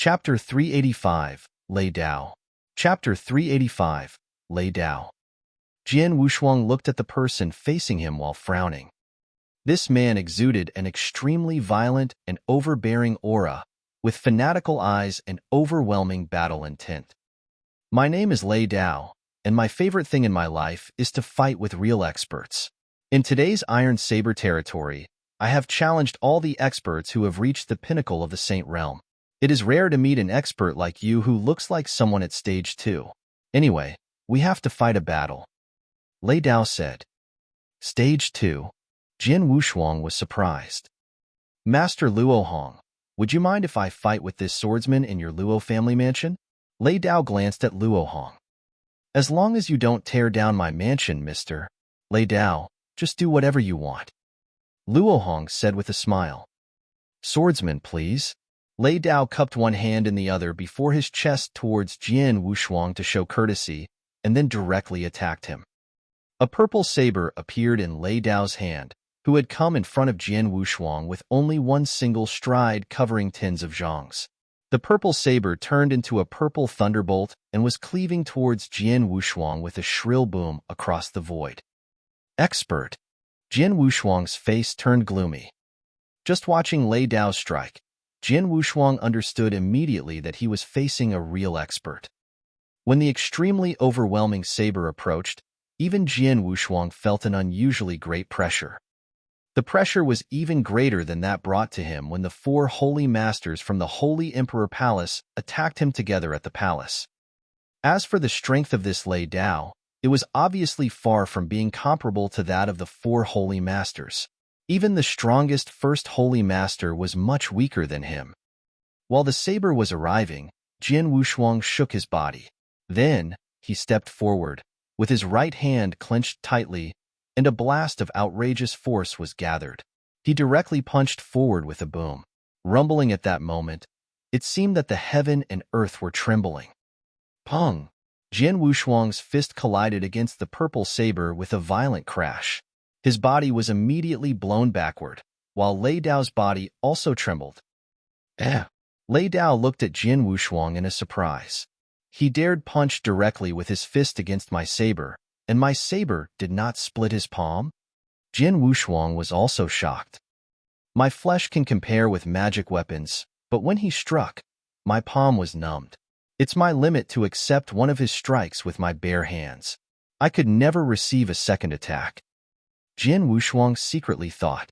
Chapter 385, Lay Dao. Chapter 385, Lay Dao. Jian Wushuang looked at the person facing him while frowning. This man exuded an extremely violent and overbearing aura, with fanatical eyes and overwhelming battle intent. My name is Lay Dao, and my favorite thing in my life is to fight with real experts. In today's Iron Saber territory, I have challenged all the experts who have reached the pinnacle of the Saint Realm. It is rare to meet an expert like you who looks like someone at stage 2. Anyway, we have to fight a battle. Lay Dao said. Stage 2. Jian Wushuang was surprised. Master Luo Hong, would you mind if I fight with this swordsman in your Luo family mansion? Lay Dao glanced at Luo Hong. As long as you don't tear down my mansion, Mr. Lay Dao, just do whatever you want. Luo Hong said with a smile. Swordsman, please. Lay Dao cupped one hand in the other before his chest towards Jian Wushuang to show courtesy, and then directly attacked him. A purple saber appeared in Lay Dao's hand, who had come in front of Jian Wushuang with only one single stride covering tens of zhongs. The purple saber turned into a purple thunderbolt and was cleaving towards Jian Wushuang with a shrill boom across the void. Expert. Jian Wushuang's face turned gloomy. Just watching Lay Dao strike, Jian Wushuang understood immediately that he was facing a real expert. When the extremely overwhelming saber approached, even Jian Wushuang felt an unusually great pressure. The pressure was even greater than that brought to him when the 4 holy masters from the Holy Emperor Palace attacked him together at the palace. As for the strength of this Lay Dao, it was obviously far from being comparable to that of the 4 holy masters. Even the strongest first holy master was much weaker than him. While the saber was arriving, Jian Wushuang shook his body. Then, he stepped forward, with his right hand clenched tightly, and a blast of outrageous force was gathered. He directly punched forward with a boom. Rumbling at that moment, it seemed that the heaven and earth were trembling. Pong! Jian Wushuang's fist collided against the purple saber with a violent crash. His body was immediately blown backward, while Lay Dao's body also trembled. Lay Dao looked at Jian Wushuang in a surprise. He dared punch directly with his fist against my saber, and my saber did not split his palm? Jian Wushuang was also shocked. My flesh can compare with magic weapons, but when he struck, my palm was numbed. It's my limit to accept one of his strikes with my bare hands. I could never receive a second attack. Jian Wushuang secretly thought.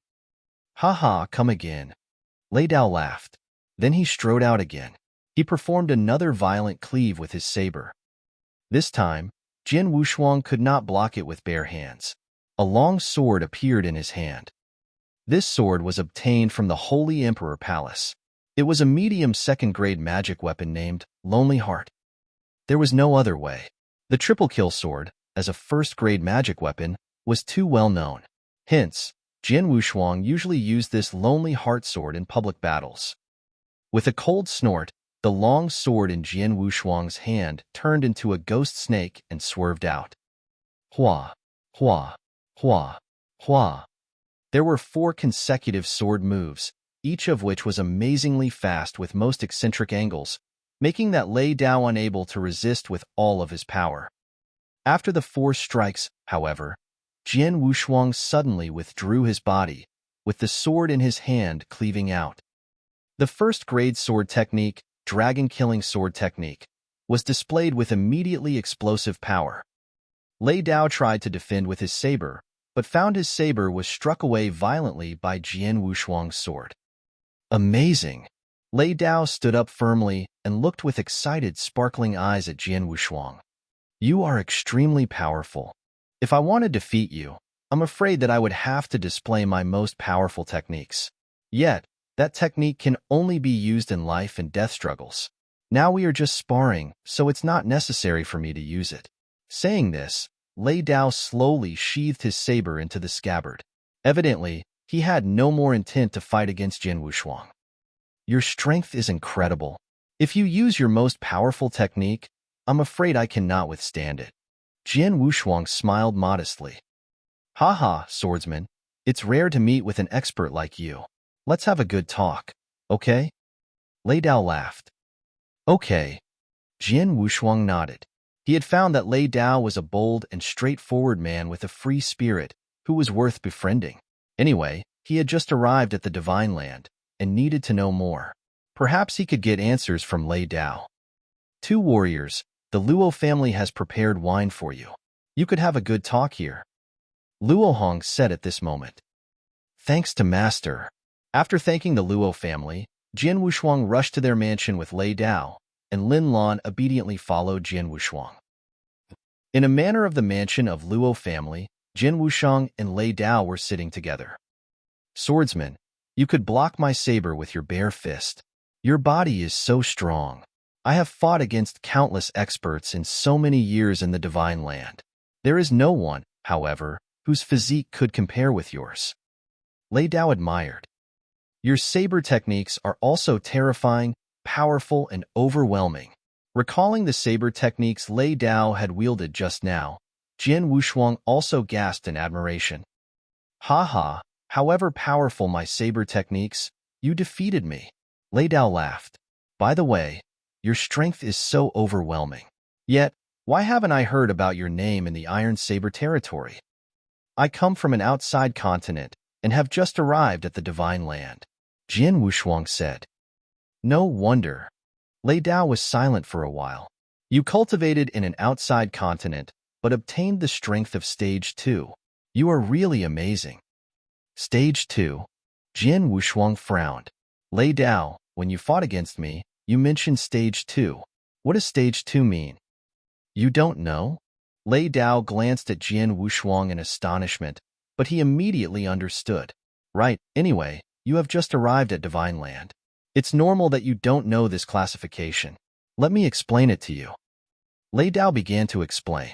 Ha, come again. Lay Dao laughed. Then he strode out again. He performed another violent cleave with his saber. This time, Jian Wushuang could not block it with bare hands. A long sword appeared in his hand. This sword was obtained from the Holy Emperor Palace. It was a medium second-grade magic weapon named Lonely Heart. There was no other way. The triple kill sword, as a first-grade magic weapon, was too well known. Hence, Jian Wushuang usually used this Lonely Heart sword in public battles. With a cold snort, the long sword in Jian Wushuang's hand turned into a ghost snake and swerved out. Hua, hua, hua, hua. There were 4 consecutive sword moves, each of which was amazingly fast with most eccentric angles, making that Lay Dao unable to resist with all of his power. After the 4 strikes, however, Jian Wushuang suddenly withdrew his body, with the sword in his hand cleaving out. The first-grade sword technique, Dragon-Killing Sword Technique, was displayed with immediately explosive power. Lay Dao tried to defend with his saber, but found his saber was struck away violently by Jian Wushuang's sword. Amazing! Lay Dao stood up firmly and looked with excited, sparkling eyes at Jian Wushuang. You are extremely powerful. If I want to defeat you, I'm afraid that I would have to display my most powerful techniques. Yet, that technique can only be used in life and death struggles. Now we are just sparring, so it's not necessary for me to use it. Saying this, Lay Dao slowly sheathed his saber into the scabbard. Evidently, he had no more intent to fight against Jian Wushuang. Your strength is incredible. If you use your most powerful technique, I'm afraid I cannot withstand it. Jian Wushuang smiled modestly. Ha, swordsman. It's rare to meet with an expert like you. Let's have a good talk, okay? Lay Dao laughed. Okay. Jian Wushuang nodded. He had found that Lei Dao was a bold and straightforward man with a free spirit who was worth befriending. Anyway, he had just arrived at the Divine Land and needed to know more. Perhaps he could get answers from Lei Dao. Two warriors, the Luo family has prepared wine for you. You could have a good talk here. Luo Hong said at this moment. Thanks to Master. After thanking the Luo family, Jian Wushuang rushed to their mansion with Lei Dao, and Lin Lan obediently followed Jian Wushuang. In a manner of the mansion of Luo family, Jian Wushuang and Lei Dao were sitting together. Swordsman, you could block my saber with your bare fist. Your body is so strong. I have fought against countless experts in so many years in the Divine Land. There is no one, however, whose physique could compare with yours. Lei Dao admired. Your saber techniques are also terrifying, powerful, and overwhelming. Recalling the saber techniques Lei Dao had wielded just now, Jian Wushuang also gasped in admiration. Ha ha, however powerful my saber techniques, you defeated me. Lei Dao laughed. By the way, your strength is so overwhelming. Yet, why haven't I heard about your name in the Iron Saber territory? I come from an outside continent and have just arrived at the Divine Land, Jian Wushuang said. No wonder. Lei Dao was silent for a while. You cultivated in an outside continent, but obtained the strength of Stage 2. You are really amazing. Stage 2. Jian Wushuang frowned. Lei Dao, when you fought against me, you mentioned Stage 2. What does Stage 2 mean? You don't know? Lei Dao glanced at Jian Wushuang in astonishment, but he immediately understood. Right, anyway, you have just arrived at Divine Land. It's normal that you don't know this classification. Let me explain it to you. Lei Dao began to explain.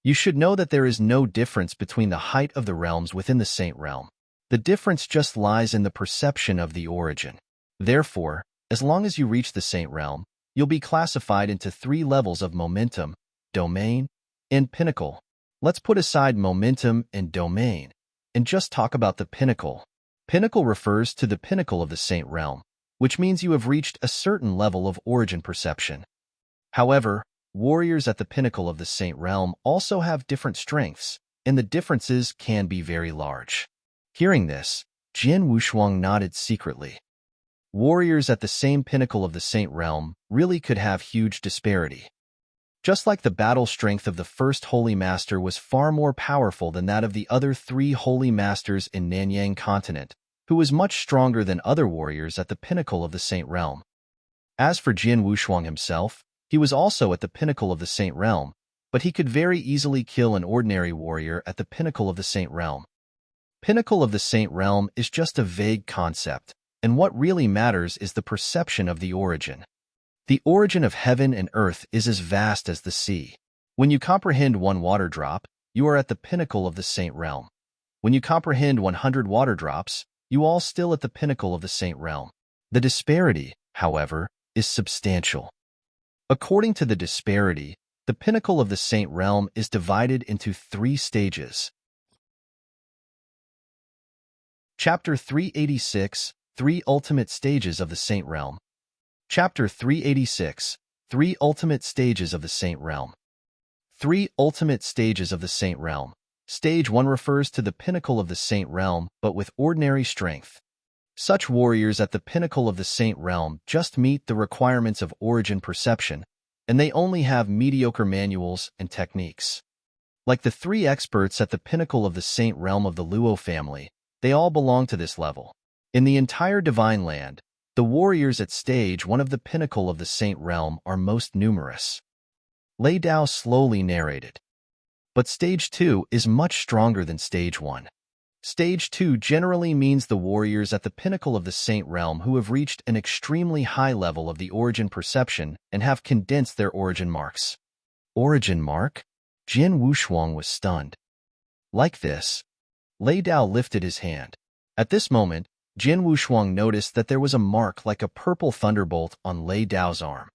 You should know that there is no difference between the height of the realms within the Saint Realm. The difference just lies in the perception of the origin. Therefore, as long as you reach the Saint Realm, you'll be classified into 3 levels of momentum, domain, and pinnacle. Let's put aside momentum and domain, and just talk about the pinnacle. Pinnacle refers to the pinnacle of the Saint Realm, which means you have reached a certain level of origin perception. However, warriors at the pinnacle of the Saint Realm also have different strengths, and the differences can be very large. Hearing this, Jian Wushuang nodded secretly. Warriors at the same pinnacle of the Saint Realm really could have huge disparity. Just like the battle strength of the first Holy Master was far more powerful than that of the other 3 Holy Masters in Nanyang Continent, who was much stronger than other warriors at the pinnacle of the Saint Realm. As for Jian Wushuang himself, he was also at the pinnacle of the Saint Realm, but he could very easily kill an ordinary warrior at the pinnacle of the Saint Realm. Pinnacle of the Saint Realm is just a vague concept, and what really matters is the perception of the origin. The origin of heaven and earth is as vast as the sea. When you comprehend 1 water drop, you are at the pinnacle of the Saint Realm. When you comprehend 100 water drops, you all still at the pinnacle of the Saint Realm. The disparity, however, is substantial. According to the disparity, the pinnacle of the Saint Realm is divided into 3 stages. Chapter 386, 3 Ultimate Stages of the Saint Realm. Chapter 386, 3 Ultimate Stages of the Saint Realm. 3 Ultimate Stages of the Saint Realm. Stage 1 refers to the pinnacle of the Saint Realm, but with ordinary strength. Such warriors at the pinnacle of the Saint Realm just meet the requirements of origin perception, and they only have mediocre manuals and techniques. Like the 3 experts at the pinnacle of the Saint Realm of the Luo family, they all belong to this level. In the entire Divine Land, the warriors at Stage 1 of the pinnacle of the Saint Realm are most numerous. Lei Dao slowly narrated. But Stage 2 is much stronger than Stage 1. Stage 2 generally means the warriors at the pinnacle of the Saint Realm who have reached an extremely high level of the origin perception and have condensed their origin marks. Origin mark? Jian Wushuang was stunned. Like this. Lei Dao lifted his hand. At this moment, Jian Wushuang noticed that there was a mark like a purple thunderbolt on Lei Dao's arm.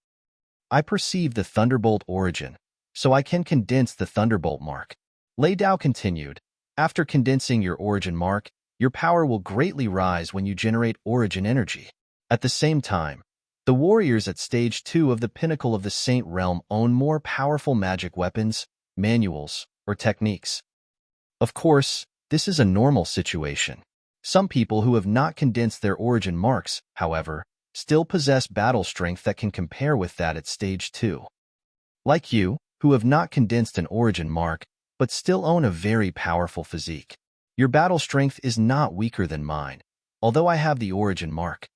I perceive the thunderbolt origin, so I can condense the thunderbolt mark. Lei Dao continued. After condensing your origin mark, your power will greatly rise when you generate origin energy. At the same time, The warriors at Stage 2 of the pinnacle of the Saint Realm own more powerful magic weapons, manuals, or techniques. Of course, this is a normal situation. Some people who have not condensed their origin marks, however, still possess battle strength that can compare with that at Stage 2. Like you, who have not condensed an origin mark, but still own a very powerful physique. Your battle strength is not weaker than mine, although I have the origin mark.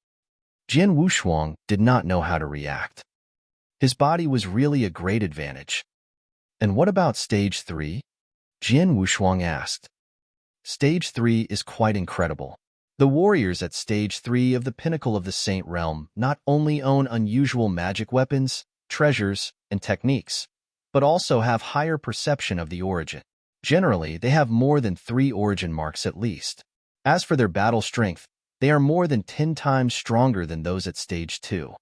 Jian Wushuang did not know how to react. His body was really a great advantage. And what about Stage 3? Jian Wushuang asked. Stage 3 is quite incredible. The warriors at Stage 3 of the pinnacle of the Saint Realm not only own unusual magic weapons, treasures, and techniques, but also have higher perception of the origin. Generally, they have more than 3 origin marks at least. As for their battle strength, they are more than 10 times stronger than those at Stage 2.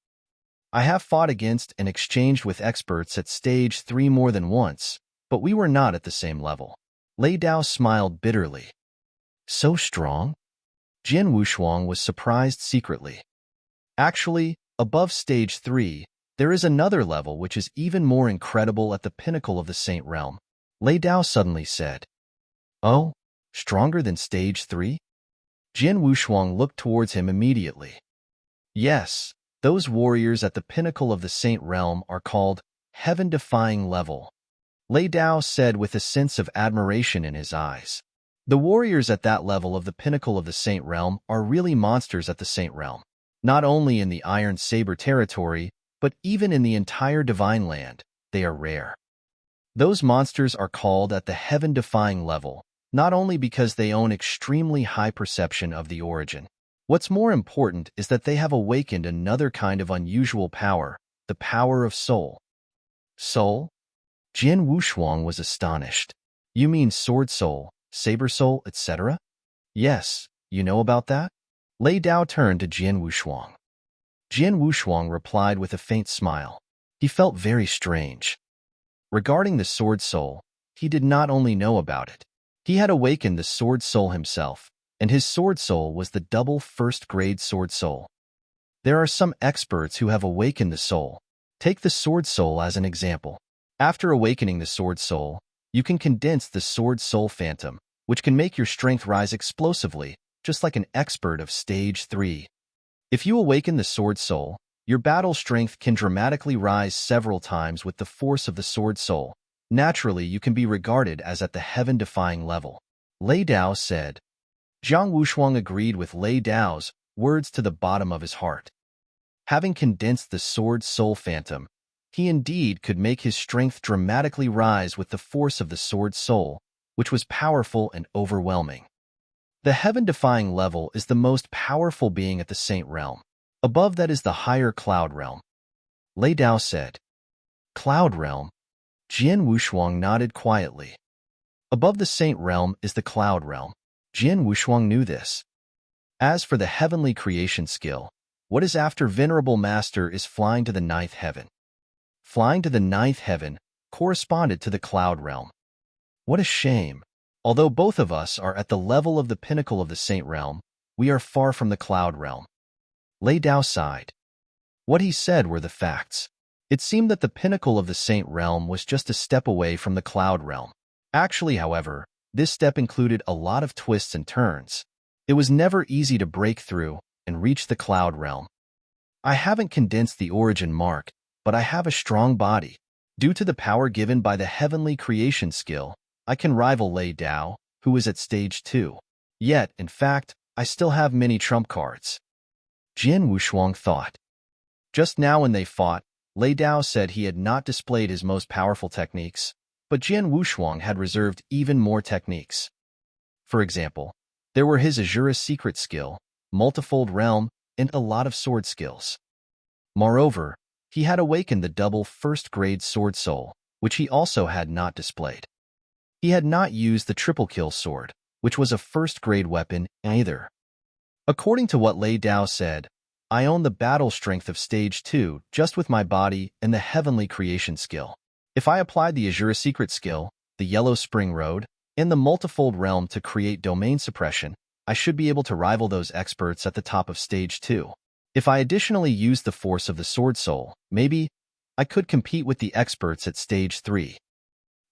I have fought against and exchanged with experts at Stage 3 more than once, but we were not at the same level. Lei Dao smiled bitterly. So strong? Jian Wushuang was surprised secretly. Actually, above Stage 3, there is another level which is even more incredible at the pinnacle of the Saint Realm. Lei Dao suddenly said. Oh, stronger than Stage 3? Jian Wushuang looked towards him immediately. Yes, those warriors at the pinnacle of the Saint Realm are called heaven-defying level. Lei Dao said with a sense of admiration in his eyes. The warriors at that level of the pinnacle of the Saint Realm are really monsters at the Saint Realm, not only in the Iron Saber territory, but even in the entire Divine Land. They are rare. Those monsters are called at the heaven-defying level, not only because they own extremely high perception of the origin. What's more important is that they have awakened another kind of unusual power, the power of soul. Soul? Jian Wushuang was astonished. You mean sword soul, saber soul, etc.? Yes, you know about that? Lei Dao turned to Jian Wushuang. Jian Wushuang replied with a faint smile. He felt very strange. Regarding the sword soul, he did not only know about it. He had awakened the sword soul himself, and his sword soul was the double first-grade sword soul. There are some experts who have awakened the soul. Take the sword soul as an example. After awakening the sword soul, you can condense the sword soul phantom, which can make your strength rise explosively, just like an expert of Stage 3. If you awaken the sword soul, your battle strength can dramatically rise several times with the force of the sword soul. Naturally, you can be regarded as at the heaven-defying level. Lei Dao said. Jiang Wushuang agreed with Lei Dao's words to the bottom of his heart. Having condensed the sword soul phantom, he indeed could make his strength dramatically rise with the force of the sword soul, which was powerful and overwhelming. The heaven-defying level is the most powerful being at the Saint Realm. Above that is the higher Cloud Realm. Lei Dao said. Cloud Realm? Jian Wushuang nodded quietly. Above the Saint Realm is the Cloud Realm. Jian Wushuang knew this. As for the heavenly creation skill, what is after Venerable Master is flying to the 9th heaven. Flying to the 9th heaven corresponded to the Cloud Realm. What a shame. Although both of us are at the level of the pinnacle of the Saint Realm, we are far from the Cloud Realm. Lei Dao sighed. What he said were the facts. It seemed that the pinnacle of the Saint Realm was just a step away from the Cloud Realm. Actually, however, this step included a lot of twists and turns. It was never easy to break through and reach the Cloud Realm. I haven't condensed the origin mark, but I have a strong body. Due to the power given by the heavenly creation skill, I can rival Lei Dao, who is at Stage 2. Yet, in fact, I still have many trump cards. Jian Wushuang thought. Just now when they fought, Lei Dao said he had not displayed his most powerful techniques, but Jian Wushuang had reserved even more techniques. For example, there were his Azura secret skill, multifold realm, and a lot of sword skills. Moreover, he had awakened the double first-grade sword soul, which he also had not displayed. He had not used the triple kill sword, which was a first-grade weapon either. According to what Lei Dao said, I own the battle strength of Stage 2 just with my body and the heavenly creation skill. If I applied the Azura secret skill, the Yellow Spring Road, and the multifold realm to create domain suppression, I should be able to rival those experts at the top of Stage 2. If I additionally use the force of the sword soul, maybe I could compete with the experts at stage 3.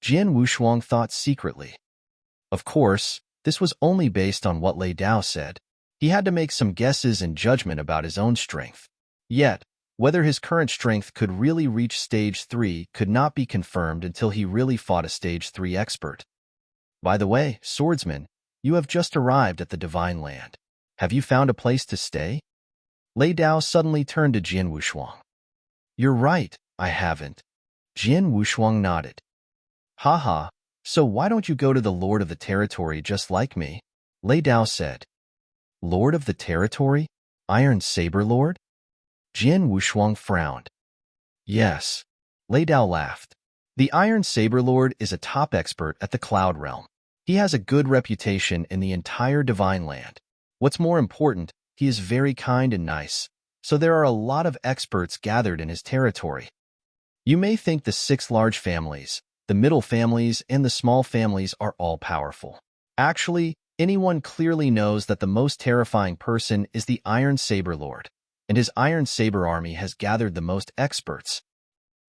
Jian Wushuang thought secretly. Of course, this was only based on what Lei Dao said. He had to make some guesses and judgment about his own strength. Yet, whether his current strength could really reach stage 3 could not be confirmed until he really fought a stage 3 expert. By the way, Swordsman, you have just arrived at the Divine Land. Have you found a place to stay? Lei Dao suddenly turned to Jian Wushuang. You're right, I haven't. Jian Wushuang nodded. Haha, so why don't you go to the Lord of the Territory just like me? Lei Dao said. Lord of the Territory? Iron Saber Lord? Jian Wushuang frowned. Yes. Lei Dao laughed. The Iron Saber Lord is a top expert at the Cloud Realm. He has a good reputation in the entire Divine Land. What's more important, he is very kind and nice, so there are a lot of experts gathered in his territory. You may think the 6 large families, the middle families, and the small families are all powerful. Actually, anyone clearly knows that the most terrifying person is the Iron Saber Lord, and his Iron Saber army has gathered the most experts.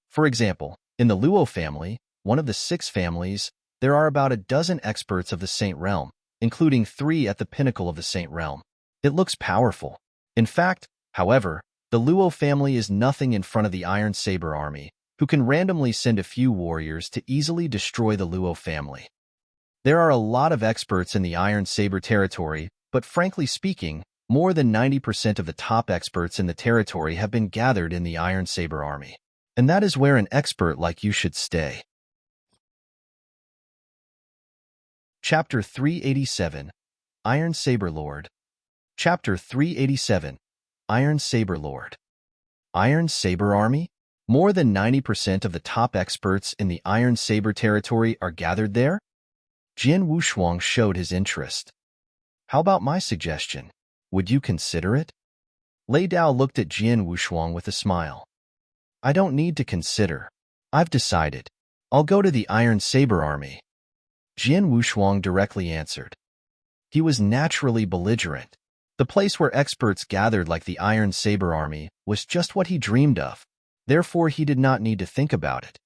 For example, in the Luo family, one of the 6 families, there are about a dozen experts of the Saint Realm, including 3 at the pinnacle of the Saint Realm. It looks powerful. In fact, however, the Luo family is nothing in front of the Iron Saber army, who can randomly send a few warriors to easily destroy the Luo family. There are a lot of experts in the Iron Saber territory, but frankly speaking, more than 90% of the top experts in the territory have been gathered in the Iron Saber army. And that is where an expert like you should stay. Chapter 387, Iron Saber Lord. Chapter 387, Iron Saber Lord. Iron Saber Army? More than 90% of the top experts in the Iron Saber territory are gathered there? Jian Wushuang showed his interest. How about my suggestion? Would you consider it? Lei Dao looked at Jian Wushuang with a smile. I don't need to consider. I've decided. I'll go to the Iron Saber Army. Jian Wushuang directly answered. He was naturally belligerent. The place where experts gathered like the Iron Saber Army was just what he dreamed of. Therefore, he did not need to think about it.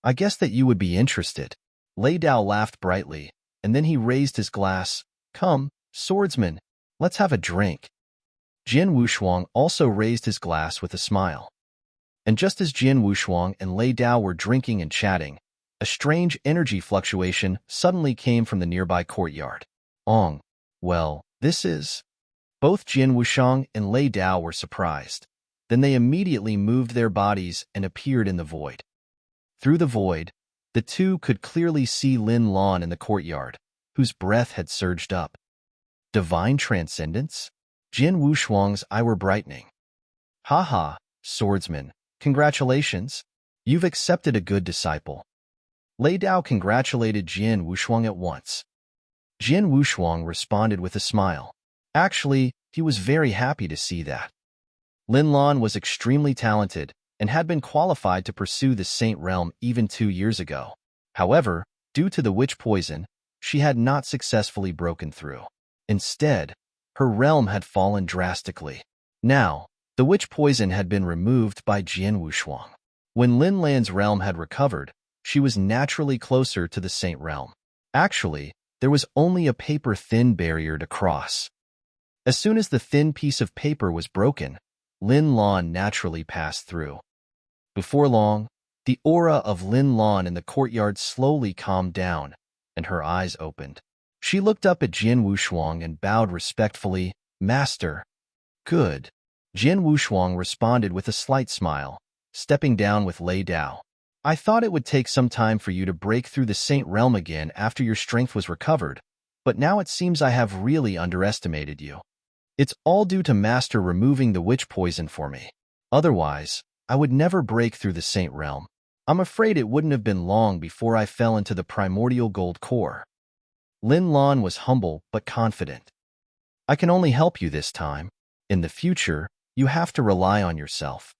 I guess that you would be interested. Lei Dao laughed brightly, and then he raised his glass. Come, Swordsman, let's have a drink. Jian Wushuang also raised his glass with a smile. And just as Jian Wushuang and Lei Dao were drinking and chatting, a strange energy fluctuation suddenly came from the nearby courtyard. Well, this is... Both Jian Wushuang and Lei Dao were surprised. Then they immediately moved their bodies and appeared in the void. Through the void, the two could clearly see Lin Lan in the courtyard, whose breath had surged up. Divine transcendence? Jian Wushuang's eyes were brightening. Haha, Swordsman, congratulations. You've accepted a good disciple. Lei Dao congratulated Jian Wushuang at once. Jian Wushuang responded with a smile. Actually, he was very happy to see that. Lin Lan was extremely talented and had been qualified to pursue the Saint Realm even 2 years ago. However, due to the witch poison, she had not successfully broken through. Instead, her realm had fallen drastically. Now, the witch poison had been removed by Jian Wushuang. When Lin Lan's realm had recovered, she was naturally closer to the Saint Realm. Actually, there was only a paper-thin barrier to cross. As soon as the thin piece of paper was broken, Lin Lan naturally passed through. Before long, the aura of Lin Lan in the courtyard slowly calmed down, and her eyes opened. She looked up at Jian Wushuang and bowed respectfully. Master. Good. Jian Wushuang responded with a slight smile, stepping down with Lei Dao. I thought it would take some time for you to break through the Saint Realm again after your strength was recovered, but now it seems I have really underestimated you. It's all due to Master removing the witch poison for me. Otherwise, I would never break through the Saint Realm. I'm afraid it wouldn't have been long before I fell into the primordial gold core. Lin Lan was humble but confident. I can only help you this time. In the future, you have to rely on yourself.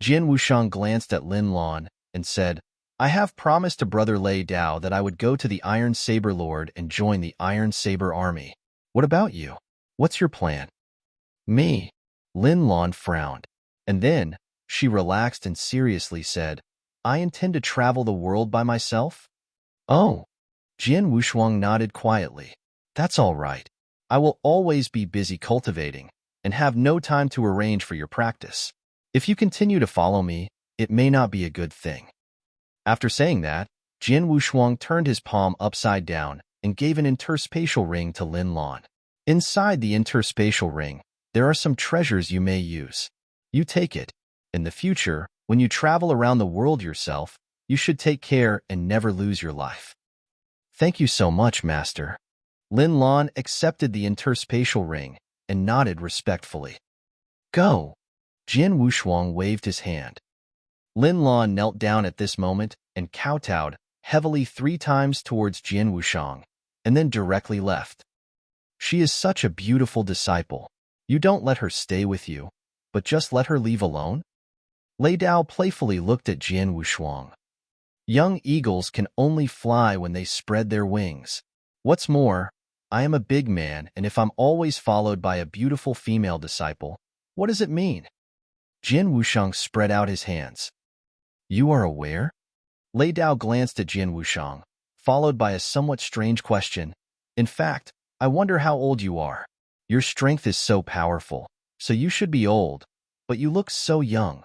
Jian Wushuang glanced at Lin Lan and said, I have promised to Brother Lei Dao that I would go to the Iron Saber Lord and join the Iron Saber Army. What about you? What's your plan? Me. Lin Lan frowned, and then she relaxed and seriously said, I intend to travel the world by myself? Oh. Jian Wushuang nodded quietly. That's all right. I will always be busy cultivating and have no time to arrange for your practice. If you continue to follow me, it may not be a good thing. After saying that, Jian Wushuang turned his palm upside down and gave an interspatial ring to Lin Lan. Inside the interspatial ring, there are some treasures you may use. You take it. In the future, when you travel around the world yourself, you should take care and never lose your life. Thank you so much, Master. Lin Lan accepted the interspatial ring and nodded respectfully. Go. Jian Wushuang waved his hand. Lin Lan knelt down at this moment and kowtowed heavily 3 times towards Jian Wushuang, and then directly left. She is such a beautiful disciple. You don't let her stay with you, but just let her leave alone? Lei Dao playfully looked at Jian Wushuang. Young eagles can only fly when they spread their wings. What's more, I am a big man, and if I'm always followed by a beautiful female disciple, what does it mean? Jian Wushuang spread out his hands. You are aware? Lei Dao glanced at Jian Wushuang, followed by a somewhat strange question. In fact, I wonder how old you are. Your strength is so powerful, so you should be old, but you look so young.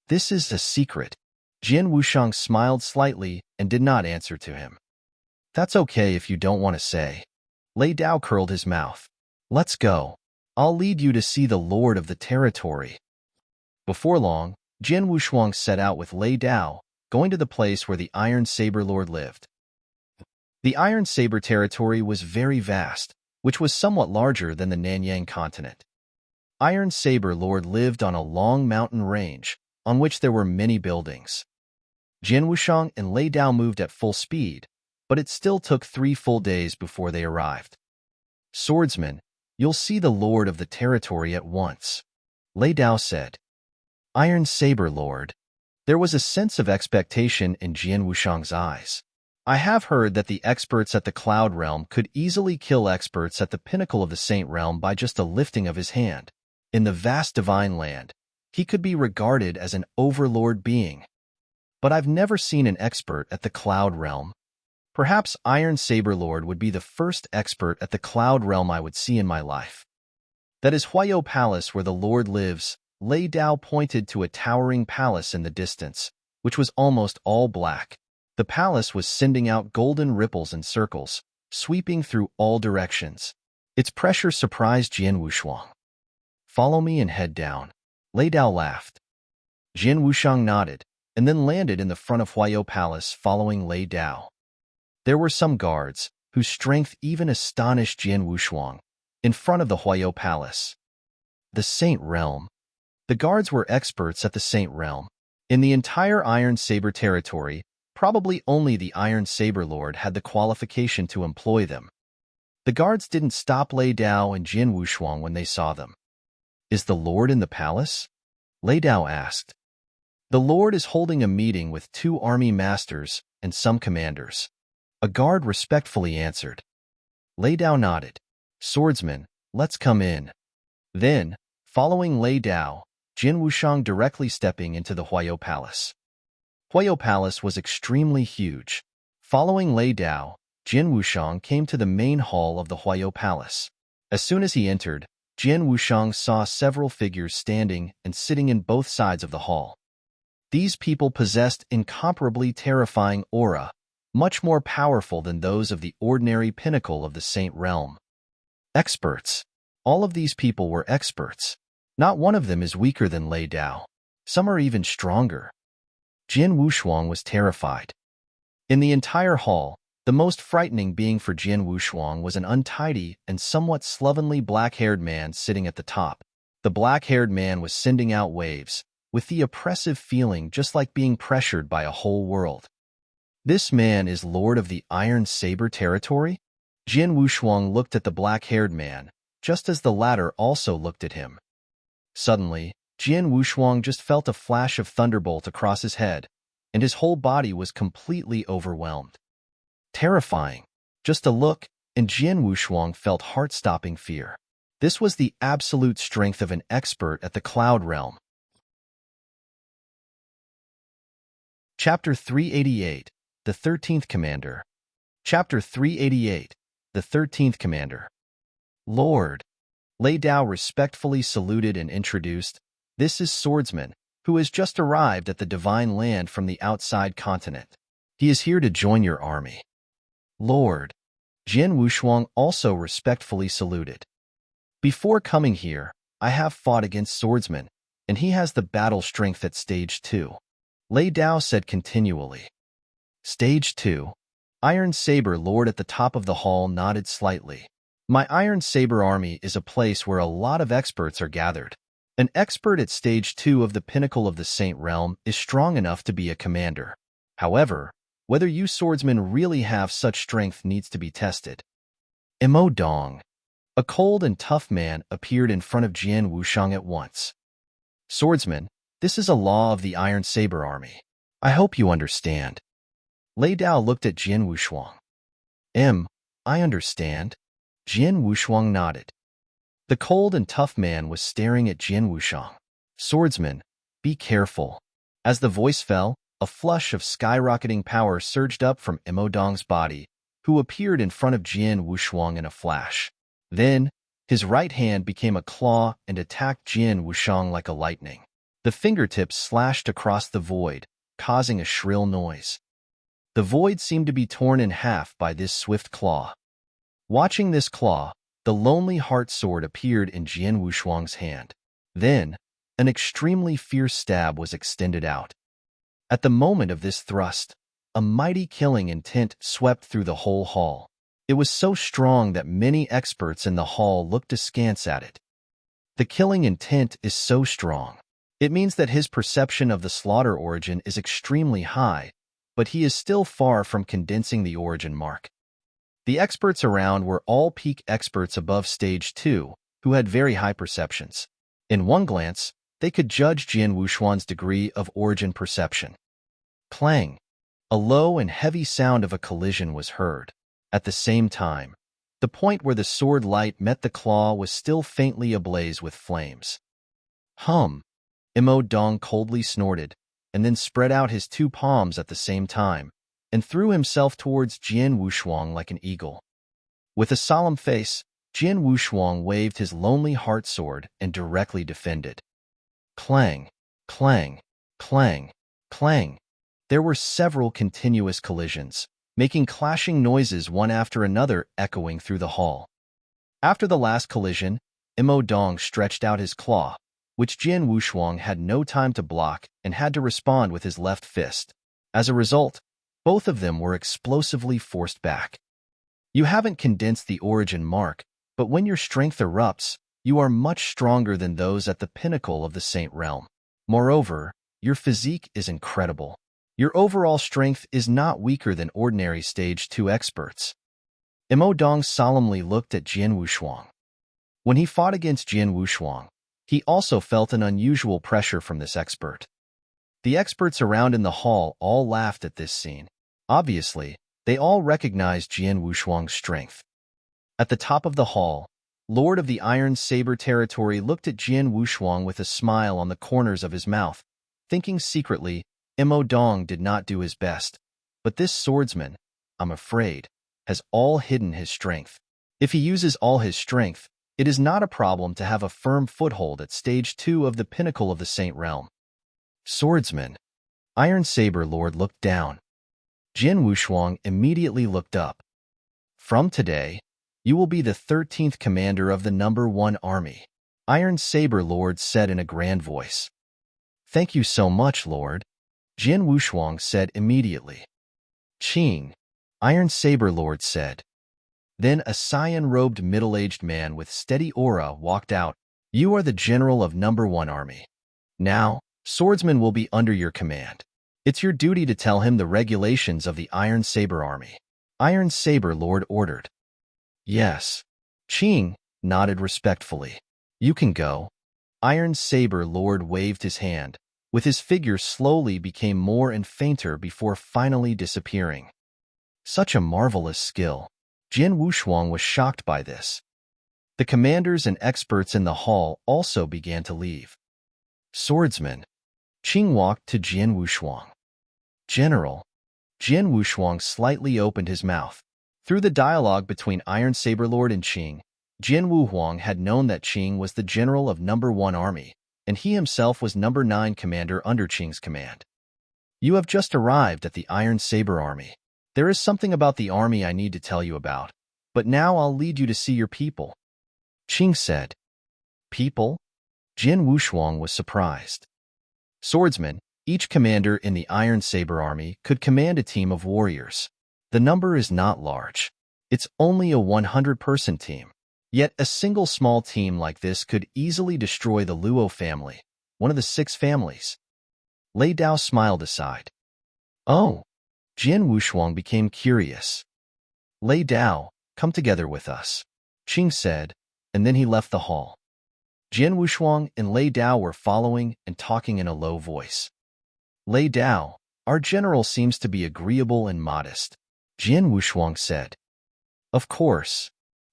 This is a secret. Jian Wushuang smiled slightly and did not answer to him. That's okay if you don't want to say. Lei Dao curled his mouth. Let's go. I'll lead you to see the lord of the territory. Before long, Jian Wushuang set out with Lei Dao, going to the place where the Iron Saber Lord lived. The Iron Saber territory was very vast, which was somewhat larger than the Nanyang continent. Iron Saber Lord lived on a long mountain range, on which there were many buildings. Jian Wushuang and Lei Dao moved at full speed, but it still took 3 full days before they arrived. Swordsman, you'll see the lord of the territory at once, Lei Dao said. Iron Saber Lord. There was a sense of expectation in Jian Wushuang's eyes. I have heard that the experts at the Cloud Realm could easily kill experts at the pinnacle of the Saint Realm by just a lifting of his hand. In the vast divine land, he could be regarded as an overlord being. But I've never seen an expert at the Cloud Realm. Perhaps Iron Saber Lord would be the first expert at the Cloud Realm I would see in my life. That is Huayo Palace where the Lord lives. Lei Dao pointed to a towering palace in the distance, which was almost all black. The palace was sending out golden ripples and circles, sweeping through all directions. Its pressure surprised Jian Wushuang. Follow me and head down. Lei Dao laughed. Jian Wushuang nodded, and then landed in the front of Huayo Palace following Lei Dao. There were some guards, whose strength even astonished Jian Wushuang, in front of the Huayo Palace. The Saint Realm. The guards were experts at the Saint Realm. In the entire Iron Saber territory, probably only the Iron Saber Lord had the qualification to employ them. The guards didn't stop Lei Dao and Jian Wushuang when they saw them. Is the Lord in the palace? Lei Dao asked. The Lord is holding a meeting with 2 army masters and some commanders. A guard respectfully answered. Lei Dao nodded. Swordsman, let's come in. Then, following Lei Dao, Jian Wushuang directly stepping into the Huayo Palace. Huayo Palace was extremely huge. Following Lei Dao, Jian Wushuang came to the main hall of the Huayo Palace. As soon as he entered, Jian Wushuang saw several figures standing and sitting in both sides of the hall. These people possessed incomparably terrifying aura, much more powerful than those of the ordinary pinnacle of the Saint Realm. Experts. All of these people were experts. Not one of them is weaker than Lei Dao. Some are even stronger. Jian Wushuang was terrified. In the entire hall, the most frightening being for Jian Wushuang was an untidy and somewhat slovenly black-haired man sitting at the top. The black-haired man was sending out waves, with the oppressive feeling just like being pressured by a whole world. This man is Lord of the Iron Saber territory? Jian Wushuang looked at the black-haired man, just as the latter also looked at him. Suddenly, Jian Wushuang just felt a flash of thunderbolt across his head, and his whole body was completely overwhelmed. Terrifying. Just a look, and Jian Wushuang felt heart-stopping fear. This was the absolute strength of an expert at the Cloud Realm. Chapter 388, The 13th Commander. Chapter 388, The 13th Commander. Lord. Lei Dao respectfully saluted and introduced, "This is Swordsman, who has just arrived at the Divine Land from the outside continent. He is here to join your army." Lord. Jian Wushuang also respectfully saluted. "Before coming here, I have fought against Swordsman, and he has the battle strength at Stage 2. Lei Dao said continually. Stage 2. Iron Saber Lord at the top of the hall nodded slightly. My Iron Saber army is a place where a lot of experts are gathered. An expert at Stage 2 of the pinnacle of the Saint Realm is strong enough to be a commander. However, whether you swordsmen really have such strength needs to be tested." Mo Dong. A cold and tough man appeared in front of Jian Wushuang at once. "Swordsman, this is a law of the Iron Saber army. I hope you understand." Lei Dao looked at Jian Wushuang. I understand." Jian Wushuang nodded. The cold and tough man was staring at Jian Wushuang. "Swordsman, be careful." As the voice fell, a flush of skyrocketing power surged up from Mo Dong's body, who appeared in front of Jian Wushuang in a flash. Then, his right hand became a claw and attacked Jian Wushuang like a lightning. The fingertips slashed across the void, causing a shrill noise. The void seemed to be torn in half by this swift claw. Watching this claw, the lonely heart sword appeared in Jian Wushuang's hand. Then, an extremely fierce stab was extended out. At the moment of this thrust, a mighty killing intent swept through the whole hall. It was so strong that many experts in the hall looked askance at it. The killing intent is so strong. It means that his perception of the slaughter origin is extremely high, but he is still far from condensing the origin mark. The experts around were all peak experts above Stage 2, who had very high perceptions. In one glance, they could judge Jian Wushuang's degree of origin perception. Clang! A low and heavy sound of a collision was heard. At the same time, the point where the sword light met the claw was still faintly ablaze with flames. Mo Dong coldly snorted, and then spread out his two palms at the same time, and threw himself towards Jian Wushuang like an eagle. With a solemn face, Jian Wushuang waved his lonely heart sword and directly defended. Clang, clang, clang, clang. There were several continuous collisions, making clashing noises one after another echoing through the hall. After the last collision, Mo Dong stretched out his claw, which Jian Wushuang had no time to block and had to respond with his left fist. As a result, both of them were explosively forced back. You haven't condensed the origin mark, but when your strength erupts, you are much stronger than those at the pinnacle of the Saint Realm. Moreover, your physique is incredible. Your overall strength is not weaker than ordinary Stage 2 experts. Mo Dong solemnly looked at Jian Wushuang. When he fought against Jian Wushuang, he also felt an unusual pressure from this expert. The experts around in the hall all laughed at this scene. Obviously, they all recognized Jian Wushuang's strength. At the top of the hall, Lord of the Iron Saber territory looked at Jian Wushuang with a smile on the corners of his mouth, thinking secretly, Mo Dong did not do his best, but this swordsman, I'm afraid, has all hidden his strength. If he uses all his strength, it is not a problem to have a firm foothold at Stage 2 of the pinnacle of the Saint Realm. Swordsman. Iron Saber Lord looked down. Jian Wushuang immediately looked up. From today, you will be the 13th commander of the number 1 army, Iron Saber Lord said in a grand voice. Thank you so much, Lord, Jian Wushuang said immediately. Qing, Iron Saber Lord said. Then a cyan-robed middle-aged man with steady aura walked out. You are the general of number 1 army. Now, Swordsman will be under your command. It's your duty to tell him the regulations of the Iron Saber army. Iron Saber Lord ordered. Yes. Qing nodded respectfully. You can go. Iron Saber Lord waved his hand, with his figure slowly became more and fainter before finally disappearing. Such a marvelous skill. Jian Wushuang was shocked by this. The commanders and experts in the hall also began to leave. Swordsman. Qing walked to Jian Wushuang. General. Jian Wushuang slightly opened his mouth. Through the dialogue between Iron Saber Lord and Qing, Jian Wuhuang had known that Qing was the general of No. 1 Army, and he himself was No. 9 commander under Qing's command. You have just arrived at the Iron Saber Army. There is something about the army I need to tell you about, but now I'll lead you to see your people. Qing said. People? Jian Wushuang was surprised. Swordsman, each commander in the Iron Saber Army could command a team of warriors. The number is not large. It's only a 100-person team. Yet a single small team like this could easily destroy the Luo family, one of the 6 families. Lei Dao smiled aside. Oh. Jian Wushuang became curious. Lei Dao, come together with us, Qing said, and then he left the hall. Jian Wushuang and Lei Dao were following and talking in a low voice. Lei Dao, our general seems to be agreeable and modest, Jian Wushuang said. Of course.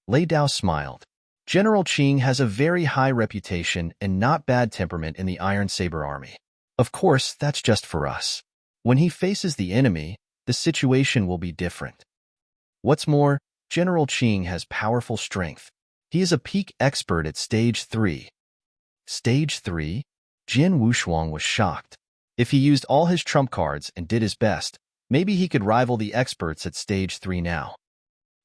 Lei Dao smiled. General Qing has a very high reputation and not bad temperament in the Iron Saber Army. Of course, that's just for us. When he faces the enemy, the situation will be different. What's more, General Qing has powerful strength. He is a peak expert at Stage 3. Stage 3? Jian Wushuang was shocked. If he used all his trump cards and did his best, maybe he could rival the experts at Stage 3 now.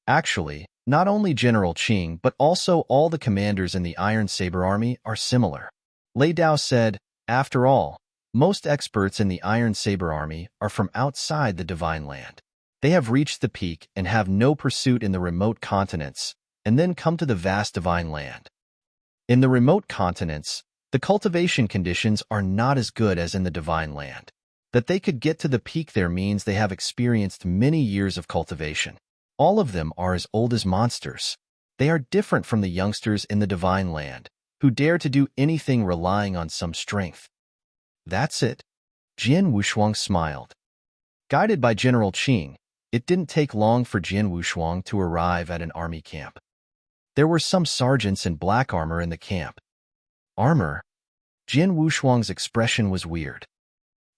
Actually, not only General Qing but also all the commanders in the Iron Saber Army are similar. Lei Dao said, after all, most experts in the Iron Saber Army are from outside the Divine Land. They have reached the peak and have no pursuit in the remote continents, and then come to the vast Divine Land. In the remote continents, the cultivation conditions are not as good as in the Divine Land. That they could get to the peak there means they have experienced many years of cultivation. All of them are as old as monsters. They are different from the youngsters in the Divine Land, who dare to do anything relying on some strength. That's it. Jian Wushuang smiled. Guided by General Qing, it didn't take long for Jian Wushuang to arrive at an army camp. There were some sergeants in black armor in the camp. Armor? Jian Wushuang's expression was weird.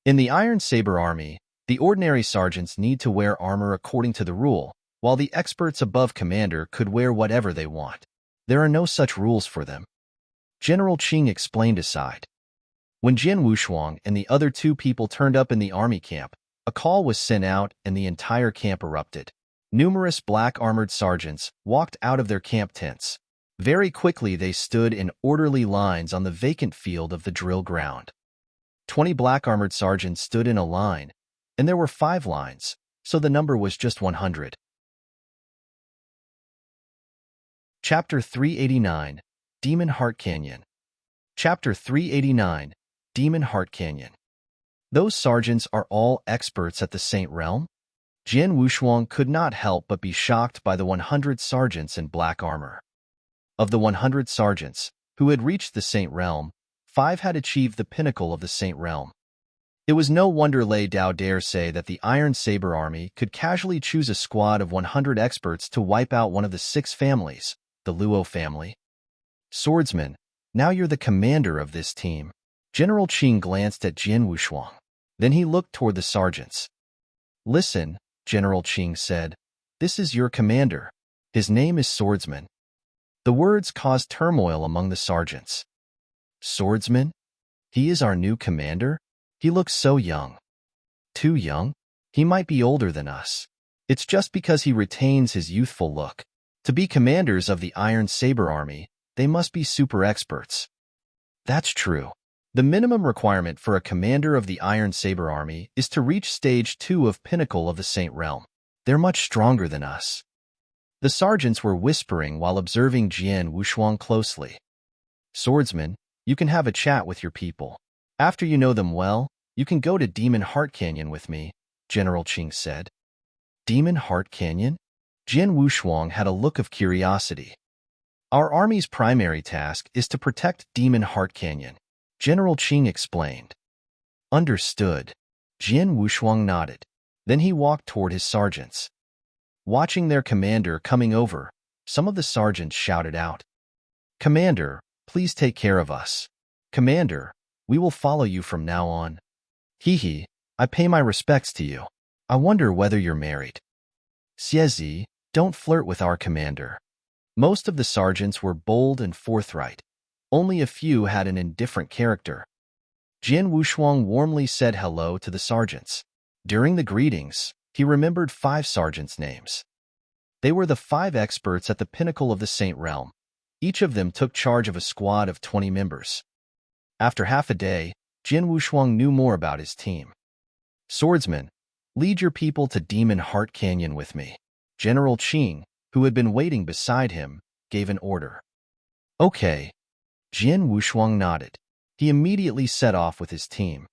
In the Iron Saber Army, the ordinary sergeants need to wear armor according to the rule, while the experts above commander could wear whatever they want. There are no such rules for them. General Qing explained aside. When Jian Wushuang and the other 2 people turned up in the army camp, a call was sent out and the entire camp erupted. Numerous black-armored sergeants walked out of their camp tents. Very quickly they stood in orderly lines on the vacant field of the drill ground. 20 black-armored sergeants stood in a line, and there were 5 lines, so the number was just 100. Chapter 389, Demon Heart Canyon. Chapter 389, Demon Heart Canyon. Those sergeants are all experts at the Saint Realm? Jian Wushuang could not help but be shocked by the 100 sergeants in black armor. Of the 100 sergeants who had reached the Saint Realm, 5 had achieved the pinnacle of the Saint Realm. It was no wonder Lei Dao dare say that the Iron Saber Army could casually choose a squad of 100 experts to wipe out one of the 6 families, the Luo family. Swordsman, now you're the commander of this team. General Qing glanced at Jian Wushuang. Then he looked toward the sergeants. Listen, General Qing said, this is your commander. His name is Swordsman. The words caused turmoil among the sergeants. Swordsman? He is our new commander? He looks so young. Too young? He might be older than us. It's just because he retains his youthful look. To be commanders of the Iron Saber Army, they must be super experts. That's true. The minimum requirement for a commander of the Iron Saber Army is to reach Stage 2 of Pinnacle of the Saint Realm. They're much stronger than us. The sergeants were whispering while observing Jian Wushuang closely. Swordsman, you can have a chat with your people. After you know them well, you can go to Demon Heart Canyon with me, General Qing said. Demon Heart Canyon? Jian Wushuang had a look of curiosity. Our army's primary task is to protect Demon Heart Canyon, General Qing explained. Understood. Jian Wushuang nodded. Then he walked toward his sergeants. Watching their commander coming over, some of the sergeants shouted out, Commander, please take care of us. Commander, we will follow you from now on. Hee, I pay my respects to you. I wonder whether you're married. Xiezi, don't flirt with our commander. Most of the sergeants were bold and forthright. Only a few had an indifferent character. Jian Wushuang warmly said hello to the sergeants. During the greetings, he remembered 5 sergeants' names. They were the 5 experts at the pinnacle of the Saint Realm. Each of them took charge of a squad of 20 members. After half a day, Jian Wushuang knew more about his team. Swordsman, lead your people to Demon Heart Canyon with me. General Qing, who had been waiting beside him, gave an order. Okay. Jian Wushuang nodded. He immediately set off with his team.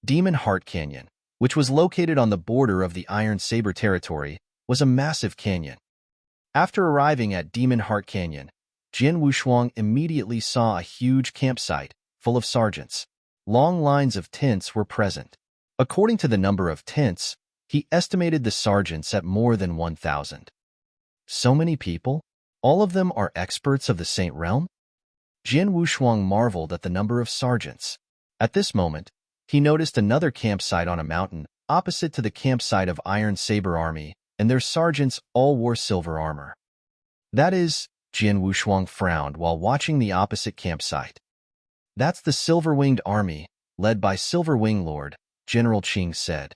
Demon Heart Canyon, which was located on the border of the Iron Saber territory, was a massive canyon. After arriving at Demon Heart Canyon, Jian Wushuang immediately saw a huge campsite full of sergeants. Long lines of tents were present. According to the number of tents, he estimated the sergeants at more than 1,000. So many people? All of them are experts of the Saint Realm? Jian Wushuang marveled at the number of sergeants. At this moment, he noticed another campsite on a mountain, opposite to the campsite of Iron Saber Army, and their sergeants all wore silver armor. That is, Jian Wushuang frowned while watching the opposite campsite. That's the Silver-Winged Army, led by Silver Wing Lord, General Qing said.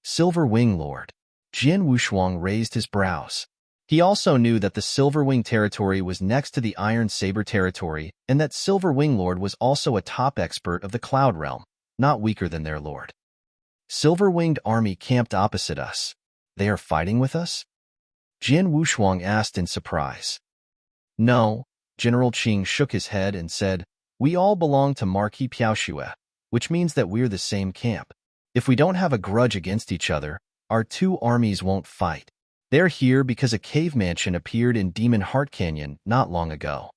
Silver Wing Lord. Jian Wushuang raised his brows. He also knew that the Silver Wing territory was next to the Iron Saber territory and that Silver Wing Lord was also a top expert of the Cloud Realm, not weaker than their lord. Silver-Winged Army camped opposite us. They are fighting with us? Jian Wushuang asked in surprise. No, General Qing shook his head and said, we all belong to Marquis Piaoxue, which means that we're the same camp. If we don't have a grudge against each other, our 2 armies won't fight. They're here because a cave mansion appeared in Demon Heart Canyon not long ago.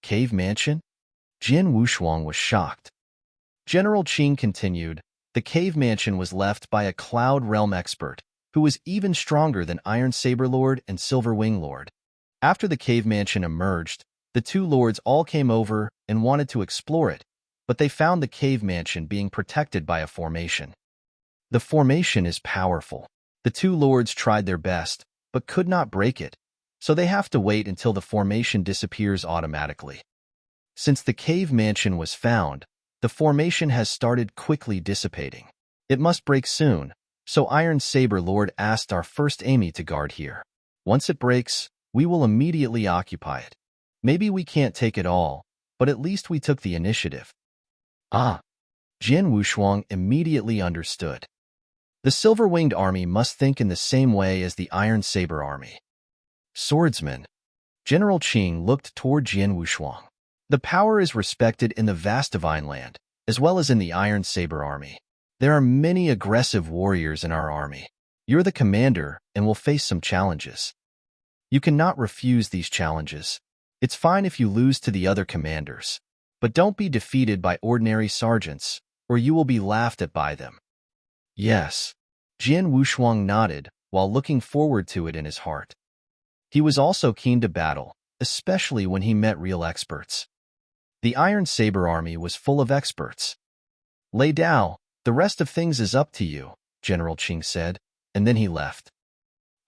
Cave mansion? Jian Wushuang was shocked. General Qing continued, the cave mansion was left by a Cloud Realm expert, who was even stronger than Iron Saber Lord and Silver Wing Lord. After the cave mansion emerged, the 2 lords all came over and wanted to explore it, but they found the cave mansion being protected by a formation. The formation is powerful. The 2 lords tried their best, but could not break it, so they have to wait until the formation disappears automatically. Since the cave mansion was found, the formation has started quickly dissipating. It must break soon, so Iron Saber Lord asked our first Amy to guard here. Once it breaks, we will immediately occupy it. Maybe we can't take it all, but at least we took the initiative. Ah! Jian Wushuang immediately understood. The Silver-Winged Army must think in the same way as the Iron Saber Army. Swordsman. General Qing looked toward Jian Wushuang. The power is respected in the vast Divine Land, as well as in the Iron Saber Army. There are many aggressive warriors in our army. You're the commander and will face some challenges. You cannot refuse these challenges. It's fine if you lose to the other commanders, but don't be defeated by ordinary sergeants, or you will be laughed at by them. Yes. Jian Wushuang nodded while looking forward to it in his heart. He was also keen to battle, especially when he met real experts. The Iron Saber Army was full of experts. Lay down, the rest of things is up to you, General Qing said, and then he left.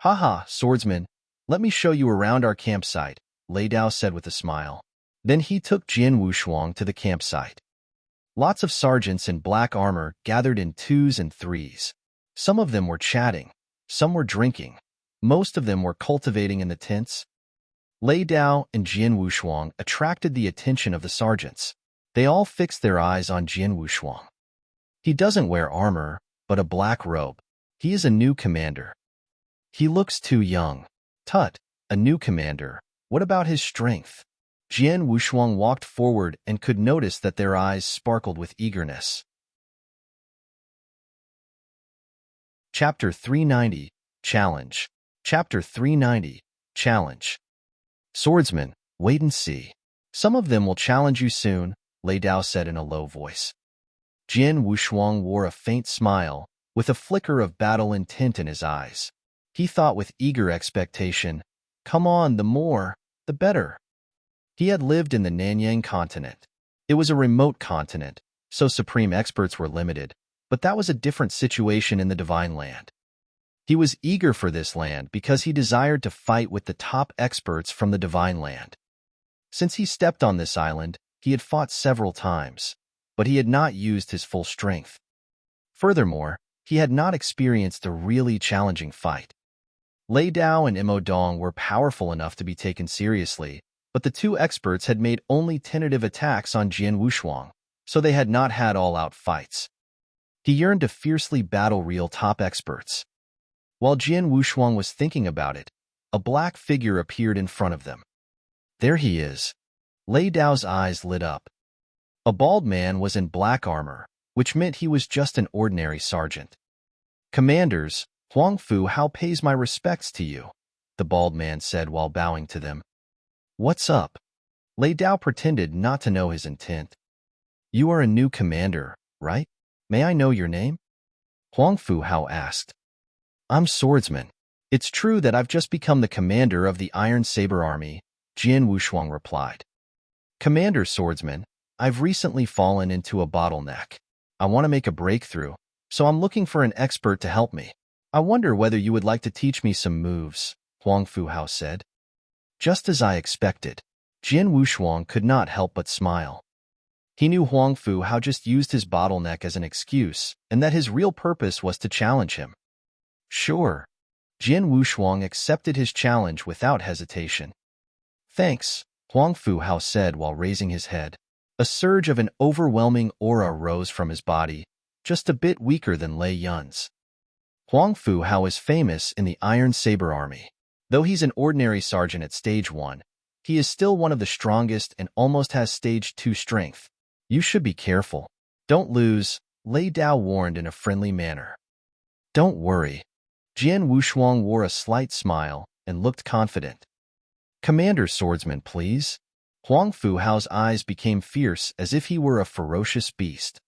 Haha, Swordsman, let me show you around our campsite, Lei Dao said with a smile. Then he took Jian Wushuang to the campsite. Lots of sergeants in black armor gathered in 2s and 3s. Some of them were chatting, some were drinking, most of them were cultivating in the tents. Lei Dao and Jian Wushuang attracted the attention of the sergeants. They all fixed their eyes on Jian Wushuang. He doesn't wear armor, but a black robe. He is a new commander. He looks too young. Tut, a new commander. What about his strength? Jian Wushuang walked forward and could notice that their eyes sparkled with eagerness. Chapter 390, Challenge. Chapter 390, Challenge. Swordsman, wait and see. Some of them will challenge you soon, Lei Dao said in a low voice. Jian Wushuang wore a faint smile, with a flicker of battle intent in his eyes. He thought with eager expectation, come on, the more, the better. He had lived in the Nanyang continent. It was a remote continent, so supreme experts were limited, but that was a different situation in the Divine Land. He was eager for this land because he desired to fight with the top experts from the Divine Land. Since he stepped on this island, he had fought several times, but he had not used his full strength. Furthermore, he had not experienced a really challenging fight. Lei Dao and Imo Dong were powerful enough to be taken seriously, but the two experts had made only tentative attacks on Jian Wushuang, so they had not had all-out fights. He yearned to fiercely battle real top experts. While Jian Wushuang was thinking about it, a black figure appeared in front of them. There he is. Lei Dao's eyes lit up. A bald man was in black armor, which meant he was just an ordinary sergeant. "Commanders, Huang Fu Hao pays my respects to you," the bald man said while bowing to them. "What's up?" Lei Dao pretended not to know his intent. "You are a new commander, right? May I know your name?" Huang Fu Hao asked. "I'm Swordsman. It's true that I've just become the commander of the Iron Saber Army," Jian Wushuang replied. "Commander Swordsman, I've recently fallen into a bottleneck. I want to make a breakthrough, so I'm looking for an expert to help me. I wonder whether you would like to teach me some moves," Huang Fu Hao said. Just as I expected, Jian Wushuang could not help but smile. He knew Huang Fu Hao just used his bottleneck as an excuse, and that his real purpose was to challenge him. Sure. Jian Wushuang accepted his challenge without hesitation. "Thanks," Huang Fu Hao said while raising his head. A surge of an overwhelming aura rose from his body, just a bit weaker than Lei Yun's. Huang Fu Hao is famous in the Iron Saber Army. Though he's an ordinary sergeant at Stage 1, he is still one of the strongest and almost has Stage 2 strength. "You should be careful. Don't lose," Lei Dao warned in a friendly manner. "Don't worry." Jian Wushuang wore a slight smile and looked confident. "Commander Swordsman, please." Huang Fu Hao's eyes became fierce as if he were a ferocious beast.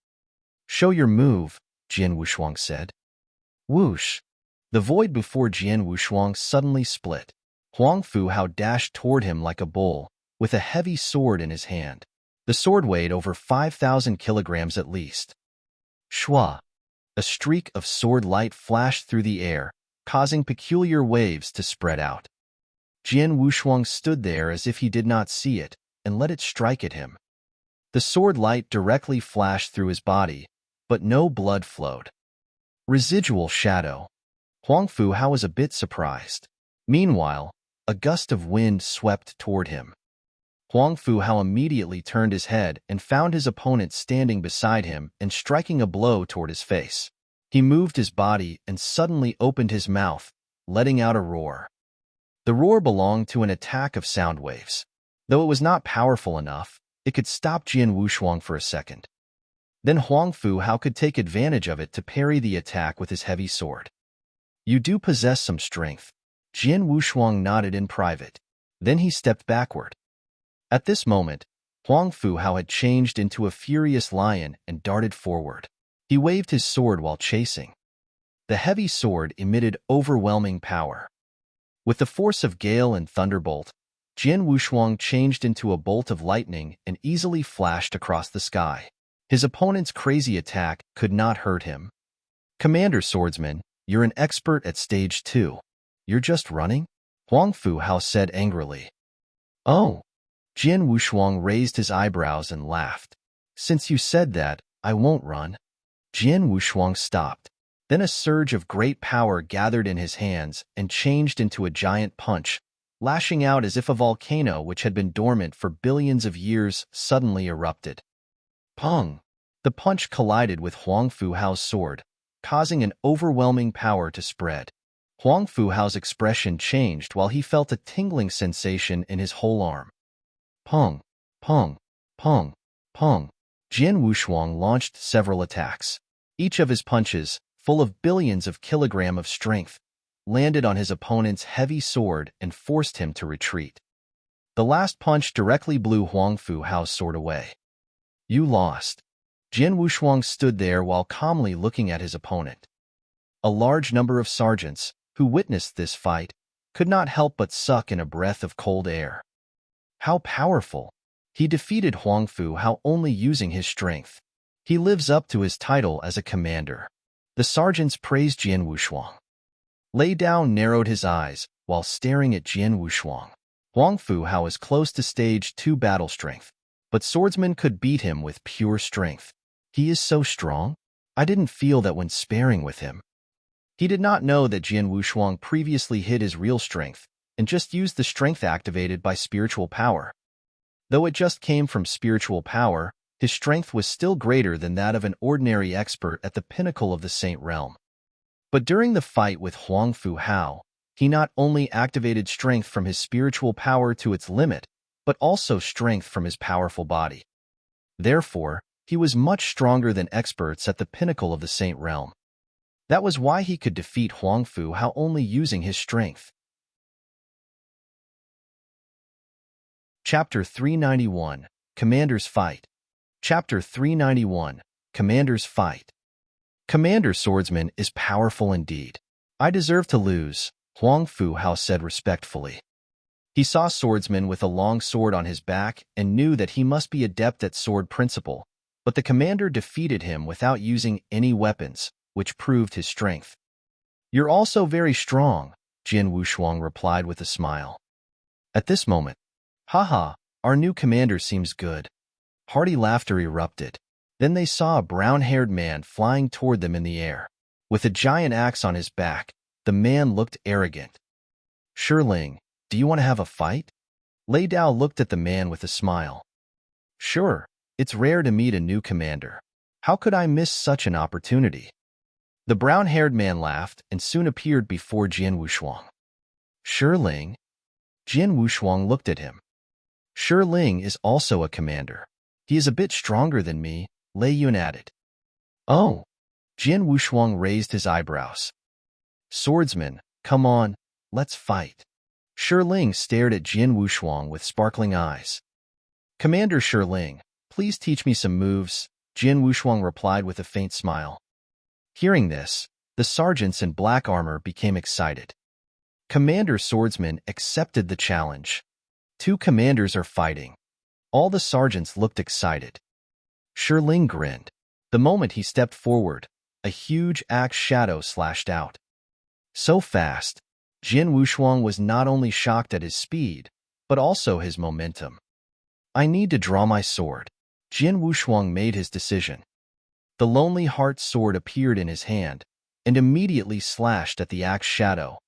"Show your move," Jian Wushuang said. Whoosh! The void before Jian Wushuang suddenly split. Huang Fu Hao dashed toward him like a bull, with a heavy sword in his hand. The sword weighed over 5,000 kilograms at least. Shua! A streak of sword light flashed through the air, causing peculiar waves to spread out. Jian Wushuang stood there as if he did not see it, and let it strike at him. The sword light directly flashed through his body, but no blood flowed. Residual shadow. Huang Fu Hao was a bit surprised. Meanwhile, a gust of wind swept toward him. Huang Fu Hao immediately turned his head and found his opponent standing beside him and striking a blow toward his face. He moved his body and suddenly opened his mouth, letting out a roar. The roar belonged to an attack of sound waves. Though it was not powerful enough, it could stop Jian Wushuang for a second. Then Huang Fu Hao could take advantage of it to parry the attack with his heavy sword. "You do possess some strength." Jian Wushuang nodded in private. Then he stepped backward. At this moment, Huang Fu Hao had changed into a furious lion and darted forward. He waved his sword while chasing. The heavy sword emitted overwhelming power. With the force of gale and thunderbolt, Jian Wushuang changed into a bolt of lightning and easily flashed across the sky. His opponent's crazy attack could not hurt him. "Commander Swordsman, you're an expert at Stage 2. You're just running?" Huang Fu Hao said angrily. "Oh." Jian Wushuang raised his eyebrows and laughed. "Since you said that, I won't run." Jian Wushuang stopped. Then a surge of great power gathered in his hands and changed into a giant punch, lashing out as if a volcano which had been dormant for billions of years suddenly erupted. Pong! The punch collided with Huang Fu Hao's sword, causing an overwhelming power to spread. Huang Fu Hao's expression changed while he felt a tingling sensation in his whole arm. Pong! Pong! Pong! Pong! Jian Wushuang launched several attacks. Each of his punches, full of billions of kilograms of strength, landed on his opponent's heavy sword and forced him to retreat. The last punch directly blew Huang Fu Hao's sword away. "You lost." Jian Wushuang stood there while calmly looking at his opponent. A large number of sergeants, who witnessed this fight, could not help but suck in a breath of cold air. How powerful! He defeated Huang Fu Hao only using his strength. He lives up to his title as a commander. The sergeants praised Jian Wushuang. Lei Dao narrowed his eyes while staring at Jian Wushuang. Huang Fu Hao is close to stage 2 battle strength, but Swordsman could beat him with pure strength. He is so strong? I didn't feel that when sparring with him. He did not know that Jian Wushuang previously hid his real strength and just used the strength activated by spiritual power. Though it just came from spiritual power, his strength was still greater than that of an ordinary expert at the pinnacle of the Saint Realm. But during the fight with Huang Fu Hao, he not only activated strength from his spiritual power to its limit, but also strength from his powerful body. Therefore, he was much stronger than experts at the pinnacle of the Saint Realm. That was why he could defeat Huang Fu Hao only using his strength. Chapter 391, Commander's Fight. Chapter 391, Commander's Fight. Commander Swordsman is powerful indeed. I deserve to lose, Huang Fu Hao said respectfully. He saw Swordsman with a long sword on his back and knew that he must be adept at sword principle, but the commander defeated him without using any weapons, which proved his strength. You're also very strong, Jian Wushuang replied with a smile. At this moment, haha, our new commander seems good. Hearty laughter erupted. Then they saw a brown-haired man flying toward them in the air. With a giant axe on his back, the man looked arrogant. Shiling, do you want to have a fight? Lei Dao looked at the man with a smile. Sure, it's rare to meet a new commander. How could I miss such an opportunity? The brown-haired man laughed and soon appeared before Jian Wushuang. Shiling? Jian Wushuang looked at him. Shiling is also a commander. He is a bit stronger than me, Lei Yun added. Oh. Jian Wushuang raised his eyebrows. Swordsman, come on, let's fight. Shiling stared at Jian Wushuang with sparkling eyes. Commander Shiling, please teach me some moves, Jian Wushuang replied with a faint smile. Hearing this, the sergeants in black armor became excited. Commander Swordsman accepted the challenge. Two commanders are fighting. All the sergeants looked excited. Shiling grinned. The moment he stepped forward, a huge axe shadow slashed out. So fast, Jian Wushuang was not only shocked at his speed, but also his momentum. I need to draw my sword. Jian Wushuang made his decision. The Lonely Heart sword appeared in his hand and immediately slashed at the axe shadow.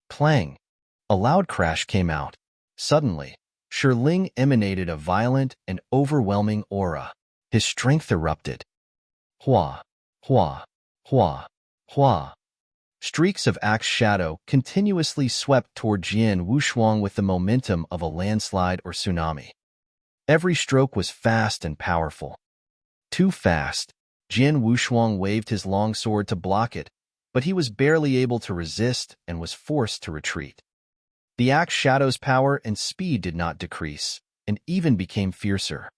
Clang! A loud crash came out. Suddenly, Shiling emanated a violent and overwhelming aura. His strength erupted. Hua! Hua! Hua! Hua! Streaks of axe shadow continuously swept toward Jian Wushuang with the momentum of a landslide or tsunami. Every stroke was fast and powerful. Too fast, Jian Wushuang waved his long sword to block it, but he was barely able to resist and was forced to retreat. The axe shadow's power and speed did not decrease, and even became fiercer.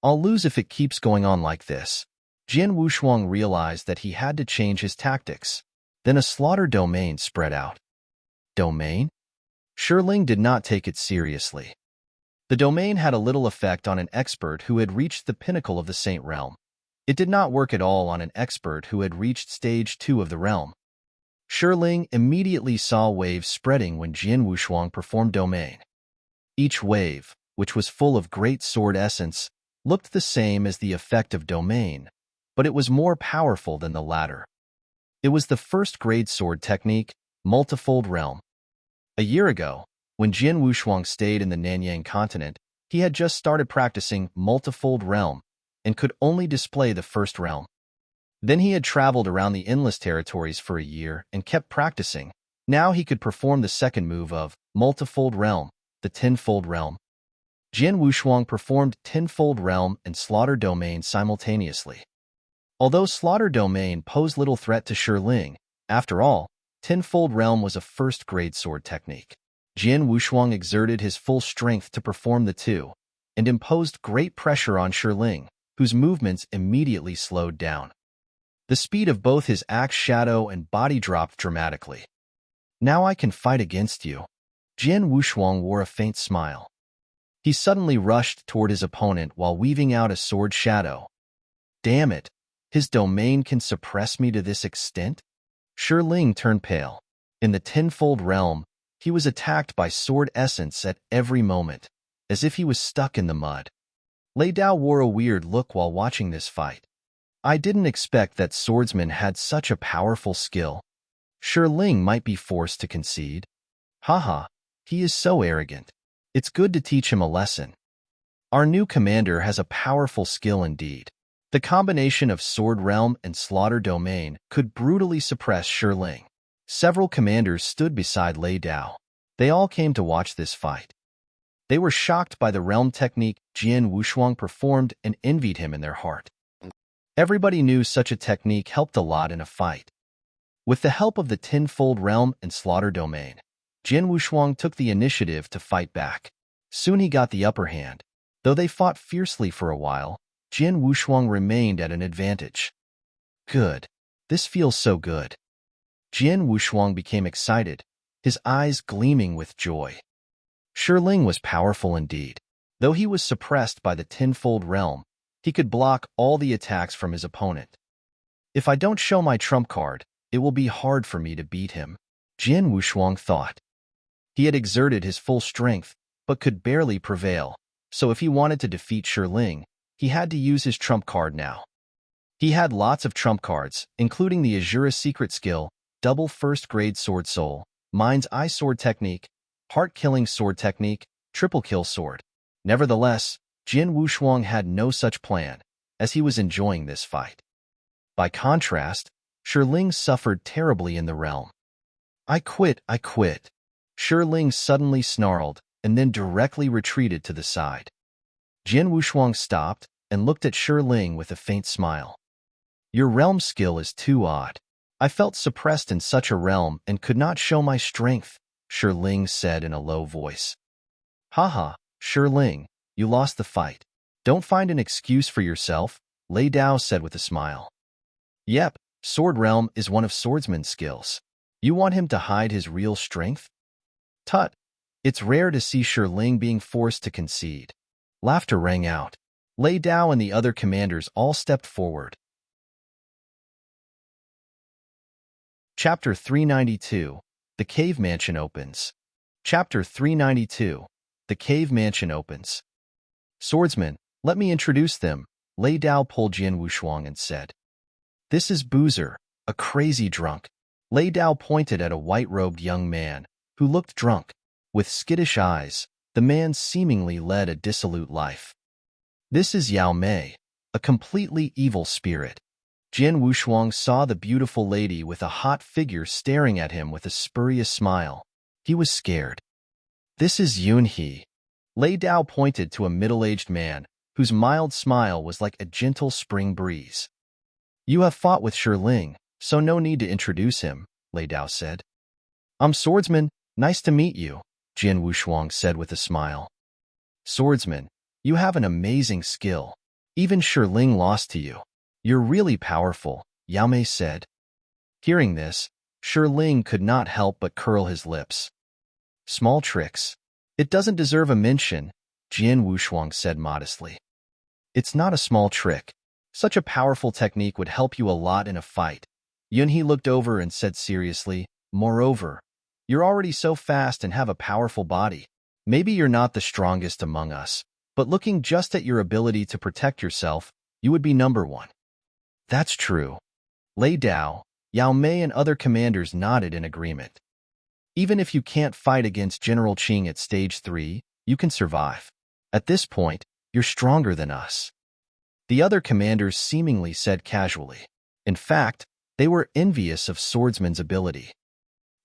I'll lose if it keeps going on like this. Jian Wushuang realized that he had to change his tactics. Then a slaughter domain spread out. Domain? Shiling did not take it seriously. The domain had a little effect on an expert who had reached the pinnacle of the Saint Realm. It did not work at all on an expert who had reached stage 2 of the realm. Shiling immediately saw waves spreading when Jian Wushuang performed domain. Each wave, which was full of great sword essence, looked the same as the effect of domain, but it was more powerful than the latter. It was the first-grade sword technique, multifold realm. A year ago, when Jian Wushuang stayed in the Nanyang continent, he had just started practicing multifold realm and could only display the first realm. Then he had traveled around the endless territories for a year and kept practicing. Now he could perform the second move of multifold realm, the tenfold realm. Jian Wushuang performed tenfold realm and slaughter domain simultaneously. Although slaughter domain posed little threat to Shiling, after all, tenfold realm was a first-grade sword technique. Jian Wushuang exerted his full strength to perform the two, and imposed great pressure on Shiling, whose movements immediately slowed down. The speed of both his axe shadow and body dropped dramatically. Now I can fight against you. Jian Wushuang wore a faint smile. He suddenly rushed toward his opponent while weaving out a sword shadow. Damn it! His domain can suppress me to this extent? Shi Ling turned pale. In the tenfold realm, he was attacked by sword essence at every moment, as if he was stuck in the mud. Lei Dao wore a weird look while watching this fight. I didn't expect that Swordsman had such a powerful skill. Shi Ling might be forced to concede. Haha, he is so arrogant. It's good to teach him a lesson. Our new commander has a powerful skill indeed. The combination of Sword Realm and Slaughter Domain could brutally suppress Shi Ling. Several commanders stood beside Lei Dao. They all came to watch this fight. They were shocked by the realm technique Jian Wushuang performed and envied him in their heart. Everybody knew such a technique helped a lot in a fight. With the help of the tenfold realm and Slaughter Domain, Jian Wushuang took the initiative to fight back. Soon he got the upper hand. Though they fought fiercely for a while, Jian Wushuang remained at an advantage. Good. This feels so good. Jian Wushuang became excited, his eyes gleaming with joy. Shi Ling was powerful indeed. Though he was suppressed by the tenfold realm, he could block all the attacks from his opponent. If I don't show my trump card, it will be hard for me to beat him, Jian Wushuang thought. He had exerted his full strength, but could barely prevail, so if he wanted to defeat Shi Ling, he had to use his trump card now. He had lots of trump cards, including the Azura secret skill, double first-grade sword soul, mind's eye sword technique, heart-killing sword technique, triple kill sword. Nevertheless, Jian Wushuang had no such plan, as he was enjoying this fight. By contrast, Shi Ling suffered terribly in the realm. I quit. Shi Ling suddenly snarled and then directly retreated to the side. Jian Wushuang stopped and looked at Shi Ling with a faint smile. Your realm skill is too odd. I felt suppressed in such a realm and could not show my strength, Shi Ling said in a low voice. Haha, Shi Ling, you lost the fight. Don't find an excuse for yourself, Lei Dao said with a smile. Yep, Sword Realm is one of Swordsman's skills. You want him to hide his real strength? Tut, it's rare to see Shi Ling being forced to concede. Laughter rang out. Lei Dao and the other commanders all stepped forward. Chapter 392, The Cave Mansion Opens. Chapter 392, The Cave Mansion Opens. Swordsman, let me introduce them, Lei Dao pulled Jian Wushuang and said. This is Boozer, a crazy drunk. Lei Dao pointed at a white-robed young man, who looked drunk. With skittish eyes, the man seemingly led a dissolute life. This is Yao Mei, a completely evil spirit. Jian Wushuang saw the beautiful lady with a hot figure staring at him with a spurious smile. He was scared. This is Yun He. Lei Dao pointed to a middle-aged man, whose mild smile was like a gentle spring breeze. You have fought with Shi Ling, so no need to introduce him, Lei Dao said. I'm Swordsman, nice to meet you, Jian Wushuang said with a smile. Swordsman, you have an amazing skill. Even Shi Ling lost to you. You're really powerful, Yao Mei said. Hearing this, Shi Ling could not help but curl his lips. Small tricks. It doesn't deserve a mention, Jian Wushuang said modestly. It's not a small trick. Such a powerful technique would help you a lot in a fight. Yun He looked over and said seriously, moreover, you're already so fast and have a powerful body. Maybe you're not the strongest among us, but looking just at your ability to protect yourself, you would be number one. That's true. Lei Dao, Yao Mei and other commanders nodded in agreement. Even if you can't fight against General Qing at Stage 3, you can survive. At this point, you're stronger than us. The other commanders seemingly said casually. In fact, they were envious of Swordsman's ability.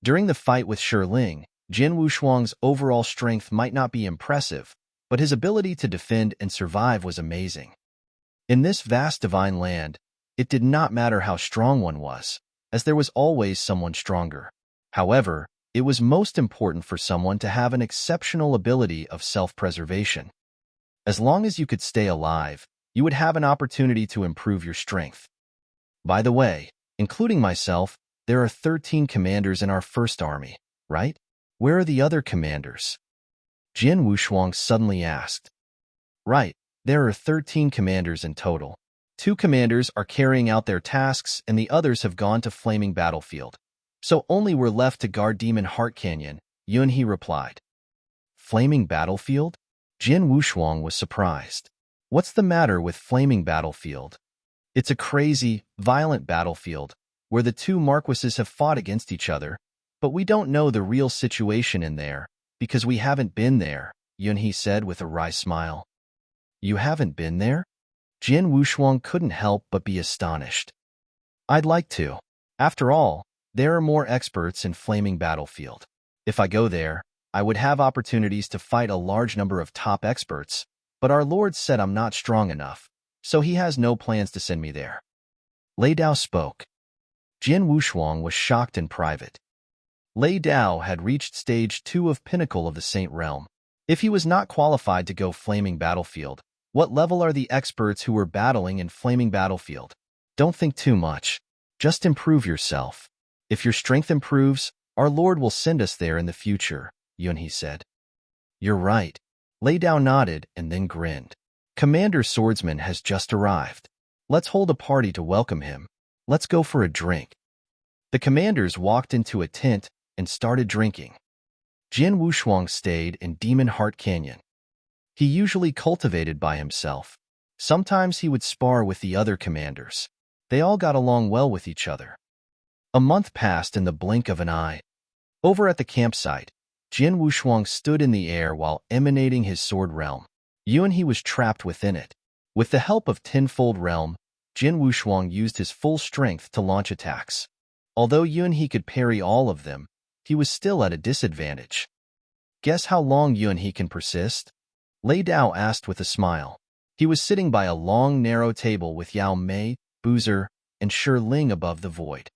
During the fight with Shi Ling, Jian Wushuang's overall strength might not be impressive, but his ability to defend and survive was amazing. In this vast divine land, it did not matter how strong one was, as there was always someone stronger. However, it was most important for someone to have an exceptional ability of self-preservation. As long as you could stay alive, you would have an opportunity to improve your strength. By the way, including myself, there are 13 commanders in our first army, right? Where are the other commanders? Jin Wushuang suddenly asked. Right, there are 13 commanders in total. 2 commanders are carrying out their tasks and the others have gone to Flaming Battlefield. So only we're left to guard Demon Heart Canyon, Yunhe replied. Flaming Battlefield? Jin Wushuang was surprised. What's the matter with Flaming Battlefield? It's a crazy, violent battlefield where the 2 marquises have fought against each other, but we don't know the real situation in there because we haven't been there, Yunhe said with a wry smile. You haven't been there? Jin Wushuang couldn't help but be astonished. I'd like to. After all, there are more experts in Flaming Battlefield. If I go there, I would have opportunities to fight a large number of top experts, but our Lord said I'm not strong enough, so he has no plans to send me there. Lei Dao spoke. Jin Wushuang was shocked in private. Lei Dao had reached stage 2 of Pinnacle of the Saint Realm. If he was not qualified to go Flaming Battlefield, what level are the experts who were battling in Flaming Battlefield? Don't think too much. Just improve yourself. If your strength improves, our Lord will send us there in the future, Yunhe said. You're right. Lei Dao nodded and then grinned. Commander Swordsman has just arrived. Let's hold a party to welcome him. Let's go for a drink. The commanders walked into a tent and started drinking. Jin Wushuang stayed in Demon Heart Canyon. He usually cultivated by himself. Sometimes he would spar with the other commanders. They all got along well with each other. A month passed in the blink of an eye. Over at the campsite, Jin Wushuang stood in the air while emanating his sword realm. Yunhe was trapped within it. With the help of Tenfold Realm, Jin Wushuang used his full strength to launch attacks. Although Yunhe could parry all of them, he was still at a disadvantage. Guess how long Yunhe can persist? Lei Dao asked with a smile. He was sitting by a long, narrow table with Yao Mei, Boozer, and Shi Ling above the void.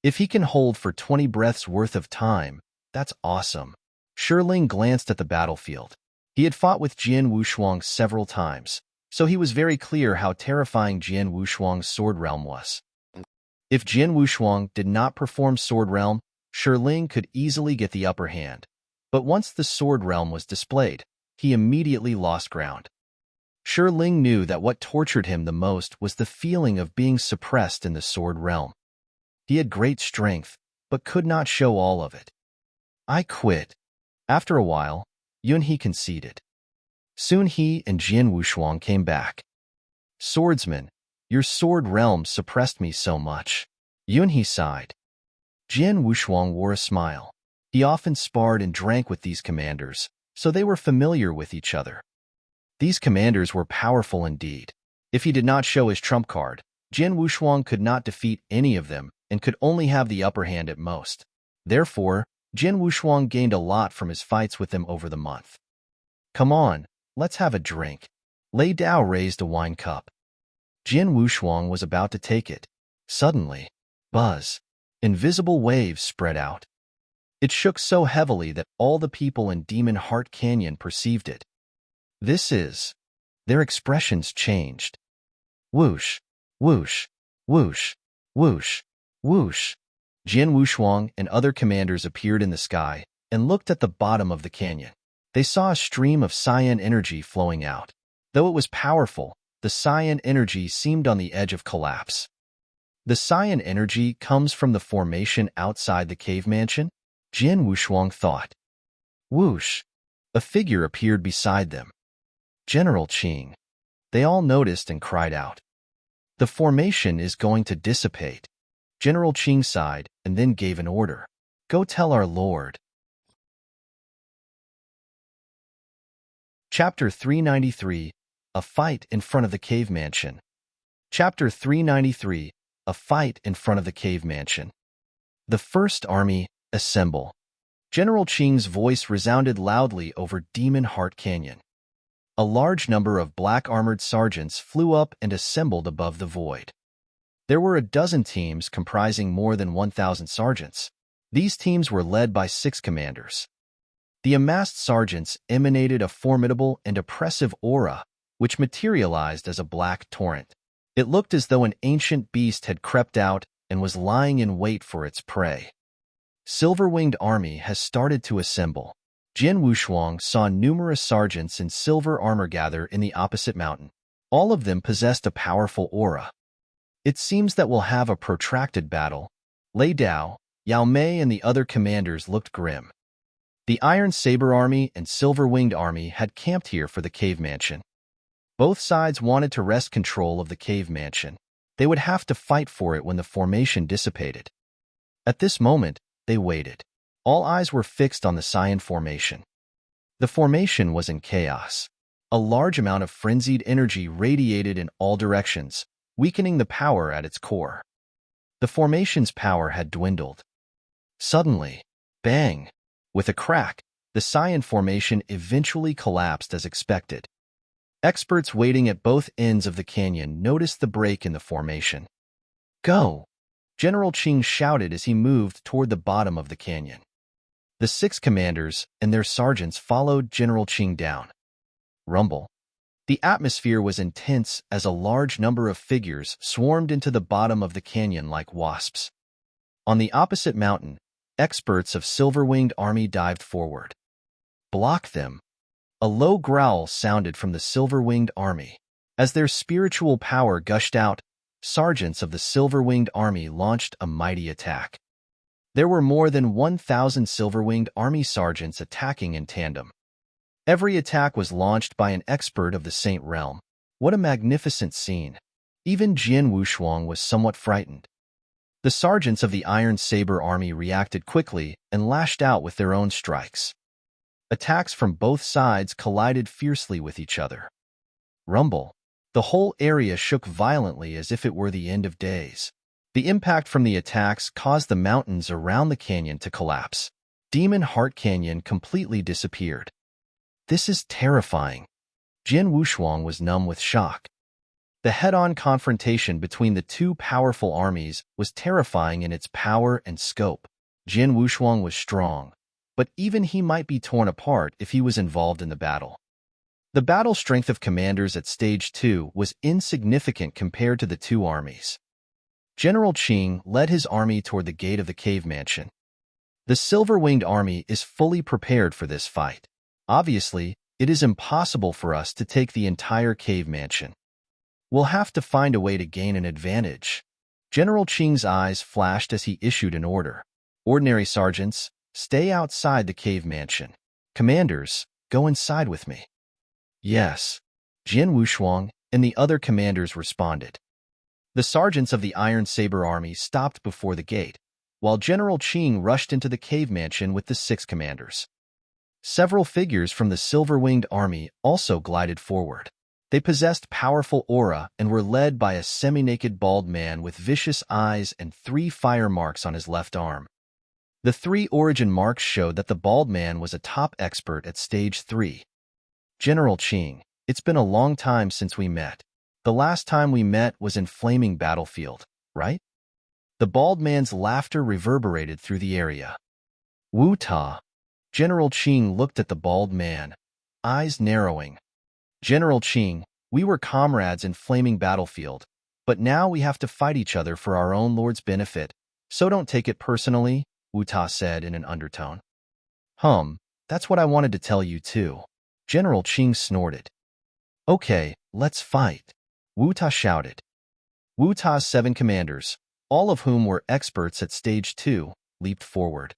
If he can hold for 20 breaths worth of time, that's awesome. Shi Ling glanced at the battlefield. He had fought with Jin Wushuang several times, so he was very clear how terrifying Jin Wushuang's sword realm was. If Jin Wushuang did not perform sword realm, Shi Ling could easily get the upper hand. But once the sword realm was displayed, he immediately lost ground. Shi Ling knew that what tortured him the most was the feeling of being suppressed in the sword realm. He had great strength, but could not show all of it. I quit. After a while, Yunhe conceded. Soon he and Jin Wushuang came back. Swordsman, your sword realm suppressed me so much. Yunhe sighed. Jin Wushuang wore a smile. He often sparred and drank with these commanders, so they were familiar with each other. These commanders were powerful indeed. If he did not show his trump card, Jin Wushuang could not defeat any of them and could only have the upper hand at most. Therefore, Jin Wushuang gained a lot from his fights with them over the month. Come on, let's have a drink. Lei Dao raised a wine cup. Jin Wushuang was about to take it. Suddenly, buzz. Invisible waves spread out. It shook so heavily that all the people in Demon Heart Canyon perceived it. Their expressions changed. Whoosh, whoosh, whoosh, whoosh, whoosh. Jin Wushuang and other commanders appeared in the sky and looked at the bottom of the canyon. They saw a stream of cyan energy flowing out. Though it was powerful, the cyan energy seemed on the edge of collapse. The cyan energy comes from the formation outside the cave mansion? Jin Wushuang thought. Whoosh! A figure appeared beside them. General Qing. They all noticed and cried out. The formation is going to dissipate. General Qing sighed and then gave an order. Go tell our lord. Chapter 393. A Fight in Front of the Cave Mansion. Chapter 393. A Fight in Front of the Cave Mansion. The First Army, assemble. General Qing's voice resounded loudly over Demon Heart Canyon. A large number of black-armored sergeants flew up and assembled above the void. There were a dozen teams comprising more than 1,000 sergeants. These teams were led by 6 commanders. The amassed sergeants emanated a formidable and oppressive aura, which materialized as a black torrent. It looked as though an ancient beast had crept out and was lying in wait for its prey. Silver-winged army has started to assemble. Jian Wushuang saw numerous sergeants in silver armor gather in the opposite mountain. All of them possessed a powerful aura. It seems that we'll have a protracted battle. Lei Dao, Yao Mei, and the other commanders looked grim. The Iron Saber Army and Silver-Winged Army had camped here for the cave mansion. Both sides wanted to wrest control of the cave mansion. They would have to fight for it when the formation dissipated. At this moment, they waited. All eyes were fixed on the Cyan formation. The formation was in chaos. A large amount of frenzied energy radiated in all directions, weakening the power at its core. The formation's power had dwindled. Suddenly, bang! With a crack, the Cyan formation eventually collapsed as expected. Experts waiting at both ends of the canyon noticed the break in the formation. "Go!" General Qing shouted as he moved toward the bottom of the canyon. The 6 commanders and their sergeants followed General Qing down. Rumble. The atmosphere was intense as a large number of figures swarmed into the bottom of the canyon like wasps. On the opposite mountain, experts of Silver-Winged Army dived forward. "Block them!" A low growl sounded from the Silver-Winged Army. As their spiritual power gushed out, sergeants of the Silver-Winged Army launched a mighty attack. There were more than 1,000 Silver-Winged Army sergeants attacking in tandem. Every attack was launched by an expert of the Saint Realm. What a magnificent scene! Even Jian Wushuang was somewhat frightened. The sergeants of the Iron Saber Army reacted quickly and lashed out with their own strikes. Attacks from both sides collided fiercely with each other. Rumble. The whole area shook violently as if it were the end of days. The impact from the attacks caused the mountains around the canyon to collapse. Demon Heart Canyon completely disappeared. This is terrifying. Jian Wushuang was numb with shock. The head-on confrontation between the two powerful armies was terrifying in its power and scope. Jian Wushuang was strong, but even he might be torn apart if he was involved in the battle. The battle strength of commanders at Stage 2 was insignificant compared to the two armies. General Qing led his army toward the gate of the cave mansion. The Silver-Winged Army is fully prepared for this fight. Obviously, it is impossible for us to take the entire cave mansion. We'll have to find a way to gain an advantage. General Qing's eyes flashed as he issued an order. Ordinary sergeants, stay outside the cave mansion. Commanders, go inside with me. Yes. Jian Wushuang and the other commanders responded. The sergeants of the Iron Saber Army stopped before the gate, while General Qing rushed into the cave mansion with the 6 commanders. Several figures from the Silver-Winged Army also glided forward. They possessed powerful aura and were led by a semi-naked bald man with vicious eyes and 3 fire marks on his left arm. The 3 origin marks showed that the bald man was a top expert at Stage 3. General Qing, it's been a long time since we met. The last time we met was in Flaming Battlefield, right? The bald man's laughter reverberated through the area. Wu Ta. General Qing looked at the bald man, eyes narrowing. General Qing, we were comrades in Flaming Battlefield, but now we have to fight each other for our own lord's benefit, so don't take it personally, Wu Ta said in an undertone. That's what I wanted to tell you too. General Qing snorted. Okay, let's fight, Wu Ta shouted. Wu Ta's 7 commanders, all of whom were experts at Stage 2, leaped forward.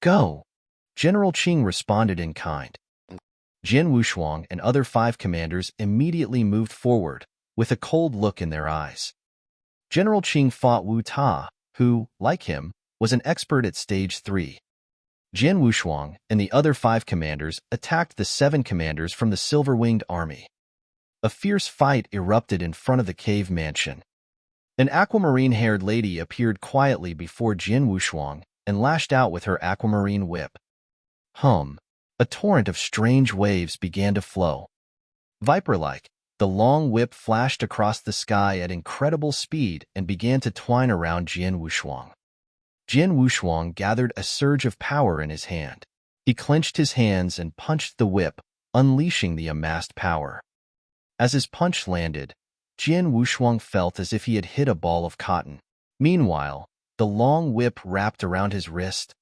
Go! General Qing responded in kind. Jian Wushuang and other 5 commanders immediately moved forward, with a cold look in their eyes. General Qing fought Wu Ta, who, like him, was an expert at Stage 3. Jian Wushuang and the other 5 commanders attacked the 7 commanders from the Silver-Winged Army. A fierce fight erupted in front of the cave mansion. An aquamarine-haired lady appeared quietly before Jian Wushuang and lashed out with her aquamarine whip. A torrent of strange waves began to flow. Viper-like, the long whip flashed across the sky at incredible speed and began to twine around Jian Wushuang. Jian Wushuang gathered a surge of power in his hand. He clenched his hands and punched the whip, unleashing the amassed power. As his punch landed, Jian Wushuang felt as if he had hit a ball of cotton. Meanwhile, the long whip wrapped around his wrist,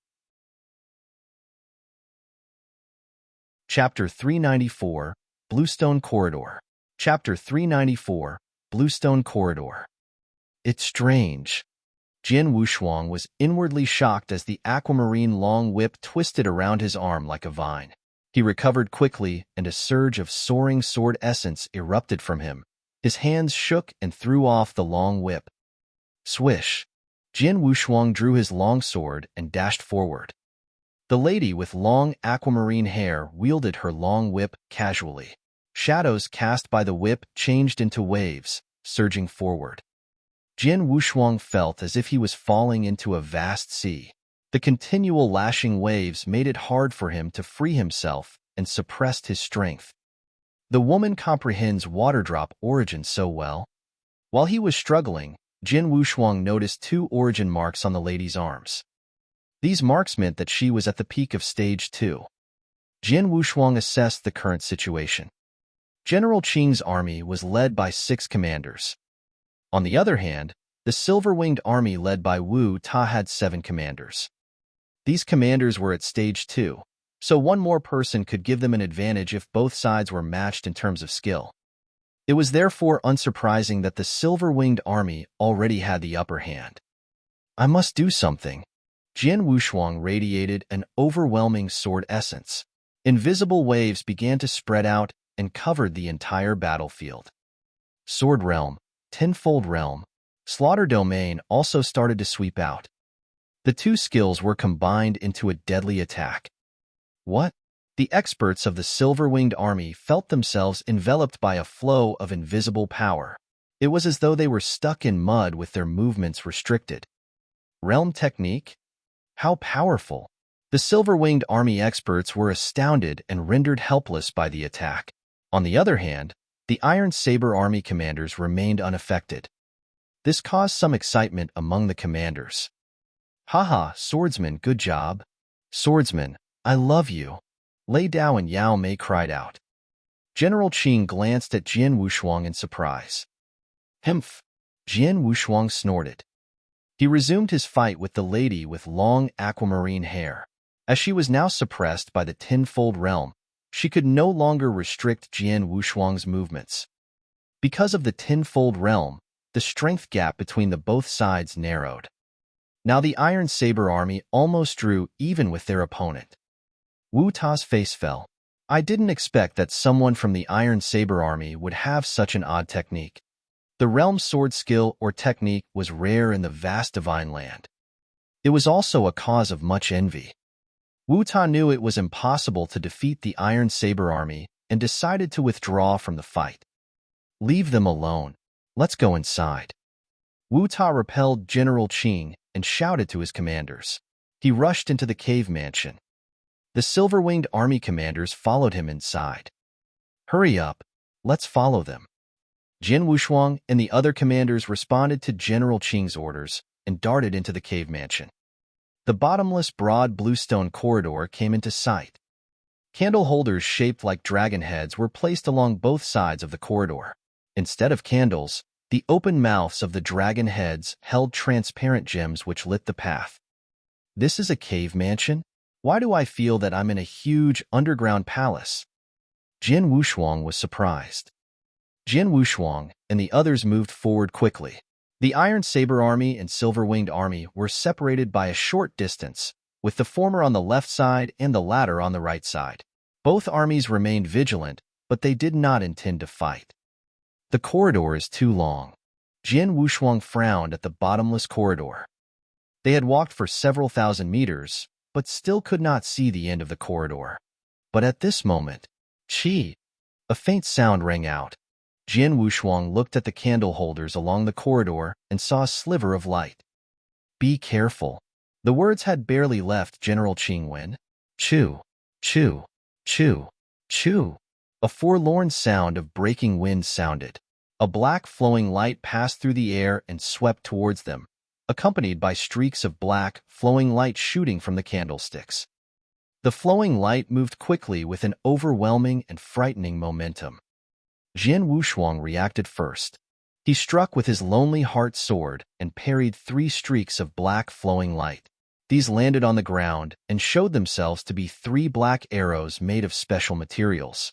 Chapter 394, Bluestone Corridor. Chapter 394, Bluestone Corridor. It's strange. Jian Wushuang was inwardly shocked as the aquamarine long whip twisted around his arm like a vine. He recovered quickly, and a surge of soaring sword essence erupted from him. His hands shook and threw off the long whip. Swish! Jian Wushuang drew his long sword and dashed forward. The lady with long aquamarine hair wielded her long whip casually. Shadows cast by the whip changed into waves, surging forward. Jian Wushuang felt as if he was falling into a vast sea. The continual lashing waves made it hard for him to free himself and suppressed his strength. The woman comprehends water drop origin so well. While he was struggling, Jian Wushuang noticed 2 origin marks on the lady's arms. These marks meant that she was at the peak of Stage 2. Jian Wushuang assessed the current situation. General Qing's army was led by 6 commanders. On the other hand, the silver-winged army led by Wu Ta had 7 commanders. These commanders were at Stage 2, so one more person could give them an advantage if both sides were matched in terms of skill. It was therefore unsurprising that the silver-winged army already had the upper hand. I must do something. Jian Wushuang radiated an overwhelming sword essence. Invisible waves began to spread out and covered the entire battlefield. Sword Realm, Tenfold Realm, Slaughter Domain also started to sweep out. The 2 skills were combined into a deadly attack. What? The experts of the silver-winged army felt themselves enveloped by a flow of invisible power. It was as though they were stuck in mud with their movements restricted. Realm technique? How powerful! The silver-winged army experts were astounded and rendered helpless by the attack. On the other hand, the Iron Saber army commanders remained unaffected. This caused some excitement among the commanders. Haha, Swordsman, good job. Swordsman, I love you. Lei Dao and Yao Mei cried out. General Qing glanced at Jian Wushuang in surprise. Humph! Jian Wushuang snorted. He resumed his fight with the lady with long aquamarine hair. As she was now suppressed by the Tenfold Realm, she could no longer restrict Jian Wushuang's movements. Because of the Tenfold Realm, the strength gap between the both sides narrowed. Now the Iron Saber army almost drew even with their opponent. Wu Ta's face fell. I didn't expect that someone from the Iron Saber army would have such an odd technique. The realm sword skill or technique was rare in the vast divine land. It was also a cause of much envy. Wu Ta knew it was impossible to defeat the Iron Saber army and decided to withdraw from the fight. Leave them alone. Let's go inside. Wu Ta repelled General Qing and shouted to his commanders. He rushed into the cave mansion. The silver-winged army commanders followed him inside. Hurry up. Let's follow them. Jian Wushuang and the other commanders responded to General Qing's orders and darted into the cave mansion. The bottomless broad bluestone corridor came into sight. Candle holders shaped like dragon heads were placed along both sides of the corridor. Instead of candles, the open mouths of the dragon heads held transparent gems which lit the path. This is a cave mansion? Why do I feel that I'm in a huge underground palace? Jian Wushuang was surprised. Jian Wushuang and the others moved forward quickly. The Iron Saber army and Silver-Winged army were separated by a short distance, with the former on the left side and the latter on the right side. Both armies remained vigilant, but they did not intend to fight. The corridor is too long. Jian Wushuang frowned at the bottomless corridor. They had walked for several thousand meters, but still could not see the end of the corridor. But at this moment, a faint sound rang out. Jian Wushuang looked at the candle holders along the corridor and saw a sliver of light. Be careful. The words had barely left General Qing when, choo, choo, choo, choo. A forlorn sound of breaking wind sounded. A black flowing light passed through the air and swept towards them, accompanied by streaks of black, flowing light shooting from the candlesticks. The flowing light moved quickly with an overwhelming and frightening momentum. Jian Wushuang reacted first. He struck with his lonely heart sword and parried 3 streaks of black flowing light. These landed on the ground and showed themselves to be 3 black arrows made of special materials.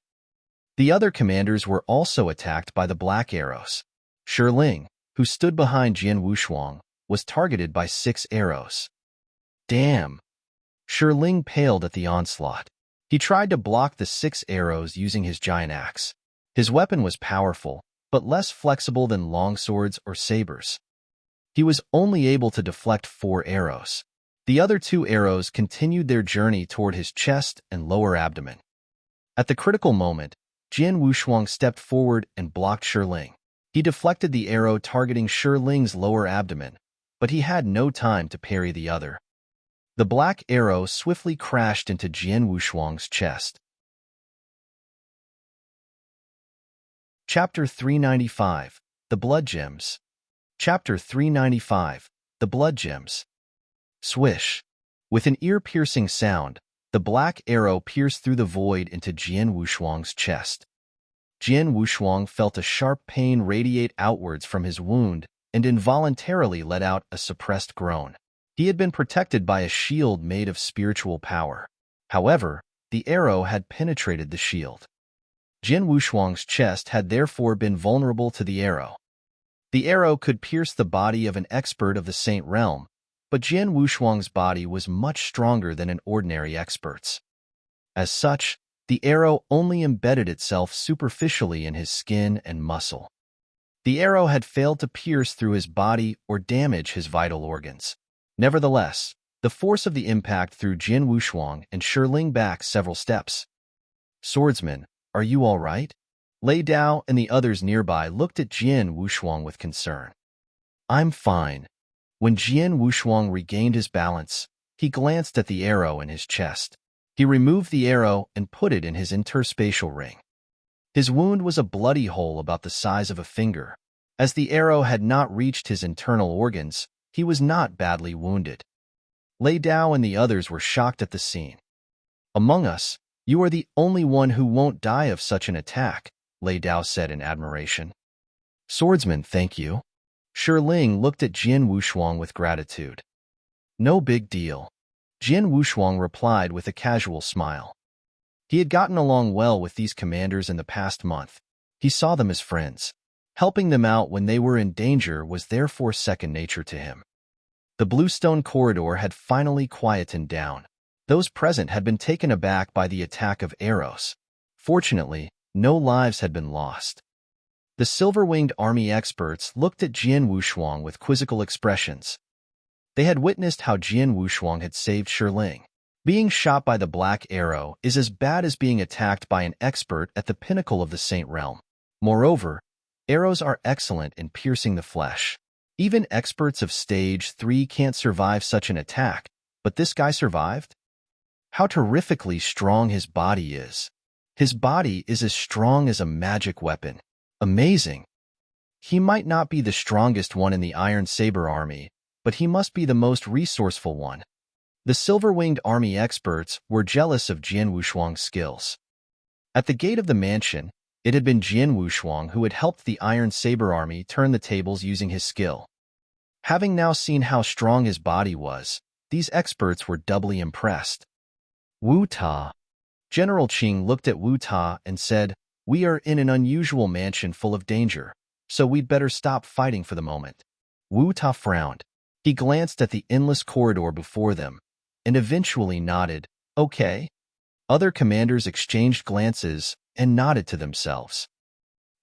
The other commanders were also attacked by the black arrows. Shi Ling, who stood behind Jian Wushuang, was targeted by 6 arrows. Damn! Shi Ling paled at the onslaught. He tried to block the 6 arrows using his giant axe. His weapon was powerful, but less flexible than longswords or sabers. He was only able to deflect 4 arrows. The other 2 arrows continued their journey toward his chest and lower abdomen. At the critical moment, Jian Wushuang stepped forward and blocked Shi Ling. He deflected the arrow targeting Shi Ling's lower abdomen, but he had no time to parry the other. The black arrow swiftly crashed into Jian Wushuang's chest. Chapter 395, The Blood Gems. Chapter 395, The Blood Gems. Swish! With an ear-piercing sound, the black arrow pierced through the void into Jian Wushuang's chest. Jian Wushuang felt a sharp pain radiate outwards from his wound and involuntarily let out a suppressed groan. He had been protected by a shield made of spiritual power. However, the arrow had penetrated the shield. Jian Wushuang's chest had therefore been vulnerable to the arrow. The arrow could pierce the body of an expert of the Saint Realm, but Jian Wushuang's body was much stronger than an ordinary expert's. As such, the arrow only embedded itself superficially in his skin and muscle. The arrow had failed to pierce through his body or damage his vital organs. Nevertheless, the force of the impact threw Jian Wushuang and Shi Ling back several steps. "Swordsman, are you all right?" Lei Dao and the others nearby looked at Jian Wushuang with concern. "I'm fine." When Jian Wushuang regained his balance, he glanced at the arrow in his chest. He removed the arrow and put it in his interspatial ring. His wound was a bloody hole about the size of a finger. As the arrow had not reached his internal organs, he was not badly wounded. Lei Dao and the others were shocked at the scene. "Among us, you are the only one who won't die of such an attack," Lei Dao said in admiration. "Swordsman, thank you." Shi Ling looked at Jian Wushuang with gratitude. "No big deal," Jian Wushuang replied with a casual smile. He had gotten along well with these commanders in the past month. He saw them as friends. Helping them out when they were in danger was therefore second nature to him. The bluestone corridor had finally quietened down. Those present had been taken aback by the attack of arrows. Fortunately, no lives had been lost. The silver-winged army experts looked at Jian Wushuang with quizzical expressions. They had witnessed how Jian Wushuang had saved Shi Ling. Being shot by the black arrow is as bad as being attacked by an expert at the pinnacle of the Saint Realm. Moreover, arrows are excellent in piercing the flesh. Even experts of Stage 3 can't survive such an attack, but this guy survived? How terrifically strong his body is. His body is as strong as a magic weapon. Amazing. He might not be the strongest one in the Iron Saber army, but he must be the most resourceful one. The silver-winged army experts were jealous of Jian Wushuang's skills. At the gate of the mansion, it had been Jian Wushuang who had helped the Iron Saber army turn the tables using his skill. Having now seen how strong his body was, these experts were doubly impressed. "Wu Ta." General Qing looked at Wu Ta and said, "We are in an unusual mansion full of danger, so we'd better stop fighting for the moment." Wu Ta frowned. He glanced at the endless corridor before them, and eventually nodded, "Okay." Other commanders exchanged glances and nodded to themselves.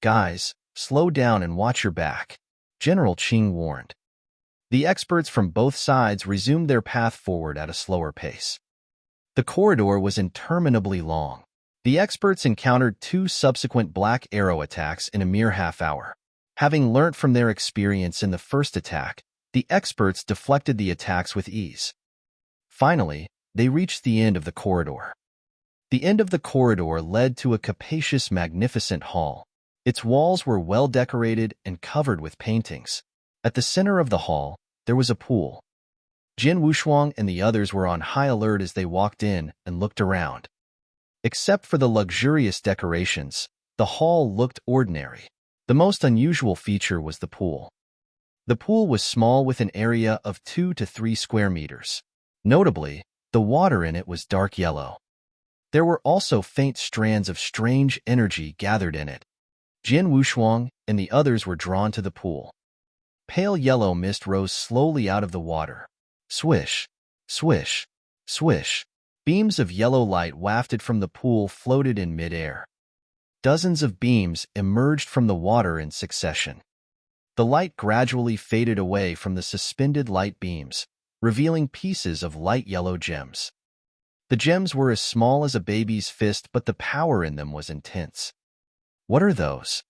"Guys, slow down and watch your back," General Qing warned. The experts from both sides resumed their path forward at a slower pace. The corridor was interminably long. The experts encountered 2 subsequent black arrow attacks in a mere half-hour. Having learnt from their experience in the first attack, the experts deflected the attacks with ease. Finally, they reached the end of the corridor. The end of the corridor led to a capacious, magnificent hall. Its walls were well decorated and covered with paintings. At the center of the hall, there was a pool. Jian Wushuang and the others were on high alert as they walked in and looked around. Except for the luxurious decorations, the hall looked ordinary. The most unusual feature was the pool. The pool was small with an area of 2 to 3 square meters. Notably, the water in it was dark yellow. There were also faint strands of strange energy gathered in it. Jian Wushuang and the others were drawn to the pool. Pale yellow mist rose slowly out of the water. Swish, swish, swish. Beams of yellow light wafted from the pool floated in midair. Dozens of beams emerged from the water in succession. The light gradually faded away from the suspended light beams, revealing pieces of light yellow gems. The gems were as small as a baby's fist, but the power in them was intense. What are those?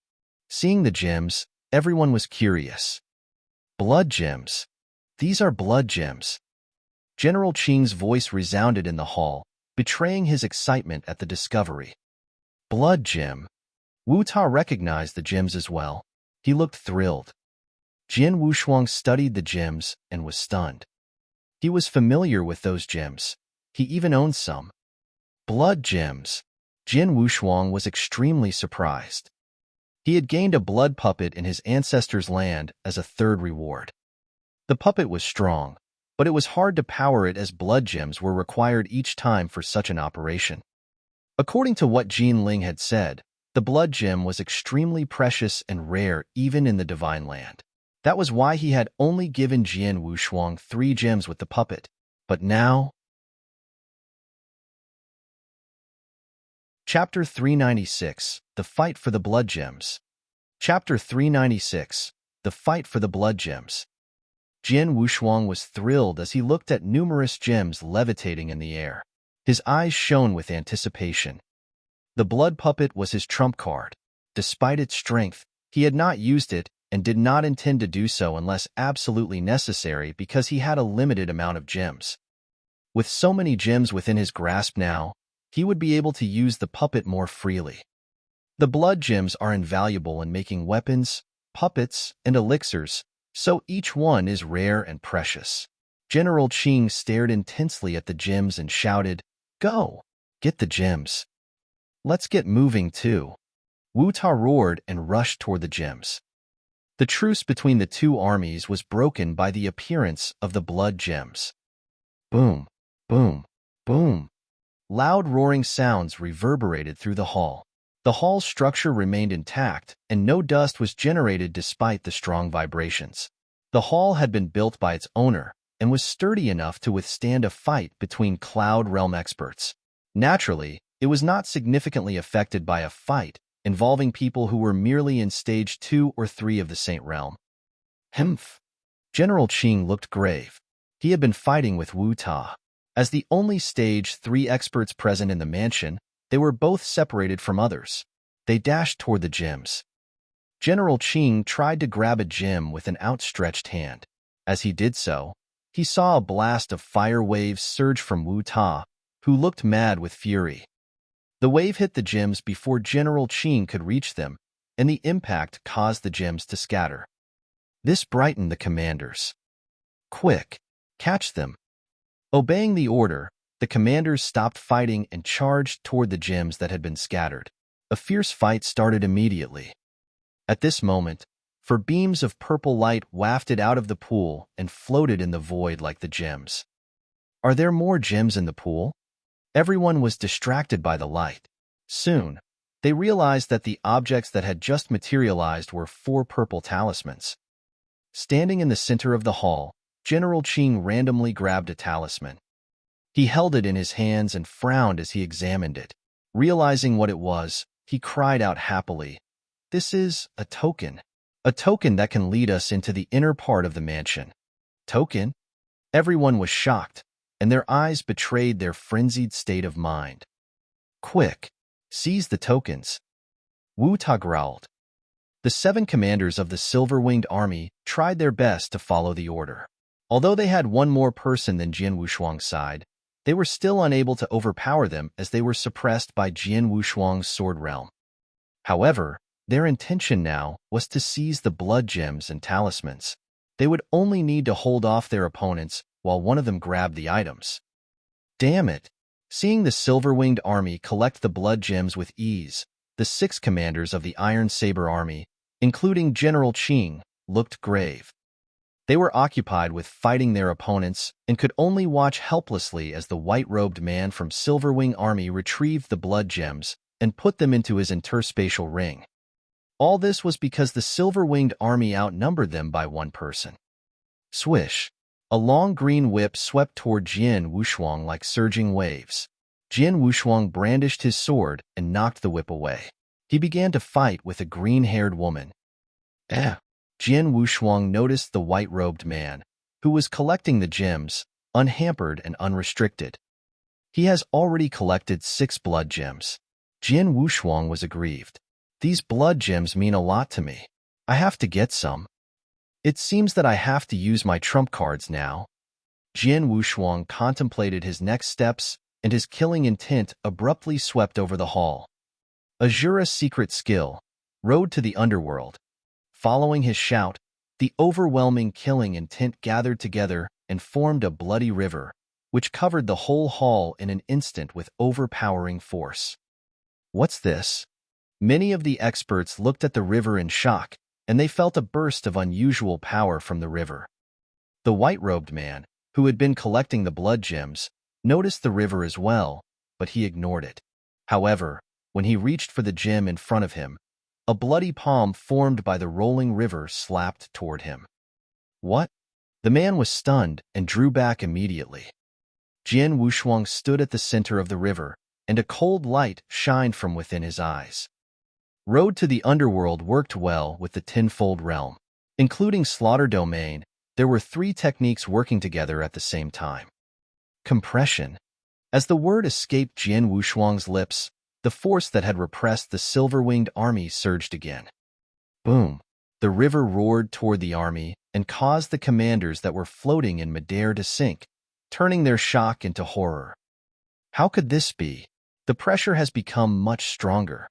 Seeing the gems, everyone was curious. Blood gems. These are blood gems. General Qing's voice resounded in the hall, betraying his excitement at the discovery. Blood gem. Wu Ta recognized the gems as well. He looked thrilled. Jian Wushuang studied the gems and was stunned. He was familiar with those gems. He even owned some. Blood gems. Jian Wushuang was extremely surprised. He had gained a blood puppet in his ancestors' land as a third reward. The puppet was strong, but it was hard to power it as blood gems were required each time for such an operation. According to what Jin Ling had said, the blood gem was extremely precious and rare even in the Divine Land. That was why he had only given Jian Wushuang 3 gems with the puppet. But now... Chapter 396, The Fight for the Blood Gems. Chapter 396, The Fight for the Blood Gems. Jian Wushuang was thrilled as he looked at numerous gems levitating in the air. His eyes shone with anticipation. The blood puppet was his trump card. Despite its strength, he had not used it and did not intend to do so unless absolutely necessary because he had a limited amount of gems. With so many gems within his grasp now, he would be able to use the puppet more freely. The blood gems are invaluable in making weapons, puppets, and elixirs, so each one is rare and precious. General Qing stared intensely at the gems and shouted, "Go! Get the gems! Let's get moving too!" Wu Ta roared and rushed toward the gems. The truce between the two armies was broken by the appearance of the blood gems. Boom, boom, boom. Loud roaring sounds reverberated through the hall. The hall's structure remained intact, and no dust was generated despite the strong vibrations. The hall had been built by its owner and was sturdy enough to withstand a fight between Cloud Realm experts. Naturally, it was not significantly affected by a fight involving people who were merely in stage 2 or 3 of the Saint Realm. Humph. General Qing looked grave. He had been fighting with Wu Ta. As the only stage 3 experts present in the mansion, they were both separated from others. They dashed toward the gems. General Qing tried to grab a gem with an outstretched hand. As he did so, he saw a blast of fire waves surge from Wu Ta, who looked mad with fury. The wave hit the gems before General Qing could reach them, and the impact caused the gems to scatter. This brightened the commanders. Quick! Catch them! Obeying the order, the commanders stopped fighting and charged toward the gems that had been scattered. A fierce fight started immediately. At this moment, beams of purple light wafted out of the pool and floated in the void like the gems. Are there more gems in the pool? Everyone was distracted by the light. Soon, they realized that the objects that had just materialized were 4 purple talismans. Standing in the center of the hall, General Qing randomly grabbed a talisman. He held it in his hands and frowned as he examined it. Realizing what it was, he cried out happily, "This is a token. A token that can lead us into the inner part of the mansion." Token? Everyone was shocked, and their eyes betrayed their frenzied state of mind. Quick! Seize the tokens! Wu Ta growled. The 7 commanders of the silver-winged army tried their best to follow the order. Although they had one more person than Jian Wushuang's side, they were still unable to overpower them as they were suppressed by Jian Wushuang's sword realm. However, their intention now was to seize the blood gems and talismans. They would only need to hold off their opponents while one of them grabbed the items. Damn it! Seeing the silver-winged army collect the blood gems with ease, the 6 commanders of the Iron Saber army, including General Qing, looked grave. They were occupied with fighting their opponents and could only watch helplessly as the white-robed man from Silverwing Army retrieved the blood gems and put them into his interspatial ring. All this was because the silver-winged army outnumbered them by one person. Swish! A long green whip swept toward Jian Wushuang like surging waves. Jian Wushuang brandished his sword and knocked the whip away. He began to fight with a green-haired woman. Jian Wushuang noticed the white-robed man, who was collecting the gems, unhampered and unrestricted. He has already collected 6 blood gems. Jian Wushuang was aggrieved. These blood gems mean a lot to me. I have to get some. It seems that I have to use my trump cards now. Jian Wushuang contemplated his next steps, and his killing intent abruptly swept over the hall. Azura's secret skill, Road to the Underworld. Following his shout, the overwhelming killing intent gathered together and formed a bloody river, which covered the whole hall in an instant with overpowering force. What's this? Many of the experts looked at the river in shock, and they felt a burst of unusual power from the river. The white-robed man, who had been collecting the blood gems, noticed the river as well, but he ignored it. However, when he reached for the gem in front of him, a bloody palm formed by the rolling river slapped toward him. What? The man was stunned and drew back immediately. Jian Wushuang stood at the center of the river, and a cold light shined from within his eyes. Road to the Underworld worked well with the Tenfold Realm. Including Slaughter Domain, there were 3 techniques working together at the same time. Compression. As the word escaped Jian Wushuang's lips, the force that had repressed the silver-winged army surged again. Boom! The river roared toward the army and caused the commanders that were floating in midair to sink, turning their shock into horror. How could this be? The pressure has become much stronger.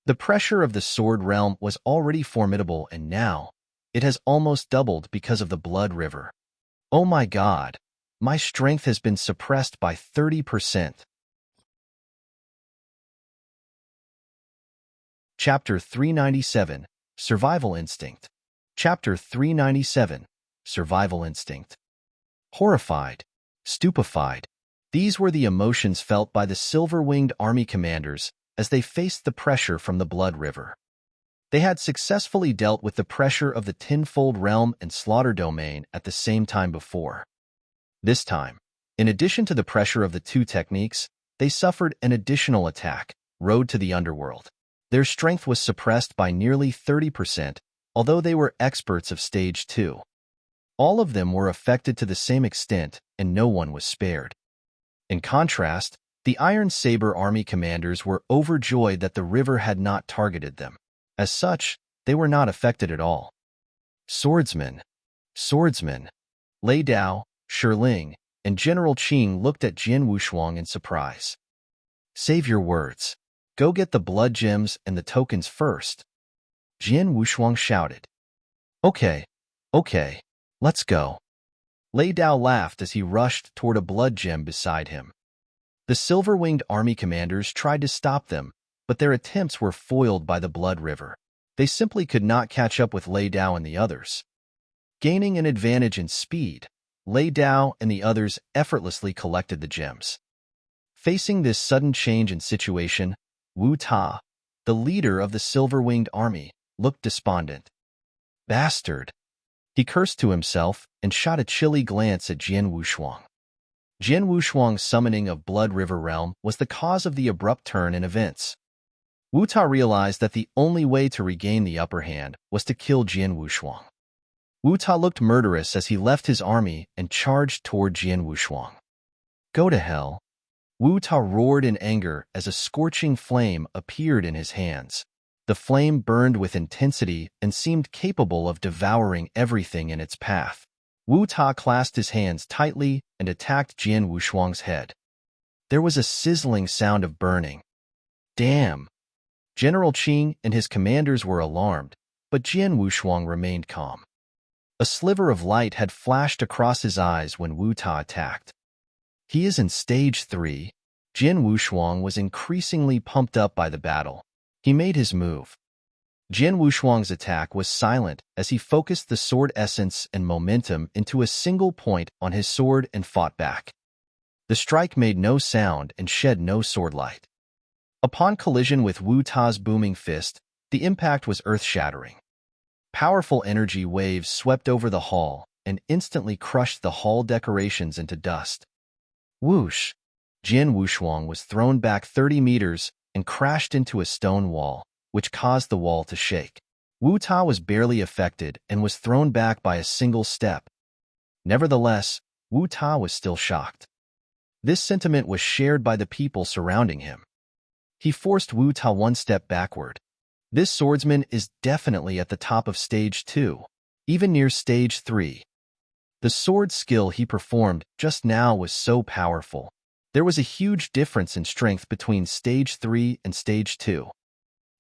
The pressure of the Sword Realm was already formidable, and now it has almost doubled because of the Blood River. Oh my God! My strength has been suppressed by 30%. Chapter 397, Survival Instinct. Chapter 397, Survival Instinct. Horrified, stupefied. These were the emotions felt by the silver-winged army commanders as they faced the pressure from the Blood River. They had successfully dealt with the pressure of the Tenfold Realm and Slaughter Domain at the same time before. This time, in addition to the pressure of the 2 techniques, they suffered an additional attack, Road to the Underworld. Their strength was suppressed by nearly 30%, although they were experts of Stage 2. All of them were affected to the same extent, and no one was spared. In contrast, the Iron Saber army commanders were overjoyed that the river had not targeted them. As such, they were not affected at all. Swordsman, Lei Dao, Shiling, and General Qing looked at Jian Wushuang in surprise. Save your words. Go get the blood gems and the tokens first. Jian Wushuang shouted. Okay, let's go. Lei Dao laughed as he rushed toward a blood gem beside him. The silver-winged army commanders tried to stop them, but their attempts were foiled by the Blood River. They simply could not catch up with Lei Dao and the others. Gaining an advantage in speed, Lei Dao and the others effortlessly collected the gems. Facing this sudden change in situation, Wu Ta, the leader of the silver-winged army, looked despondent. Bastard! He cursed to himself and shot a chilly glance at Jian Wushuang. Jian Wushuang's summoning of Blood River Realm was the cause of the abrupt turn in events. Wu Ta realized that the only way to regain the upper hand was to kill Jian Wushuang. Wu Ta looked murderous as he left his army and charged toward Jian Wushuang. Go to hell! Wu Ta roared in anger as a scorching flame appeared in his hands. The flame burned with intensity and seemed capable of devouring everything in its path. Wu Ta clasped his hands tightly and attacked Jian Wushuang's head. There was a sizzling sound of burning. Damn! General Qing and his commanders were alarmed, but Jian Wushuang remained calm. A sliver of light had flashed across his eyes when Wu Ta attacked. He is in Stage 3. Jian Wushuang was increasingly pumped up by the battle. He made his move. Jian Wushuang's attack was silent as he focused the sword essence and momentum into a single point on his sword and fought back. The strike made no sound and shed no sword light. Upon collision with Wu Ta's booming fist, the impact was earth-shattering. Powerful energy waves swept over the hall and instantly crushed the hall decorations into dust. Whoosh! Jian Wushuang was thrown back 30 meters and crashed into a stone wall, which caused the wall to shake. Wu Ta was barely affected and was thrown back by a single step. Nevertheless, Wu Ta was still shocked. This sentiment was shared by the people surrounding him. He forced Wu Ta one step backward. This swordsman is definitely at the top of stage 2, even near stage 3. The sword skill he performed just now was so powerful. There was a huge difference in strength between stage 3 and stage 2.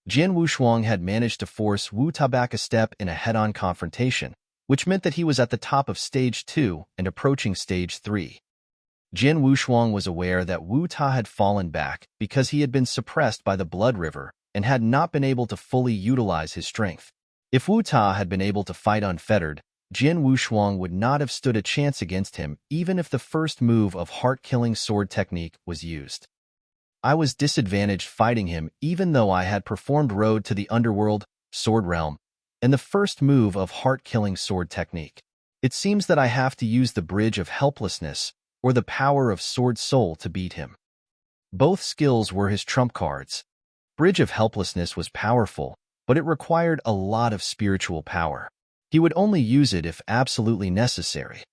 Jian Wushuang had managed to force Wu Ta back a step in a head-on confrontation, which meant that he was at the top of stage 2 and approaching stage 3. Jian Wushuang was aware that Wu Ta had fallen back because he had been suppressed by the blood river and had not been able to fully utilize his strength. If Wu Ta had been able to fight unfettered, Jian Wushuang would not have stood a chance against him even if the first move of heart-killing sword technique was used. I was disadvantaged fighting him even though I had performed Road to the Underworld, Sword Realm, and the first move of heart-killing sword technique. It seems that I have to use the Bridge of Helplessness or the power of Sword Soul to beat him. Both skills were his trump cards. Bridge of Helplessness was powerful, but it required a lot of spiritual power. He would only use it if absolutely necessary.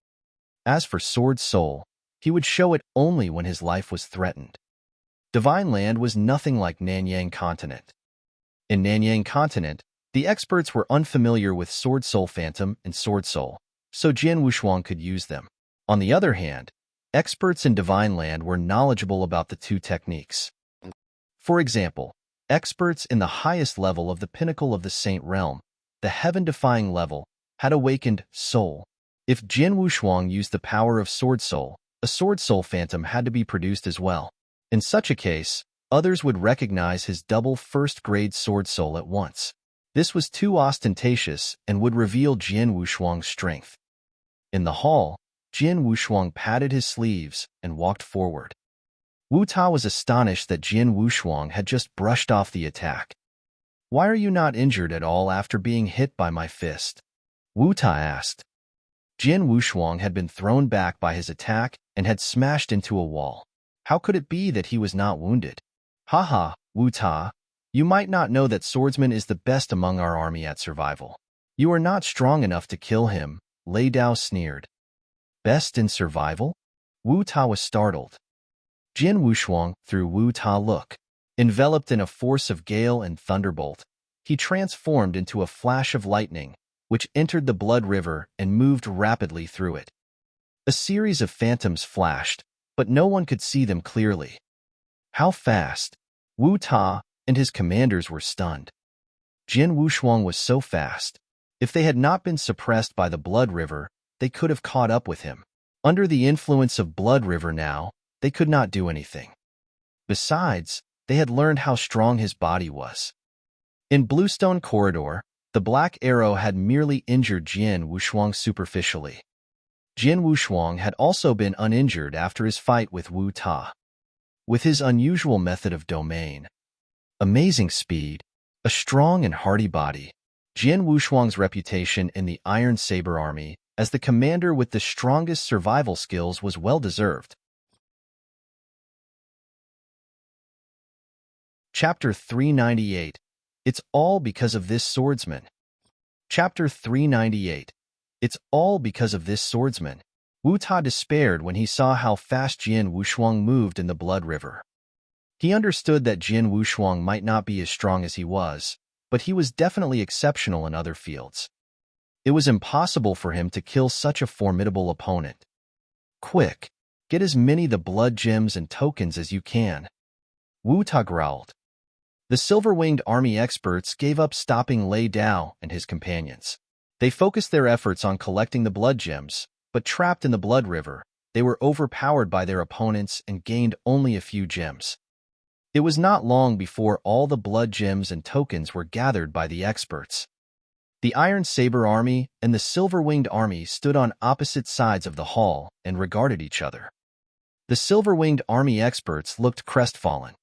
As for Sword Soul, he would show it only when his life was threatened. Divine Land was nothing like Nanyang Continent. In Nanyang Continent, the experts were unfamiliar with Sword Soul Phantom and Sword Soul, so Jian Wushuang could use them. On the other hand, experts in Divine Land were knowledgeable about the two techniques. For example, experts in the highest level of the pinnacle of the Saint Realm, the heaven-defying level, had awakened Soul. If Jian Wushuang used the power of Sword Soul, a Sword Soul Phantom had to be produced as well. In such a case, others would recognize his double first-grade Sword Soul at once. This was too ostentatious and would reveal Jian Wushuang's strength. In the hall, Jian Wushuang patted his sleeves and walked forward. Wu Ta was astonished that Jian Wushuang had just brushed off the attack. "Why are you not injured at all after being hit by my fist?" Wu Ta asked. Jian Wushuang had been thrown back by his attack and had smashed into a wall. How could it be that he was not wounded? "Haha, Wu Ta, you might not know that Swordsman is the best among our army at survival. You are not strong enough to kill him," Lei Dao sneered. Best in survival? Wu Ta was startled. Jian Wushuang threw Wu Ta look. Enveloped in a force of gale and thunderbolt, he transformed into a flash of lightning, which entered the blood river and moved rapidly through it. A series of phantoms flashed, but no one could see them clearly. How fast? Wu Ta and his commanders were stunned. Jian Wushuang was so fast. If they had not been suppressed by the blood river, they could have caught up with him. Under the influence of blood river now, they could not do anything. Besides, they had learned how strong his body was. In Bluestone Corridor, the black arrow had merely injured Jian Wushuang superficially. Jian Wushuang had also been uninjured after his fight with Wu Ta. With his unusual method of domain, amazing speed, a strong and hardy body, Jian Wushuang's reputation in the Iron Saber Army as the commander with the strongest survival skills was well-deserved. Chapter 398. It's all because of this swordsman. Chapter 398. It's all because of this swordsman. Wu Ta despaired when he saw how fast Jian Wushuang moved in the blood river. He understood that Jian Wushuang might not be as strong as he was, but he was definitely exceptional in other fields. It was impossible for him to kill such a formidable opponent. Quick, get as many the blood gems and tokens as you can. Wu Ta growled. The silver-winged army experts gave up stopping Lei Dao and his companions. They focused their efforts on collecting the blood gems, but trapped in the blood river, they were overpowered by their opponents and gained only a few gems. It was not long before all the blood gems and tokens were gathered by the experts. The Iron Saber army and the Silver-Winged army stood on opposite sides of the hall and regarded each other. The Silver-Winged army experts looked crestfallen.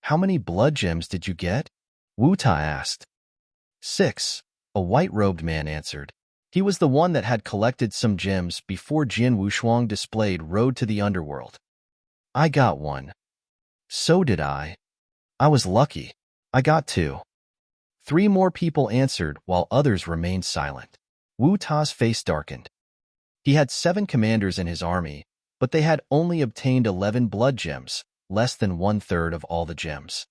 "How many blood gems did you get?" Wu Ta asked. "6," a white-robed man answered. He was the one that had collected some gems before Jian Wushuang displayed Road to the Underworld. "I got 1. "So did I. I was lucky. I got 2. 3 more people answered while others remained silent. Wu Ta's face darkened. He had 7 commanders in his army, but they had only obtained 11 blood gems, less than 1/3 of all the gems.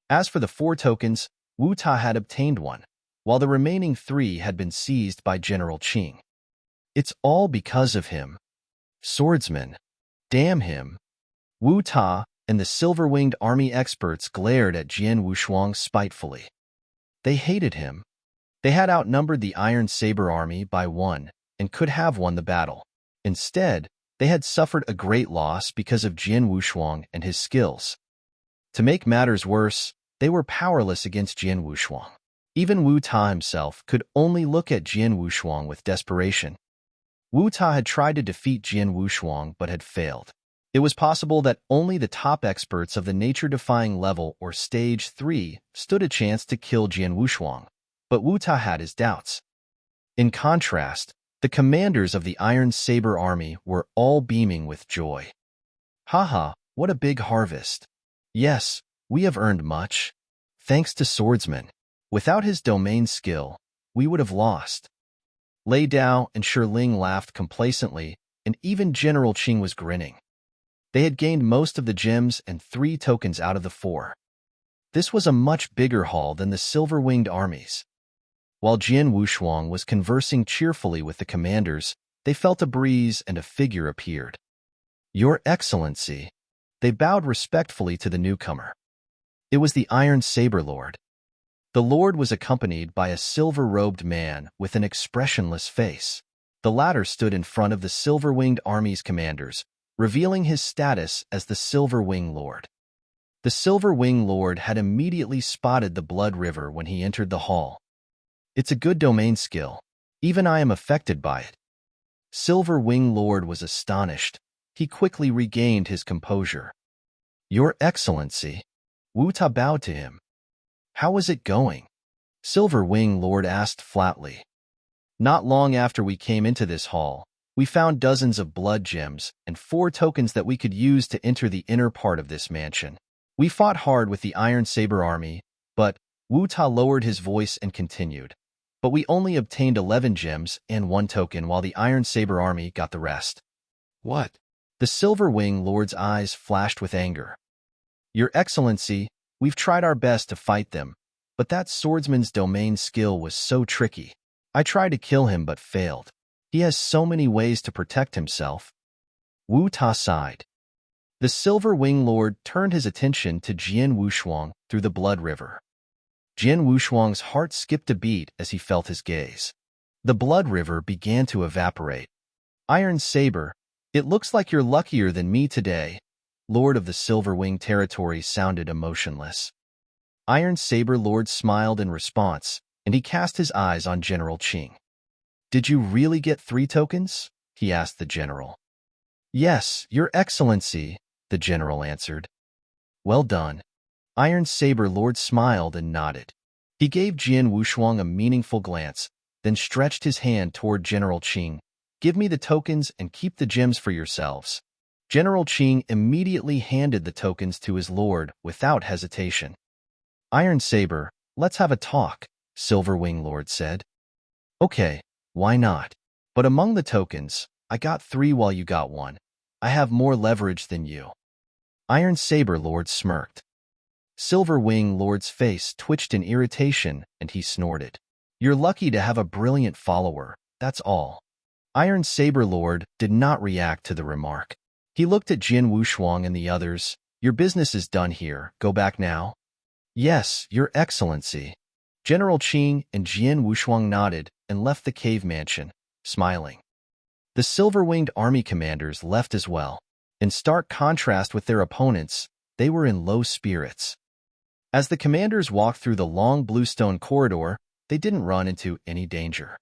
As for the 4 tokens, Wu Ta had obtained 1, while the remaining 3 had been seized by General Qing. "It's all because of him. Swordsman. Damn him." Wu Ta and the Silver-Winged army experts glared at Jian Wushuang spitefully. They hated him. They had outnumbered the Iron Saber army by 1 and could have won the battle. Instead, they had suffered a great loss because of Jian Wushuang and his skills. To make matters worse, they were powerless against Jian Wushuang. Even Wu Ta himself could only look at Jian Wushuang with desperation. Wu Ta had tried to defeat Jian Wushuang but had failed. It was possible that only the top experts of the nature-defying level or stage 3 stood a chance to kill Jian Wushuang, but Wu Ta had his doubts. In contrast, the commanders of the Iron Saber army were all beaming with joy. "Haha, what a big harvest. Yes, we have earned much. Thanks to Swordsman. Without his domain skill, we would have lost." Lei Dao and Shiling laughed complacently, and even General Qing was grinning. They had gained most of the gems and 3 tokens out of the 4. This was a much bigger haul than the Silver-Winged armies. While Jian Wushuang was conversing cheerfully with the commanders, they felt a breeze and a figure appeared. "Your Excellency." They bowed respectfully to the newcomer. It was the Iron Saber Lord. The Lord was accompanied by a silver-robed man with an expressionless face. The latter stood in front of the Silver-Winged army's commanders, revealing his status as the Silver Wing Lord. The Silver Wing Lord had immediately spotted the Blood River when he entered the hall. "It's a good domain skill. Even I am affected by it." Silver Wing Lord was astonished. He quickly regained his composure. "Your Excellency." Wu Ta bowed to him. "How is it going?" Silver Wing Lord asked flatly. "Not long after we came into this hall, we found dozens of blood gems and 4 tokens that we could use to enter the inner part of this mansion. We fought hard with the Iron Saber army, but—" Wu Ta lowered his voice and continued, "but we only obtained 11 gems and 1 token while the Iron Saber army got the rest." "What?" The Silver Wing Lord's eyes flashed with anger. "Your Excellency, we've tried our best to fight them, but that swordsman's domain skill was so tricky. I tried to kill him but failed. He has so many ways to protect himself." Wu Ta sighed. The Silver Wing Lord turned his attention to Jian Wushuang through the Blood River. Jian Wushuang's heart skipped a beat as he felt his gaze. The Blood River began to evaporate. "Iron Saber, it looks like you're luckier than me today." Lord of the Silver Wing territory sounded emotionless. Iron Saber Lord smiled in response, and he cast his eyes on General Qing. "Did you really get 3 tokens?" he asked the general. "Yes, Your Excellency," the general answered. "Well done." Iron Saber Lord smiled and nodded. He gave Jian Wushuang a meaningful glance, then stretched his hand toward General Qing. "Give me the tokens and keep the gems for yourselves." General Qing immediately handed the tokens to his lord without hesitation. "Iron Saber, let's have a talk," Silver Wing Lord said. "Okay. Why not? But among the tokens, I got 3 while you got 1. I have more leverage than you." Iron Saber Lord smirked. Silver Wing Lord's face twitched in irritation, and he snorted. "You're lucky to have a brilliant follower, that's all." Iron Saber Lord did not react to the remark. He looked at Jian Wushuang and the others. "Your business is done here. Go back now." "Yes, Your Excellency." General Qing and Jian Wushuang nodded and left the cave mansion, smiling. The Silver-Winged army commanders left as well. In stark contrast with their opponents, they were in low spirits. As the commanders walked through the long bluestone corridor, they didn't run into any danger.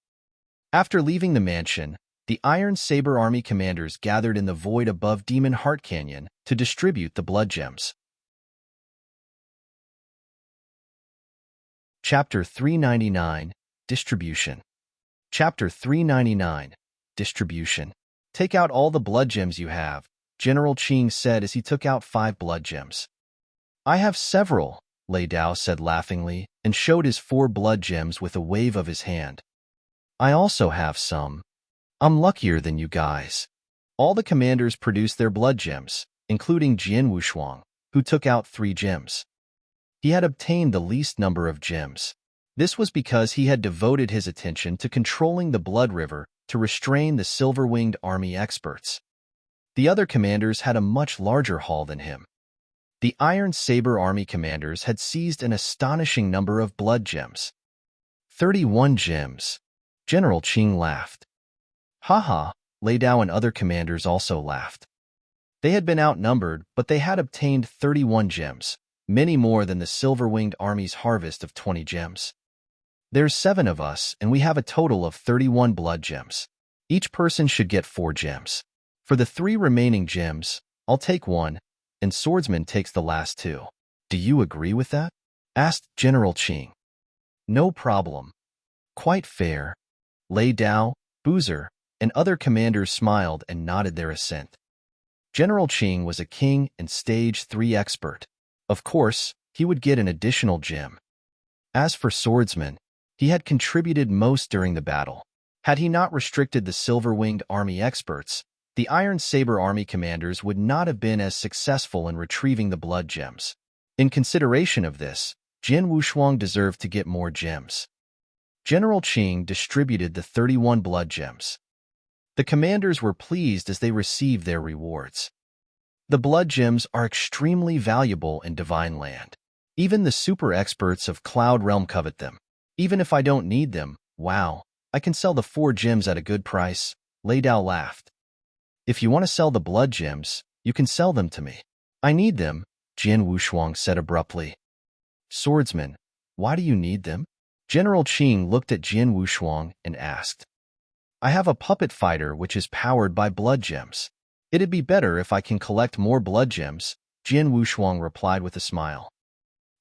After leaving the mansion, the Iron Saber Army commanders gathered in the void above Demon Heart Canyon to distribute the blood gems. Chapter 399, Distribution. Chapter 399, Distribution. Take out all the blood gems you have, General Qing said as he took out 5 blood gems. I have several, Lei Dao said laughingly, and showed his 4 blood gems with a wave of his hand. I also have some. I'm luckier than you guys. All the commanders produced their blood gems, including Jian Wushuang, who took out 3 gems. He had obtained the least number of gems. This was because he had devoted his attention to controlling the blood river to restrain the silver-winged army experts. The other commanders had a much larger haul than him. The Iron Saber Army commanders had seized an astonishing number of blood gems. 31 gems. General Qing laughed. Haha, Lei Dao and other commanders also laughed. They had been outnumbered, but they had obtained 31 gems, many more than the silver-winged army's harvest of 20 gems. There's 7 of us, and we have a total of 31 blood gems. Each person should get 4 gems. For the 3 remaining gems, I'll take 1, and Swordsman takes the last 2. Do you agree with that? Asked General Qing. No problem. Quite fair. Lei Dao, Boozer, and other commanders smiled and nodded their assent. General Qing was a king and stage 3 expert. Of course, he would get an additional gem. As for Swordsman, he had contributed most during the battle. Had he not restricted the silver-winged army experts, the Iron Saber Army commanders would not have been as successful in retrieving the blood gems. In consideration of this, Jian Wushuang deserved to get more gems. General Qing distributed the 31 blood gems. The commanders were pleased as they received their rewards. The blood gems are extremely valuable in Divine Land. Even the super experts of Cloud Realm covet them. Even if I don't need them, wow, I can sell the 4 gems at a good price, Lei Dao laughed. If you want to sell the blood gems, you can sell them to me. I need them, Jian Wushuang said abruptly. Swordsman, why do you need them? General Qing looked at Jian Wushuang and asked. I have a puppet fighter which is powered by blood gems. It'd be better if I can collect more blood gems, Jian Wushuang replied with a smile.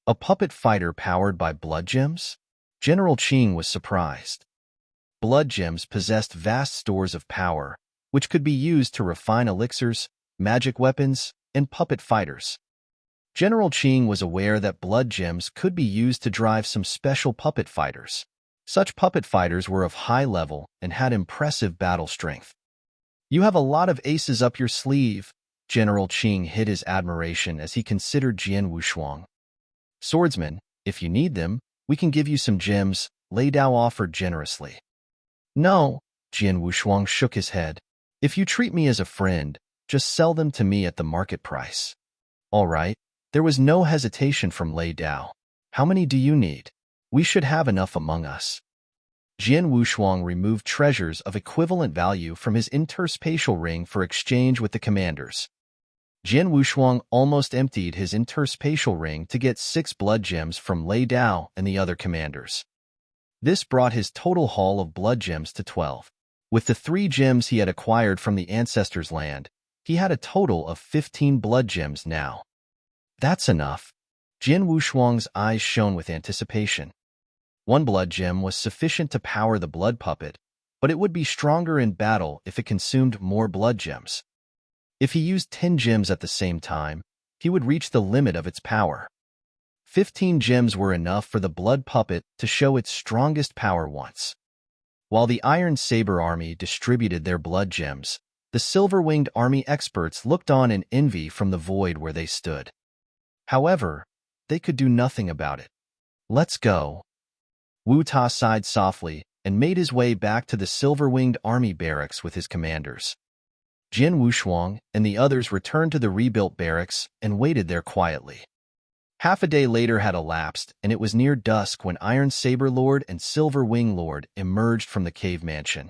A puppet fighter powered by blood gems? General Qing was surprised. Blood gems possessed vast stores of power, which could be used to refine elixirs, magic weapons, and puppet fighters. General Qing was aware that blood gems could be used to drive some special puppet fighters. Such puppet fighters were of high level and had impressive battle strength. You have a lot of aces up your sleeve, General Qing hid his admiration as he considered Jian Wushuang. Swordsman, if you need them, we can give you some gems, Lei Dao offered generously. No, Jian Wushuang shook his head. If you treat me as a friend, just sell them to me at the market price. All right. There was no hesitation from Lei Dao. How many do you need? We should have enough among us. Jian Wushuang removed treasures of equivalent value from his interspatial ring for exchange with the commanders. Jian Wushuang almost emptied his interspatial ring to get 6 blood gems from Lei Dao and the other commanders. This brought his total haul of blood gems to 12. With the 3 gems he had acquired from the ancestors' land, he had a total of 15 blood gems now. That's enough. Jian Wushuang's eyes shone with anticipation. 1 blood gem was sufficient to power the blood puppet, but it would be stronger in battle if it consumed more blood gems. If he used 10 gems at the same time, he would reach the limit of its power. 15 gems were enough for the blood puppet to show its strongest power once. While the Iron Saber Army distributed their blood gems, the Silver-Winged Army experts looked on in envy from the void where they stood. However, they could do nothing about it. Let's go. Wu Ta sighed softly and made his way back to the Silver-Winged Army barracks with his commanders. Jian Wushuang and the others returned to the rebuilt barracks and waited there quietly. Half a day later had elapsed, and it was near dusk when Iron Saber Lord and Silver Wing Lord emerged from the cave mansion.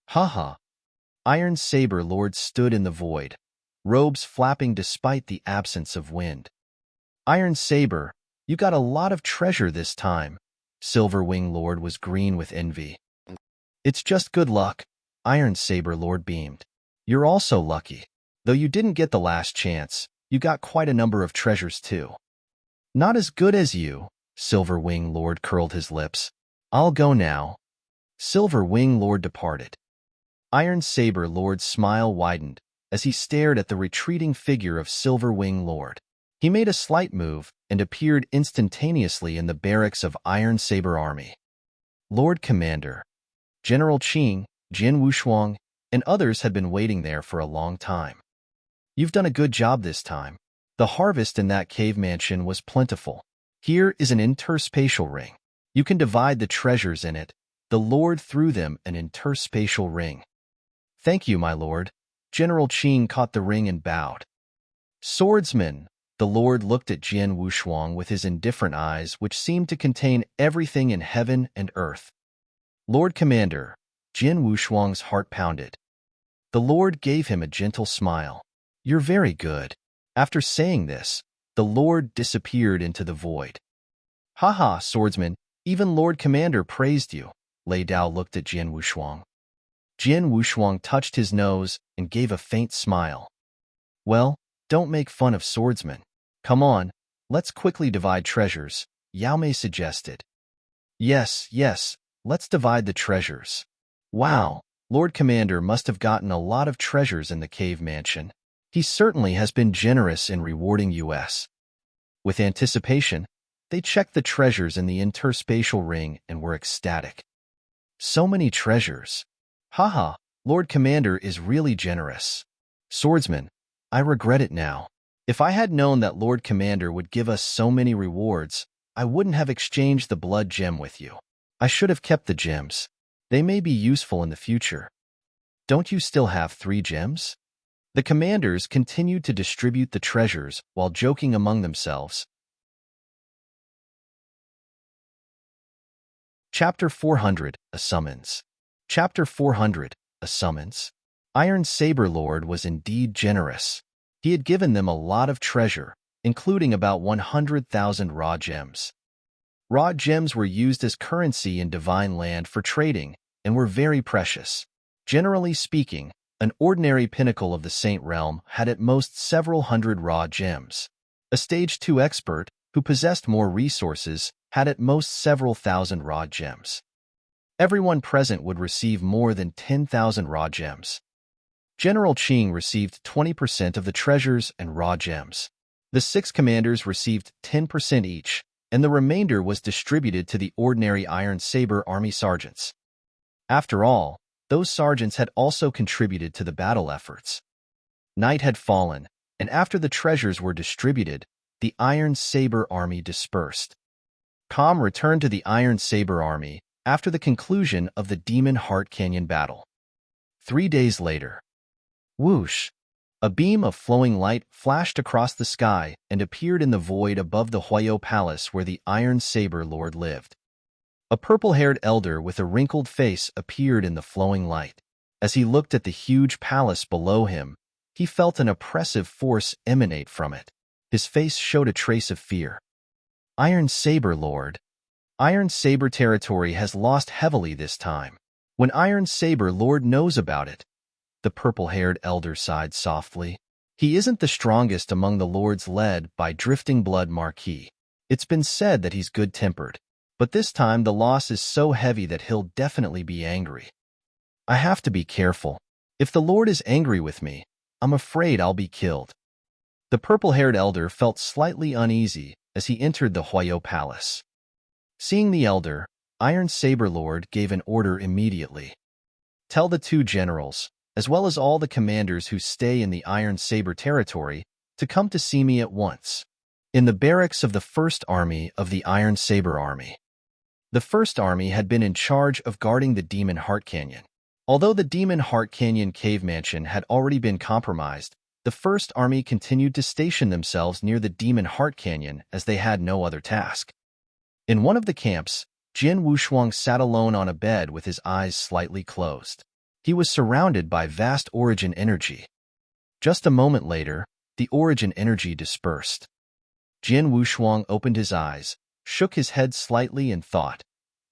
Haha! Iron Saber Lord stood in the void. robes flapping despite the absence of wind. Iron Saber, you got a lot of treasure this time. Silver Wing Lord was green with envy. It's just good luck, Iron Saber Lord beamed. You're also lucky. Though you didn't get the last chance, you got quite a number of treasures too. Not as good as you, Silver Wing Lord curled his lips. I'll go now. Silver Wing Lord departed. Iron Saber Lord's smile widened as he stared at the retreating figure of Silver Wing Lord. He made a slight move and appeared instantaneously in the barracks of Iron Saber Army. Lord Commander, General Qing, Jin Wushuang, and others had been waiting there for a long time. You've done a good job this time. The harvest in that cave mansion was plentiful. Here is an interspatial ring. You can divide the treasures in it. The Lord threw them an interspatial ring. Thank you, my lord. General Qing caught the ring and bowed. Swordsman, the Lord looked at Jin Wushuang with his indifferent eyes, which seemed to contain everything in heaven and earth. Lord Commander, Jin Wushuang's heart pounded. The Lord gave him a gentle smile. You're very good. After saying this, the Lord disappeared into the void. Ha, Swordsman, even Lord Commander praised you. Lei Dao looked at Jin Wushuang. Jin Wushuang touched his nose and gave a faint smile. Well, don't make fun of Swordsman. Come on, let's quickly divide treasures, Yao Mei suggested. Yes, let's divide the treasures. Wow, Lord Commander must have gotten a lot of treasures in the cave mansion. He certainly has been generous in rewarding us. With anticipation, they checked the treasures in the interspatial ring and were ecstatic. So many treasures. Haha, Lord Commander is really generous. Swordsman, I regret it now. If I had known that Lord Commander would give us so many rewards, I wouldn't have exchanged the blood gem with you. I should have kept the gems. They may be useful in the future. Don't you still have 3 gems? The commanders continued to distribute the treasures while joking among themselves. Chapter 400, A Summons. Chapter 400, A Summons. Iron Saber Lord was indeed generous. He had given them a lot of treasure, including about 100,000 raw gems. Raw gems were used as currency in Divine Land for trading and were very precious. Generally speaking, an ordinary pinnacle of the Saint Realm had at most several hundred raw gems. A Stage 2 expert, who possessed more resources, had at most several thousand raw gems. Everyone present would receive more than 10,000 raw gems. General Qing received 20% of the treasures and raw gems. The 6 commanders received 10% each, and the remainder was distributed to the ordinary Iron Saber Army sergeants. After all, those sergeants had also contributed to the battle efforts. Night had fallen, and after the treasures were distributed, the Iron Saber Army dispersed. Calm returned to the Iron Saber Army after the conclusion of the Demon Heart Canyon battle. 3 days later. Whoosh! A beam of flowing light flashed across the sky and appeared in the void above the Huayo Palace where the Iron Saber Lord lived. A purple-haired elder with a wrinkled face appeared in the flowing light. As he looked at the huge palace below him, he felt an oppressive force emanate from it. His face showed a trace of fear. Iron Saber Lord. Iron Saber territory has lost heavily this time. When Iron Saber Lord knows about it, the purple-haired elder sighed softly. He isn't the strongest among the lords led by Drifting Blood Marquis. It's been said that he's good-tempered, but this time the loss is so heavy that he'll definitely be angry. I have to be careful. If the Lord is angry with me, I'm afraid I'll be killed. The purple-haired elder felt slightly uneasy as he entered the Huayo Palace. Seeing the elder, Iron Saber Lord gave an order immediately. Tell the 2 generals, as well as all the commanders who stay in the Iron Saber territory, to come to see me at once. In the barracks of the 1st Army of the Iron Saber Army. The 1st Army had been in charge of guarding the Demon Heart Canyon. Although the Demon Heart Canyon cave mansion had already been compromised, the 1st Army continued to station themselves near the Demon Heart Canyon as they had no other task. In one of the camps, Jin Wushuang sat alone on a bed with his eyes slightly closed. He was surrounded by vast origin energy. Just a moment later, the origin energy dispersed. Jian Wushuang opened his eyes, shook his head slightly and thought,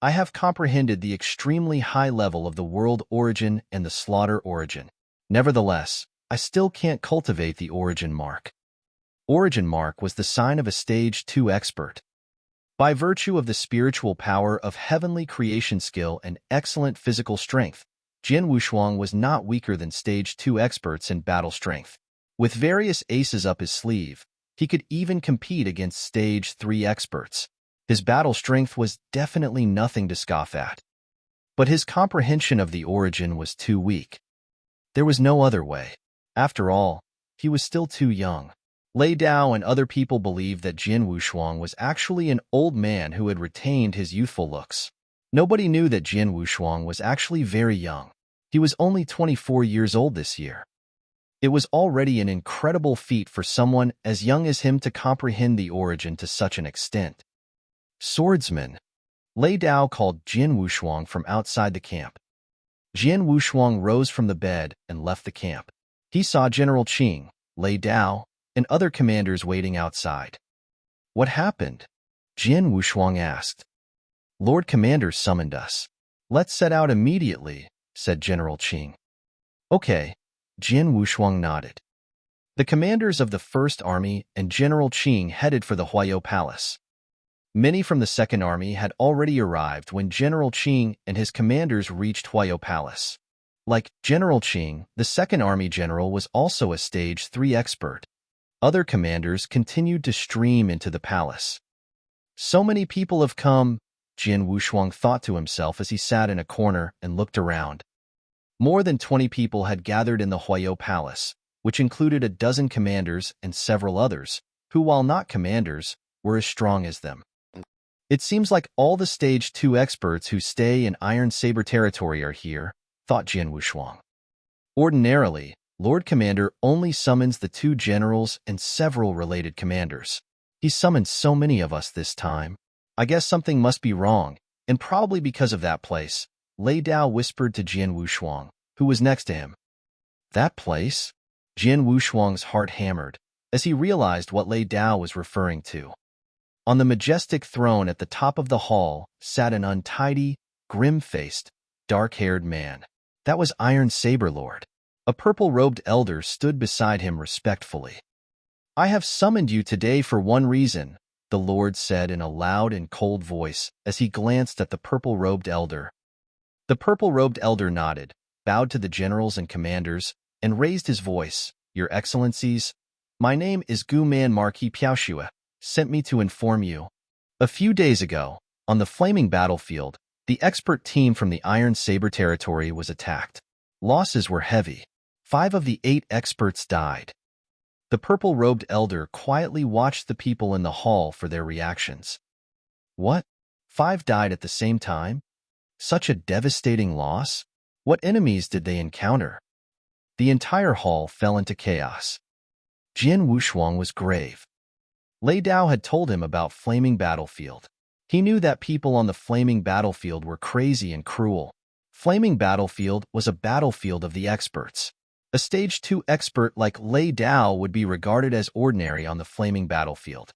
I have comprehended the extremely high level of the world origin and the slaughter origin. Nevertheless, I still can't cultivate the origin mark. Origin mark was the sign of a stage 2 expert. By virtue of the spiritual power of heavenly creation skill and excellent physical strength, Jian Wushuang was not weaker than stage 2 experts in battle strength. With various aces up his sleeve, he could even compete against stage 3 experts. His battle strength was definitely nothing to scoff at. But his comprehension of the origin was too weak. There was no other way. After all, he was still too young. Lei Dao and other people believed that Jian Wushuang was actually an old man who had retained his youthful looks. Nobody knew that Jian Wushuang was actually very young. He was only 24 years old this year. It was already an incredible feat for someone as young as him to comprehend the origin to such an extent. Swordsman. Lei Dao called Jian Wushuang from outside the camp. Jian Wushuang rose from the bed and left the camp. He saw General Qing, Lei Dao, and other commanders waiting outside. What happened? Jian Wushuang asked. Lord Commander summoned us. Let's set out immediately, said General Qing. Okay, Jian Wushuang nodded. The commanders of the First Army and General Qing headed for the Huayo Palace. Many from the Second Army had already arrived when General Qing and his commanders reached Huayo Palace. Like General Qing, the Second Army general was also a stage 3 expert. Other commanders continued to stream into the palace. So many people have come, Jian Wushuang thought to himself as he sat in a corner and looked around. More than 20 people had gathered in the Huayo Palace, which included a dozen commanders and several others, who, while not commanders, were as strong as them. It seems like all the stage 2 experts who stay in Iron Saber territory are here, thought Jian Wushuang. Ordinarily, Lord Commander only summons the 2 generals and several related commanders. He summoned so many of us this time. I guess something must be wrong, and probably because of that place, Lei Dao whispered to Jian Wushuang, who was next to him. That place? Jian Wushuang's heart hammered, as he realized what Lei Dao was referring to. On the majestic throne at the top of the hall sat an untidy, grim-faced, dark-haired man. That was Iron Saber Lord. A purple-robed elder stood beside him respectfully. I have summoned you today for one reason, the Lord said in a loud and cold voice as he glanced at the purple-robed elder. The purple-robed elder nodded, bowed to the generals and commanders, and raised his voice. Your Excellencies, my name is Gu-Man Marquis Piaoxue, sent me to inform you. A few days ago, on the flaming battlefield, the expert team from the Iron Saber territory was attacked. Losses were heavy. 5 of the 8 experts died. The purple-robed elder quietly watched the people in the hall for their reactions. What? 5 died at the same time? Such a devastating loss? What enemies did they encounter? The entire hall fell into chaos. Jian Wushuang was grave. Lei Dao had told him about Flaming Battlefield. He knew that people on the Flaming Battlefield were crazy and cruel. Flaming Battlefield was a battlefield of the experts. A stage 2 expert like Lei Dao would be regarded as ordinary on the Flaming Battlefield.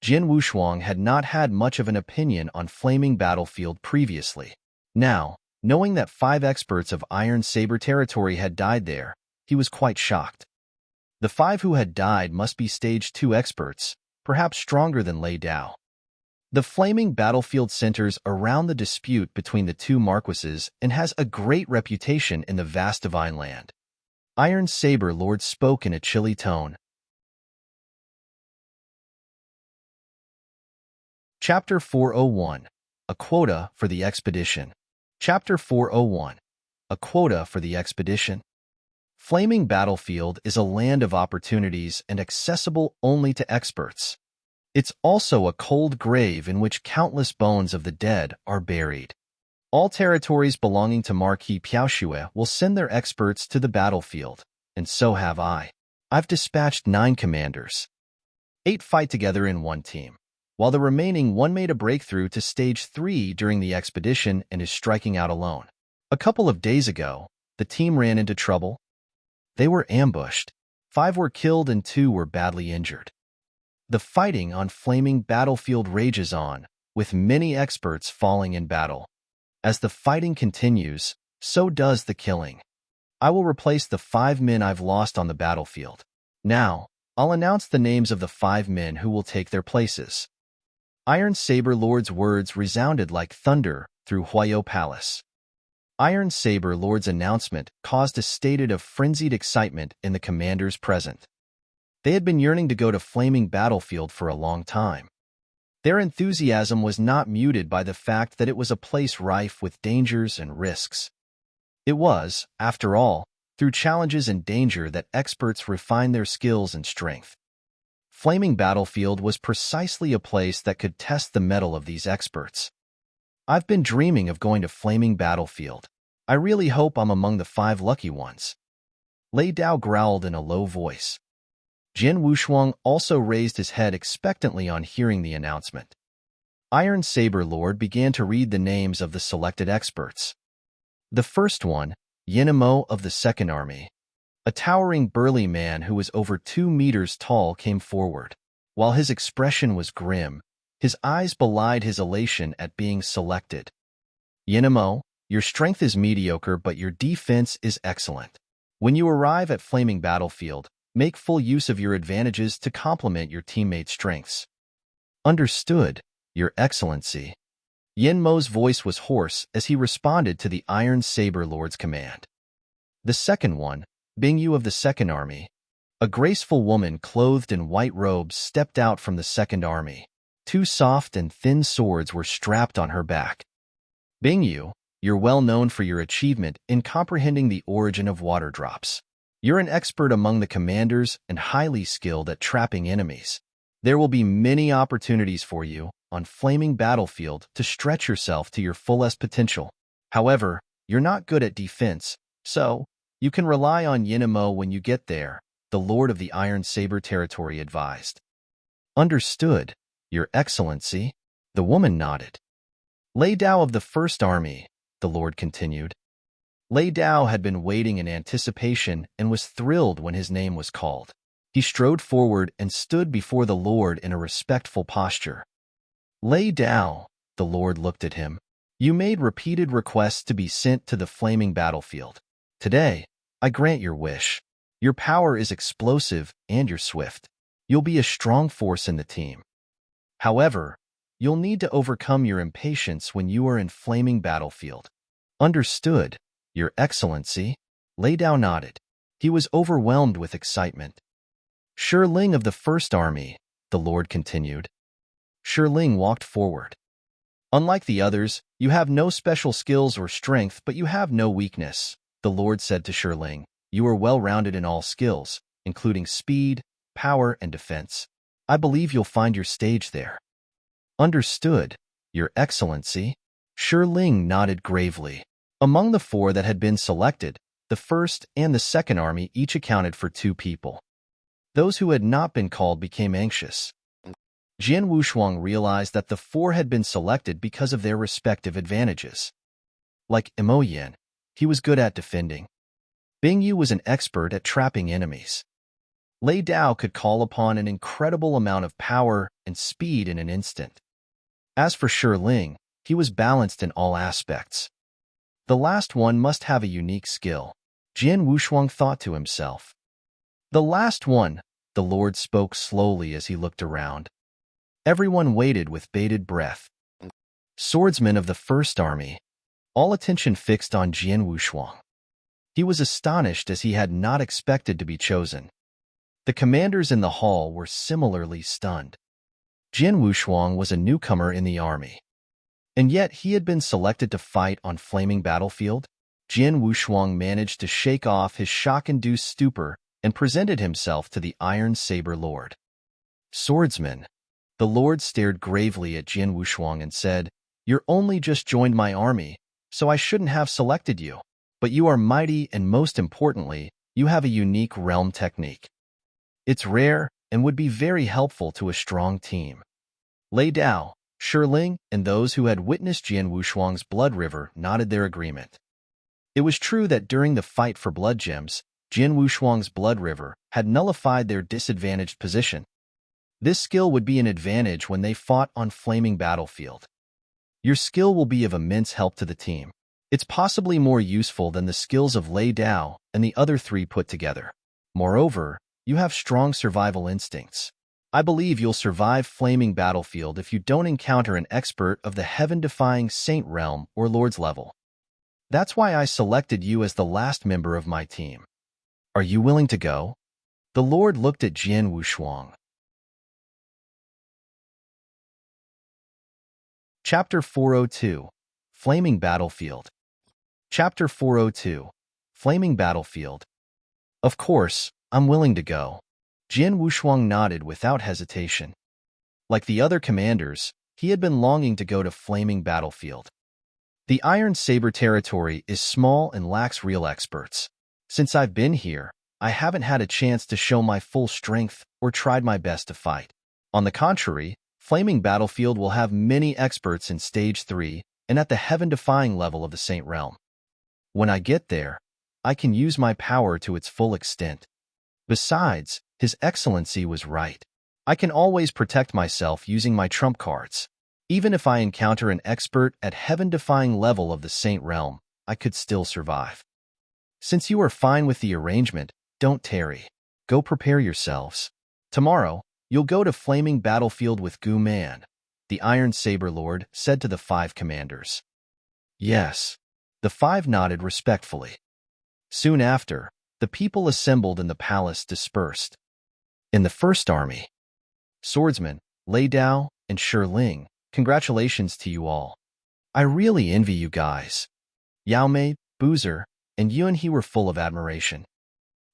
Jian Wushuang had not had much of an opinion on Flaming Battlefield previously. Now, knowing that 5 experts of Iron Saber territory had died there, he was quite shocked. The 5 who had died must be stage 2 experts, perhaps stronger than Lei Dao. The Flaming Battlefield centers around the dispute between the 2 marquises and has a great reputation in the vast Divine Land. Iron Saber Lord spoke in a chilly tone. Chapter 401. A Quota for the Expedition. Chapter 401. A Quota for the Expedition. Flaming Battlefield is a land of opportunities and accessible only to experts. It's also a cold grave in which countless bones of the dead are buried. All territories belonging to Marquis Piaoxue will send their experts to the battlefield, and so have I. I've dispatched 9 commanders. 8 fight together in one team, while the remaining 1 made a breakthrough to stage 3 during the expedition and is striking out alone. A couple of days ago, the team ran into trouble. They were ambushed. 5 were killed and 2 were badly injured. The fighting on flaming battlefield rages on, with many experts falling in battle. As the fighting continues, so does the killing. I will replace the 5 men I've lost on the battlefield. Now, I'll announce the names of the 5 men who will take their places. Iron Saber Lord's words resounded like thunder through Huayo Palace. Iron Saber Lord's announcement caused a state of frenzied excitement in the commanders present. They had been yearning to go to flaming battlefield for a long time. Their enthusiasm was not muted by the fact that it was a place rife with dangers and risks. It was, after all, through challenges and danger that experts refine their skills and strength. Flaming Battlefield was precisely a place that could test the mettle of these experts. I've been dreaming of going to Flaming Battlefield. I really hope I'm among the 5 lucky ones. Lei Dao growled in a low voice. Jian Wushuang also raised his head expectantly on hearing the announcement. Iron Saber Lord began to read the names of the selected experts. The first one, Yinamo of the Second Army. A towering burly man who was over 2 meters tall came forward. While his expression was grim, his eyes belied his elation at being selected. Yinamo, your strength is mediocre but your defense is excellent. When you arrive at Flaming Battlefield, make full use of your advantages to complement your teammates' strengths. Understood, Your Excellency. Yin Mo's voice was hoarse as he responded to the Iron Saber Lord's command. The second one, Bing Yu of the Second Army. A graceful woman clothed in white robes stepped out from the Second Army. 2 soft and thin swords were strapped on her back. Bing Yu, you're well known for your achievement in comprehending the origin of water drops. You're an expert among the commanders and highly skilled at trapping enemies. There will be many opportunities for you on Flaming Battlefield to stretch yourself to your fullest potential. However, you're not good at defense, so you can rely on Yinamo when you get there, the Lord of the Iron Saber territory advised. Understood, Your Excellency. The woman nodded. Lei Dao of the First Army, the Lord continued. Lei Dao had been waiting in anticipation and was thrilled when his name was called. He strode forward and stood before the Lord in a respectful posture. Lei Dao, the Lord looked at him. You made repeated requests to be sent to the Flaming Battlefield. Today, I grant your wish. Your power is explosive and you're swift. You'll be a strong force in the team. However, you'll need to overcome your impatience when you are in Flaming Battlefield. Understood, Your Excellency. Lei Dao nodded. He was overwhelmed with excitement. Ling of the First Army, the Lord continued. Ling walked forward. Unlike the others, you have no special skills or strength, but you have no weakness, the Lord said to Ling. You are well-rounded in all skills, including speed, power, and defense. I believe you'll find your stage there. Understood, Your Excellency. Ling nodded gravely. Among the 4 that had been selected, the First and the Second Army each accounted for 2 people. Those who had not been called became anxious. Jian Wushuang realized that the 4 had been selected because of their respective advantages. Like Mo Yin, he was good at defending. Bing Yu was an expert at trapping enemies. Lei Dao could call upon an incredible amount of power and speed in an instant. As for Ling, he was balanced in all aspects. The last one must have a unique skill, Jian Wushuang thought to himself. The last one, the Lord spoke slowly as he looked around. Everyone waited with bated breath. Swordsman of the First Army. All attention fixed on Jian Wushuang. He was astonished as he had not expected to be chosen. The commanders in the hall were similarly stunned. Jian Wushuang was a newcomer in the army. And yet he had been selected to fight on Flaming Battlefield. Jian Wushuang managed to shake off his shock-induced stupor and presented himself to the Iron Saber Lord. Swordsman. The Lord stared gravely at Jian Wushuang and said, You're only just joined my army, so I shouldn't have selected you. But you are mighty and most importantly, you have a unique realm technique. It's rare and would be very helpful to a strong team. Lei Dao, Ling, and those who had witnessed Jian Wushuang's blood river nodded their agreement. It was true that during the fight for blood gems, Jin Wushuang's blood river had nullified their disadvantaged position. This skill would be an advantage when they fought on flaming battlefield. Your skill will be of immense help to the team. It's possibly more useful than the skills of Lei Dao and the other three put together. Moreover, you have strong survival instincts. I believe you'll survive flaming battlefield if you don't encounter an expert of the heaven-defying Saint Realm or Lord's level. That's why I selected you as the last member of my team. Are you willing to go? The Lord looked at Jin Wushuang. Chapter 402, Flaming Battlefield. Chapter 402, Flaming Battlefield. Of course, I'm willing to go. Jin Wushuang nodded without hesitation. Like the other commanders, he had been longing to go to flaming battlefield. The Iron Saber territory is small and lacks real experts. Since I've been here, I haven't had a chance to show my full strength or tried my best to fight. On the contrary, flaming battlefield will have many experts in Stage 3 and at the heaven-defying level of the Saint Realm. When I get there, I can use my power to its full extent. Besides, His Excellency was right. I can always protect myself using my trump cards. Even if I encounter an expert at heaven-defying level of the Saint Realm, I could still survive. Since you are fine with the arrangement, don't tarry. Go prepare yourselves. Tomorrow, you'll go to flaming battlefield with Gu Man, the Iron Saber Lord said to the 5 commanders. Yes. The 5 nodded respectfully. Soon after, the people assembled in the palace dispersed. In the first army, Swordsman, Lei Dao, and Shi Ling, congratulations to you all. I really envy you guys. Yao Mei, Boozer, and Yuan He were full of admiration.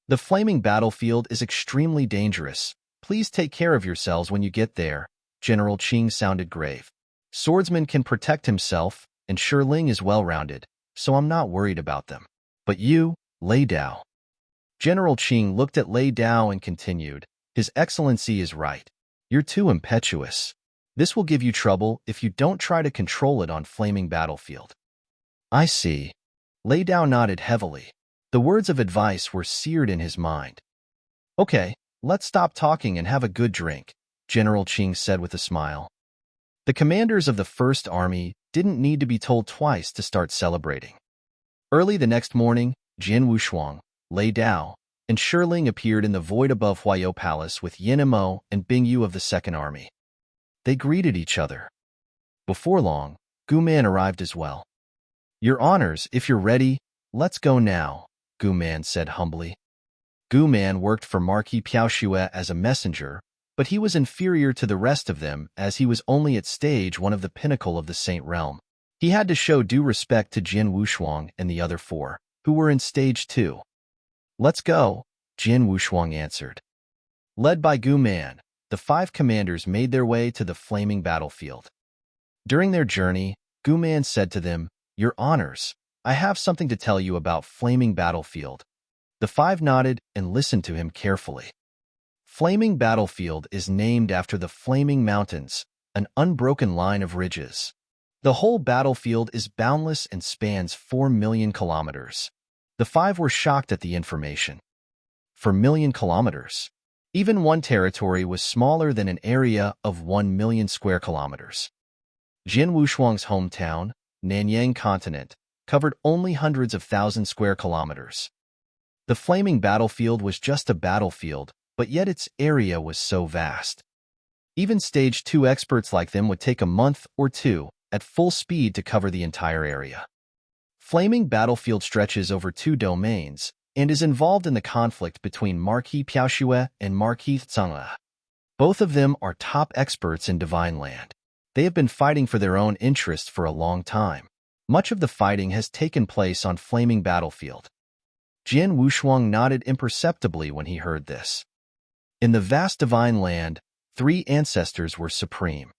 The flaming battlefield is extremely dangerous. Please take care of yourselves when you get there. General Qing sounded grave. Swordsman can protect himself, and Shi Ling is well-rounded, so I'm not worried about them. But you, Lei Dao. General Qing looked at Lei Dao and continued, His Excellency is right. You're too impetuous. This will give you trouble if you don't try to control it on flaming battlefield. I see. Lei Dao nodded heavily. The words of advice were seared in his mind. Okay, let's stop talking and have a good drink, General Qing said with a smile. The commanders of the First Army didn't need to be told twice to start celebrating. Early the next morning, Jin Wushuang, Lei Dao, and Shi Ling appeared in the void above Huaiyou Palace with Yin Mo and Bing Yu of the Second Army. They greeted each other. Before long, Gu Man arrived as well. Your honors, if you're ready, let's go now, Gu Man said humbly. Gu Man worked for Marquis Piaoxue as a messenger, but he was inferior to the rest of them as he was only at stage 1 of the pinnacle of the Saint Realm. He had to show due respect to Jin Wushuang and the other 4, who were in stage 2. Let's go, Jin Wushuang answered. Led by Gu Man, the 5 commanders made their way to the flaming battlefield. During their journey, Gu Man said to them, Your honors, I have something to tell you about flaming battlefield. The 5 nodded and listened to him carefully. Flaming battlefield is named after the Flaming Mountains, an unbroken line of ridges. The whole battlefield is boundless and spans 4 million kilometers. The 5 were shocked at the information. 4 million kilometers. Even one territory was smaller than an area of 1 million square kilometers. Jin Wushuang's hometown, Nanyang Continent, covered only hundreds of thousand square kilometers. The flaming battlefield was just a battlefield, but yet its area was so vast. Even stage 2 experts like them would take a month or 2 at full speed to cover the entire area. Flaming battlefield stretches over 2 domains and is involved in the conflict between Marquis Piaoxue and Marquis Zhenghe. Both of them are top experts in Divine Land. They have been fighting for their own interests for a long time. Much of the fighting has taken place on flaming battlefield. Jin Wushuang nodded imperceptibly when he heard this. In the vast Divine Land, 3 ancestors were supreme.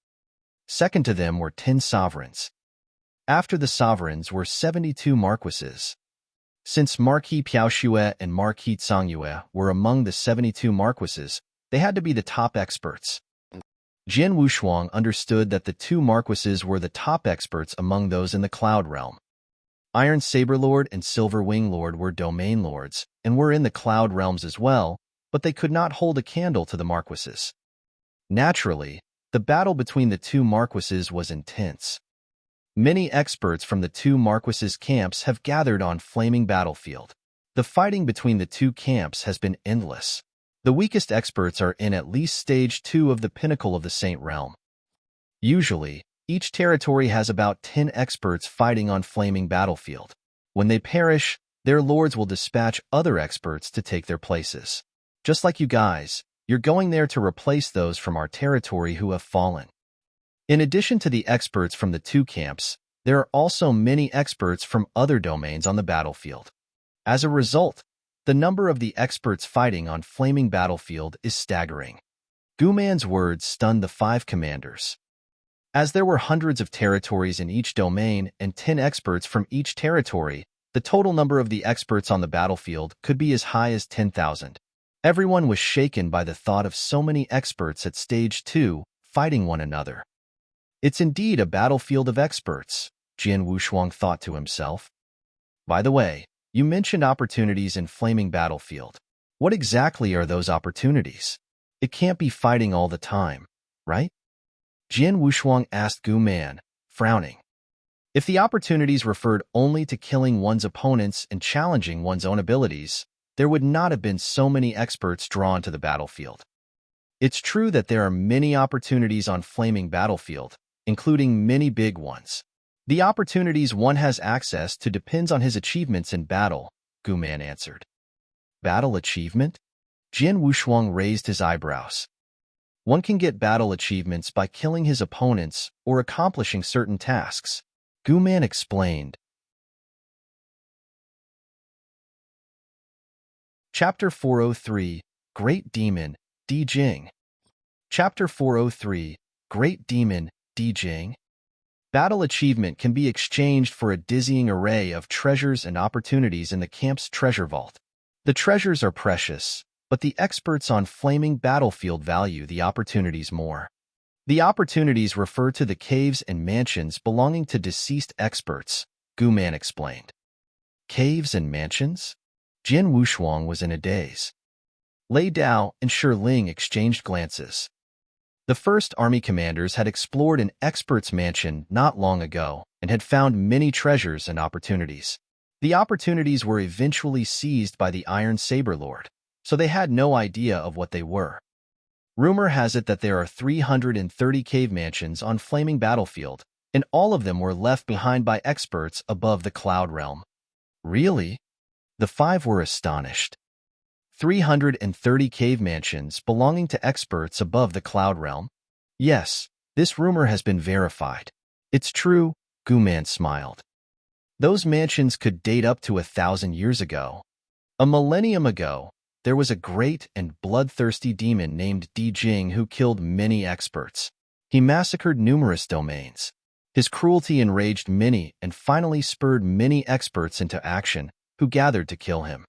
Second to them were 10 sovereigns. After the sovereigns were 72 marquises. Since Marquis Piaoxue and Marquis Zhongyue were among the 72 marquises, they had to be the top experts. Jin Wushuang understood that the 2 marquises were the top experts among those in the Cloud Realm. Iron Saber Lord and Silver Wing Lord were domain lords and were in the cloud realms as well, but they could not hold a candle to the marquises. Naturally, the battle between the two marquises was intense. Many experts from the two marquises' camps have gathered on Flaming Battlefield. The fighting between the two camps has been endless. The weakest experts are in at least stage 2 of the pinnacle of the Saint Realm. Usually, each territory has about 10 experts fighting on Flaming Battlefield. When they perish, their lords will dispatch other experts to take their places. Just like you guys, you're going there to replace those from our territory who have fallen. In addition to the experts from the two camps, there are also many experts from other domains on the battlefield. As a result, the number of the experts fighting on Flaming Battlefield is staggering. Guman's words stunned the 5 commanders. As there were hundreds of territories in each domain and 10 experts from each territory, the total number of the experts on the battlefield could be as high as 10,000. Everyone was shaken by the thought of so many experts at Stage 2 fighting one another. It's indeed a battlefield of experts, Jian Wushuang thought to himself. By the way, you mentioned opportunities in Flaming Battlefield. What exactly are those opportunities? It can't be fighting all the time, right? Jian Wushuang asked Guman, frowning. If the opportunities referred only to killing one's opponents and challenging one's own abilities, there would not have been so many experts drawn to the battlefield. It's true that there are many opportunities on Flaming Battlefield, including many big ones. The opportunities one has access to depends on his achievements in battle, Guman answered. Battle achievement? Jian Wushuang raised his eyebrows. One can get battle achievements by killing his opponents or accomplishing certain tasks, Guman explained. Chapter 403, Great Demon, Di Jing. Chapter 403, Great Demon, Di Jing. Battle achievement can be exchanged for a dizzying array of treasures and opportunities in the camp's treasure vault. The treasures are precious, but the experts on Flaming Battlefield value the opportunities more. The opportunities refer to the caves and mansions belonging to deceased experts, Guman explained. Caves and mansions? Jian Wushuang was in a daze. Lei Dao and Shi Ling exchanged glances. The first army commanders had explored an expert's mansion not long ago and had found many treasures and opportunities. The opportunities were eventually seized by the Iron Saber Lord, so they had no idea of what they were. Rumor has it that there are 330 cave mansions on Flaming Battlefield, and all of them were left behind by experts above the Cloud Realm. Really? The 5 were astonished. 330 cave mansions belonging to experts above the Cloud Realm? Yes, this rumor has been verified. It's true, Guman smiled. Those mansions could date up to 1,000 years ago. A millennium ago, there was a great and bloodthirsty demon named Di Jing who killed many experts. He massacred numerous domains. His cruelty enraged many and finally spurred many experts into action who gathered to kill him.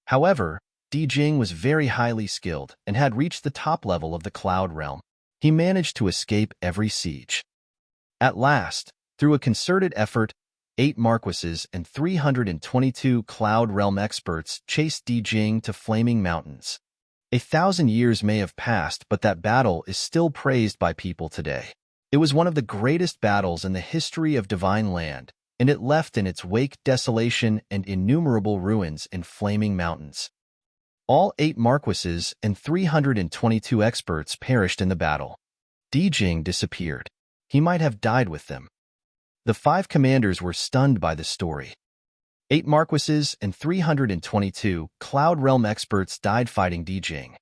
However, Di Jing was very highly skilled and had reached the top level of the Cloud Realm. He managed to escape every siege. At last, through a concerted effort, 8 marquises and 322 Cloud Realm experts chased Di Jing to Flaming Mountains. 1,000 years may have passed, but that battle is still praised by people today. It was one of the greatest battles in the history of Divine Land, and it left in its wake desolation and innumerable ruins in Flaming Mountains. All 8 marquises and 322 experts perished in the battle. Di Jing disappeared. He might have died with them. The 5 commanders were stunned by the story. 8 marquises and 322 Cloud Realm experts died fighting Di Jing.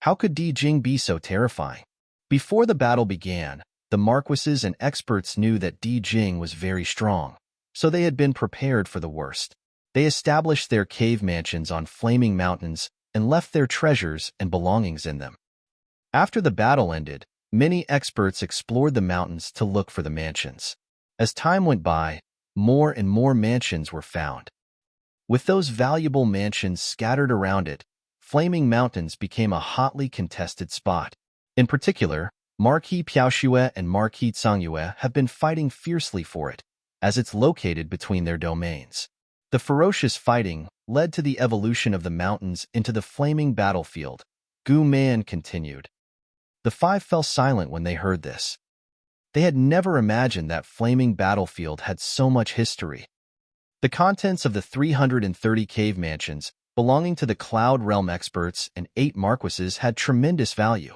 How could Di Jing be so terrifying? Before the battle began, the marquises and experts knew that Di Jing was very strong, so they had been prepared for the worst. They established their cave mansions on Flaming Mountains and left their treasures and belongings in them. After the battle ended, many experts explored the mountains to look for the mansions. As time went by, more and more mansions were found. With those valuable mansions scattered around it, Flaming Mountains became a hotly contested spot. In particular, Marquis Piaoxue and Marquis Cangyue have been fighting fiercely for it. as it's located between their domains. The ferocious fighting led to the evolution of the mountains into the flaming battlefield. Gu Man continued. The five fell silent when they heard this. They had never imagined that flaming battlefield had so much history. The contents of the 330 cave mansions belonging to the Cloud Realm experts and 8 marquises had tremendous value.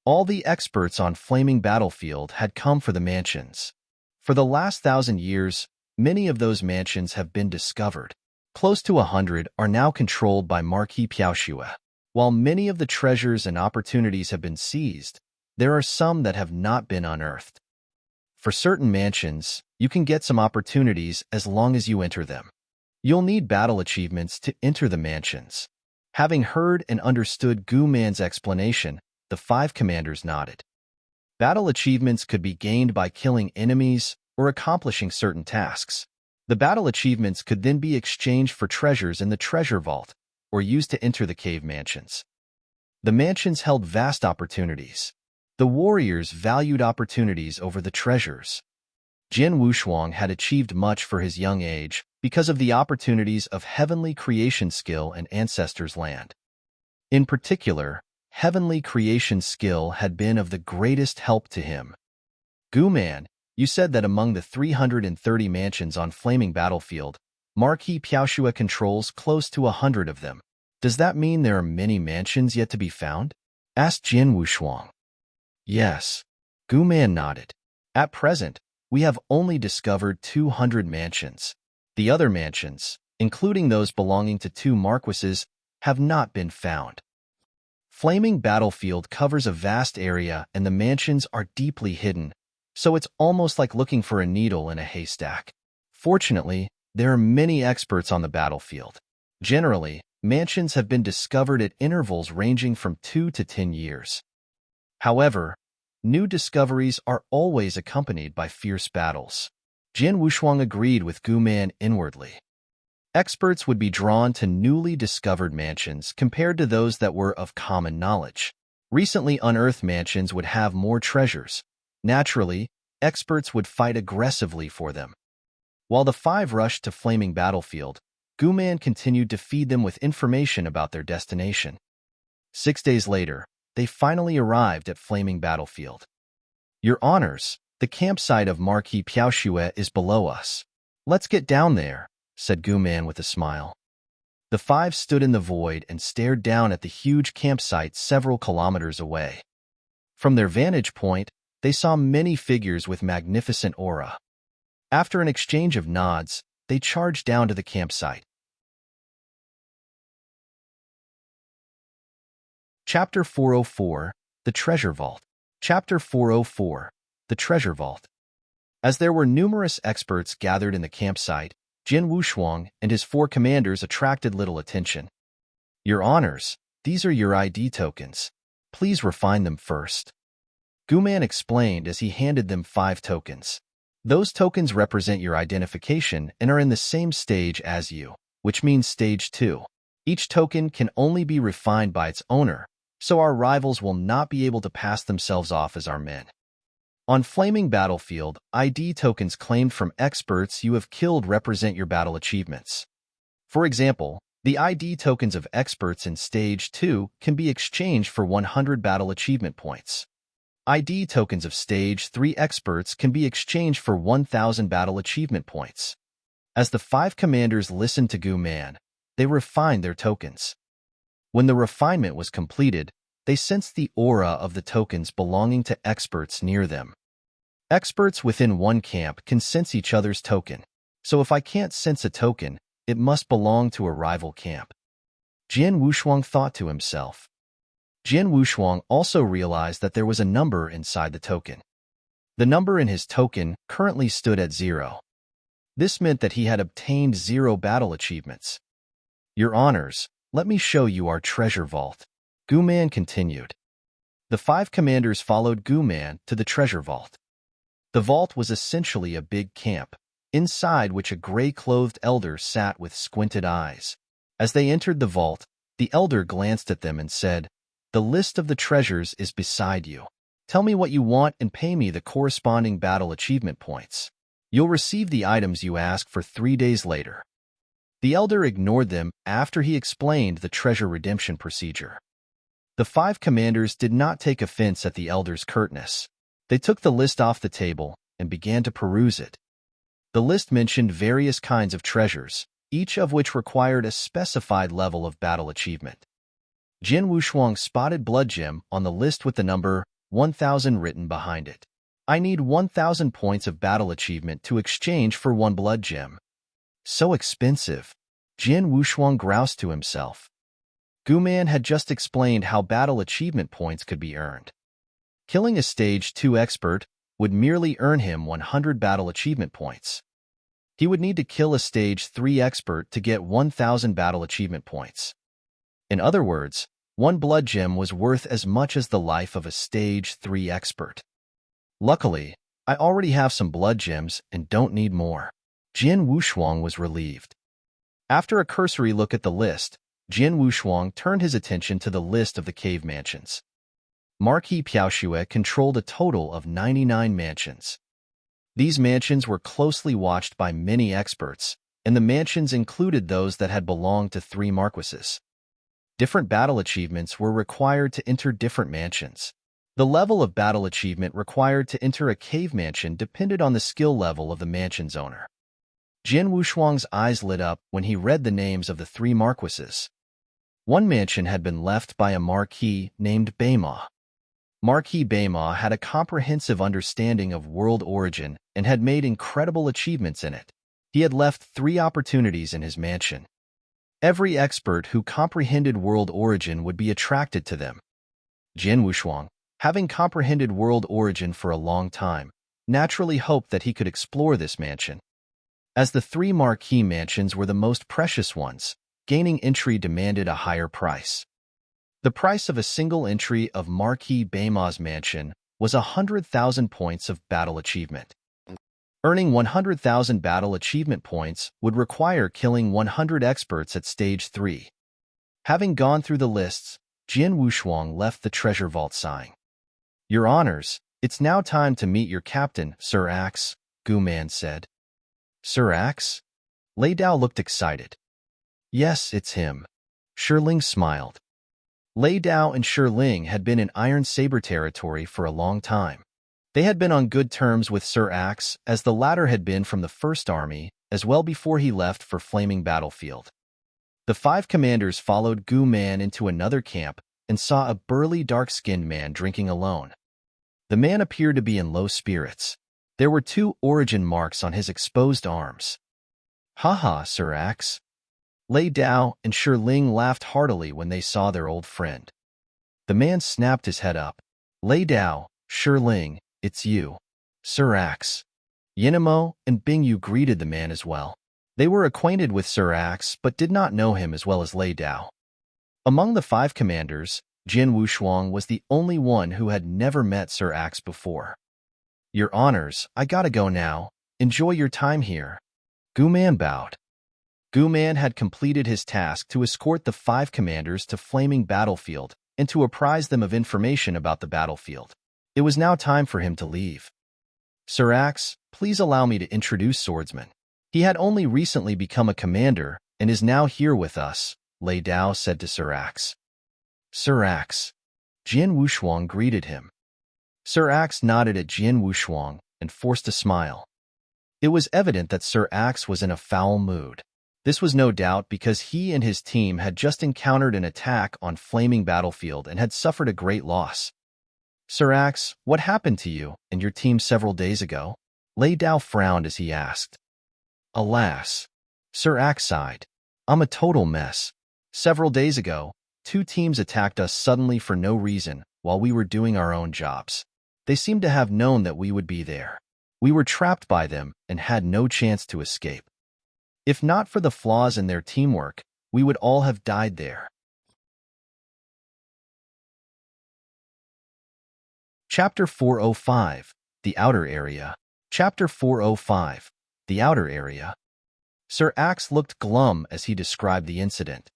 All the experts on Flaming Battlefield had come for the mansions. For the last 1,000 years, many of those mansions have been discovered. Close to 100 are now controlled by Marquis Piaoxue. While many of the treasures and opportunities have been seized, there are some that have not been unearthed. For certain mansions, you can get some opportunities as long as you enter them. You'll need battle achievements to enter the mansions. Having heard and understood Gu Man's explanation, the 5 commanders nodded. Battle achievements could be gained by killing enemies or accomplishing certain tasks. The battle achievements could then be exchanged for treasures in the treasure vault or used to enter the cave mansions. The mansions held vast opportunities. The warriors valued opportunities over the treasures. Jin Wushuang had achieved much for his young age because of the opportunities of heavenly creation skill and ancestors' land. In particular, heavenly creation skill had been of the greatest help to him. Gu Man, you said that among the 330 mansions on Flaming Battlefield, Marquis Piaoxue controls close to 100 of them. Does that mean there are many mansions yet to be found? Asked Jin Wushuang. Yes. Gu Man nodded. At present, we have only discovered 200 mansions. The other mansions, including those belonging to 2 marquises, have not been found. Flaming Battlefield covers a vast area and the mansions are deeply hidden, so it's almost like looking for a needle in a haystack. Fortunately, there are many experts on the battlefield. Generally, mansions have been discovered at intervals ranging from 2 to 10 years. However, new discoveries are always accompanied by fierce battles. Jin Wushuang agreed with Gu Man inwardly. Experts would be drawn to newly discovered mansions compared to those that were of common knowledge. Recently unearthed mansions would have more treasures. Naturally, experts would fight aggressively for them. While the 5 rushed to Flaming Battlefield, Gu Man continued to feed them with information about their destination. 6 days later, they finally arrived at Flaming Battlefield. Your honors, the campsite of Marquis Piaoxue is below us. Let's get down there, said Gu Man with a smile. The 5 stood in the void and stared down at the huge campsite several kilometers away. From their vantage point, they saw many figures with magnificent aura. After an exchange of nods, they charged down to the campsite. Chapter 404, The Treasure Vault. Chapter 404, The Treasure Vault. As there were numerous experts gathered in the campsite, Jin Wushuang and his 4 commanders attracted little attention. Your honors, these are your ID tokens. Please refine them first. Gu Man explained as he handed them 5 tokens. Those tokens represent your identification and are in the same stage as you, which means stage 2. Each token can only be refined by its owner, so our rivals will not be able to pass themselves off as our men. On Flaming Battlefield, ID tokens claimed from experts you have killed represent your battle achievements. For example, the ID tokens of experts in Stage 2 can be exchanged for 100 battle achievement points. ID tokens of Stage 3 experts can be exchanged for 1,000 battle achievement points. As the 5 commanders listened to Gu Man, they refined their tokens. When the refinement was completed, they sensed the aura of the tokens belonging to experts near them. Experts within one camp can sense each other's token, so if I can't sense a token, it must belong to a rival camp. Jin Wushuang thought to himself. Jin Wushuang also realized that there was a number inside the token. The number in his token currently stood at 0. This meant that he had obtained 0 battle achievements. Your honors, let me show you our treasure vault. Gu Man continued. The 5 commanders followed Gu Man to the treasure vault. The vault was essentially a big camp, inside which a gray-clothed elder sat with squinted eyes. As they entered the vault, the elder glanced at them and said, "The list of the treasures is beside you. Tell me what you want and pay me the corresponding battle achievement points." You'll receive the items you ask for 3 days later. The elder ignored them after he explained the treasure redemption procedure. The 5 commanders did not take offense at the elder's curtness. They took the list off the table and began to peruse it. The list mentioned various kinds of treasures, each of which required a specified level of battle achievement. Jin Wushuang spotted blood gem on the list with the number 1000 written behind it. I need 1000 points of battle achievement to exchange for 1 blood gem. So expensive. Jin Wushuang groused to himself. Guman had just explained how battle achievement points could be earned. Killing a Stage 2 expert would merely earn him 100 battle achievement points. He would need to kill a Stage 3 expert to get 1000 battle achievement points. In other words, 1 blood gem was worth as much as the life of a Stage 3 expert. Luckily, I already have some blood gems and don't need more. Jin Wushuang was relieved. After a cursory look at the list, Jin Wushuang turned his attention to the list of the cave mansions. Marquis Piaoxue controlled a total of 99 mansions. These mansions were closely watched by many experts, and the mansions included those that had belonged to 3 marquises. Different battle achievements were required to enter different mansions. The level of battle achievement required to enter a cave mansion depended on the skill level of the mansion's owner. Jin Wushuang's eyes lit up when he read the names of the 3 marquises. One mansion had been left by a marquis named Beima. Marquis Beima had a comprehensive understanding of world origin and had made incredible achievements in it. He had left 3 opportunities in his mansion. Every expert who comprehended world origin would be attracted to them. Jin Wushuang, having comprehended world origin for a long time, naturally hoped that he could explore this mansion. As the 3 marquis mansions were the most precious ones, gaining entry demanded a higher price. The price of a single entry of Marquis Beima's mansion was 100,000 points of battle achievement. Earning 100,000 battle achievement points would require killing 100 experts at Stage 3. Having gone through the lists, Jin Wushuang left the treasure vault sighing. "Your honors, it's now time to meet your captain, Sir Axe," Guman said. "Sir Axe?" Lei Dao looked excited. "Yes, it's him." Shiling smiled. Lei Dao and Shiling had been in Iron Saber territory for a long time. They had been on good terms with Sir Axe, as the latter had been from the First Army, as well before he left for Flaming Battlefield. The 5 commanders followed Guman into another camp and saw a burly, dark-skinned man drinking alone. The man appeared to be in low spirits. There were 2 origin marks on his exposed arms. "Haha, Sir Axe." Lei Dao and Shiling laughed heartily when they saw their old friend. The man snapped his head up. "Lei Dao, Shiling, it's you." Sir Axe. Yinamo and Bingyu greeted the man as well. They were acquainted with Sir Axe but did not know him as well as Lei Dao. Among the 5 commanders, Jin Wushuang was the only one who had never met Sir Axe before. "Your honors, I gotta go now. Enjoy your time here." Guman bowed. Guman had completed his task to escort the 5 commanders to Flaming Battlefield and to apprise them of information about the battlefield. It was now time for him to leave. "Sir Axe, please allow me to introduce Swordsman. He had only recently become a commander and is now here with us," Lei Dao said to Sir Axe. "Sir Axe." Jin Wushuang greeted him. Sir Axe nodded at Jin Wushuang and forced a smile. It was evident that Sir Axe was in a foul mood. This was no doubt because he and his team had just encountered an attack on Flaming Battlefield and had suffered a great loss. "Sir Axe, what happened to you and your team several days ago?" Lei Dao frowned as he asked. "Alas." Sir Axe sighed. "I'm a total mess. Several days ago, 2 teams attacked us suddenly for no reason while we were doing our own jobs. They seemed to have known that we would be there. We were trapped by them and had no chance to escape. If not for the flaws in their teamwork, we would all have died there." Chapter 405, The Outer Area. Chapter 405, The Outer Area. Sir Axe looked glum as he described the incident.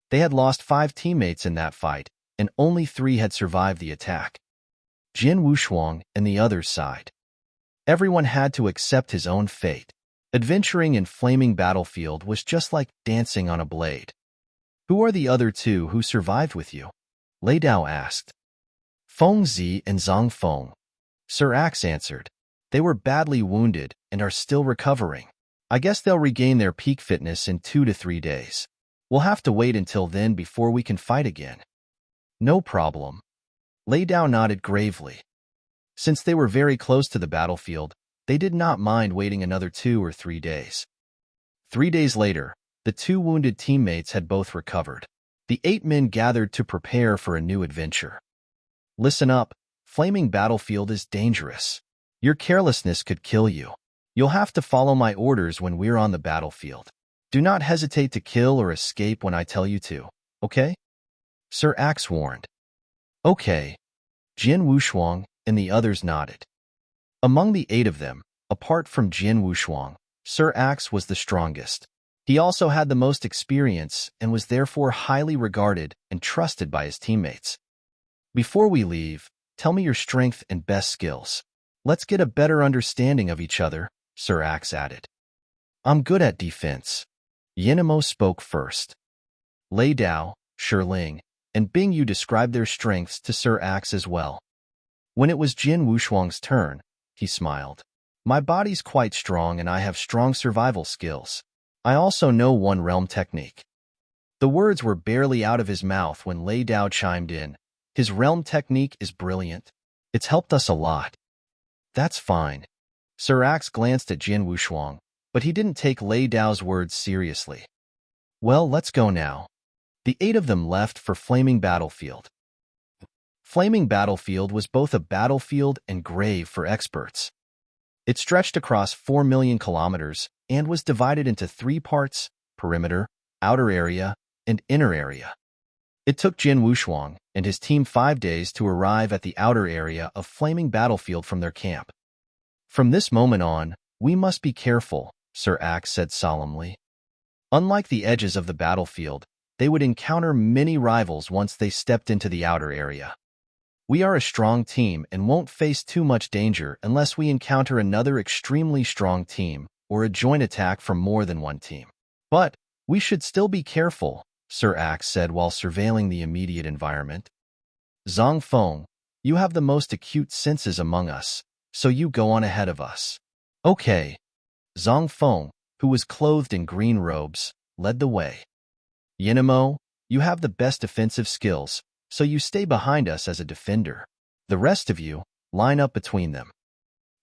They had lost 5 teammates in that fight, and only 3 had survived the attack. Jin Wushuang and the others sighed. Everyone had to accept his own fate. Adventuring in flaming battlefield was just like dancing on a blade. Who are the other two who survived with you? Lei Dao asked. Feng Zi and Zhang Feng. Sir Axe answered. They were badly wounded and are still recovering. I guess they'll regain their peak fitness in 2 to 3 days. We'll have to wait until then before we can fight again. No problem. Lei Dao nodded gravely. Since they were very close to the battlefield, they did not mind waiting another 2 or 3 days. 3 days later, the 2 wounded teammates had both recovered. The 8 men gathered to prepare for a new adventure. Listen up, flaming battlefield is dangerous. Your carelessness could kill you. You'll have to follow my orders when we're on the battlefield. Do not hesitate to kill or escape when I tell you to, okay? Sir Axe warned. Okay. Jian Wushuang and the others nodded. Among the 8 of them, apart from Jian Wushuang, Sir Axe was the strongest. He also had the most experience and was therefore highly regarded and trusted by his teammates. Before we leave, tell me your strength and best skills. Let's get a better understanding of each other, Sir Axe added. I'm good at defense. Yinemo spoke first. Lei Dao, Shiling, and Bing Yu described their strengths to Sir Axe as well. When it was Jian Wushuang's turn, he smiled. My body's quite strong and I have strong survival skills. I also know one realm technique. The words were barely out of his mouth when Lei Dao chimed in. His realm technique is brilliant. It's helped us a lot. That's fine. Sir Axe glanced at Jian Wushuang, but he didn't take Lei Dao's words seriously. Well, let's go now. The 8 of them left for Flaming Battlefield. Flaming Battlefield was both a battlefield and grave for experts. It stretched across 4 million kilometers and was divided into 3 parts: perimeter, outer area, and inner area. It took Jian Wushuang and his team 5 days to arrive at the outer area of Flaming Battlefield from their camp. From this moment on, we must be careful, Sir Axe said solemnly. Unlike the edges of the battlefield, they would encounter many rivals once they stepped into the outer area. We are a strong team and won't face too much danger unless we encounter another extremely strong team or a joint attack from more than one team. But we should still be careful, Sir Axe said while surveilling the immediate environment. Zhang Feng, you have the most acute senses among us, so you go on ahead of us. Okay. Zhang Feng, who was clothed in green robes, led the way. Yinemo, you have the best defensive skills, so you stay behind us as a defender. The rest of you, line up between them.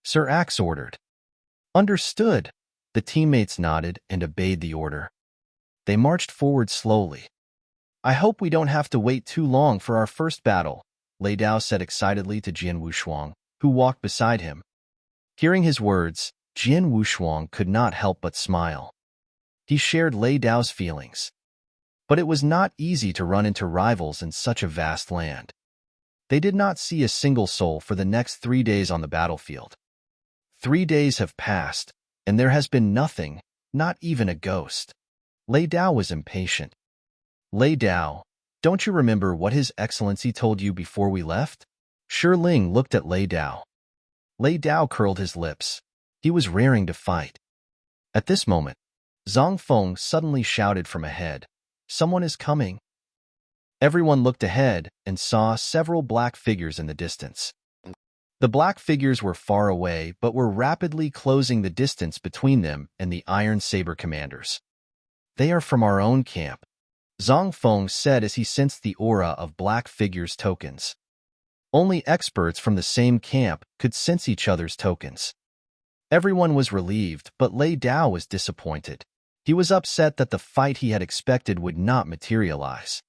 Sir Axe ordered. Understood. The teammates nodded and obeyed the order. They marched forward slowly. I hope we don't have to wait too long for our first battle, Lei Dao said excitedly to Jian Wushuang, who walked beside him. Hearing his words, Jian Wushuang could not help but smile. He shared Lei Dao's feelings. But it was not easy to run into rivals in such a vast land. They did not see a single soul for the next 3 days on the battlefield. 3 days have passed, and there has been nothing, not even a ghost. Lei Dao was impatient. Lei Dao, don't you remember what His Excellency told you before we left? Shiling looked at Lei Dao. Lei Dao curled his lips. He was raring to fight. At this moment, Zhang Feng suddenly shouted from ahead, Someone is coming. Everyone looked ahead and saw several black figures in the distance. The black figures were far away but were rapidly closing the distance between them and the Iron Saber commanders. They are from our own camp, Zhang Feng said as he sensed the aura of black figures' tokens. Only experts from the same camp could sense each other's tokens. Everyone was relieved, but Lei Dao was disappointed. He was upset that the fight he had expected would not materialize.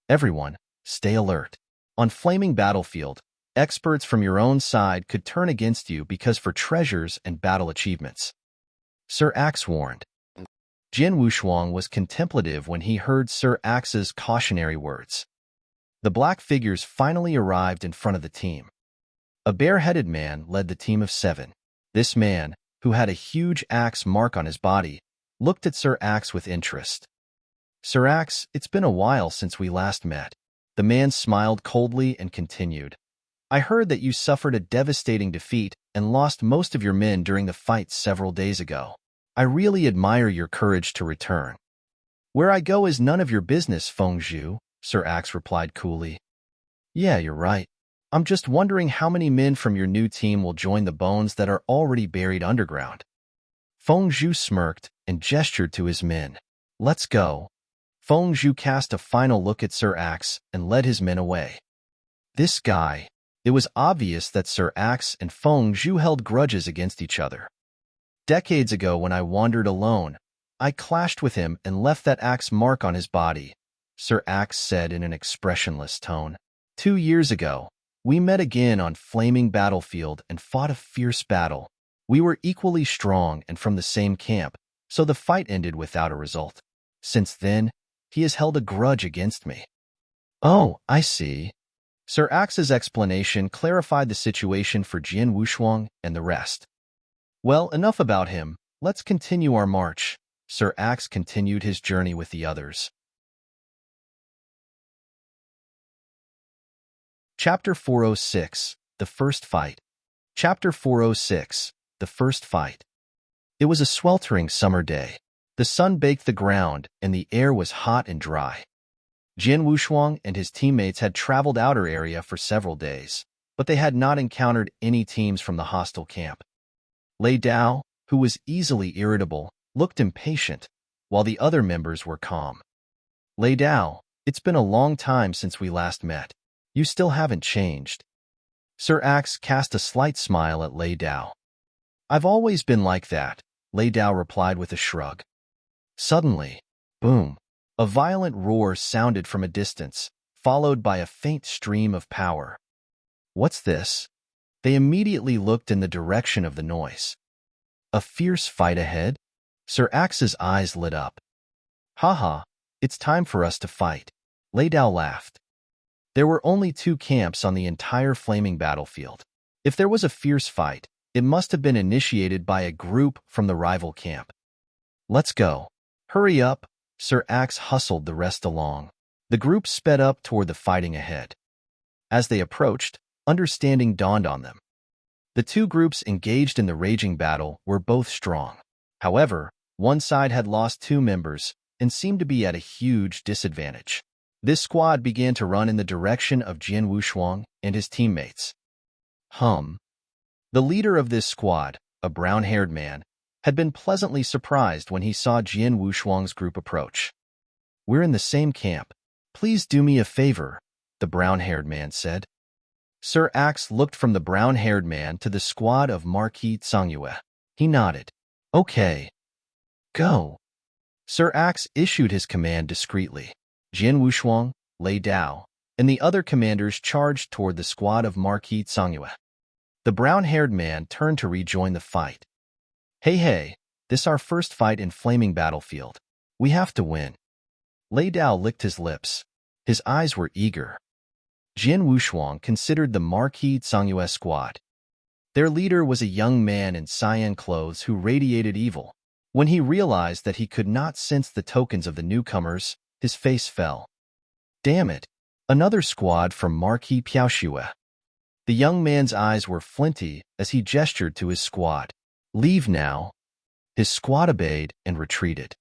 Everyone, stay alert. On Flaming Battlefield, experts from your own side could turn against you because for treasures and battle achievements. Sir Axe warned. Jian Wushuang was contemplative when he heard Sir Axe's cautionary words. The black figures finally arrived in front of the team. A bare-headed man led the team of 7. This man, who had a huge axe mark on his body, looked at Sir Axe with interest. Sir Axe, it's been a while since we last met. The man smiled coldly and continued. I heard that you suffered a devastating defeat and lost most of your men during the fight several days ago. I really admire your courage to return. Where I go is none of your business, Feng Zhu, Sir Axe replied coolly. Yeah, you're right. I'm just wondering how many men from your new team will join the bones that are already buried underground. Feng Zhu smirked and gestured to his men. Let's go. Feng Zhu cast a final look at Sir Axe and led his men away. This guy. It was obvious that Sir Axe and Feng Zhu held grudges against each other. Decades ago, when I wandered alone, I clashed with him and left that axe mark on his body, Sir Axe said in an expressionless tone. 2 years ago, we met again on flaming battlefield and fought a fierce battle. We were equally strong and from the same camp, so the fight ended without a result. Since then, he has held a grudge against me. Oh, I see. Sir Axe's explanation clarified the situation for Jian Wushuang and the rest. Well, enough about him. Let's continue our march. Sir Axe continued his journey with the others. Chapter 406, The First Fight. Chapter 406, The First Fight. It was a sweltering summer day. The sun baked the ground, and the air was hot and dry. Jian Wushuang and his teammates had traveled outer area for several days, but they had not encountered any teams from the hostile camp. Lei Dao, who was easily irritable, looked impatient, while the other members were calm. Lei Dao, it's been a long time since we last met. You still haven't changed. Sir Axe cast a slight smile at Lei Dao. I've always been like that, Lei Dao replied with a shrug. Suddenly, boom. A violent roar sounded from a distance, followed by a faint stream of power. What's this? They immediately looked in the direction of the noise. A fierce fight ahead? Sir Axe's eyes lit up. Haha, it's time for us to fight. Lei Dao laughed. There were only 2 camps on the entire flaming battlefield. If there was a fierce fight, it must have been initiated by a group from the rival camp. Let's go. Hurry up. Sir Axe hustled the rest along. The group sped up toward the fighting ahead. As they approached, understanding dawned on them. The 2 groups engaged in the raging battle were both strong. However, one side had lost 2 members and seemed to be at a huge disadvantage. This squad began to run in the direction of Jian Wushuang and his teammates. The leader of this squad, a brown-haired man, had been pleasantly surprised when he saw Jian Wushuang's group approach. We're in the same camp. Please do me a favor, the brown-haired man said. Sir Axe looked from the brown-haired man to the squad of Marquis Tsangyue. He nodded. Okay. Go. Sir Axe issued his command discreetly. Jian Wushuang, Lei Dao, and the other commanders charged toward the squad of Marquis Tsangyue. The brown-haired man turned to rejoin the fight. Hey, this our first fight in flaming battlefield. We have to win. Lei Dao licked his lips. His eyes were eager. Jian Wushuang considered the Marquis Tsangyue squad. Their leader was a young man in cyan clothes who radiated evil. When he realized that he could not sense the tokens of the newcomers, his face fell. Damn it! Another squad from Marquis Piaoxue. The young man's eyes were flinty as he gestured to his squad. Leave now. His squad obeyed and retreated.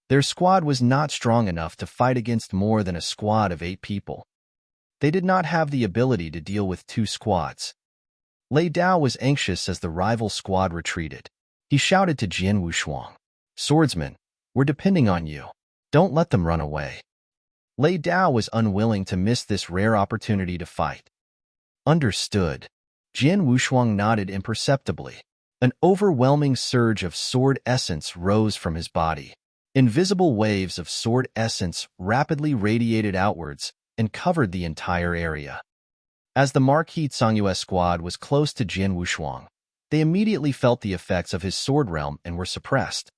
Their squad was not strong enough to fight against more than a squad of 8 people. They did not have the ability to deal with 2 squads. Lei Dao was anxious as the rival squad retreated. He shouted to Jian Wushuang, Swordsman, we're depending on you. Don't let them run away. Lei Dao was unwilling to miss this rare opportunity to fight. Understood. Jian Wushuang nodded imperceptibly. An overwhelming surge of sword essence rose from his body. Invisible waves of sword essence rapidly radiated outwards and covered the entire area. As the Marquis Tsangyue squad was close to Jian Wushuang, they immediately felt the effects of his sword realm and were suppressed.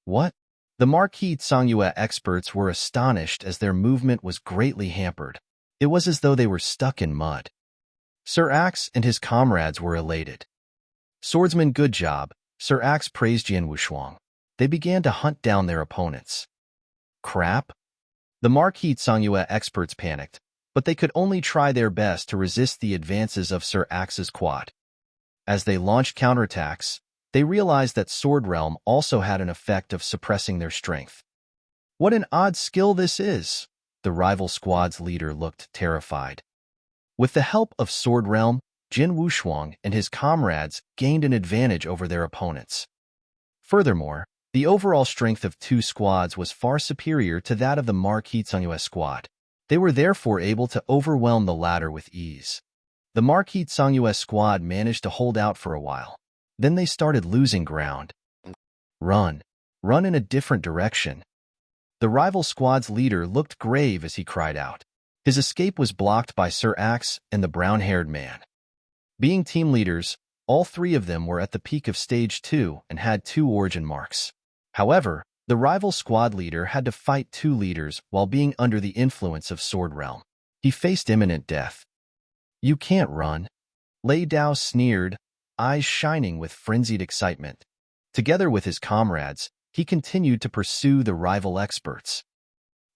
What? The Marquis Tsangyue experts were astonished as their movement was greatly hampered. It was as though they were stuck in mud. Sir Axe and his comrades were elated. Swordsman, good job, Sir Axe praised Jian Wushuang. They began to hunt down their opponents. Crap? The Marquis Tsangyue experts panicked. but they could only try their best to resist the advances of Sir Axe's squad. As they launched counterattacks, they realized that Sword Realm also had an effect of suppressing their strength. What an odd skill this is! The rival squad's leader looked terrified. With the help of Sword Realm, Jin Wushuang and his comrades gained an advantage over their opponents. Furthermore, the overall strength of two squads was far superior to that of the Marquis Tsungyue squad. They were therefore able to overwhelm the latter with ease. The Marquis Tsungyue squad managed to hold out for a while. Then they started losing ground. Run. Run in a different direction. The rival squad's leader looked grave as he cried out. His escape was blocked by Sir Axe and the brown-haired man. Being team leaders, all three of them were at the peak of Stage 2 and had 2 origin marks. However, the rival squad leader had to fight 2 leaders while being under the influence of Sword Realm. He faced imminent death. "You can't run," Lei Dao sneered, eyes shining with frenzied excitement. Together with his comrades, he continued to pursue the rival experts.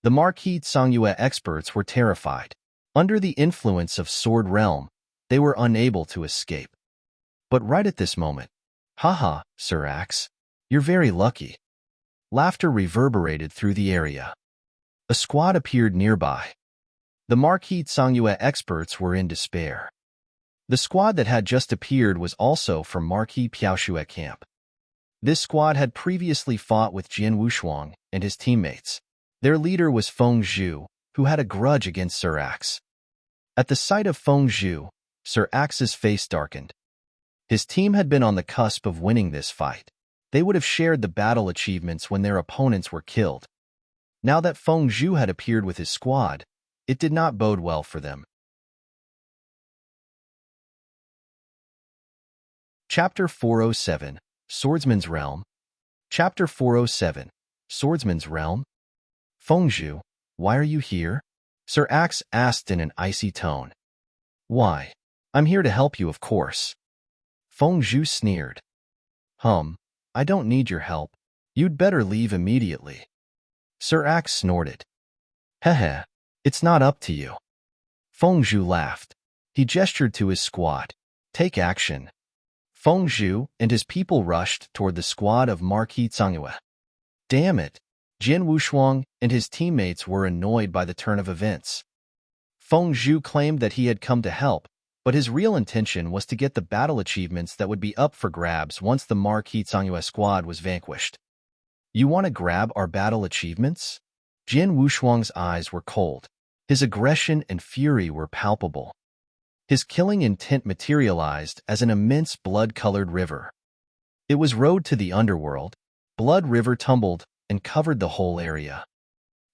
The Marquis Tsungyue experts were terrified. Under the influence of Sword Realm, they were unable to escape. But right at this moment, "Haha, Sir Axe, you're very lucky." Laughter reverberated through the area. A squad appeared nearby. The Marquis Tsungyue experts were in despair. The squad that had just appeared was also from Marquis Piaoxue camp. This squad had previously fought with Jin Wushuang and his teammates. Their leader was Feng Zhu, who had a grudge against Sir Axe. At the sight of Feng Zhu, Sir Axe's face darkened. His team had been on the cusp of winning this fight. They would have shared the battle achievements when their opponents were killed. Now that Feng Zhu had appeared with his squad, it did not bode well for them. Chapter 407, Swordsman's Realm. Chapter 407, Swordsman's Realm. "Feng Zhu, why are you here?" Sir Axe asked in an icy tone. "Why? I'm here to help you, of course." Feng Zhu sneered. I don't need your help. You'd better leave immediately." Sir Axe snorted. "Heh, it's not up to you." Feng Zhu laughed. He gestured to his squad. "Take action." Feng Zhu and his people rushed toward the squad of Marquis Tsungyue. Damn it! Jin Wushuang and his teammates were annoyed by the turn of events. Feng Zhu claimed that he had come to help, but his real intention was to get the battle achievements that would be up for grabs once the Marquis Tsungyue squad was vanquished. "You want to grab our battle achievements?" Jin Wushuang's eyes were cold. His aggression and fury were palpable. His killing intent materialized as an immense blood-colored river. It was rowed to the underworld. Blood River tumbled and covered the whole area.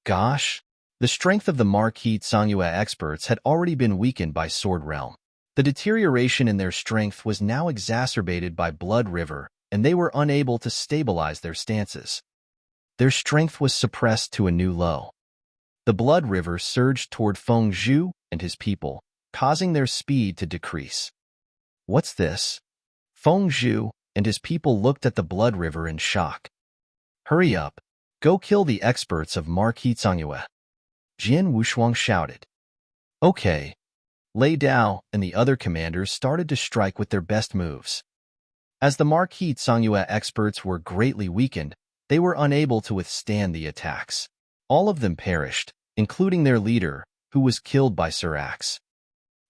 Gosh! The strength of the Marquis Tsungyue experts had already been weakened by Sword Realm. The deterioration in their strength was now exacerbated by Blood River, and they were unable to stabilize their stances. Their strength was suppressed to a new low. The Blood River surged toward Feng Zhu and his people, causing their speed to decrease. "What's this?" Feng Zhu and his people looked at the Blood River in shock. "Hurry up. Go kill the experts of Marquis Tsungyue," Jin Wushuang shouted. "Okay." Lei Dao and the other commanders started to strike with their best moves. As the Marquis Tsungyue experts were greatly weakened, they were unable to withstand the attacks. All of them perished, including their leader, who was killed by Sir Axe.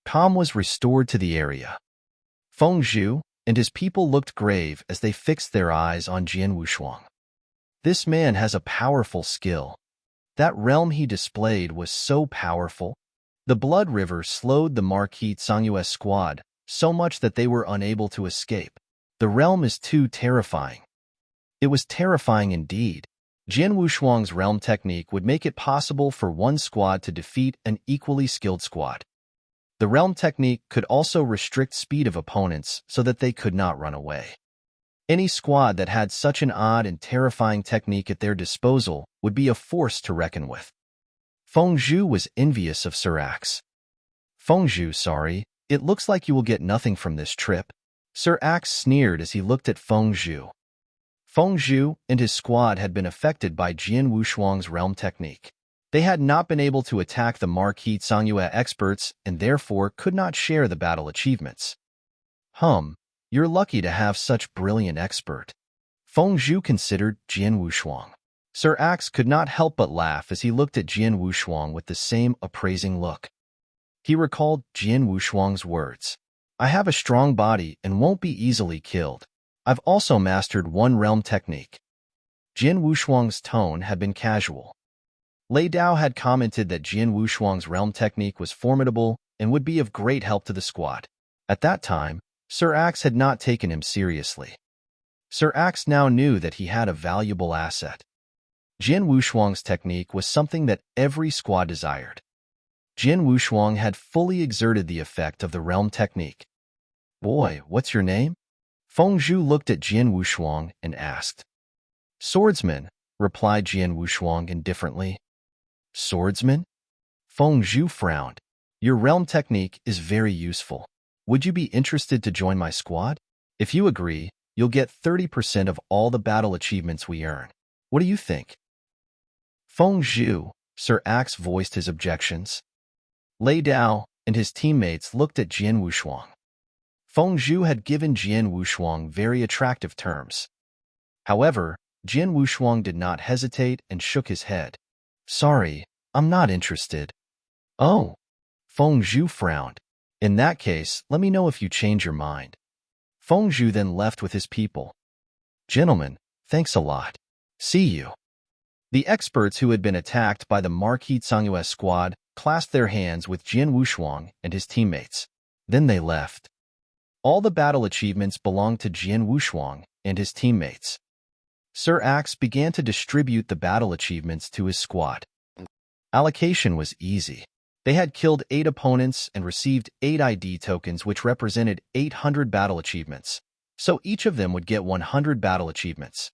Calm was restored to the area. Feng Zhu and his people looked grave as they fixed their eyes on Jin Wushuang. This man has a powerful skill. That realm he displayed was so powerful. The Blood River slowed the Marquis Tsungyue squad so much that they were unable to escape. The realm is too terrifying. It was terrifying indeed. Jin Wushuang's realm technique would make it possible for one squad to defeat an equally skilled squad. The realm technique could also restrict speed of opponents so that they could not run away. Any squad that had such an odd and terrifying technique at their disposal would be a force to reckon with. Feng Zhu was envious of Sir Axe. "Feng Zhu, sorry, it looks like you will get nothing from this trip." Sir Axe sneered as he looked at Feng Zhu. Feng Zhu and his squad had been affected by Jin Wushuang's realm technique. They had not been able to attack the Marquis Sangyue experts and therefore could not share the battle achievements. You're lucky to have such brilliant expert. Feng Zhu considered Jian Wushuang. Sir Axe could not help but laugh as he looked at Jian Wushuang with the same appraising look. He recalled Jian Wushuang's words. I have a strong body and won't be easily killed. I've also mastered one realm technique. Jian Wushuang's tone had been casual. Lei Dao had commented that Jian Wushuang's realm technique was formidable and would be of great help to the squad. At that time, Sir Axe had not taken him seriously. Sir Axe now knew that he had a valuable asset. Jian Wushuang's technique was something that every squad desired. Jian Wushuang had fully exerted the effect of the realm technique. Boy, what's your name? Feng Zhu looked at Jian Wushuang and asked. Swordsman, replied Jian Wushuang indifferently. Swordsman? Feng Zhu frowned. Your realm technique is very useful. Would you be interested to join my squad? If you agree, you'll get 30% of all the battle achievements we earn. What do you think? Feng Zhu, Sir Axe voiced his objections. Lei Dao and his teammates looked at Jian Wushuang. Feng Zhu had given Jian Wushuang very attractive terms. However, Jian Wushuang did not hesitate and shook his head. Sorry, I'm not interested. Oh. Feng Zhu frowned. In that case, let me know if you change your mind. Feng Zhu then left with his people. Gentlemen, thanks a lot. See you. The experts who had been attacked by the Marquis Sangyue squad clasped their hands with Jian Wushuang and his teammates. Then they left. All the battle achievements belonged to Jian Wushuang and his teammates. Sir Axe began to distribute the battle achievements to his squad. Allocation was easy. They had killed 8 opponents and received 8 ID tokens, which represented 800 battle achievements, so each of them would get 100 battle achievements.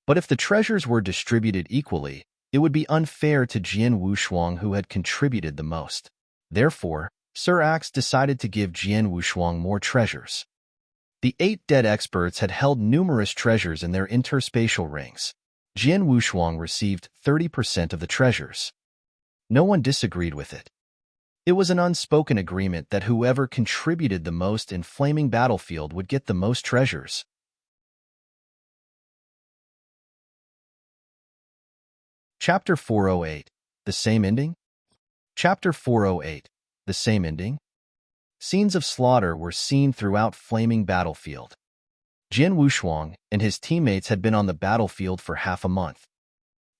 But if the treasures were distributed equally, it would be unfair to Jian Wushuang, who had contributed the most. Therefore, Sir Axe decided to give Jian Wushuang more treasures. The 8 dead experts had held numerous treasures in their interspatial rings. Jian Wushuang received 30% of the treasures. No one disagreed with it. It was an unspoken agreement that whoever contributed the most in Flaming Battlefield would get the most treasures. Chapter 408. The Same Ending? Chapter 408. The Same Ending? Scenes of slaughter were seen throughout Flaming Battlefield. Jian Wushuang and his teammates had been on the battlefield for half a month.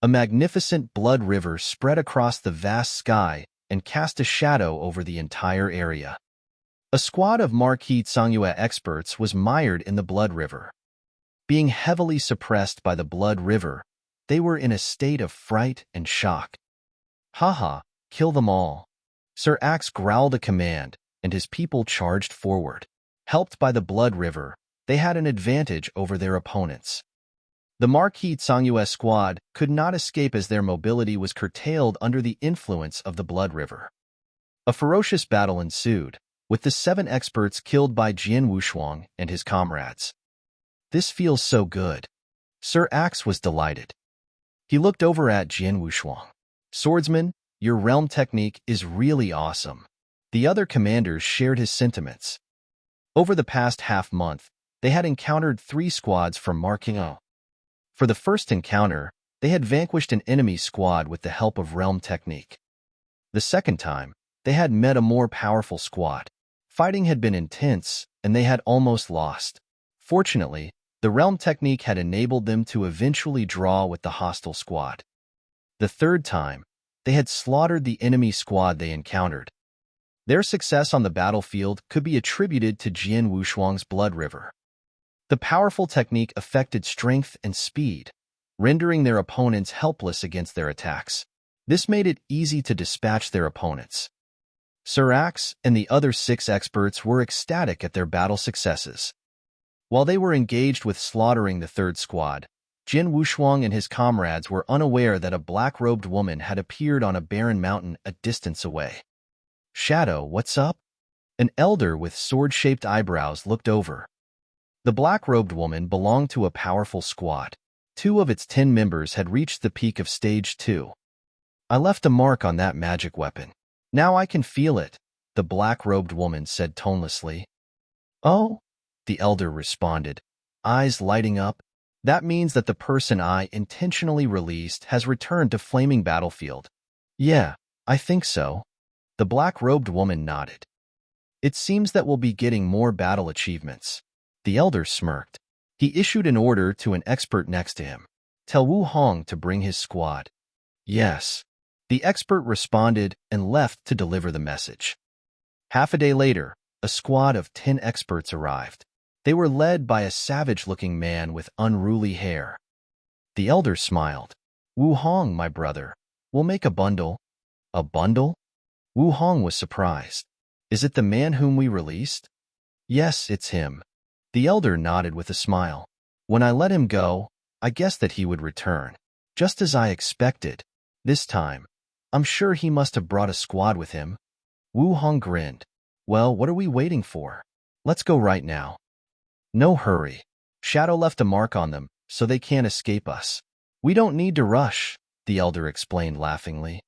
A magnificent blood river spread across the vast sky and cast a shadow over the entire area. A squad of Marquis Sangyue experts was mired in the blood river. Being heavily suppressed by the blood river, they were in a state of fright and shock. Haha, kill them all. Sir Axe growled a command, and his people charged forward. Helped by the blood river, they had an advantage over their opponents. The Marquis Sangyue squad could not escape as their mobility was curtailed under the influence of the blood river. A ferocious battle ensued, with the 7 experts killed by Jian Wushuang and his comrades. This feels so good. Sir Axe was delighted. He looked over at Jian Wushuang. Swordsman, your realm technique is really awesome. The other commanders shared his sentiments. Over the past half-month, they had encountered 3 squads from Marquis. For the first encounter, they had vanquished an enemy squad with the help of realm technique. The second time, they had met a more powerful squad. Fighting had been intense, and they had almost lost. Fortunately, the realm technique had enabled them to eventually draw with the hostile squad. The third time, they had slaughtered the enemy squad they encountered. Their success on the battlefield could be attributed to Jian Wushuang's blood river. The powerful technique affected strength and speed, rendering their opponents helpless against their attacks. This made it easy to dispatch their opponents. Sir Axe and the other 6 experts were ecstatic at their battle successes. While they were engaged with slaughtering the third squad, Jian Wushuang and his comrades were unaware that a black-robed woman had appeared on a barren mountain a distance away. Shadow, what's up? An elder with sword-shaped eyebrows looked over. The black-robed woman belonged to a powerful squad. 2 of its 10 members had reached the peak of Stage 2. I left a mark on that magic weapon. Now I can feel it, the black-robed woman said tonelessly. Oh, the elder responded, eyes lighting up. That means that the person I intentionally released has returned to Flaming Battlefield. Yeah, I think so. The black-robed woman nodded. It seems that we'll be getting more battle achievements. The elder smirked. He issued an order to an expert next to him. Tell Wu Hong to bring his squad. Yes. The expert responded and left to deliver the message. Half a day later, a squad of 10 experts arrived. They were led by a savage-looking man with unruly hair. The elder smiled. Wu Hong, my brother, we'll make a bundle. A bundle? Wu Hong was surprised. Is it the man whom we released? Yes, it's him. The elder nodded with a smile. When I let him go, I guessed that he would return. Just as I expected. This time, I'm sure he must have brought a squad with him. Wu Hong grinned. Well, what are we waiting for? Let's go right now. No hurry. Shadow left a mark on them, so they can't escape us. We don't need to rush, the elder explained laughingly.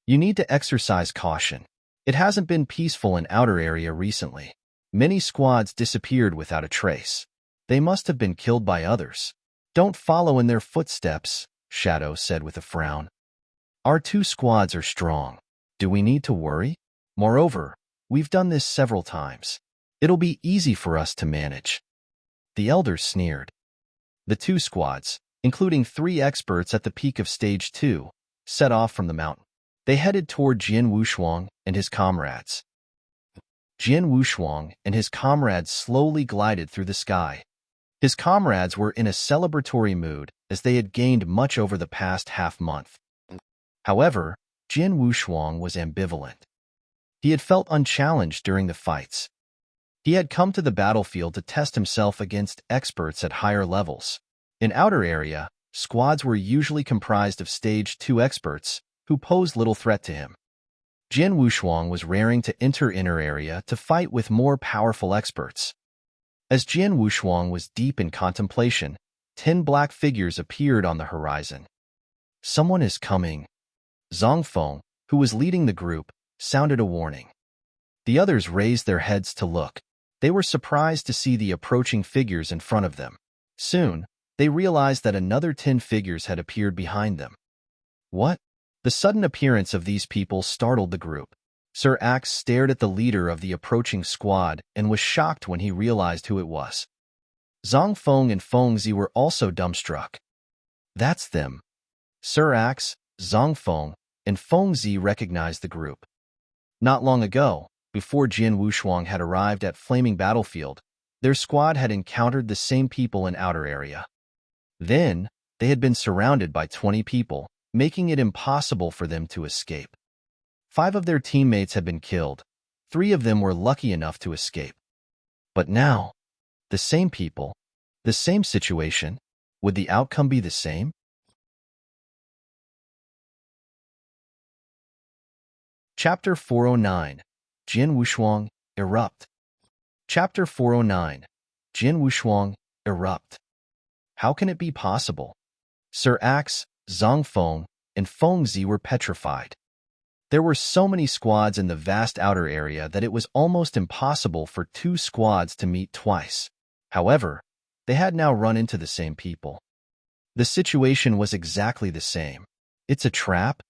You need to exercise caution. It hasn't been peaceful in outer area recently. Many squads disappeared without a trace. They must have been killed by others. Don't follow in their footsteps, Shadow said with a frown. Our 2 squads are strong. Do we need to worry? Moreover, we've done this several times. It'll be easy for us to manage. The elder sneered. The 2 squads, including 3 experts at the peak of Stage 2, set off from the mountain. They headed toward Jian Wushuang and his comrades. Jian Wushuang and his comrades slowly glided through the sky. His comrades were in a celebratory mood as they had gained much over the past half-month. However, Jian Wushuang was ambivalent. He had felt unchallenged during the fights. He had come to the battlefield to test himself against experts at higher levels. In outer area, squads were usually comprised of Stage 2 experts who posed little threat to him. Jian Wushuang was raring to enter inner area to fight with more powerful experts. As Jian Wushuang was deep in contemplation, 10 black figures appeared on the horizon. Someone is coming. Zhang Feng, who was leading the group, sounded a warning. The others raised their heads to look. They were surprised to see the approaching figures in front of them. Soon, they realized that another 10 figures had appeared behind them. What? The sudden appearance of these people startled the group. Sir Axe stared at the leader of the approaching squad and was shocked when he realized who it was. Zhang Feng and Feng Zi were also dumbstruck. That's them. Sir Axe, Zhang Feng, and Feng Zi recognized the group. Not long ago, before Jian Wushuang had arrived at Flaming Battlefield, their squad had encountered the same people in outer area. Then, they had been surrounded by 20 people, making it impossible for them to escape. 5 of their teammates had been killed. 3 of them were lucky enough to escape. But now, the same people, the same situation, would the outcome be the same? Chapter 409. Jian Wushuang, Erupt. Chapter 409. Jian Wushuang, Erupt. How can it be possible? Sir Axe, Zhang Feng, and Feng Zi were petrified. There were so many squads in the vast outer area that it was almost impossible for 2 squads to meet twice. However, they had now run into the same people. The situation was exactly the same. It's a trap?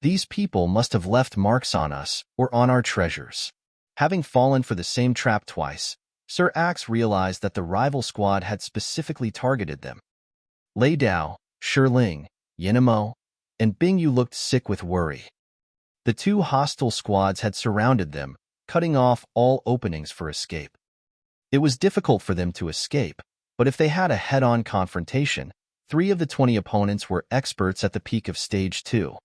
These people must have left marks on us or on our treasures. Having fallen for the same trap twice, Sir Axe realized that the rival squad had specifically targeted them. Lei Dao, Shiling, Yinemo, and Bingyu looked sick with worry. The 2 hostile squads had surrounded them, cutting off all openings for escape. It was difficult for them to escape, but if they had a head-on confrontation, 3 of the 20 opponents were experts at the peak of Stage 2.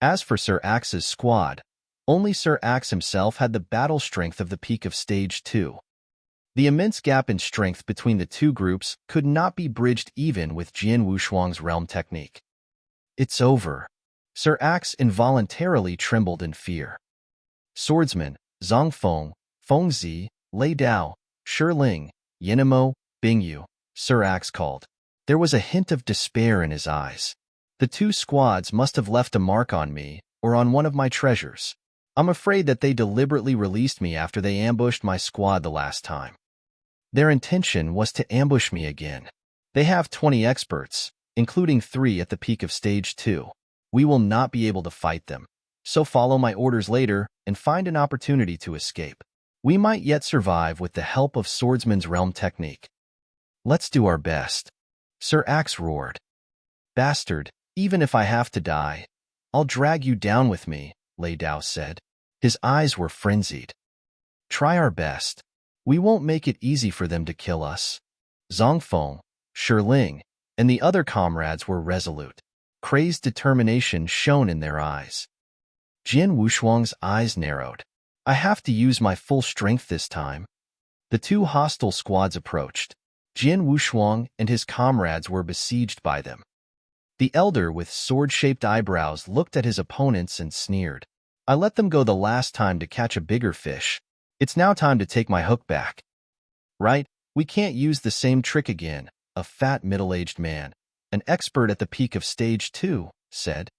As for Sir Axe's squad, only Sir Axe himself had the battle strength of the peak of Stage 2. The immense gap in strength between the 2 groups could not be bridged even with Jian Wushuang's realm technique. It's over. Sir Axe involuntarily trembled in fear. Swordsman, Zhang Feng, Feng Zi, Lei Dao, Shiling, Yinemo, Bingyu, Sir Axe called. There was a hint of despair in his eyes. The two squads must have left a mark on me or on one of my treasures. I'm afraid that they deliberately released me after they ambushed my squad the last time. Their intention was to ambush me again. They have 20 experts, including 3 at the peak of Stage 2. We will not be able to fight them, so follow my orders later and find an opportunity to escape. We might yet survive with the help of Swordsman's realm technique. Let's do our best. Sir Axe roared. Bastard, even if I have to die, I'll drag you down with me, Lei Dao said. His eyes were frenzied. Try our best. We won't make it easy for them to kill us. Zhongfeng, Shiling, and the other comrades were resolute. Crazed determination shone in their eyes. Jian Wushuang's eyes narrowed. I have to use my full strength this time. The two hostile squads approached. Jian Wushuang and his comrades were besieged by them. The elder with sword-shaped eyebrows looked at his opponents and sneered. I let them go the last time to catch a bigger fish. It's now time to take my hook back. Right? We can't use the same trick again, a fat middle-aged man, an expert at the peak of Stage 2, said.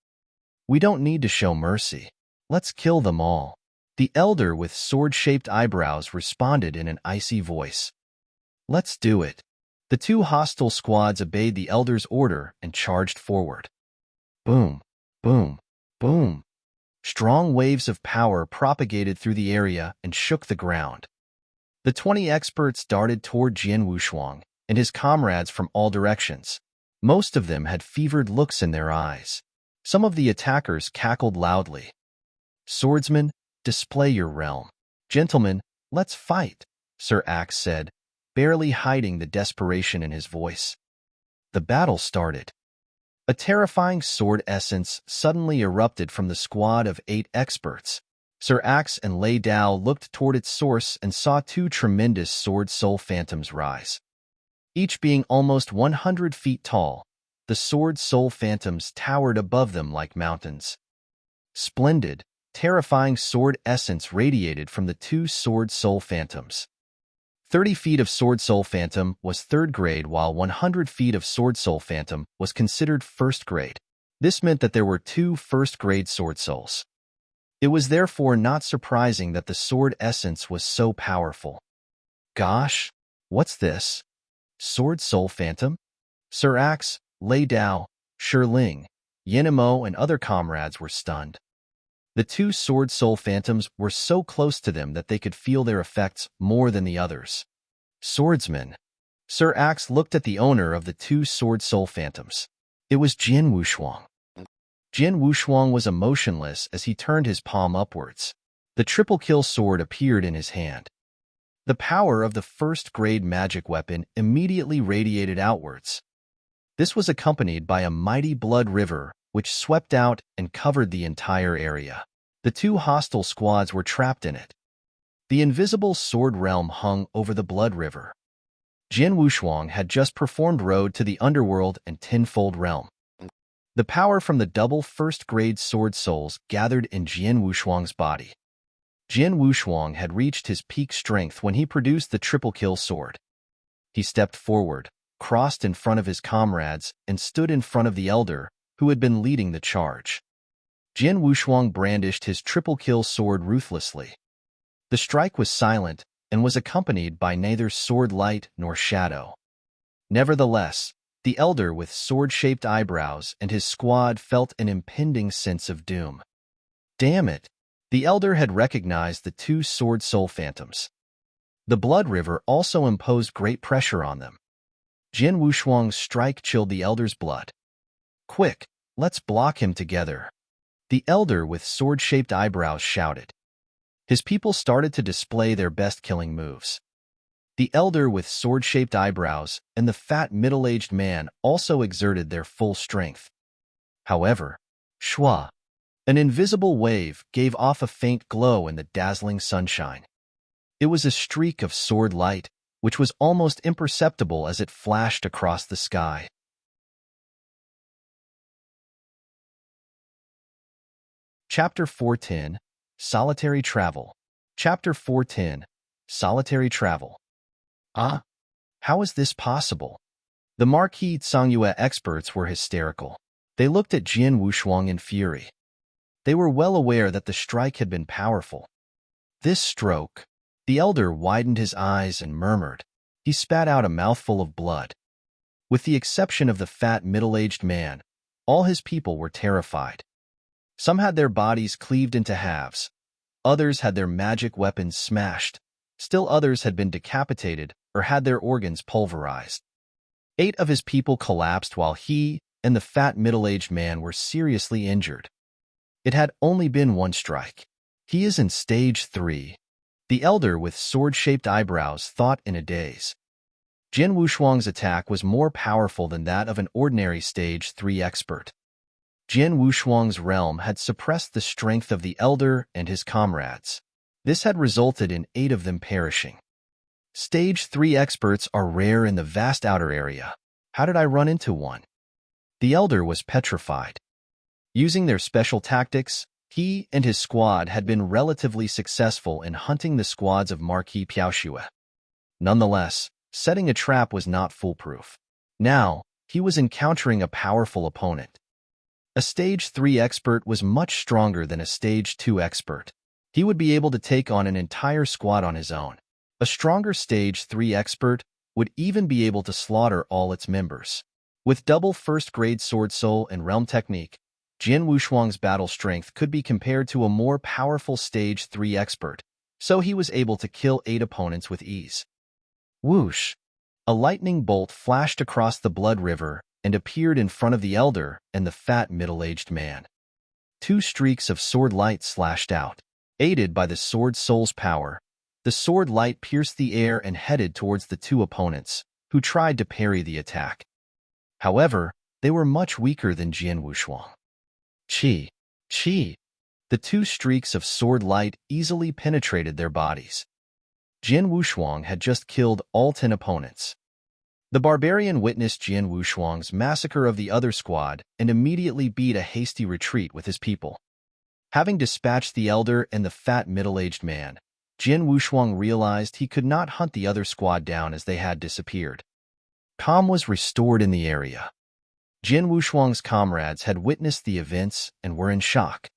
We don't need to show mercy. Let's kill them all. The elder with sword-shaped eyebrows responded in an icy voice. Let's do it. The two hostile squads obeyed the elder's order and charged forward. Boom, boom, boom. Strong waves of power propagated through the area and shook the ground. The 20 experts darted toward Jian Wushuang and his comrades from all directions. Most of them had fevered looks in their eyes. Some of the attackers cackled loudly. Swordsman, display your realm. Gentlemen, let's fight, Sir Axe said, barely hiding the desperation in his voice. The battle started. A terrifying sword essence suddenly erupted from the squad of 8 experts. Sir Axe and Lei Dao looked toward its source and saw 2 tremendous sword soul phantoms rise. Each being almost 100 feet tall, the sword soul phantoms towered above them like mountains. Splendid, terrifying sword essence radiated from the 2 sword soul phantoms. 30 feet of Sword Soul Phantom was 3rd grade, while 100 feet of Sword Soul Phantom was considered 1st grade. This meant that there were 2 1st-grade Sword Souls. It was therefore not surprising that the sword essence was so powerful. Gosh, what's this? Sword Soul Phantom? Sir Axe, Lei Dao, Shiling, Yenimo, and other comrades were stunned. The 2 Sword Soul Phantoms were so close to them that they could feel their effects more than the others. Swordsman. Sir Axe looked at the owner of the 2 Sword Soul Phantoms. It was Jian Wushuang. Jian Wushuang was emotionless as he turned his palm upwards. The triple kill sword appeared in his hand. The power of the 1st-grade magic weapon immediately radiated outwards. This was accompanied by a mighty blood river which swept out and covered the entire area. The 2 hostile squads were trapped in it. The invisible sword realm hung over the blood river. Jian Wushuang had just performed Road to the Underworld and Tenfold Realm. The power from the double 1st-grade sword souls gathered in Jian Wushuang's body. Jian Wushuang had reached his peak strength when he produced the triple kill sword. He stepped forward, crossed in front of his comrades, and stood in front of the elder, who had been leading the charge. Jian Wushuang brandished his triple kill sword ruthlessly. The strike was silent and was accompanied by neither sword light nor shadow. Nevertheless, the elder with sword-shaped eyebrows and his squad felt an impending sense of doom. Damn it! The elder had recognized the 2 sword soul phantoms. The blood river also imposed great pressure on them. Jian Wushuang's strike chilled the elder's blood. Quick, let's block him together. The elder with sword-shaped eyebrows shouted. His people started to display their best killing moves. The elder with sword-shaped eyebrows and the fat middle-aged man also exerted their full strength. However, shua, an invisible wave gave off a faint glow in the dazzling sunshine. It was a streak of sword light, which was almost imperceptible as it flashed across the sky. Chapter 410, Solitary Travel. Chapter 410, Solitary Travel. Ah, how is this possible? The Marquis Tsangyue experts were hysterical. They looked at Jian Wushuang in fury. They were well aware that the strike had been powerful. This stroke. The elder widened his eyes and murmured. He spat out a mouthful of blood. With the exception of the fat middle-aged man, all his people were terrified. Some had their bodies cleaved into halves. Others had their magic weapons smashed. Still others had been decapitated or had their organs pulverized. 8 of his people collapsed while he and the fat middle-aged man were seriously injured. It had only been one strike. He is in stage 3. The elder with sword-shaped eyebrows thought in a daze. Jian Wushuang's attack was more powerful than that of an ordinary stage 3 expert. Jian Wushuang's realm had suppressed the strength of the elder and his comrades. This had resulted in 8 of them perishing. Stage 3 experts are rare in the vast outer area. How did I run into one? The elder was petrified. Using their special tactics, he and his squad had been relatively successful in hunting the squads of Marquis Piaoxue. Nonetheless, setting a trap was not foolproof. Now, he was encountering a powerful opponent. A stage 3 expert was much stronger than a stage 2 expert. He would be able to take on an entire squad on his own. A stronger stage 3 expert would even be able to slaughter all its members. With double first-grade sword soul and realm technique, Jian Wushuang's battle strength could be compared to a more powerful stage 3 expert, so he was able to kill 8 opponents with ease. Whoosh! A lightning bolt flashed across the blood river and appeared in front of the elder and the fat middle-aged man. 2 streaks of sword light slashed out. Aided by the sword soul's power, the sword light pierced the air and headed towards the 2 opponents, who tried to parry the attack. However, they were much weaker than Jian Wushuang. Chi! The 2 streaks of sword light easily penetrated their bodies. Jian Wushuang had just killed all 10 opponents. The barbarian witnessed Jian Wushuang's massacre of the other squad and immediately beat a hasty retreat with his people. Having dispatched the elder and the fat middle-aged man, Jian Wushuang realized he could not hunt the other squad down as they had disappeared. Calm was restored in the area. Jian Wushuang's comrades had witnessed the events and were in shock.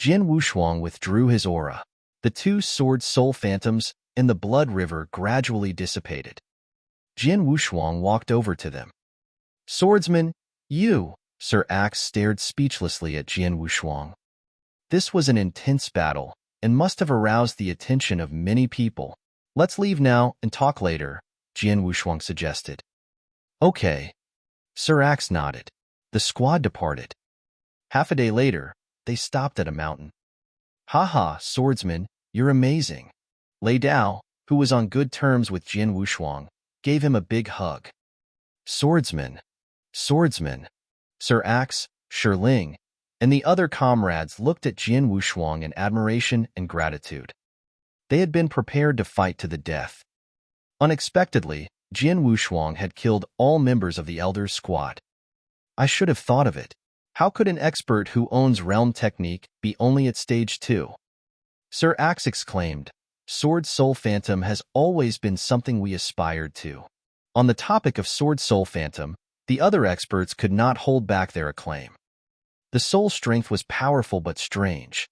Jian Wushuang withdrew his aura. The 2 sword soul phantoms in the blood river gradually dissipated. Jian Wushuang walked over to them. "Swordsman, you!" Sir Axe stared speechlessly at Jian Wushuang. This was an intense battle and must have aroused the attention of many people. "Let's leave now and talk later," Jian Wushuang suggested. "Okay." Sir Axe nodded. The squad departed. Half a day later, they stopped at a mountain. "Haha, Swordsman, you're amazing." Lei Dao, who was on good terms with Jian Wushuang, gave him a big hug. Swordsman. Sir Axe, Shirling, and the other comrades looked at Jian Wushuang in admiration and gratitude. They had been prepared to fight to the death. Unexpectedly, Jian Wushuang had killed all members of the Elder's squad. I should have thought of it. How could an expert who owns realm technique be only at stage 2? Sir Axe exclaimed. Sword Soul Phantom has always been something we aspired to. On the topic of Sword Soul Phantom, the other experts could not hold back their acclaim. The soul strength was powerful but strange.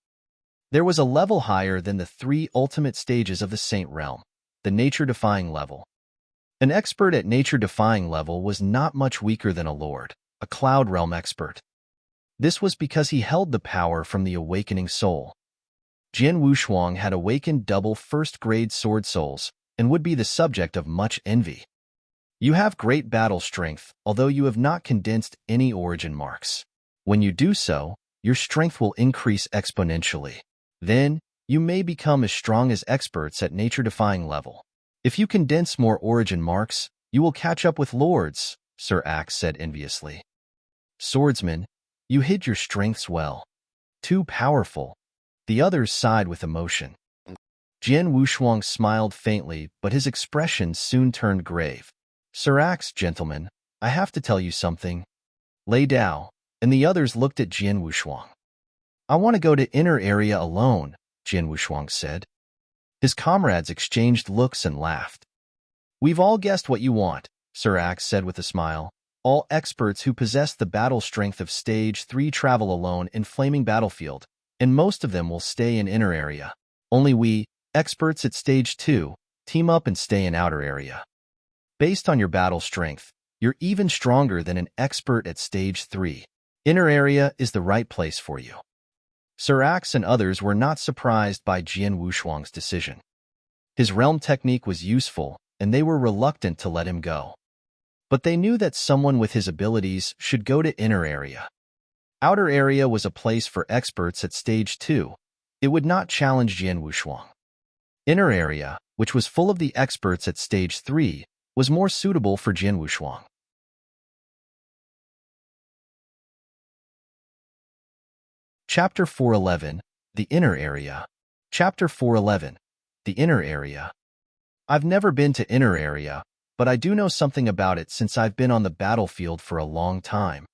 There was a level higher than the 3 ultimate stages of the Saint Realm, the nature-defying level. An expert at nature-defying level was not much weaker than a lord, a Cloud Realm expert. This was because he held the power from the awakening soul. Jian Wushuang had awakened double first-grade sword souls and would be the subject of much envy. You have great battle strength, although you have not condensed any origin marks. When you do so, your strength will increase exponentially. Then, you may become as strong as experts at nature-defying level. If you condense more origin marks, you will catch up with lords, Sir Axe said enviously. Swordsman, you hid your strengths well. Too powerful. The others sighed with emotion. Jian Wushuang smiled faintly, but his expression soon turned grave. Sir Axe, gentlemen, I have to tell you something. Lei Dao, and the others looked at Jian Wushuang. I want to go to inner area alone, Jian Wushuang said. His comrades exchanged looks and laughed. We've all guessed what you want, Sir Axe said with a smile. All experts who possess the battle strength of Stage 3 travel alone in Flaming Battlefield, and most of them will stay in Inner Area. Only we, experts at Stage 2, team up and stay in Outer Area. Based on your battle strength, you're even stronger than an expert at Stage 3. Inner Area is the right place for you. Sir Axe and others were not surprised by Jian Wushuang's decision. His realm technique was useful, and they were reluctant to let him go. But they knew that someone with his abilities should go to Inner Area. Outer Area was a place for experts at Stage 2. It would not challenge Jian Wushuang. Inner Area, which was full of the experts at Stage 3, was more suitable for Jian Wushuang. Chapter 411, The Inner Area. Chapter 411, The Inner Area. I've never been to Inner Area, but I do know something about it since I've been on the battlefield for a long time.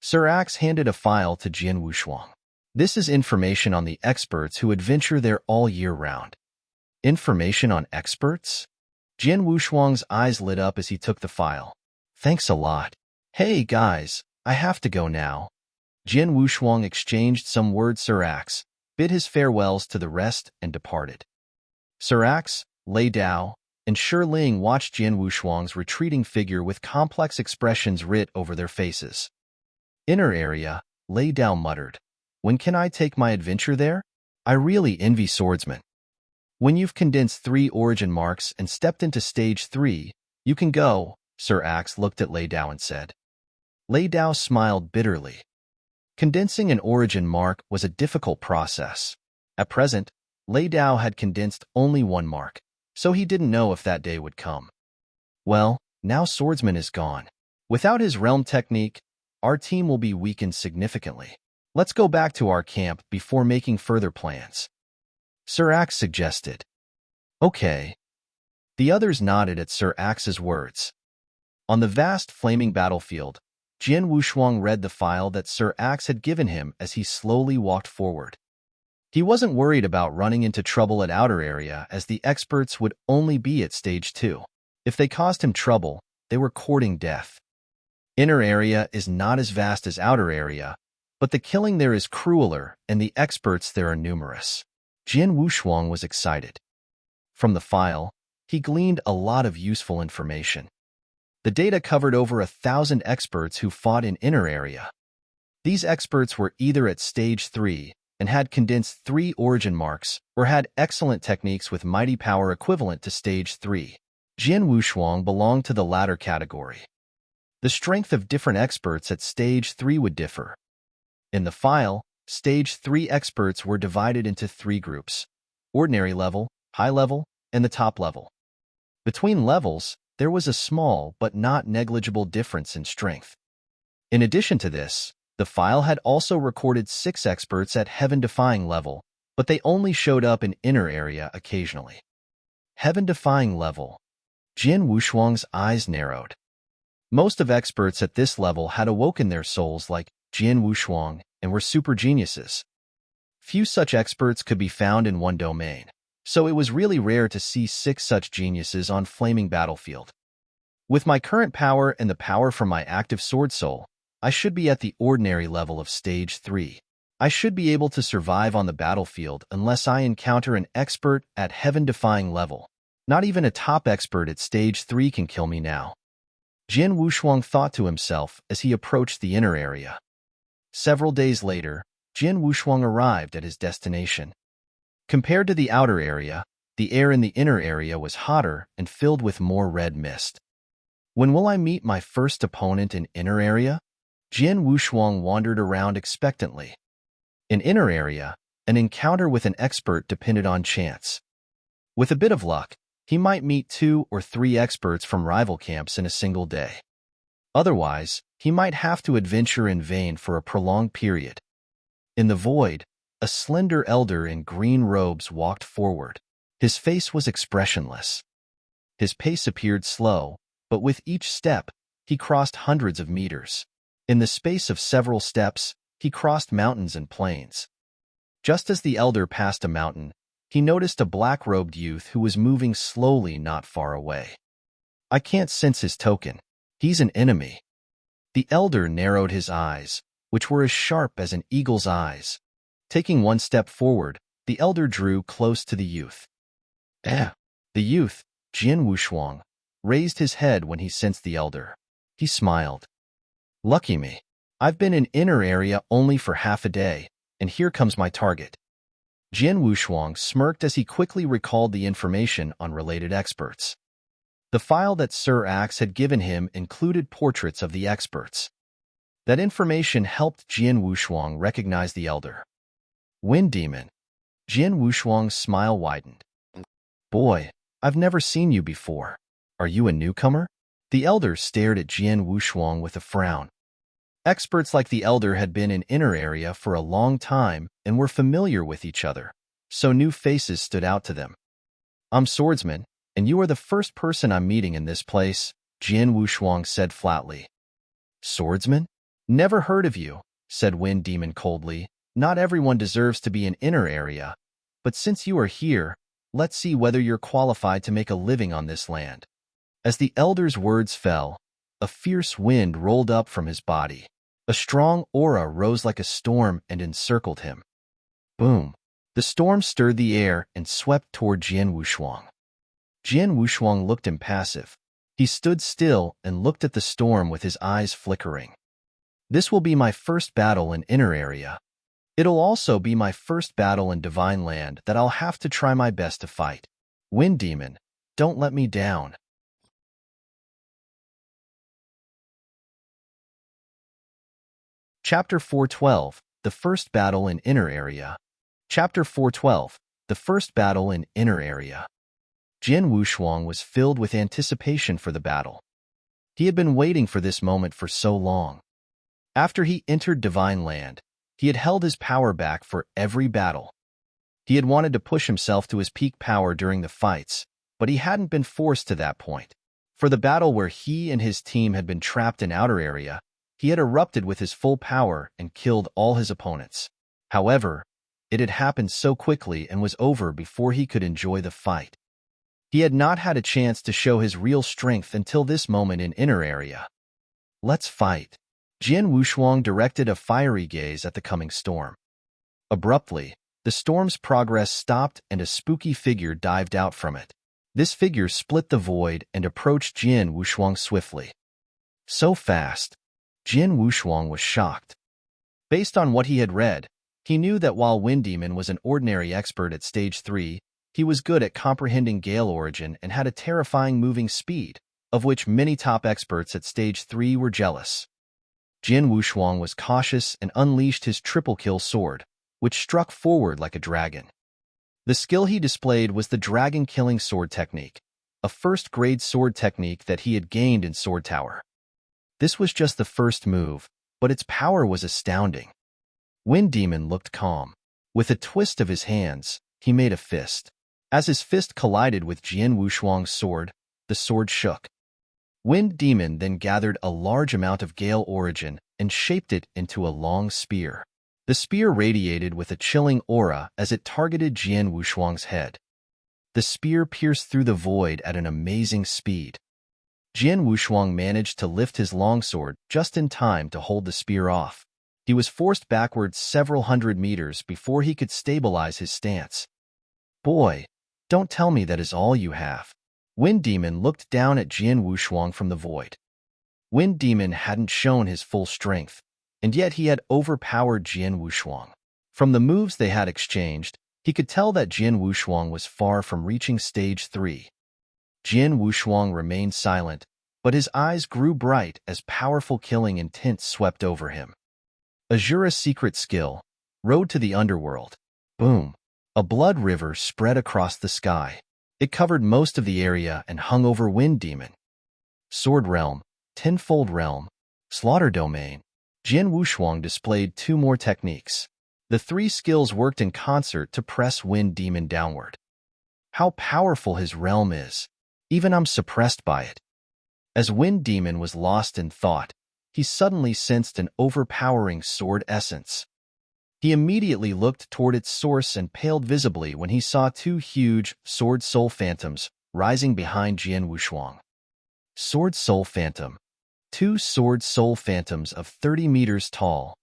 Sir Axe handed a file to Jian Wushuang. This is information on the experts who adventure there all year round. Information on experts? Jian Wushuang's eyes lit up as he took the file. Thanks a lot. Hey guys, I have to go now. Jian Wushuang exchanged some words. Sir Axe bid his farewells to the rest and departed. Sir Axe, Lei Dao, and Shi Ling watched Jian Wushuang's retreating figure with complex expressions writ over their faces. Inner Area, Lei Dao muttered. When can I take my adventure there? I really envy Swordsman. When you've condensed 3 origin marks and stepped into Stage 3, you can go, Sir Axe looked at Lei Dao and said. Lei Dao smiled bitterly. Condensing an origin mark was a difficult process. At present, Lei Dao had condensed only 1 mark, so he didn't know if that day would come. Well, now Swordsman is gone. Without his realm technique, our team will be weakened significantly. Let's go back to our camp before making further plans. Sir Axe suggested. Okay. The others nodded at Sir Axe's words. On the vast flaming battlefield, Jian Wushuang read the file that Sir Axe had given him as he slowly walked forward. He wasn't worried about running into trouble at Outer Area as the experts would only be at Stage 2. If they caused him trouble, they were courting death. Inner Area is not as vast as Outer Area, but the killing there is crueler and the experts there are numerous. Jian Wushuang was excited. From the file, he gleaned a lot of useful information. The data covered over 1,000 experts who fought in Inner Area. These experts were either at Stage 3 and had condensed 3 origin marks or had excellent techniques with mighty power equivalent to Stage 3. Jian Wushuang belonged to the latter category. The strength of different experts at Stage 3 would differ. In the file, Stage 3 experts were divided into 3 groups: ordinary level, high level, and the top level. Between levels, there was a small but not negligible difference in strength. In addition to this, the file had also recorded 6 experts at heaven-defying level, but they only showed up in Inner Area occasionally. Heaven-defying level. Jian Wushuang's eyes narrowed. Most of experts at this level had awoken their souls like Jian Wushuang and were super geniuses. Few such experts could be found in one domain, so it was really rare to see 6 such geniuses on Flaming Battlefield. With my current power and the power from my active sword soul, I should be at the ordinary level of Stage 3. I should be able to survive on the battlefield unless I encounter an expert at heaven-defying level. Not even a top expert at Stage 3 can kill me now. Jian Wushuang thought to himself as he approached the Inner Area. Several days later, Jian Wushuang arrived at his destination. Compared to the Outer Area, the air in the Inner Area was hotter and filled with more red mist. When will I meet my first opponent in Inner Area? Jian Wushuang wandered around expectantly. In Inner Area, an encounter with an expert depended on chance. With a bit of luck, he might meet 2 or 3 experts from rival camps in a single day. Otherwise, he might have to adventure in vain for a prolonged period. In the void, a slender elder in green robes walked forward. His face was expressionless. His pace appeared slow, but with each step, he crossed hundreds of meters. In the space of several steps, he crossed mountains and plains. Just as the elder passed a mountain, he noticed a black-robed youth who was moving slowly not far away. I can't sense his token. He's an enemy. The elder narrowed his eyes, which were as sharp as an eagle's eyes. Taking one step forward, the elder drew close to the youth. The youth, Jian Wushuang, raised his head when he sensed the elder. He smiled. Lucky me. I've been in inner area only for half a day, and here comes my target. Jian Wushuang smirked as he quickly recalled the information on related experts. The file that Sir Axe had given him included portraits of the experts. That information helped Jian Wushuang recognize the elder. Wind Demon. Jian Wushuang's smile widened. Boy, I've never seen you before. Are you a newcomer? The elder stared at Jian Wushuang with a frown. Experts like the elder had been in inner area for a long time and were familiar with each other, so new faces stood out to them. I'm Swordsman, and you are the first person I'm meeting in this place, Jian Wushuang said flatly. Swordsman? Never heard of you, said Wind Demon coldly. Not everyone deserves to be in inner area, but since you are here, let's see whether you're qualified to make a living on this land. As the elder's words fell, a fierce wind rolled up from his body. A strong aura rose like a storm and encircled him. Boom! The storm stirred the air and swept toward Jian Wushuang. Jian Wushuang looked impassive. He stood still and looked at the storm with his eyes flickering. This will be my first battle in inner area. It'll also be my first battle in divine land that I'll have to try my best to fight. Wind Demon, don't let me down. Chapter 412, The First Battle in Inner Area. Chapter 412, The First Battle in Inner Area. Jian Wushuang was filled with anticipation for the battle. He had been waiting for this moment for so long. After he entered divine land, he had held his power back for every battle. He had wanted to push himself to his peak power during the fights, but he hadn't been forced to that point. For the battle where he and his team had been trapped in outer area, he had erupted with his full power and killed all his opponents. However, it had happened so quickly and was over before he could enjoy the fight. He had not had a chance to show his real strength until this moment in inner area. Let's fight. Jian Wushuang directed a fiery gaze at the coming storm. Abruptly, the storm's progress stopped and a spooky figure dived out from it. This figure split the void and approached Jian Wushuang swiftly. So fast, Jian Wushuang was shocked. Based on what he had read, he knew that while Wind Demon was an ordinary expert at Stage 3, he was good at comprehending Gale Origin and had a terrifying moving speed, of which many top experts at Stage 3 were jealous. Jian Wushuang was cautious and unleashed his triple-kill sword, which struck forward like a dragon. The skill he displayed was the dragon-killing sword technique, a first-grade sword technique that he had gained in Sword Tower. This was just the first move, but its power was astounding. Wind Demon looked calm. With a twist of his hands, he made a fist. As his fist collided with Jian Wushuang's sword, the sword shook. Wind Demon then gathered a large amount of Gale Origin and shaped it into a long spear. The spear radiated with a chilling aura as it targeted Jian Wushuang's head. The spear pierced through the void at an amazing speed. Jian Wushuang managed to lift his longsword just in time to hold the spear off. He was forced backwards several hundred meters before he could stabilize his stance. Boy, don't tell me that is all you have. Wind Demon looked down at Jian Wushuang from the void. Wind Demon hadn't shown his full strength, and yet he had overpowered Jian Wushuang. From the moves they had exchanged, he could tell that Jian Wushuang was far from reaching Stage 3. Jian Wushuang remained silent, but his eyes grew bright as powerful killing intent swept over him. Azura's secret skill, Road to the Underworld. Boom! A blood river spread across the sky. It covered most of the area and hung over Wind Demon. Sword Realm, Tenfold Realm, Slaughter Domain. Jian Wushuang displayed two more techniques. The three skills worked in concert to press Wind Demon downward. How powerful his realm is! Even I'm suppressed by it. As Wind Demon was lost in thought, he suddenly sensed an overpowering sword essence. He immediately looked toward its source and paled visibly when he saw two huge Sword Soul Phantoms rising behind Jian Wushuang. Sword Soul Phantom. Two sword soul phantoms of 30 meters tall.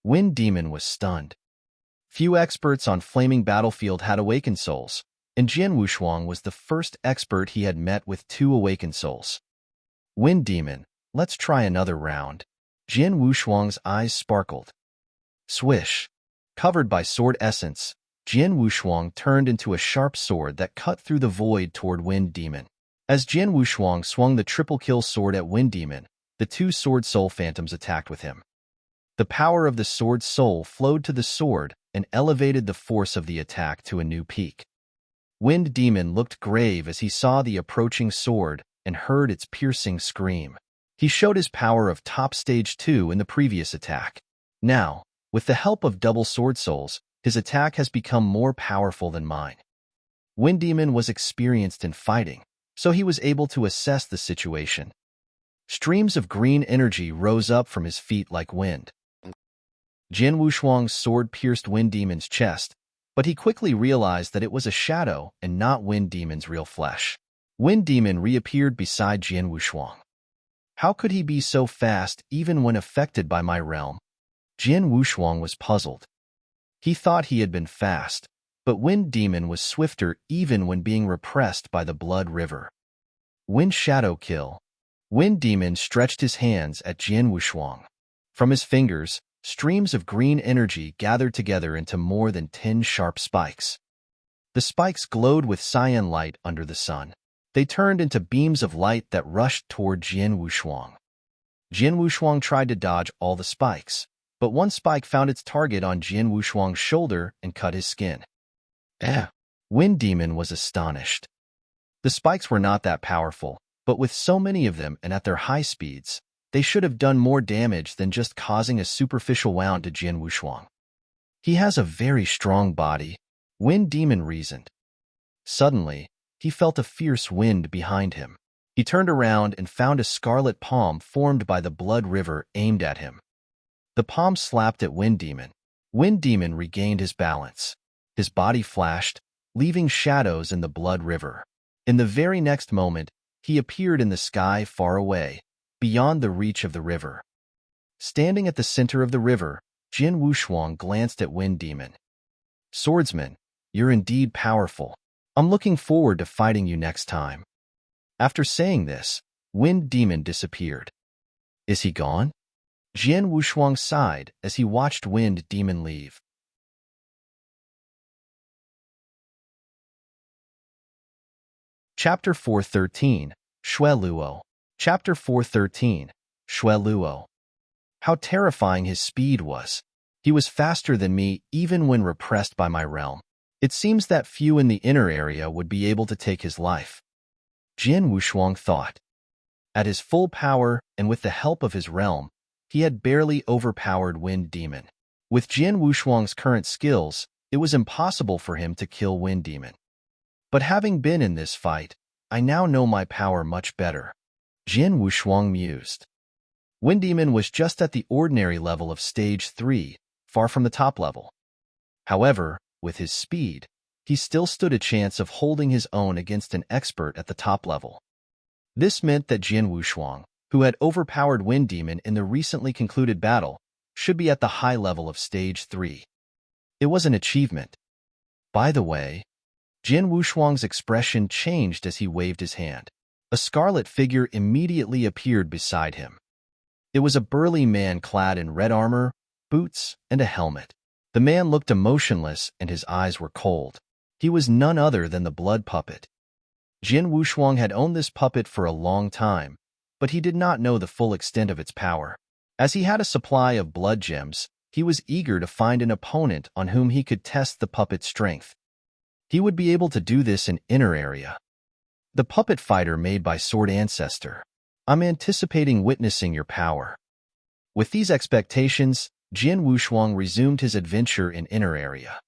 Wind Demon was stunned. Few experts on Flaming Battlefield had awakened souls, and Jian Wushuang was the first expert he had met with two awakened souls. Wind Demon, let's try another round. Jian Wushuang's eyes sparkled. Swish. Covered by sword essence, Jian Wushuang turned into a sharp sword that cut through the void toward Wind Demon. As Jian Wushuang swung the triple kill sword at Wind Demon, the two sword soul phantoms attacked with him. The power of the sword soul flowed to the sword and elevated the force of the attack to a new peak. Wind Demon looked grave as he saw the approaching sword and heard its piercing scream. He showed his power of top stage 2 in the previous attack. Now, with the help of double sword souls, his attack has become more powerful than mine. Wind Demon was experienced in fighting, so he was able to assess the situation. Streams of green energy rose up from his feet like wind. Jian Wushuang's sword pierced Wind Demon's chest, but he quickly realized that it was a shadow and not Wind Demon's real flesh. Wind Demon reappeared beside Jian Wushuang. How could he be so fast even when affected by my realm? Jian Wushuang was puzzled. He thought he had been fast, but Wind Demon was swifter even when being repressed by the Blood River. Wind Shadow Kill. Wind Demon stretched his hands at Jian Wushuang. From his fingers, streams of green energy gathered together into more than 10 sharp spikes. The spikes glowed with cyan light under the sun. They turned into beams of light that rushed toward Jian Wushuang. Jian Wushuang tried to dodge all the spikes, but one spike found its target on Jian Wushuang's shoulder and cut his skin. Wind Demon was astonished. The spikes were not that powerful, but with so many of them and at their high speeds, they should have done more damage than just causing a superficial wound to Jian Wushuang. He has a very strong body, Wind Demon reasoned. Suddenly, he felt a fierce wind behind him. He turned around and found a scarlet palm formed by the Blood River aimed at him. The palm slapped at Wind Demon. Wind Demon regained his balance. His body flashed, leaving shadows in the Blood River. In the very next moment, he appeared in the sky far away, beyond the reach of the river. Standing at the center of the river, Jian Wushuang glanced at Wind Demon. Swordsman, you're indeed powerful. I'm looking forward to fighting you next time. After saying this, Wind Demon disappeared. Is he gone? Jian Wushuang sighed as he watched Wind Demon leave. Chapter 413, Shui Luo. Chapter 413, Shui Luo. How terrifying his speed was. He was faster than me even when repressed by my realm. It seems that few in the inner area would be able to take his life. Jian Wushuang thought. At his full power and with the help of his realm, he had barely overpowered Wind Demon. With Jian Wushuang's current skills, it was impossible for him to kill Wind Demon. But having been in this fight, I now know my power much better. Jian Wushuang mused. Wind Demon was just at the ordinary level of stage 3, far from the top level. However, with his speed, he still stood a chance of holding his own against an expert at the top level. This meant that Jian Wushuang, who had overpowered Wind Demon in the recently concluded battle, should be at the high level of stage 3. It was an achievement. By the way, Jian Wushuang's expression changed as he waved his hand. A scarlet figure immediately appeared beside him. It was a burly man clad in red armor, boots, and a helmet. The man looked emotionless and his eyes were cold. He was none other than the blood puppet. Jian Wushuang had owned this puppet for a long time, but he did not know the full extent of its power. As he had a supply of blood gems, he was eager to find an opponent on whom he could test the puppet's strength. He would be able to do this in inner area. The puppet fighter made by Sword Ancestor. I'm anticipating witnessing your power. With these expectations, Jian Wushuang resumed his adventure in inner area.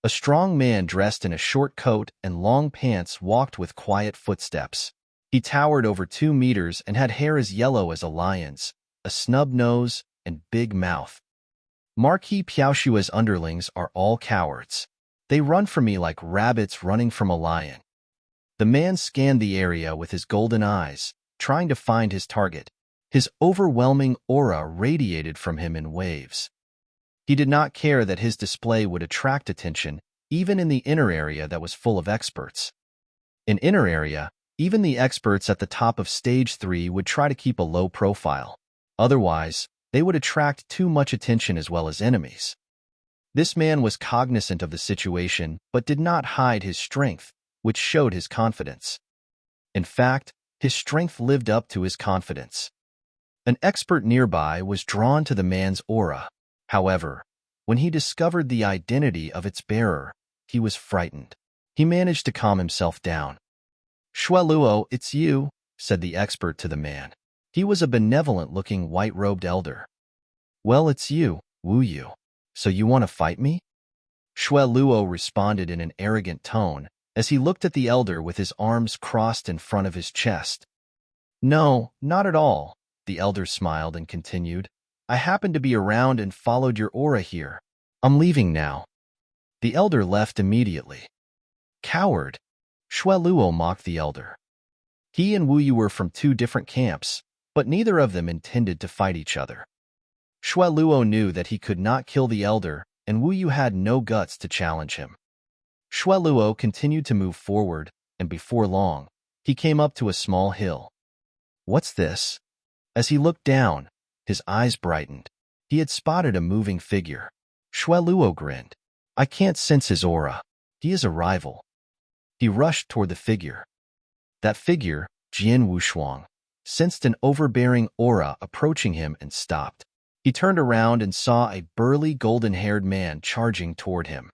A strong man dressed in a short coat and long pants walked with quiet footsteps. He towered over 2 meters and had hair as yellow as a lion's, a snub nose, and big mouth. Marquis Piaoshua's underlings are all cowards. They run from me like rabbits running from a lion. The man scanned the area with his golden eyes, trying to find his target. His overwhelming aura radiated from him in waves. He did not care that his display would attract attention, even in the inner area that was full of experts. In inner area, even the experts at the top of Stage 3 would try to keep a low profile. Otherwise, they would attract too much attention as well as enemies. This man was cognizant of the situation, but did not hide his strength, which showed his confidence. In fact, his strength lived up to his confidence. An expert nearby was drawn to the man's aura. However, when he discovered the identity of its bearer, he was frightened. He managed to calm himself down. "Shueluo, it's you," said the expert to the man. He was a benevolent-looking white-robed elder. "Well, it's you, Wu Yu. So you want to fight me?" Shueluo responded in an arrogant tone as he looked at the elder with his arms crossed in front of his chest. "No, not at all," the elder smiled and continued. "I happened to be around and followed your aura here. I'm leaving now." The elder left immediately. "Coward!" Shueluo mocked the elder. He and Wu Yu were from two different camps, but neither of them intended to fight each other. Shueluo knew that he could not kill the elder, and Wu Yu had no guts to challenge him. Shueluo continued to move forward, and before long, he came up to a small hill. "What's this?" As he looked down, his eyes brightened. He had spotted a moving figure. Shueluo grinned. "I can't sense his aura. He is a rival." He rushed toward the figure. That figure, Jian Wushuang, sensed an overbearing aura approaching him and stopped. He turned around and saw a burly golden-haired man charging toward him.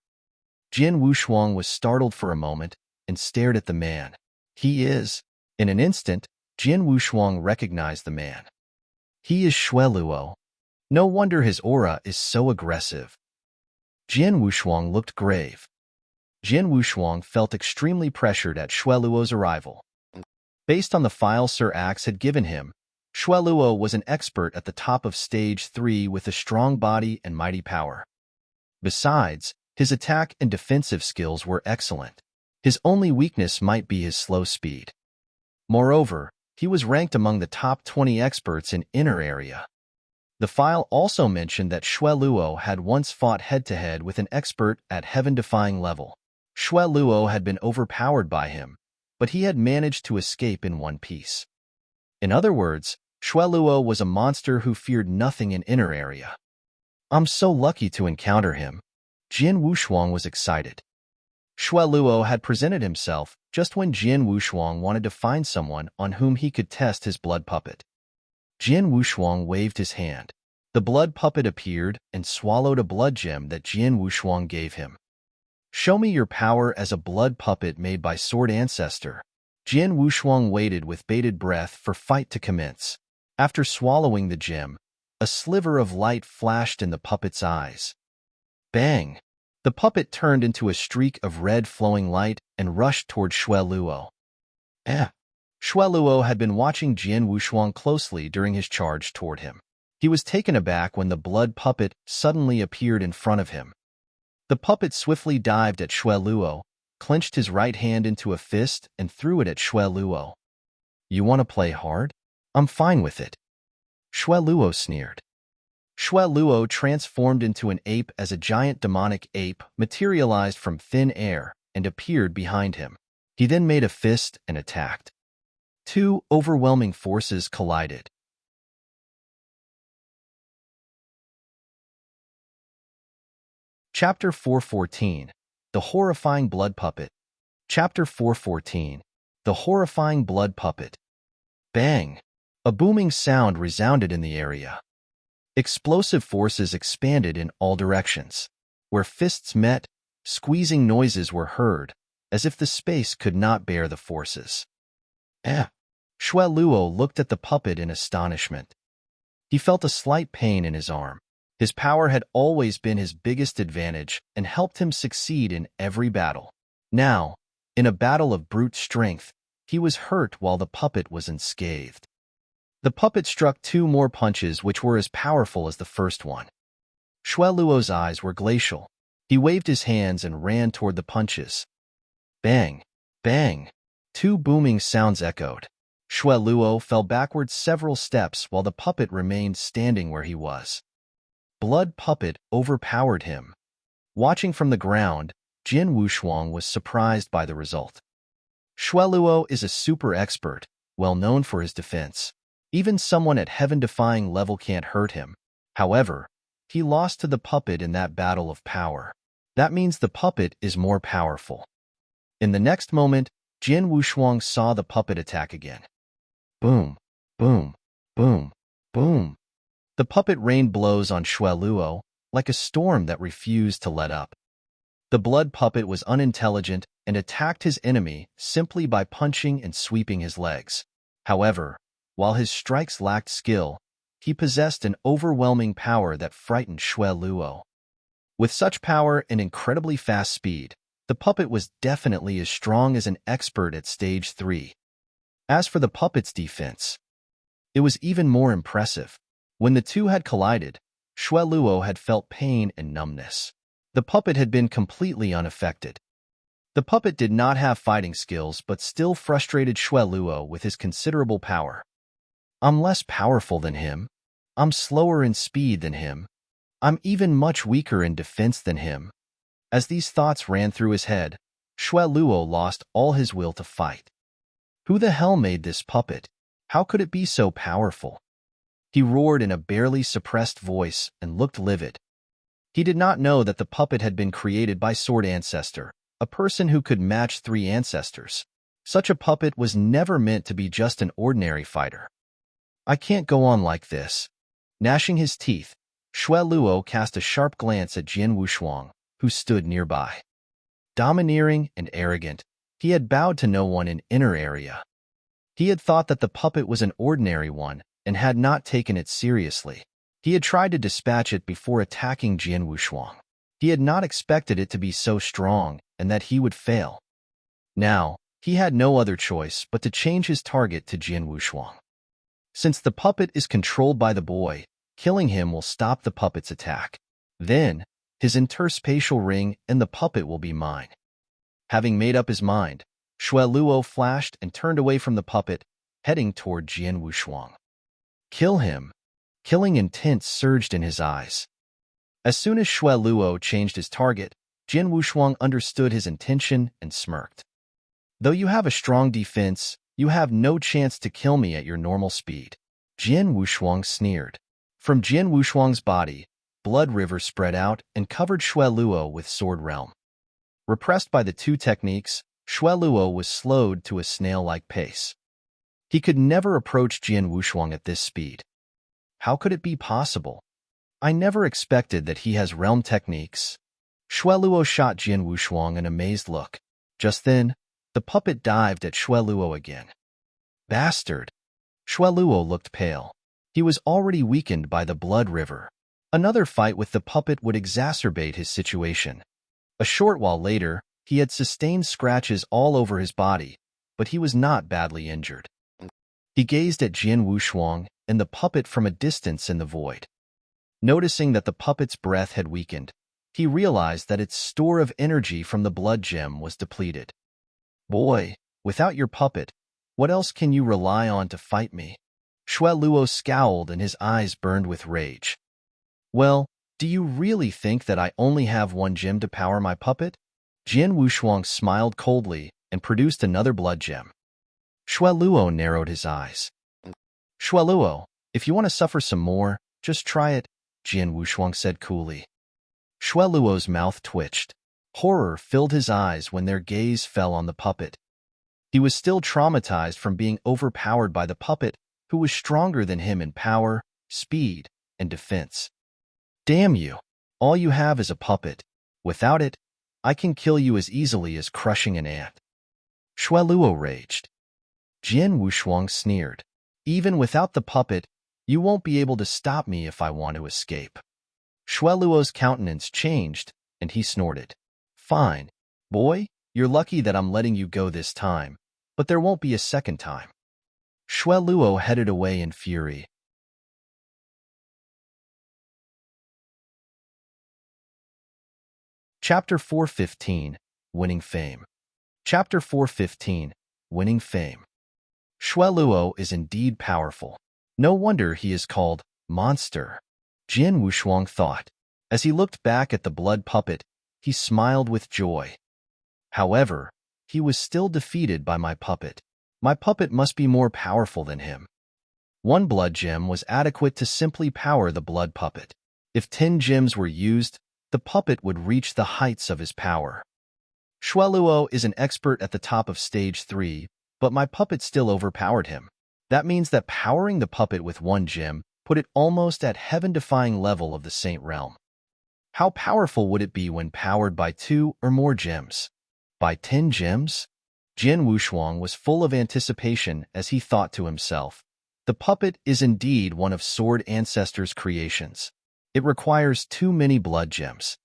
Jian Wushuang was startled for a moment and stared at the man. "He is..." In an instant, Jian Wushuang recognized the man. "He is Shueluo. No wonder his aura is so aggressive." Jian Wushuang looked grave. Jian Wushuang felt extremely pressured at Shueluo's arrival. Based on the file Sir Axe had given him, Shueluo was an expert at the top of Stage 3 with a strong body and mighty power. Besides, his attack and defensive skills were excellent. His only weakness might be his slow speed. Moreover, he was ranked among the top 20 experts in inner area. The file also mentioned that Shueluo had once fought head-to-head with an expert at heaven-defying level. Shueluo had been overpowered by him, but he had managed to escape in one piece. In other words, Shueluo was a monster who feared nothing in inner area. "I'm so lucky to encounter him." Jian Wushuang was excited. Shueluo had presented himself just when Jian Wushuang wanted to find someone on whom he could test his blood puppet. Jian Wushuang waved his hand. The blood puppet appeared and swallowed a blood gem that Jian Wushuang gave him. "Show me your power as a blood puppet made by Sword Ancestor." Jian Wushuang waited with bated breath for fight to commence. After swallowing the gem, a sliver of light flashed in the puppet's eyes. Bang! The puppet turned into a streak of red flowing light and rushed toward Shueluo. Shueluo had been watching Jian Wushuang closely during his charge toward him. He was taken aback when the blood puppet suddenly appeared in front of him. The puppet swiftly dived at Shueluo, clenched his right hand into a fist, and threw it at Shueluo. "You want to play hard? I'm fine with it." Shueluo sneered. Shueluo transformed into an ape as a giant demonic ape materialized from thin air and appeared behind him. He then made a fist and attacked. Two overwhelming forces collided. Chapter 414. The Horrifying Blood Puppet. Chapter 414. The Horrifying Blood Puppet. Bang! A booming sound resounded in the area. Explosive forces expanded in all directions. Where fists met, squeezing noises were heard, as if the space could not bear the forces. Shueluo looked at the puppet in astonishment. He felt a slight pain in his arm. His power had always been his biggest advantage and helped him succeed in every battle. Now, in a battle of brute strength, he was hurt while the puppet was unscathed. The puppet struck two more punches which were as powerful as the first one. Shueluo's eyes were glacial. He waved his hands and ran toward the punches. Bang! Bang! Two booming sounds echoed. Shui Luo fell backward several steps while the puppet remained standing where he was. Blood Puppet overpowered him. Watching from the ground, Jin Wushuang was surprised by the result. Shui Luo is a super expert, well known for his defense. Even someone at heaven-defying level can't hurt him. However, he lost to the puppet in that battle of power. That means the puppet is more powerful. In the next moment, Jin Wushuang saw the puppet attack again. Boom, boom, boom, boom. The puppet rained blows on Shui Luo, like a storm that refused to let up. The blood puppet was unintelligent and attacked his enemy simply by punching and sweeping his legs. However, while his strikes lacked skill, he possessed an overwhelming power that frightened Shui Luo. With such power and incredibly fast speed, the puppet was definitely as strong as an expert at Stage 3. As for the puppet's defense, it was even more impressive. When the two had collided, Shui Luo had felt pain and numbness. The puppet had been completely unaffected. The puppet did not have fighting skills but still frustrated Shui Luo with his considerable power. I'm less powerful than him. I'm slower in speed than him. I'm even much weaker in defense than him. As these thoughts ran through his head, Shui Luo lost all his will to fight. Who the hell made this puppet? How could it be so powerful? He roared in a barely suppressed voice and looked livid. He did not know that the puppet had been created by Sword Ancestor, a person who could match 3 ancestors. Such a puppet was never meant to be just an ordinary fighter. I can't go on like this. Gnashing his teeth, Shui Luo cast a sharp glance at Jin Wushuang, who stood nearby. Domineering and arrogant, he had bowed to no one in inner area. He had thought that the puppet was an ordinary one and had not taken it seriously. He had tried to dispatch it before attacking Jin Wushuang. He had not expected it to be so strong and that he would fail. Now, he had no other choice but to change his target to Jin Wushuang. Since the puppet is controlled by the boy, killing him will stop the puppet's attack. Then, his interspatial ring and the puppet will be mine. Having made up his mind, Shui Luo flashed and turned away from the puppet, heading toward Jin Wushuang. Kill him. Killing intent surged in his eyes. As soon as Shui Luo changed his target, Jin Wushuang understood his intention and smirked. Though you have a strong defense, you have no chance to kill me at your normal speed. Jin Wushuang sneered. From Jin Wushuang's body, blood rivers spread out and covered Shui Luo with sword realm. Repressed by the 2 techniques, Shui Luo was slowed to a snail-like pace. He could never approach Jin Wushuang at this speed. How could it be possible? I never expected that he has realm techniques. Shui Luo shot Jin Wushuang an amazed look. Just then, the puppet dived at Shui Luo again. Bastard! Shui Luo looked pale. He was already weakened by the blood river. Another fight with the puppet would exacerbate his situation. A short while later, he had sustained scratches all over his body, but he was not badly injured. He gazed at Jin Wushuang and the puppet from a distance in the void. Noticing that the puppet's breath had weakened, he realized that its store of energy from the blood gem was depleted. Boy, without your puppet, what else can you rely on to fight me? Shui Luo scowled and his eyes burned with rage. Well, do you really think that I only have 1 gem to power my puppet? Jin Wushuang smiled coldly and produced another blood gem. Shui Luo narrowed his eyes. Shui Luo, if you want to suffer some more, just try it, Jin Wushuang said coolly. Shui Luo's mouth twitched. Horror filled his eyes when their gaze fell on the puppet. He was still traumatized from being overpowered by the puppet, who was stronger than him in power, speed, and defense. Damn you! All you have is a puppet. Without it, I can kill you as easily as crushing an ant. Shui Luo raged. Jin Wushuang sneered. Even without the puppet, you won't be able to stop me if I want to escape. Shui Luo's countenance changed, and he snorted. Fine. Boy, you're lucky that I'm letting you go this time, but there won't be a second time. Shui Luo headed away in fury. Chapter 415, Winning Fame. Chapter 415, Winning Fame. Shueluo is indeed powerful. No wonder he is called monster, Jian Wushuang thought. As he looked back at the blood puppet, he smiled with joy. However, he was still defeated by my puppet. My puppet must be more powerful than him. One blood gem was adequate to simply power the blood puppet. If 10 gems were used, the puppet would reach the heights of his power. Shueluo is an expert at the top of stage 3, but my puppet still overpowered him. That means that powering the puppet with 1 gem put it almost at heaven-defying level of the Saint Realm. How powerful would it be when powered by 2 or more gems? By 10 gems? Jian Wushuang was full of anticipation as he thought to himself, the puppet is indeed one of Sword Ancestor's creations. It requires too many blood gems.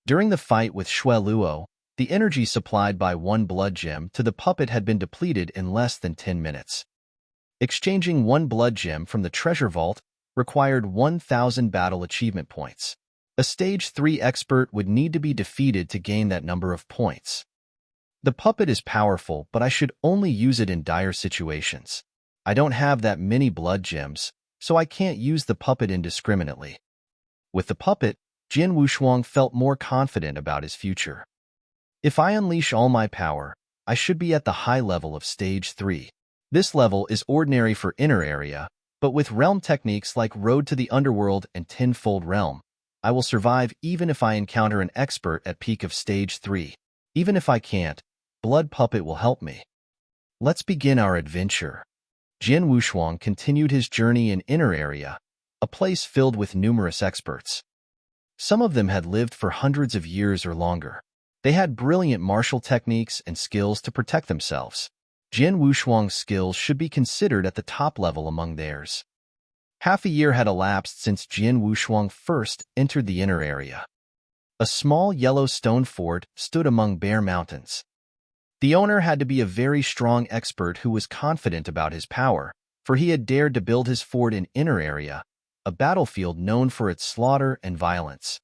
During the fight with Shueluo, the energy supplied by 1 blood gem to the puppet had been depleted in less than 10 minutes. Exchanging 1 blood gem from the treasure vault required 1,000 battle achievement points. A stage 3 expert would need to be defeated to gain that number of points. The puppet is powerful, but I should only use it in dire situations. I don't have that many blood gems, so I can't use the puppet indiscriminately. With the puppet, Jian Wushuang felt more confident about his future. If I unleash all my power, I should be at the high level of stage 3. This level is ordinary for inner area, but with realm techniques like Road to the Underworld and Tenfold Realm, I will survive even if I encounter an expert at peak of stage 3. Even if I can't, Blood Puppet will help me. Let's begin our adventure. Jian Wushuang continued his journey in inner area, a place filled with numerous experts. Some of them had lived for hundreds of years or longer. They had brilliant martial techniques and skills to protect themselves. Jian Wushuang's skills should be considered at the top level among theirs. Half a year had elapsed since Jian Wushuang first entered the inner area. A small yellow stone fort stood among bare mountains. The owner had to be a very strong expert who was confident about his power, for he had dared to build his fort in inner area, a battlefield known for its slaughter and violence.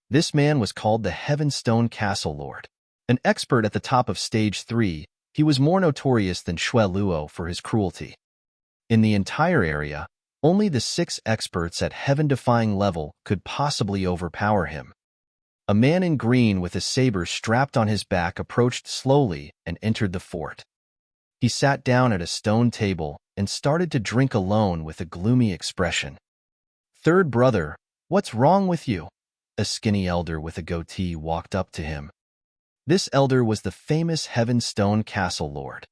This man was called the Heavenstone Castle Lord. An expert at the top of stage 3, he was more notorious than Shueluo for his cruelty. In the entire area, only the 6 experts at heaven-defying level could possibly overpower him. A man in green with a saber strapped on his back approached slowly and entered the fort. He sat down at a stone table and started to drink alone with a gloomy expression. "Third brother, what's wrong with you?" A skinny elder with a goatee walked up to him. This elder was the famous Heavenstone Castle Lord.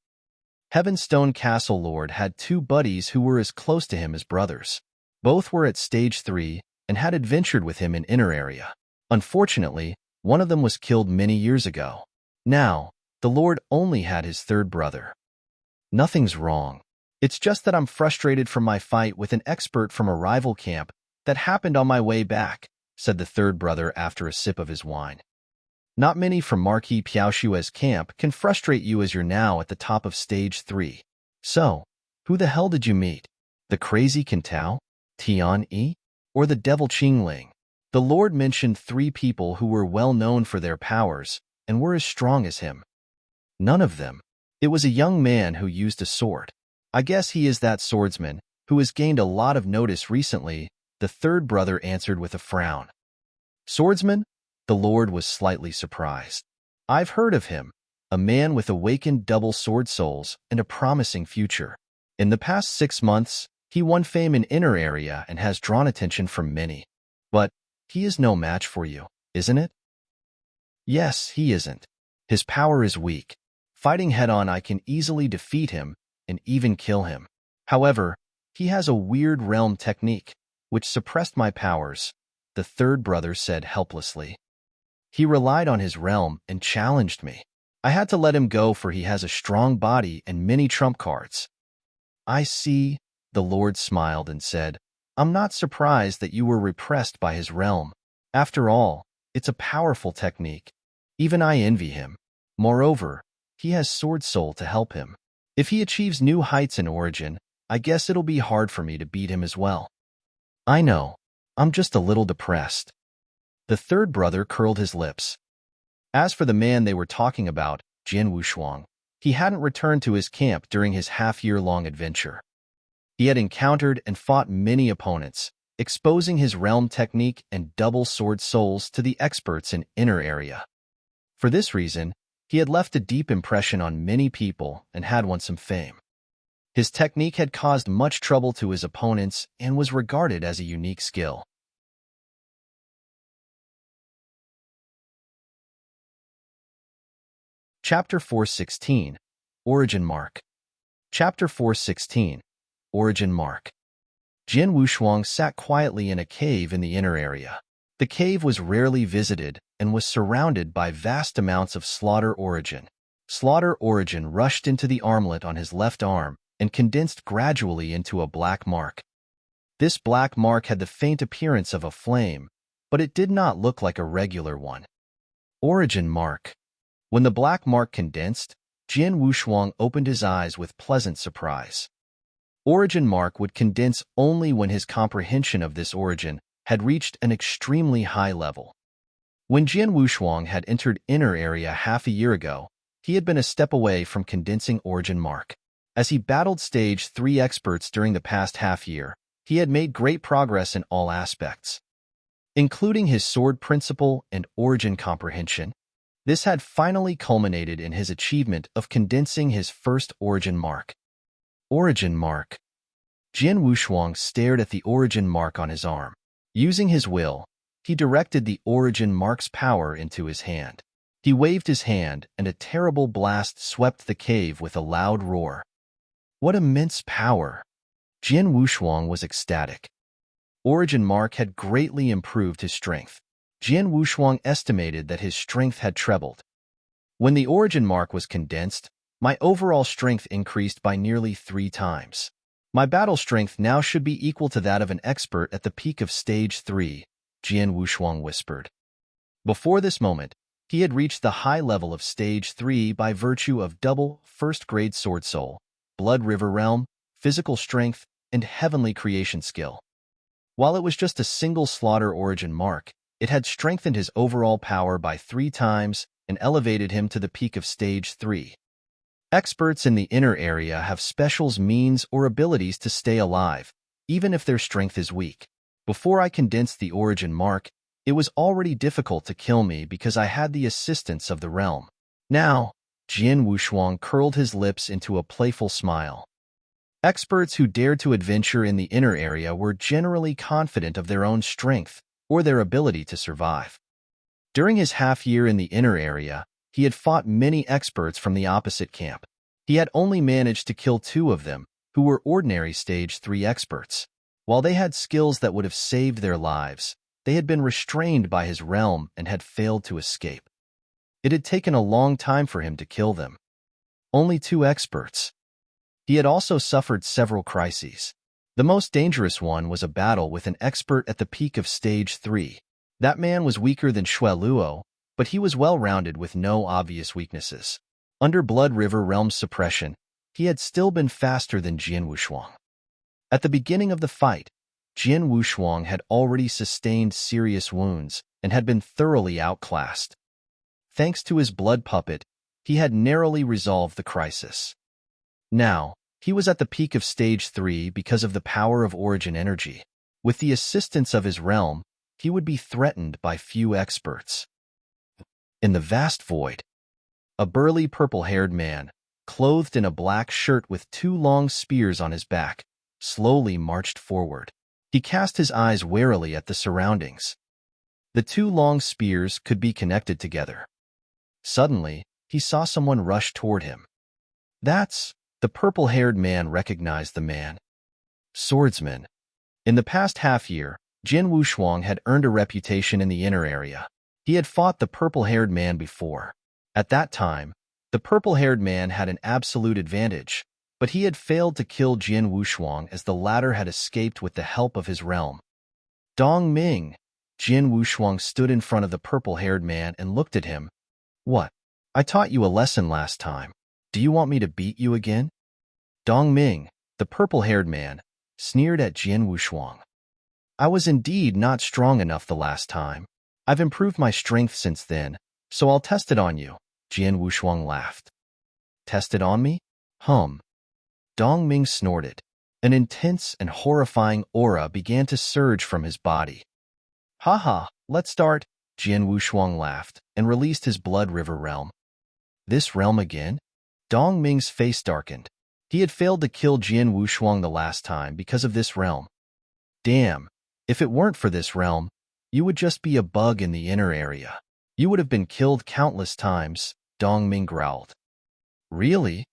Heavenstone Castle Lord had 2 buddies who were as close to him as brothers. Both were at stage 3 and had adventured with him in inner area. Unfortunately, one of them was killed many years ago. Now, the Lord only had his 3rd brother. "Nothing's wrong. It's just that I'm frustrated from my fight with an expert from a rival camp that happened on my way back," said the 3rd brother after a sip of his wine. "Not many from Marquis Piaoshue's camp can frustrate you as you're now at the top of stage 3. So, who the hell did you meet? The crazy Kintao? Tian Yi? Or the devil Qingling?" The Lord mentioned 3 people who were well known for their powers and were as strong as him. None of them. It was a young man who used a sword. "I guess he is that swordsman who has gained a lot of notice recently," the 3rd brother answered with a frown. "Swordsman?" The Lord was slightly surprised. "I've heard of him, a man with awakened double sword souls and a promising future. In the past 6 months, he won fame in inner area and has drawn attention from many. But he is no match for you, isn't it?" "Yes, he isn't. His power is weak. Fighting head-on, I can easily defeat him and even kill him. However, he has a weird realm technique, which suppressed my powers," the 3rd brother said helplessly. "He relied on his realm and challenged me. I had to let him go for he has a strong body and many trump cards." "I see," the Lord smiled and said, "I'm not surprised that you were repressed by his realm. After all, it's a powerful technique. Even I envy him. Moreover, he has Sword Soul to help him. If he achieves new heights in origin, I guess it'll be hard for me to beat him as well." "I know. I'm just a little depressed." The 3rd brother curled his lips. As for the man they were talking about, Jian Wushuang, he hadn't returned to his camp during his half-year-long adventure. He had encountered and fought many opponents, exposing his realm technique and double sword souls to the experts in inner area. For this reason, he had left a deep impression on many people and had won some fame. His technique had caused much trouble to his opponents and was regarded as a unique skill. Chapter 416, Origin Mark. Chapter 416, Origin Mark. Jin Wushuang sat quietly in a cave in the inner area. The cave was rarely visited and was surrounded by vast amounts of slaughter origin. Slaughter origin rushed into the armlet on his left arm and condensed gradually into a black mark. This black mark had the faint appearance of a flame, but it did not look like a regular one. Origin Mark. When the black mark condensed, Jin Wushuang opened his eyes with pleasant surprise. Origin Mark would condense only when his comprehension of this origin had reached an extremely high level. When Jin Wushuang had entered inner area half a year ago, he had been a step away from condensing Origin Mark. As he battled Stage 3 experts during the past half year, he had made great progress in all aspects, including his sword principle and origin comprehension. This had finally culminated in his achievement of condensing his first Origin Mark. Origin Mark. Jin Wushuang stared at the Origin Mark on his arm. Using his will, he directed the Origin Mark's power into his hand. He waved his hand, and a terrible blast swept the cave with a loud roar. What immense power! Jin Wushuang was ecstatic. Origin Mark had greatly improved his strength. Jin Wushuang estimated that his strength had trebled. When the Origin Mark was condensed, my overall strength increased by nearly 3 times. My battle strength now should be equal to that of an expert at the peak of Stage 3, Jin Wushuang whispered. Before this moment, he had reached the high level of Stage 3 by virtue of double first-grade sword soul, blood river realm, physical strength, and heavenly creation skill. While it was just a single slaughter Origin Mark, it had strengthened his overall power by 3 times and elevated him to the peak of Stage 3. Experts in the inner area have specials, means, or abilities to stay alive, even if their strength is weak. Before I condensed the Origin Mark, it was already difficult to kill me because I had the assistance of the realm. Now, Jin Wushuang curled his lips into a playful smile. Experts who dared to adventure in the inner area were generally confident of their own strength or their ability to survive. During his half-year in the inner area, he had fought many experts from the opposite camp. He had only managed to kill 2 of them, who were ordinary Stage 3 experts. While they had skills that would have saved their lives, they had been restrained by his realm and had failed to escape. It had taken a long time for him to kill them. Only 2 experts. He had also suffered several crises. The most dangerous one was a battle with an expert at the peak of Stage 3. That man was weaker than Shui Luo, but he was well-rounded with no obvious weaknesses. Under Blood River Realm's suppression, he had still been faster than Jin Wushuang. At the beginning of the fight, Jin Wushuang had already sustained serious wounds and had been thoroughly outclassed. Thanks to his blood puppet, he had narrowly resolved the crisis. Now, he was at the peak of Stage 3 because of the power of Origin energy. With the assistance of his realm, he would be threatened by few experts. In the vast void, a burly purple-haired man, clothed in a black shirt with 2 long spears on his back, slowly marched forward. He cast his eyes warily at the surroundings. The 2 long spears could be connected together. Suddenly, he saw someone rush toward him. The purple-haired man recognized the man. Swordsman. In the past half-year, Jin Wushuang had earned a reputation in the inner area. He had fought the purple-haired man before. At that time, the purple-haired man had an absolute advantage, but he had failed to kill Jin Wushuang as the latter had escaped with the help of his realm. Dong Ming. Jin Wushuang stood in front of the purple-haired man and looked at him. What? I taught you a lesson last time. Do you want me to beat you again? Dong Ming, the purple-haired man, sneered at Jin Wushuang. I was indeed not strong enough the last time. I've improved my strength since then, so I'll test it on you, Jin Wushuang laughed. test it on me? Hum. Dong Ming snorted. An intense and horrifying aura began to surge from his body. Haha, let's start, Jian Wushuang laughed and released his blood river realm. This realm again? Dong Ming's face darkened. He had failed to kill Jian Wushuang the last time because of this realm. Damn, if it weren't for this realm, you would just be a bug in the inner area. You would have been killed countless times, Dong Ming growled. Really?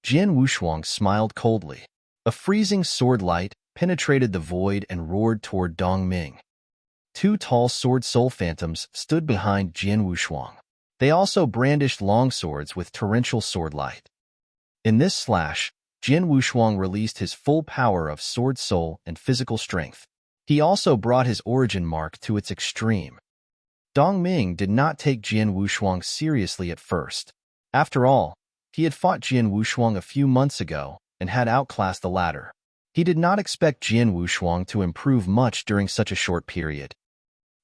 Jian Wushuang smiled coldly. A freezing sword light penetrated the void and roared toward Dong Ming. Two tall sword soul phantoms stood behind Jian Wushuang. They also brandished long swords with torrential sword light. In this slash, Jian Wushuang released his full power of sword soul and physical strength. He also brought his origin mark to its extreme. Dong Ming did not take Jian Wushuang seriously at first. After all, he had fought Jian Wushuang a few months ago and had outclassed the latter. He did not expect Jian Wushuang to improve much during such a short period.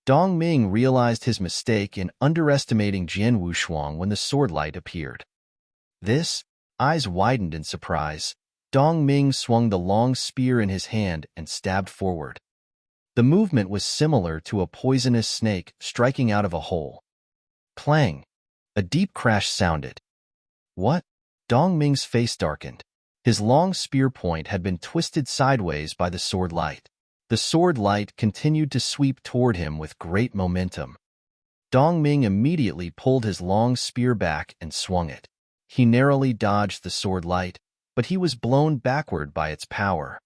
Dong Ming realized his mistake in underestimating Jian Wushuang when the sword light appeared. This, eyes widened in surprise, Dong Ming swung the long spear in his hand and stabbed forward. The movement was similar to a poisonous snake striking out of a hole. Clang! A deep crash sounded. What? Dong Ming's face darkened. His long spear point had been twisted sideways by the sword light. The sword light continued to sweep toward him with great momentum. Dong Ming immediately pulled his long spear back and swung it. He narrowly dodged the sword light, but he was blown backward by its power.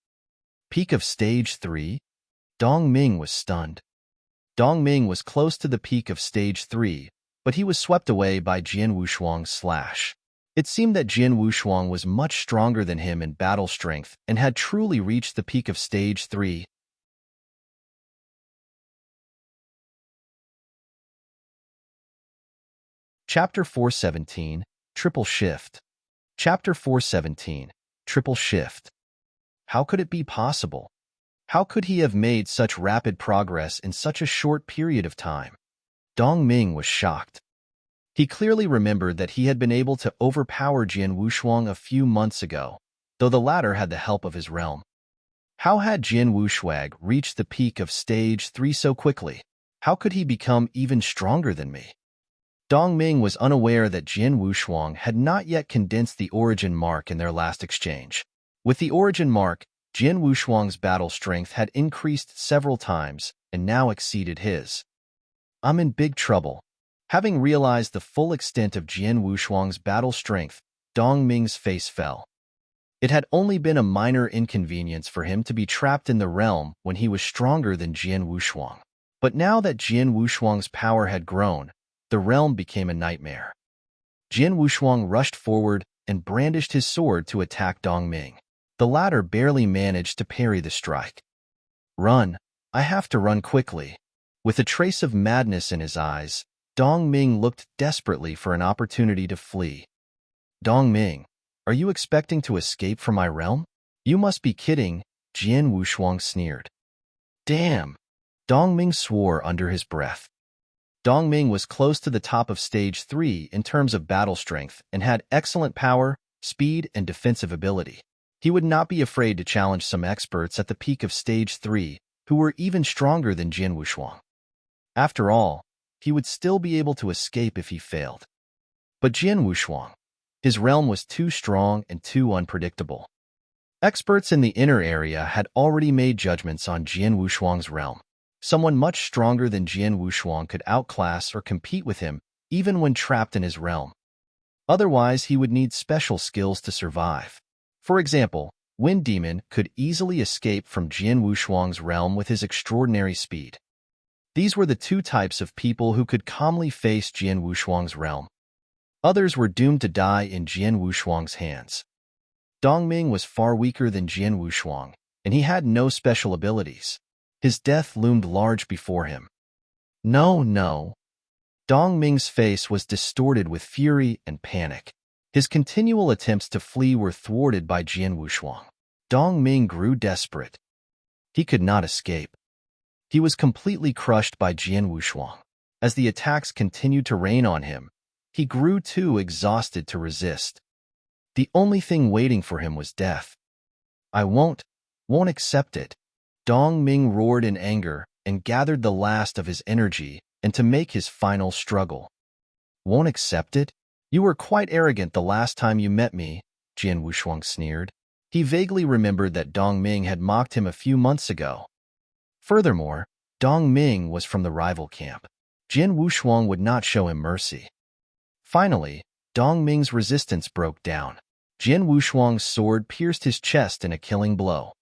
Peak of Stage 3? Dong Ming was stunned. Dong Ming was close to the peak of Stage 3, but he was swept away by Jian Wushuang's slash. It seemed that Jian Wushuang was much stronger than him in battle strength and had truly reached the peak of Stage 3. Chapter 417, Triple Shift. Chapter 417, Triple Shift. How could it be possible? How could he have made such rapid progress in such a short period of time? Dong Ming was shocked. He clearly remembered that he had been able to overpower Jian Wushuang a few months ago, though the latter had the help of his realm. How had Jian Wushuang reached the peak of Stage 3 so quickly? How could he become even stronger than me? Dong Ming was unaware that Jian Wushuang had not yet condensed the origin mark in their last exchange. With the origin mark, Jian Wushuang's battle strength had increased several times and now exceeded his. I'm in big trouble. Having realized the full extent of Jian Wushuang's battle strength, Dong Ming's face fell. It had only been a minor inconvenience for him to be trapped in the realm when he was stronger than Jian Wushuang. But now that Jian Wushuang's power had grown, the realm became a nightmare. Jian Wushuang rushed forward and brandished his sword to attack Dong Ming. The latter barely managed to parry the strike. Run! I have to run quickly. With a trace of madness in his eyes, Dong Ming looked desperately for an opportunity to flee. Dong Ming, are you expecting to escape from my realm? You must be kidding, Jian Wushuang sneered. Damn! Dong Ming swore under his breath. Dong Ming was close to the top of Stage 3 in terms of battle strength and had excellent power, speed, and defensive ability. He would not be afraid to challenge some experts at the peak of Stage 3 who were even stronger than Jian Wushuang. After all, he would still be able to escape if he failed. But Jian Wushuang, his realm was too strong and too unpredictable. Experts in the inner area had already made judgments on Jian Wushuang's realm. Someone much stronger than Jian Wushuang could outclass or compete with him, even when trapped in his realm. Otherwise, he would need special skills to survive. For example, Wind Demon could easily escape from Jian Wushuang's realm with his extraordinary speed. These were the two types of people who could calmly face Jian Wushuang's realm. Others were doomed to die in Jian Wushuang's hands. Dong Ming was far weaker than Jian Wushuang, and he had no special abilities. His death loomed large before him. No. Dong Ming's face was distorted with fury and panic. His continual attempts to flee were thwarted by Jian Wushuang. Dong Ming grew desperate. He could not escape. He was completely crushed by Jian Wushuang. As the attacks continued to rain on him, he grew too exhausted to resist. The only thing waiting for him was death. I won't accept it. Dong Ming roared in anger and gathered the last of his energy and to make his final struggle. Won't accept it? You were quite arrogant the last time you met me, Jian Wushuang sneered. He vaguely remembered that Dong Ming had mocked him a few months ago. Furthermore, Dong Ming was from the rival camp. Jian Wushuang would not show him mercy. Finally, Dong Ming's resistance broke down. Jian Wushuang's sword pierced his chest in a killing blow.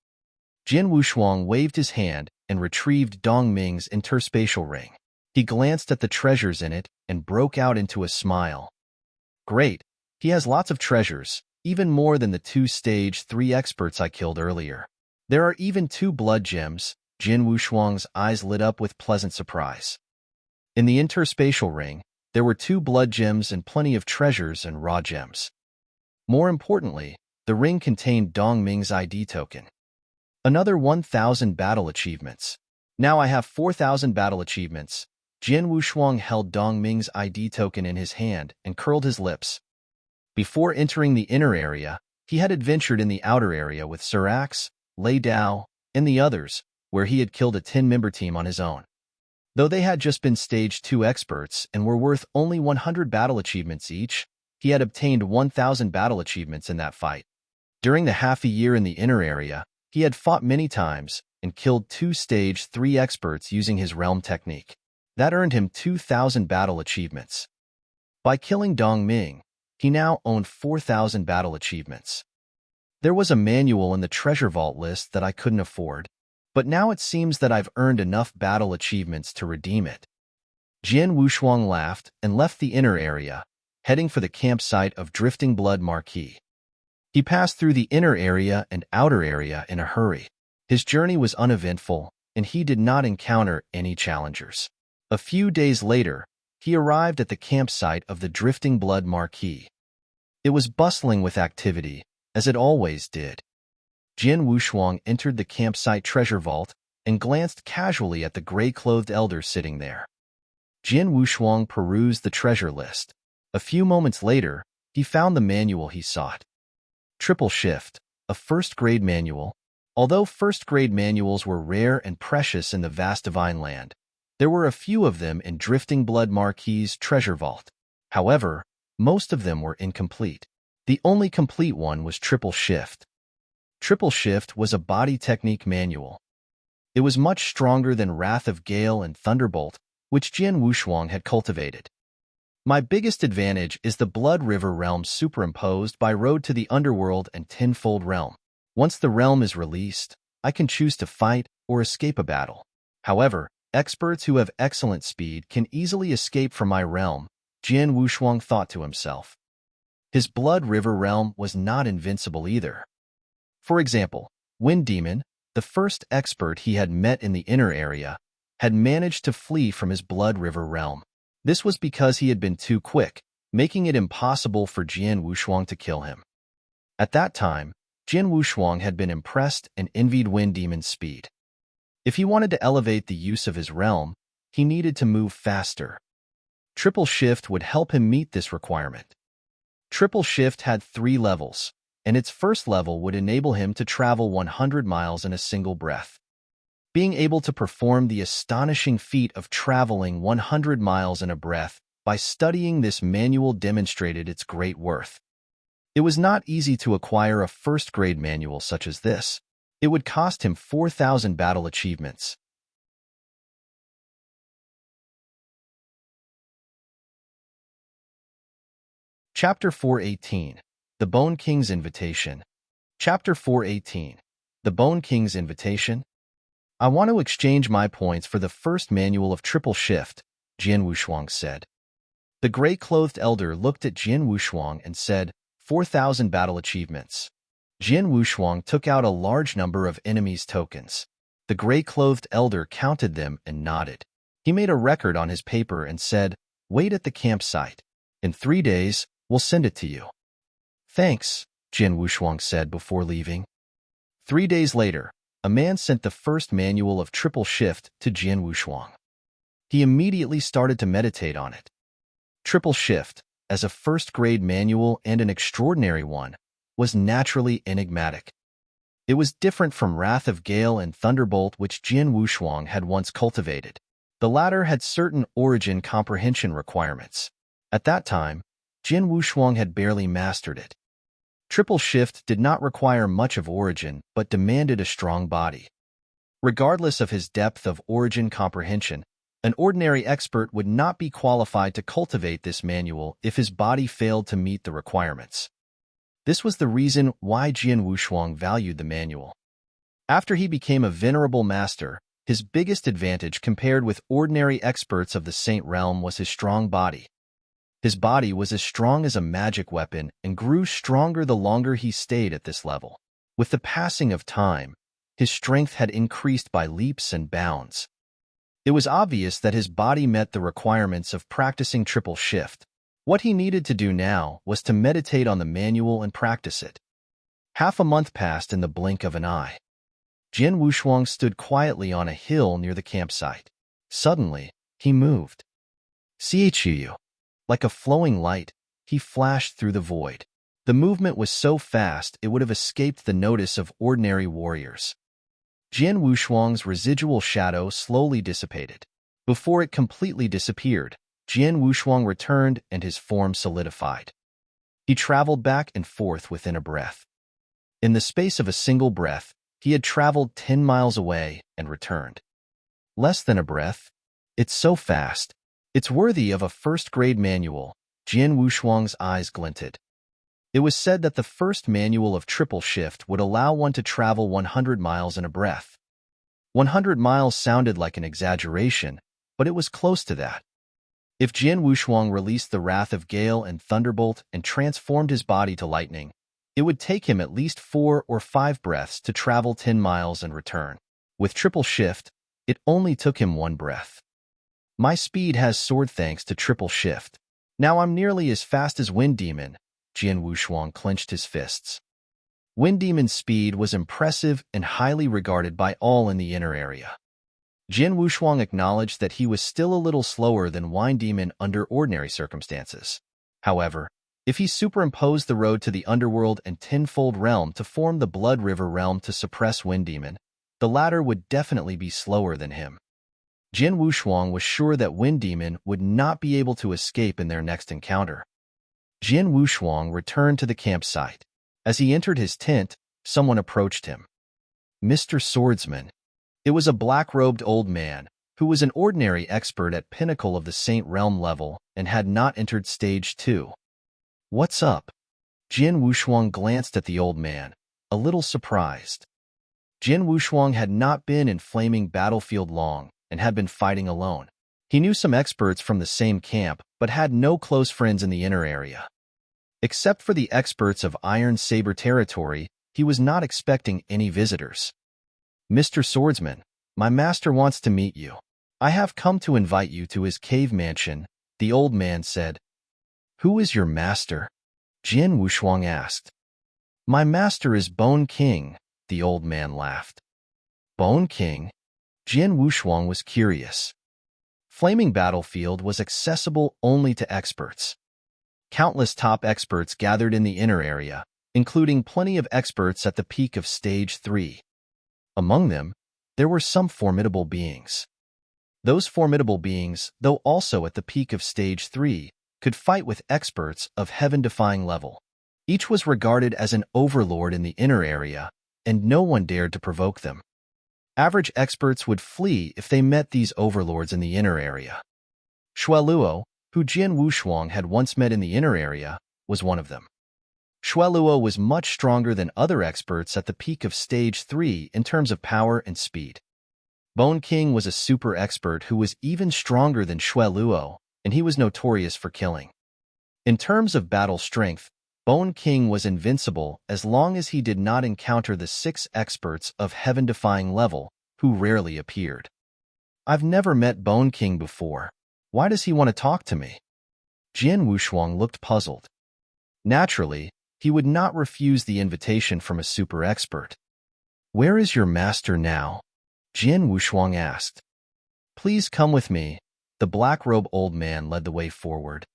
Jian Wushuang waved his hand and retrieved Dong Ming's interspatial ring. He glanced at the treasures in it and broke out into a smile. Great, he has lots of treasures, even more than the 2 Stage 3 experts I killed earlier. There are even 2 blood gems. Jian Wushuang's eyes lit up with pleasant surprise. In the interspatial ring, there were 2 blood gems and plenty of treasures and raw gems. More importantly, the ring contained Dong Ming's ID token. Another 1,000 battle achievements. Now I have 4,000 battle achievements. Jian Wushuang held Dong Ming's ID token in his hand and curled his lips. Before entering the inner area, he had adventured in the outer area with Sir Axe, Lei Dao, and the others, where he had killed a 10-member team on his own. Though they had just been Stage 2 experts and were worth only 100 battle achievements each, he had obtained 1,000 battle achievements in that fight. During the half a year in the inner area, he had fought many times and killed 2 Stage 3 experts using his realm technique. That earned him 2,000 battle achievements. By killing Dong Ming, he now owned 4,000 battle achievements. There was a manual in the treasure vault list that I couldn't afford, but now it seems that I've earned enough battle achievements to redeem it. Jian Wushuang laughed and left the inner area, heading for the campsite of Drifting Blood Marquis. He passed through the inner area and outer area in a hurry. His journey was uneventful, and he did not encounter any challengers. A few days later, he arrived at the campsite of the Drifting Blood Marquis. It was bustling with activity, as it always did. Jian Wushuang entered the campsite treasure vault and glanced casually at the gray-clothed elder sitting there. Jian Wushuang perused the treasure list. A few moments later, he found the manual he sought. Triple Shift, a first-grade manual. Although first-grade manuals were rare and precious in the vast Divine Land, there were a few of them in Drifting Blood Marquis' treasure vault. However, most of them were incomplete. The only complete one was Triple Shift. Triple Shift was a body technique manual. It was much stronger than Wrath of Gale and Thunderbolt, which Jian Wushuang had cultivated. My biggest advantage is the Blood River realm superimposed by Road to the Underworld and Tenfold Realm. Once the realm is released, I can choose to fight or escape a battle. However, experts who have excellent speed can easily escape from my realm, Jian Wushuang thought to himself. His Blood River realm was not invincible either. For example, Wind Demon, the first expert he had met in the inner area, had managed to flee from his Blood River realm. This was because he had been too quick, making it impossible for Jian Wushuang to kill him. At that time, Jian Wushuang had been impressed and envied Wind Demon's speed. If he wanted to elevate the use of his realm, he needed to move faster. Triple Shift would help him meet this requirement. Triple Shift had 3 levels, and its first level would enable him to travel 100 miles in a single breath. Being able to perform the astonishing feat of traveling 100 miles in a breath by studying this manual demonstrated its great worth. It was not easy to acquire a first-grade manual such as this. It would cost him 4,000 battle achievements. Chapter 418. The Bone King's Invitation. Chapter 418. The Bone King's Invitation. I want to exchange my points for the first manual of Triple Shift, Jian Wushuang said. The gray-clothed elder looked at Jian Wushuang and said, 4,000 battle achievements. Jian Wushuang took out a large number of enemies' tokens. The gray-clothed elder counted them and nodded. He made a record on his paper and said, wait at the campsite. In 3 days, we'll send it to you. Thanks, Jian Wushuang said before leaving. 3 days later, a man sent the first manual of Triple Shift to Jian Wushuang. He immediately started to meditate on it. Triple Shift, as a first-grade manual and an extraordinary one, was naturally enigmatic. It was different from Wrath of Gale and Thunderbolt which Jian Wushuang had once cultivated. The latter had certain origin comprehension requirements. At that time, Jian Wushuang had barely mastered it. Triple Shift did not require much of origin but demanded a strong body. Regardless of his depth of origin comprehension, an ordinary expert would not be qualified to cultivate this manual if his body failed to meet the requirements. This was the reason why Jian Wushuang valued the manual. After he became a venerable master, his biggest advantage compared with ordinary experts of the Saint Realm was his strong body. His body was as strong as a magic weapon and grew stronger the longer he stayed at this level. With the passing of time, his strength had increased by leaps and bounds. It was obvious that his body met the requirements of practicing Triple Shift. What he needed to do now was to meditate on the manual and practice it. Half a month passed in the blink of an eye. Jian Wushuang stood quietly on a hill near the campsite. Suddenly, he moved. Chu. Like a flowing light, he flashed through the void. The movement was so fast it would have escaped the notice of ordinary warriors. Jian Wushuang's residual shadow slowly dissipated. Before it completely disappeared, Jian Wushuang returned and his form solidified. He traveled back and forth within a breath. In the space of a single breath, he had traveled 10 miles away and returned. Less than a breath. It's so fast. It's worthy of a first-grade manual. Jian Wushuang's eyes glinted. It was said that the first manual of Triple Shift would allow one to travel 100 miles in a breath. 100 miles sounded like an exaggeration, but it was close to that. If Jian Wushuang released the Wrath of Gale and Thunderbolt and transformed his body to lightning, it would take him at least 4 or 5 breaths to travel 10 miles and return. With Triple Shift, it only took him 1 breath. My speed has soared thanks to Triple Shift. Now I'm nearly as fast as Wind Demon. Jian Wushuang clenched his fists. Wind Demon's speed was impressive and highly regarded by all in the inner area. Jian Wushuang acknowledged that he was still a little slower than Wind Demon under ordinary circumstances. However, if he superimposed the road to the underworld and tenfold realm to form the Blood River realm to suppress Wind Demon, the latter would definitely be slower than him. Jian Wushuang was sure that Wind Demon would not be able to escape in their next encounter. Jian Wushuang returned to the campsite. As he entered his tent, someone approached him. Mr. Swordsman. It was a black-robed old man, who was an ordinary expert at pinnacle of the Saint Realm level and had not entered Stage 2. What's up? Jian Wushuang glanced at the old man, a little surprised. Jian Wushuang had not been in Flaming Battlefield long and had been fighting alone. He knew some experts from the same camp, but had no close friends in the inner area. Except for the experts of Iron Saber territory, he was not expecting any visitors. Mr. Swordsman, my master wants to meet you. I have come to invite you to his cave mansion, the old man said. Who is your master? Jian Wushuang asked. My master is Bone King, the old man laughed. Bone King? Jian Wushuang was curious. Flaming Battlefield was accessible only to experts. Countless top experts gathered in the inner area, including plenty of experts at the peak of Stage 3. Among them, there were some formidable beings. Those formidable beings, though also at the peak of Stage 3, could fight with experts of heaven-defying level. Each was regarded as an overlord in the inner area, and no one dared to provoke them. Average experts would flee if they met these overlords in the inner area. Shueluo, who Jian Wushuang had once met in the inner area, was one of them. Shueluo was much stronger than other experts at the peak of Stage 3 in terms of power and speed. Bone King was a super expert who was even stronger than Shueluo, and he was notorious for killing. In terms of battle strength, Bone King was invincible as long as he did not encounter the 6 experts of heaven-defying level, who rarely appeared. I've never met Bone King before. Why does he want to talk to me? Jian Wushuang looked puzzled. Naturally, he would not refuse the invitation from a super expert. Where is your master now? Jian Wushuang asked. Please come with me. The black-robe old man led the way forward.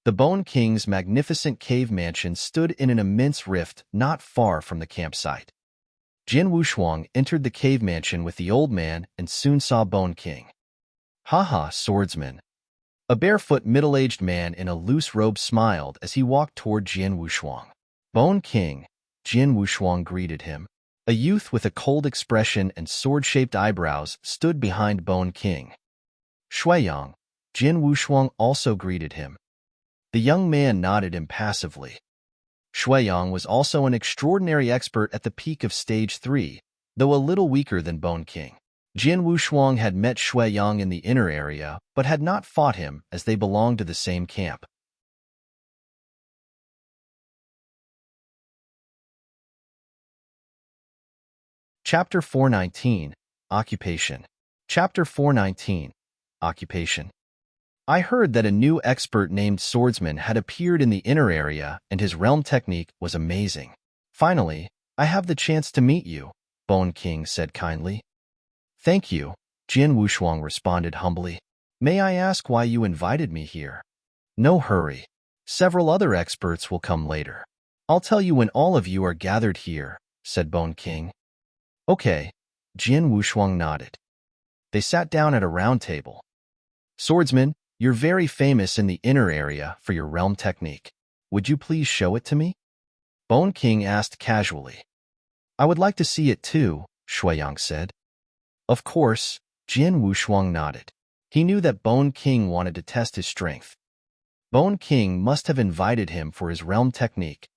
The Bone King's magnificent cave mansion stood in an immense rift not far from the campsite. Jin Wushuang entered the cave mansion with the old man and soon saw Bone King. "Haha, swordsman." A barefoot middle-aged man in a loose robe smiled as he walked toward Jin Wushuang. "Bone King," Jin Wushuang greeted him. A youth with a cold expression and sword-shaped eyebrows stood behind Bone King. "Shuiyang," Jin Wushuang also greeted him. The young man nodded impassively. Shuiyang was also an extraordinary expert at the peak of Stage 3, though a little weaker than Bone King. Jin Wushuang had met Shuiyang in the inner area, but had not fought him as they belonged to the same camp. Chapter 419, Occupation. Chapter 419, Occupation. I heard that a new expert named Swordsman had appeared in the inner area and his realm technique was amazing. "Finally, I have the chance to meet you," Bone King said kindly. "Thank you," Jin Wushuang responded humbly. "May I ask why you invited me here?" "No hurry. Several other experts will come later. I'll tell you when all of you are gathered here," said Bone King. "Okay," Jin Wushuang nodded. They sat down at a round table. "Swordsman, you're very famous in the inner area for your realm technique. Would you please show it to me?" Bone King asked casually. "I would like to see it too," Shuiyang said. "Of course," Jin Wushuang nodded. He knew that Bone King wanted to test his strength. Bone King must have invited him for his realm technique.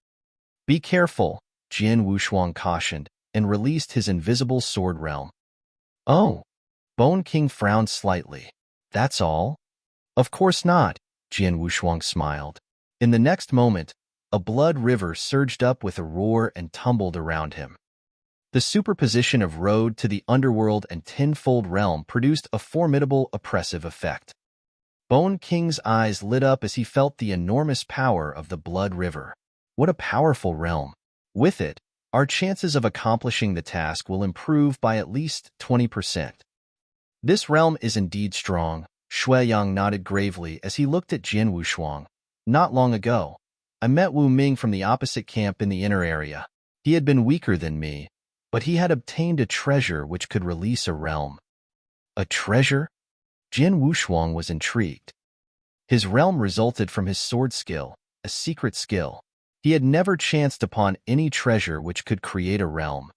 "Be careful," Jin Wushuang cautioned, and released his invisible sword realm. "Oh," Bone King frowned slightly. "That's all?" "Of course not," Jin Wushuang smiled. In the next moment, a blood river surged up with a roar and tumbled around him. The superposition of road to the underworld and tenfold realm produced a formidable, oppressive effect. Bone King's eyes lit up as he felt the enormous power of the blood river. What a powerful realm! With it, our chances of accomplishing the task will improve by at least 20%. "This realm is indeed strong," Shuiyang nodded gravely as he looked at Jin Wushuang. "Not long ago, I met Wu Ming from the opposite camp in the inner area. He had been weaker than me, but he had obtained a treasure which could release a realm." "A treasure?" Jin Wushuang was intrigued. His realm resulted from his sword skill, a secret skill. He had never chanced upon any treasure which could create a realm.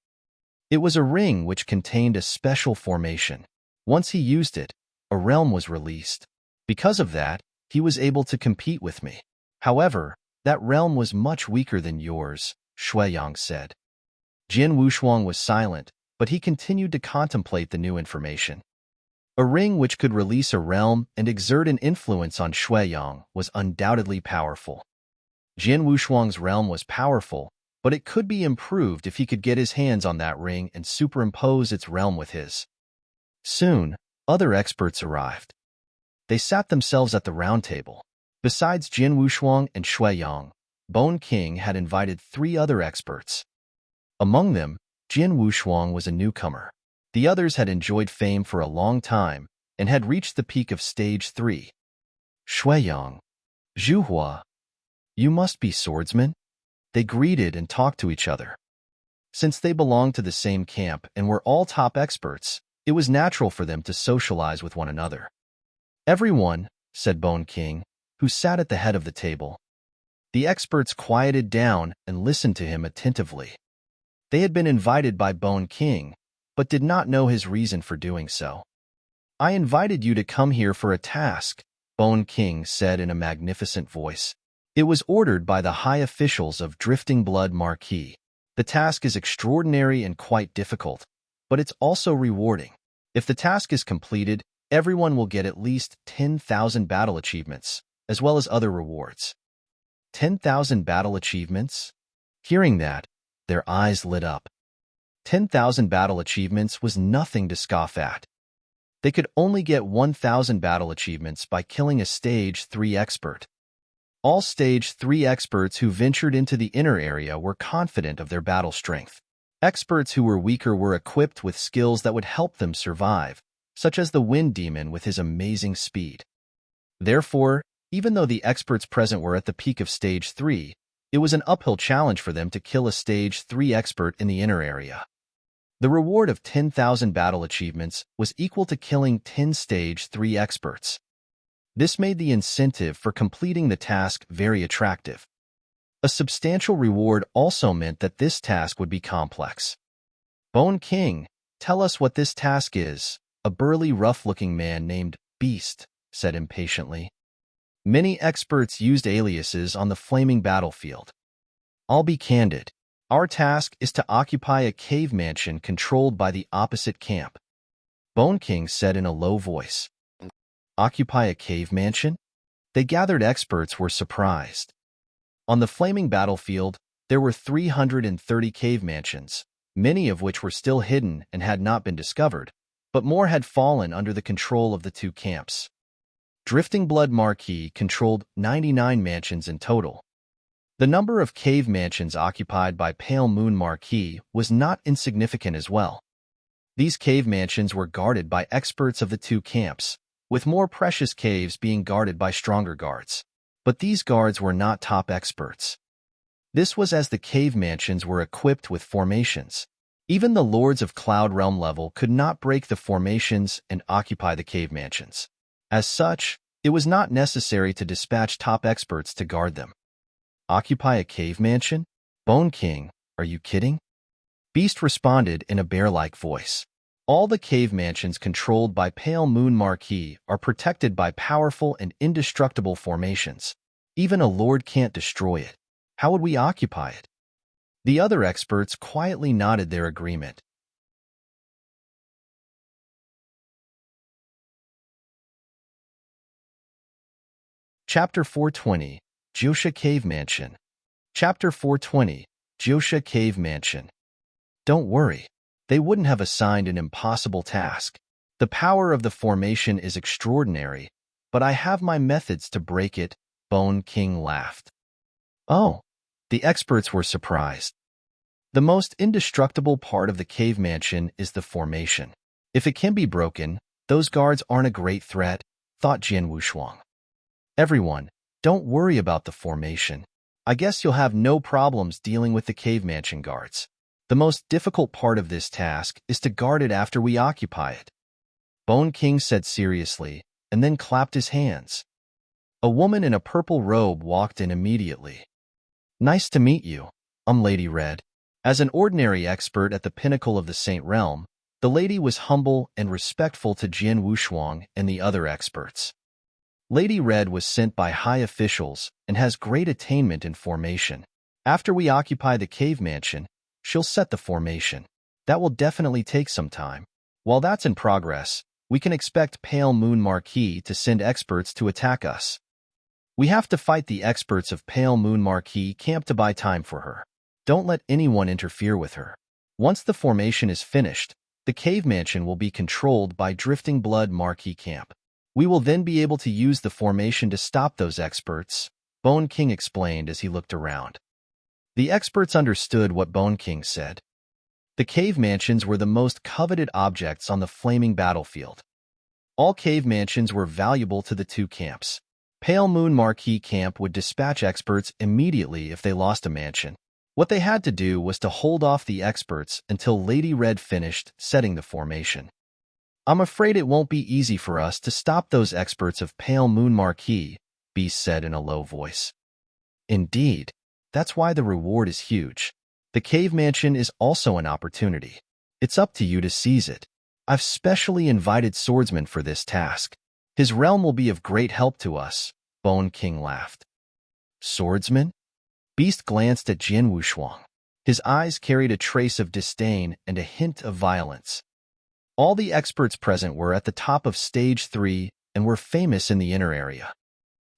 It was a ring which contained a special formation. Once he used it, a realm was released. Because of that, he was able to compete with me. However, that realm was much weaker than yours, Shuiyang said. Jin Wushuang was silent, but he continued to contemplate the new information. A ring which could release a realm and exert an influence on Shuiyang was undoubtedly powerful. Jin Wushuang's realm was powerful, but it could be improved if he could get his hands on that ring and superimpose its realm with his. Soon, other experts arrived. They sat themselves at the round table. Besides Jin Wushuang and Shuiyang, Bone King had invited 3 other experts. Among them, Jin Wushuang was a newcomer. The others had enjoyed fame for a long time and had reached the peak of Stage 3. "Shuiyang, Zhuhua, you must be swordsmen?" They greeted and talked to each other. Since they belonged to the same camp and were all top experts, it was natural for them to socialize with one another. "Everyone," said Bone King, who sat at the head of the table. The experts quieted down and listened to him attentively. They had been invited by Bone King, but did not know his reason for doing so. "I invited you to come here for a task," Bone King said in a magnificent voice. "It was ordered by the high officials of Drifting Blood Marquis. The task is extraordinary and quite difficult, but it's also rewarding. If the task is completed, everyone will get at least 10,000 battle achievements, as well as other rewards." 10,000 battle achievements? Hearing that, their eyes lit up. 10,000 battle achievements was nothing to scoff at. They could only get 1,000 battle achievements by killing a Stage 3 expert. All Stage 3 experts who ventured into the inner area were confident of their battle strength. Experts who were weaker were equipped with skills that would help them survive, such as the Wind Demon with his amazing speed. Therefore, Even though the experts present were at the peak of Stage 3, it was an uphill challenge for them to kill a Stage 3 expert in the inner area. The reward of 10,000 battle achievements was equal to killing 10 Stage 3 experts. This made the incentive for completing the task very attractive. A substantial reward also meant that this task would be complex. Bone King, tell us what this task is, a burly, rough-looking man named Beast said impatiently. Many experts used aliases on the flaming battlefield. I'll be candid. Our task is to occupy a cave mansion controlled by the opposite camp. Bone King said in a low voice. Occupy a cave mansion? The gathered experts were surprised. On the flaming battlefield, there were 330 cave mansions, many of which were still hidden and had not been discovered, but more had fallen under the control of the two camps. Drifting Blood Marquis controlled 99 mansions in total. The number of cave mansions occupied by Pale Moon Marquis was not insignificant as well. These cave mansions were guarded by experts of the two camps, with more precious caves being guarded by stronger guards. But these guards were not top experts. This was as the cave mansions were equipped with formations. Even the lords of Cloud Realm level could not break the formations and occupy the cave mansions. As such, it was not necessary to dispatch top experts to guard them. Occupy a cave mansion? Bone King, are you kidding? Beast responded in a bear-like voice. All the cave mansions controlled by Pale Moon Marquis are protected by powerful and indestructible formations. Even a lord can't destroy it. How would we occupy it? The other experts quietly nodded their agreement. Chapter 420, Josha Cave Mansion. Chapter 420, Josha Cave Mansion. Don't worry. They wouldn't have assigned an impossible task. The power of the formation is extraordinary, but I have my methods to break it, Bone King laughed. Oh, the experts were surprised. The most indestructible part of the cave mansion is the formation. If it can be broken, those guards aren't a great threat, thought Jian Wushuang. Everyone, don't worry about the formation. I guess you'll have no problems dealing with the cave mansion guards. The most difficult part of this task is to guard it after we occupy it. Bone King said seriously, and then clapped his hands. A woman in a purple robe walked in immediately. Nice to meet you, Lady Red. As an ordinary expert at the pinnacle of the Saint Realm, the lady was humble and respectful to Jian Wushuang and the other experts. Lady Red was sent by high officials and has great attainment in formation. After we occupy the cave mansion, she'll set the formation. That will definitely take some time. While that's in progress, we can expect Pale Moon Marquis to send experts to attack us. We have to fight the experts of Pale Moon Marquis camp to buy time for her. Don't let anyone interfere with her. Once the formation is finished, the cave mansion will be controlled by Drifting Blood Marquis camp. We will then be able to use the formation to stop those experts, Bone King explained as he looked around. The experts understood what Bone King said. The cave mansions were the most coveted objects on the flaming battlefield. All cave mansions were valuable to the two camps. Pale Moon Marquis camp would dispatch experts immediately if they lost a mansion. What they had to do was to hold off the experts until Lady Red finished setting the formation. I'm afraid it won't be easy for us to stop those experts of Pale Moon Marquis, Beast said in a low voice. Indeed, that's why the reward is huge. The cave mansion is also an opportunity. It's up to you to seize it. I've specially invited Swordsman for this task. His realm will be of great help to us, Bone King laughed. Swordsman? Beast glanced at Jian Wushuang. His eyes carried a trace of disdain and a hint of violence. All the experts present were at the top of Stage 3 and were famous in the inner area.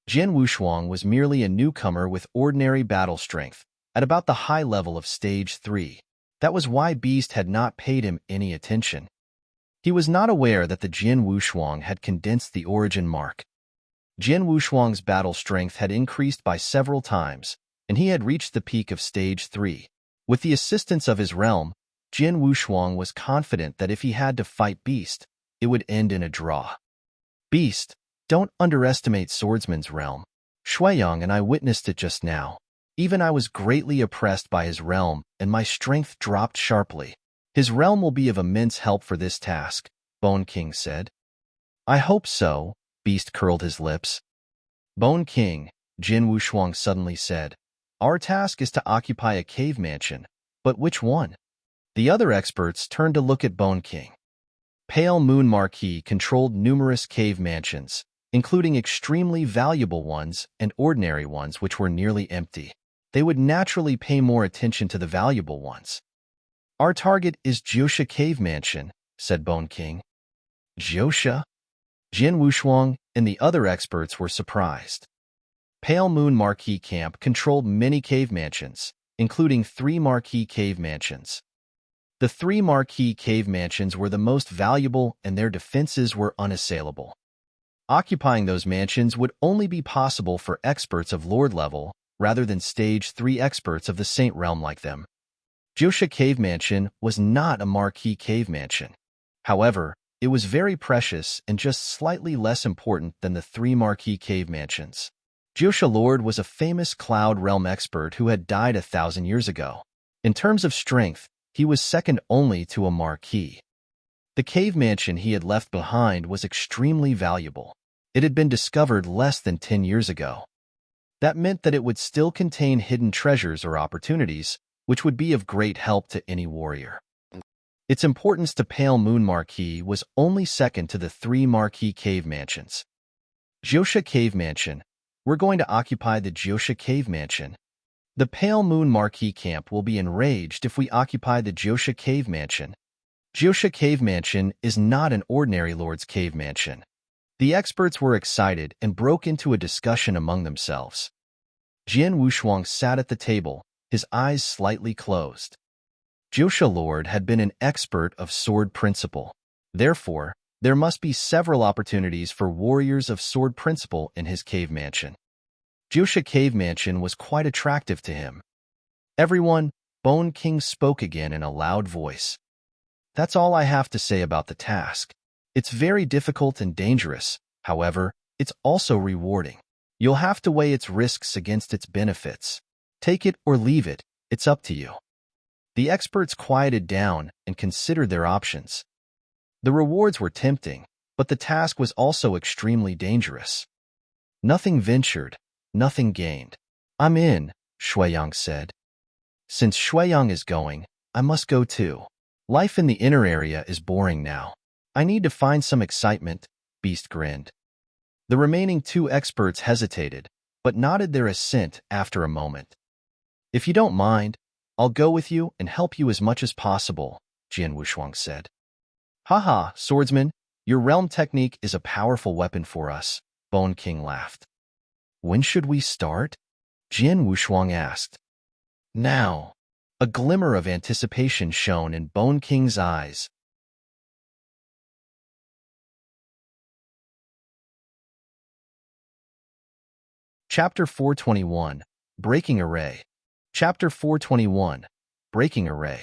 Jian Wushuang was merely a newcomer with ordinary battle strength, at about the high level of Stage 3. That was why Beast had not paid him any attention. He was not aware that the Jian Wushuang had condensed the origin mark. Jian Wushuang's battle strength had increased by several times, and he had reached the peak of Stage 3. With the assistance of his realm, Jian Wushuang was confident that if he had to fight Beast, it would end in a draw. Beast, Don't underestimate Swordsman's realm. Shuiyang and I witnessed it just now. Even I was greatly oppressed by his realm, and my strength dropped sharply. His realm will be of immense help for this task, Bone King said. I hope so, Beast curled his lips. Bone King, Jin Wushuang suddenly said. Our task is to occupy a cave mansion, but which one? The other experts turned to look at Bone King. Pale Moon Marquis controlled numerous cave mansions, including extremely valuable ones and ordinary ones which were nearly empty. They would naturally pay more attention to the valuable ones. Our target is Jiosha Cave Mansion, said Bone King. Jiosha? Jin Wushuang and the other experts were surprised. Pale Moon Marquis Camp controlled many cave mansions, including 3 marquee cave mansions. The 3 marquee cave mansions were the most valuable and their defenses were unassailable. Occupying those mansions would only be possible for experts of Lord level rather than Stage 3 experts of the Saint Realm like them. Jiosha Cave Mansion was not a marquee cave mansion. However, it was very precious and just slightly less important than the 3 marquee cave mansions. Jiosha Lord was a famous Cloud Realm expert who had died 1,000 years ago. In terms of strength, he was second only to a marquee. The cave mansion he had left behind was extremely valuable. It had been discovered less than 10 years ago. That meant that it would still contain hidden treasures or opportunities, which would be of great help to any warrior. Its importance to Pale Moon Marquis was only second to the 3 marquee cave mansions. Jiosha Cave Mansion. We're going to occupy the Jiosha Cave Mansion. The Pale Moon Marquis Camp will be enraged if we occupy the Jiosha Cave Mansion. Jiosha Cave Mansion is not an ordinary Lord's Cave Mansion. The experts were excited and broke into a discussion among themselves. Jin Wushuang sat at the table, his eyes slightly closed. Jiosha Lord had been an expert of sword principle. Therefore, there must be several opportunities for warriors of sword principle in his cave mansion. Jiosha Cave Mansion was quite attractive to him. Everyone, Bone King spoke again in a loud voice. That's all I have to say about the task. It's very difficult and dangerous, however, it's also rewarding. You'll have to weigh its risks against its benefits. Take it or leave it, it's up to you. The experts quieted down and considered their options. The rewards were tempting, but the task was also extremely dangerous. Nothing ventured, nothing gained. I'm in, Shuiyang said. Since Shuiyang is going, I must go too. Life in the inner area is boring now. I need to find some excitement, Beast grinned. The remaining 2 experts hesitated, but nodded their assent after a moment. If you don't mind, I'll go with you and help you as much as possible, Jin Wushuang said. Haha, Swordsman, your realm technique is a powerful weapon for us, Bone King laughed. When should we start? Jin Wushuang asked. Now. A glimmer of anticipation shone in Bone King's eyes. Chapter 421, Breaking Array. Chapter 421, Breaking Array.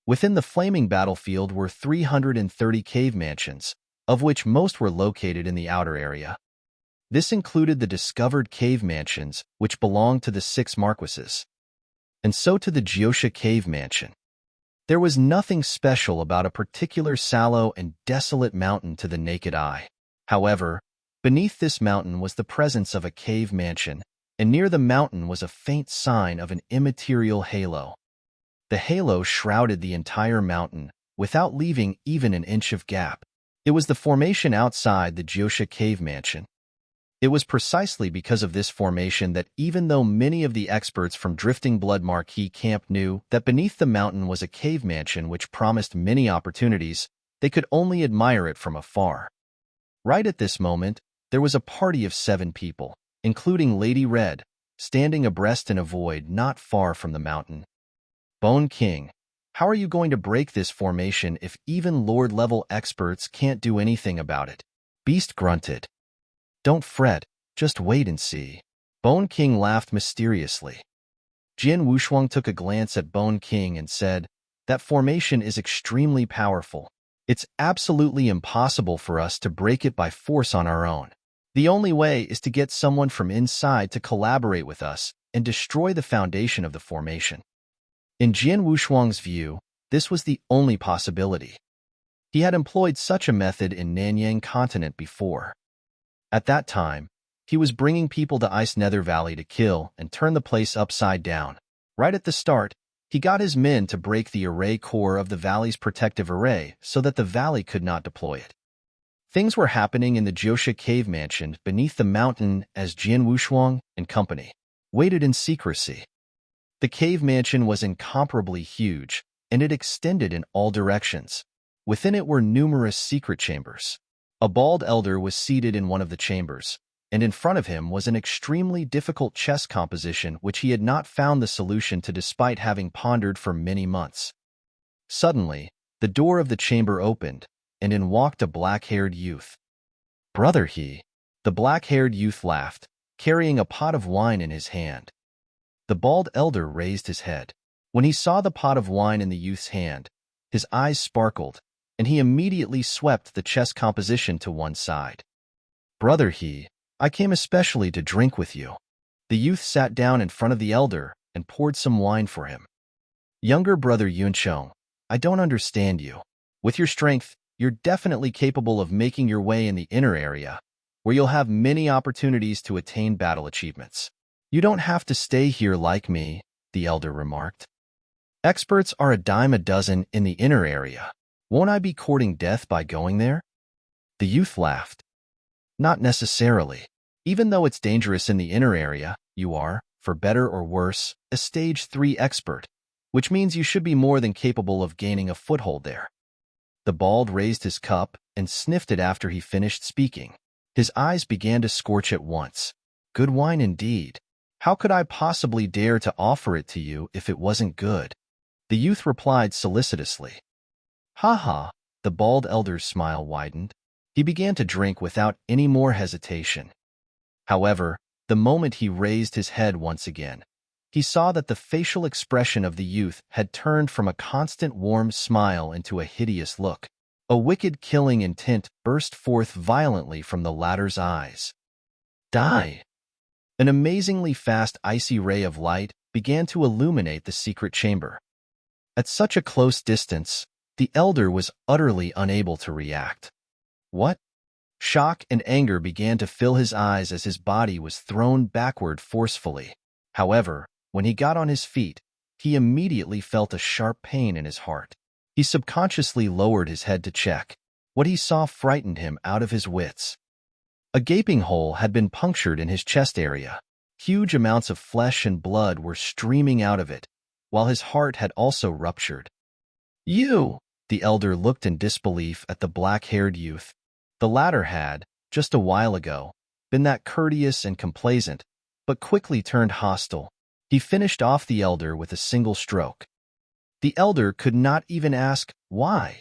Within the flaming battlefield were 330 cave mansions, of which most were located in the outer area. This included the discovered cave mansions, which belonged to the 6 marquises, and so to the Jiosha Cave Mansion. There was nothing special about a particular sallow and desolate mountain to the naked eye. However, beneath this mountain was the presence of a cave mansion, and near the mountain was a faint sign of an immaterial halo. The halo shrouded the entire mountain, without leaving even an inch of gap. It was the formation outside the Jiosha Cave Mansion. It was precisely because of this formation that even though many of the experts from Drifting Blood Marquis Camp knew that beneath the mountain was a cave mansion which promised many opportunities, they could only admire it from afar. Right at this moment, there was a party of 7 people, including Lady Red, standing abreast in a void not far from the mountain. Bone King, how are you going to break this formation if even Lord-level experts can't do anything about it? Beast grunted. Don't fret, just wait and see. Bone King laughed mysteriously. Jin Wushuang took a glance at Bone King and said, that formation is extremely powerful. It's absolutely impossible for us to break it by force on our own. The only way is to get someone from inside to collaborate with us and destroy the foundation of the formation. In Jian Wushuang's view, this was the only possibility. He had employed such a method in Nanyang Continent before. At that time, he was bringing people to Ice Nether Valley to kill and turn the place upside down. Right at the start, he got his men to break the array core of the valley's protective array so that the valley could not deploy it. Things were happening in the Jiosha cave mansion beneath the mountain as Jian Wushuang and company waited in secrecy. The cave mansion was incomparably huge, and it extended in all directions. Within it were numerous secret chambers. A bald elder was seated in one of the chambers, and in front of him was an extremely difficult chess composition which he had not found the solution to despite having pondered for many months. Suddenly, the door of the chamber opened, and in walked a black-haired youth. "Brother he." The black-haired youth laughed, carrying a pot of wine in his hand. The bald elder raised his head. When he saw the pot of wine in the youth's hand, his eyes sparkled, and he immediately swept the chess composition to one side. "Brother he, I came especially to drink with you." The youth sat down in front of the elder and poured some wine for him. "Younger brother Yuncheng, I don't understand you. With your strength, you're definitely capable of making your way in the inner area, where you'll have many opportunities to attain battle achievements. You don't have to stay here like me," the elder remarked. "Experts are a dime a dozen in the inner area. Won't I be courting death by going there?" The youth laughed. "Not necessarily. Even though it's dangerous in the inner area, you are, for better or worse, a stage 3 expert, which means you should be more than capable of gaining a foothold there." The bald raised his cup and sniffed it after he finished speaking. His eyes began to scorch at once. "Good wine indeed. How could I possibly dare to offer it to you if it wasn't good?" The youth replied solicitously. "Ha ha," the bald elder's smile widened. He began to drink without any more hesitation. However, the moment he raised his head once again, he saw that the facial expression of the youth had turned from a constant warm smile into a hideous look. A wicked killing intent burst forth violently from the latter's eyes. "Die!" An amazingly fast icy ray of light began to illuminate the secret chamber. At such a close distance, the elder was utterly unable to react. What? Shock and anger began to fill his eyes as his body was thrown backward forcefully. However, when he got on his feet, he immediately felt a sharp pain in his heart. He subconsciously lowered his head to check. What he saw frightened him out of his wits. A gaping hole had been punctured in his chest area. Huge amounts of flesh and blood were streaming out of it, while his heart had also ruptured. "You!" The elder looked in disbelief at the black-haired youth. The latter had, just a while ago, been that courteous and complacent, but quickly turned hostile. He finished off the elder with a single stroke. The elder could not even ask why,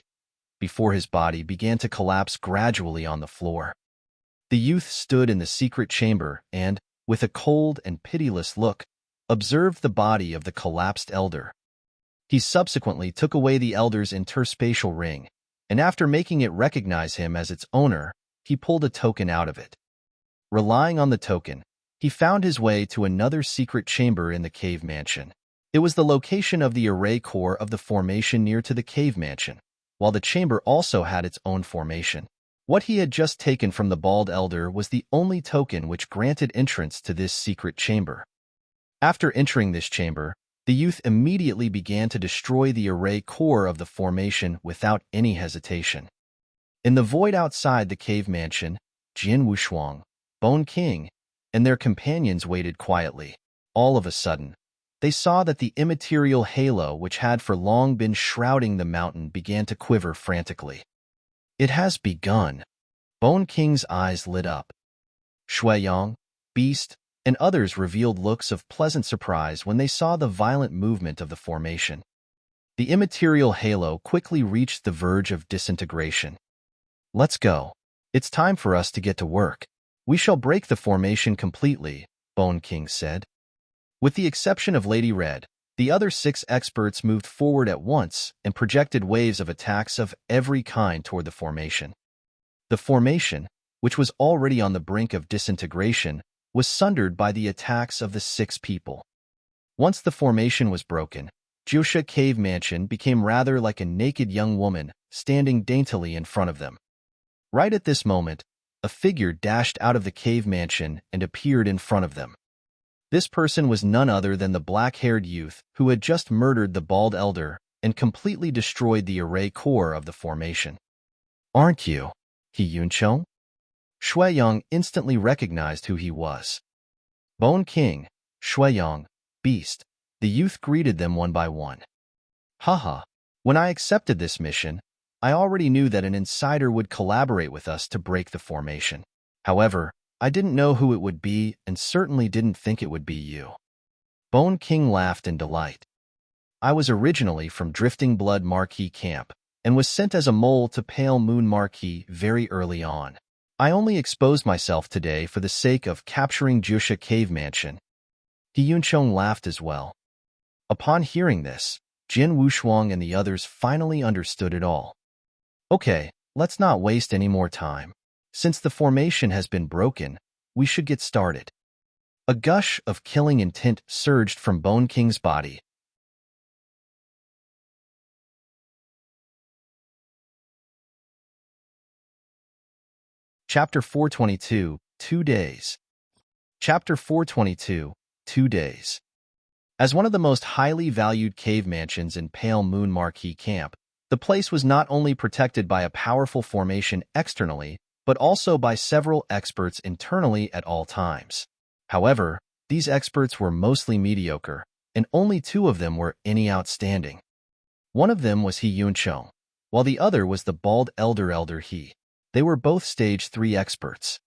before his body began to collapse gradually on the floor. The youth stood in the secret chamber and, with a cold and pitiless look, observed the body of the collapsed elder. He subsequently took away the elder's interspatial ring, and after making it recognize him as its owner, he pulled a token out of it. Relying on the token, he found his way to another secret chamber in the cave mansion. It was the location of the array core of the formation near to the cave mansion, while the chamber also had its own formation. What he had just taken from the bald elder was the only token which granted entrance to this secret chamber. After entering this chamber, the youth immediately began to destroy the array core of the formation without any hesitation. In the void outside the cave mansion, Jian Wushuang, Bone King, and their companions waited quietly. All of a sudden, they saw that the immaterial halo which had for long been shrouding the mountain began to quiver frantically. "It has begun." Bone King's eyes lit up. Shuiyang, Beast, and others revealed looks of pleasant surprise when they saw the violent movement of the formation. The immaterial halo quickly reached the verge of disintegration. "Let's go. It's time for us to get to work. We shall break the formation completely," Bone King said. With the exception of Lady Red, the other 6 experts moved forward at once and projected waves of attacks of every kind toward the formation. The formation, which was already on the brink of disintegration, was sundered by the attacks of the 6 people. Once the formation was broken, Jiusha Cave Mansion became rather like a naked young woman standing daintily in front of them. Right at this moment, a figure dashed out of the cave mansion and appeared in front of them. This person was none other than the black-haired youth who had just murdered the bald elder and completely destroyed the array core of the formation. "Aren't you He Yuncheng?" Shuiyang instantly recognized who he was. Bone King, Shuiyang, Beast. The youth greeted them one by one. "Haha, when I accepted this mission, I already knew that an insider would collaborate with us to break the formation. However, I didn't know who it would be and certainly didn't think it would be you." Bone King laughed in delight. "I was originally from Drifting Blood Marquee Camp and was sent as a mole to Pale Moon Marquee very early on. I only exposed myself today for the sake of capturing Jiusha Cave Mansion." He Yuncheng laughed as well. Upon hearing this, Jin Wushuang and the others finally understood it all. "Okay, let's not waste any more time. Since the formation has been broken, we should get started." A gush of killing intent surged from Bone King's body. Chapter 422, 2 Days. Chapter 422, 2 Days. As one of the most highly valued cave mansions in Pale Moon Marquee Camp, the place was not only protected by a powerful formation externally, but also by several experts internally at all times. However, these experts were mostly mediocre, and only 2 of them were any outstanding. One of them was He Yuncheng, while the other was the bald Elder He. They were both Stage 3 experts.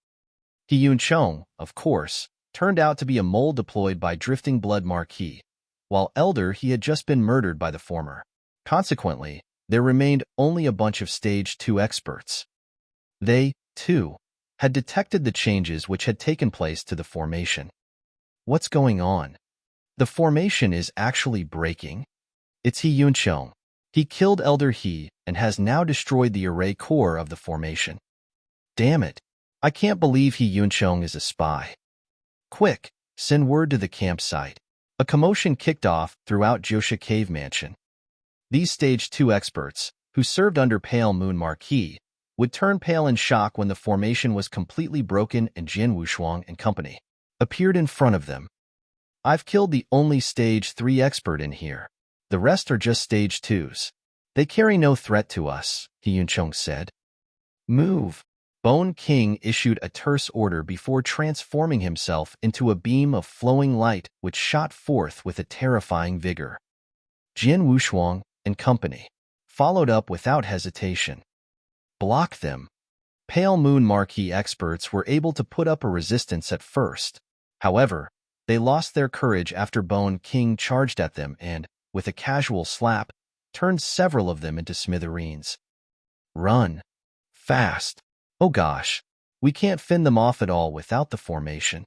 He Yuncheng, of course, turned out to be a mole deployed by Drifting Blood Marquee, while Elder He had just been murdered by the former. Consequently, there remained only a bunch of Stage 2 experts. They, too, had detected the changes which had taken place to the formation. "What's going on? The formation is actually breaking?" "It's He Yuncheng. He killed Elder He and has now destroyed the array core of the formation." "Damn it! I can't believe He Yuncheng is a spy. Quick, send word to the campsite." A commotion kicked off throughout Jiusha Cave Mansion. These Stage 2 experts, who served under Pale Moon Marquee, would turn pale in shock when the formation was completely broken and Jin Wushuang and company appeared in front of them. "I've killed the only Stage 3 expert in here. The rest are just Stage 2s. They carry no threat to us," He Yuncheng said. "Move." Bone King issued a terse order before transforming himself into a beam of flowing light which shot forth with a terrifying vigor. Jin Wushuang and company followed up without hesitation. "Block them." Pale Moon Marquee experts were able to put up a resistance at first. However, they lost their courage after Bone King charged at them and, with a casual slap, turned several of them into smithereens. "Run. Fast. Oh gosh, we can't fend them off at all without the formation."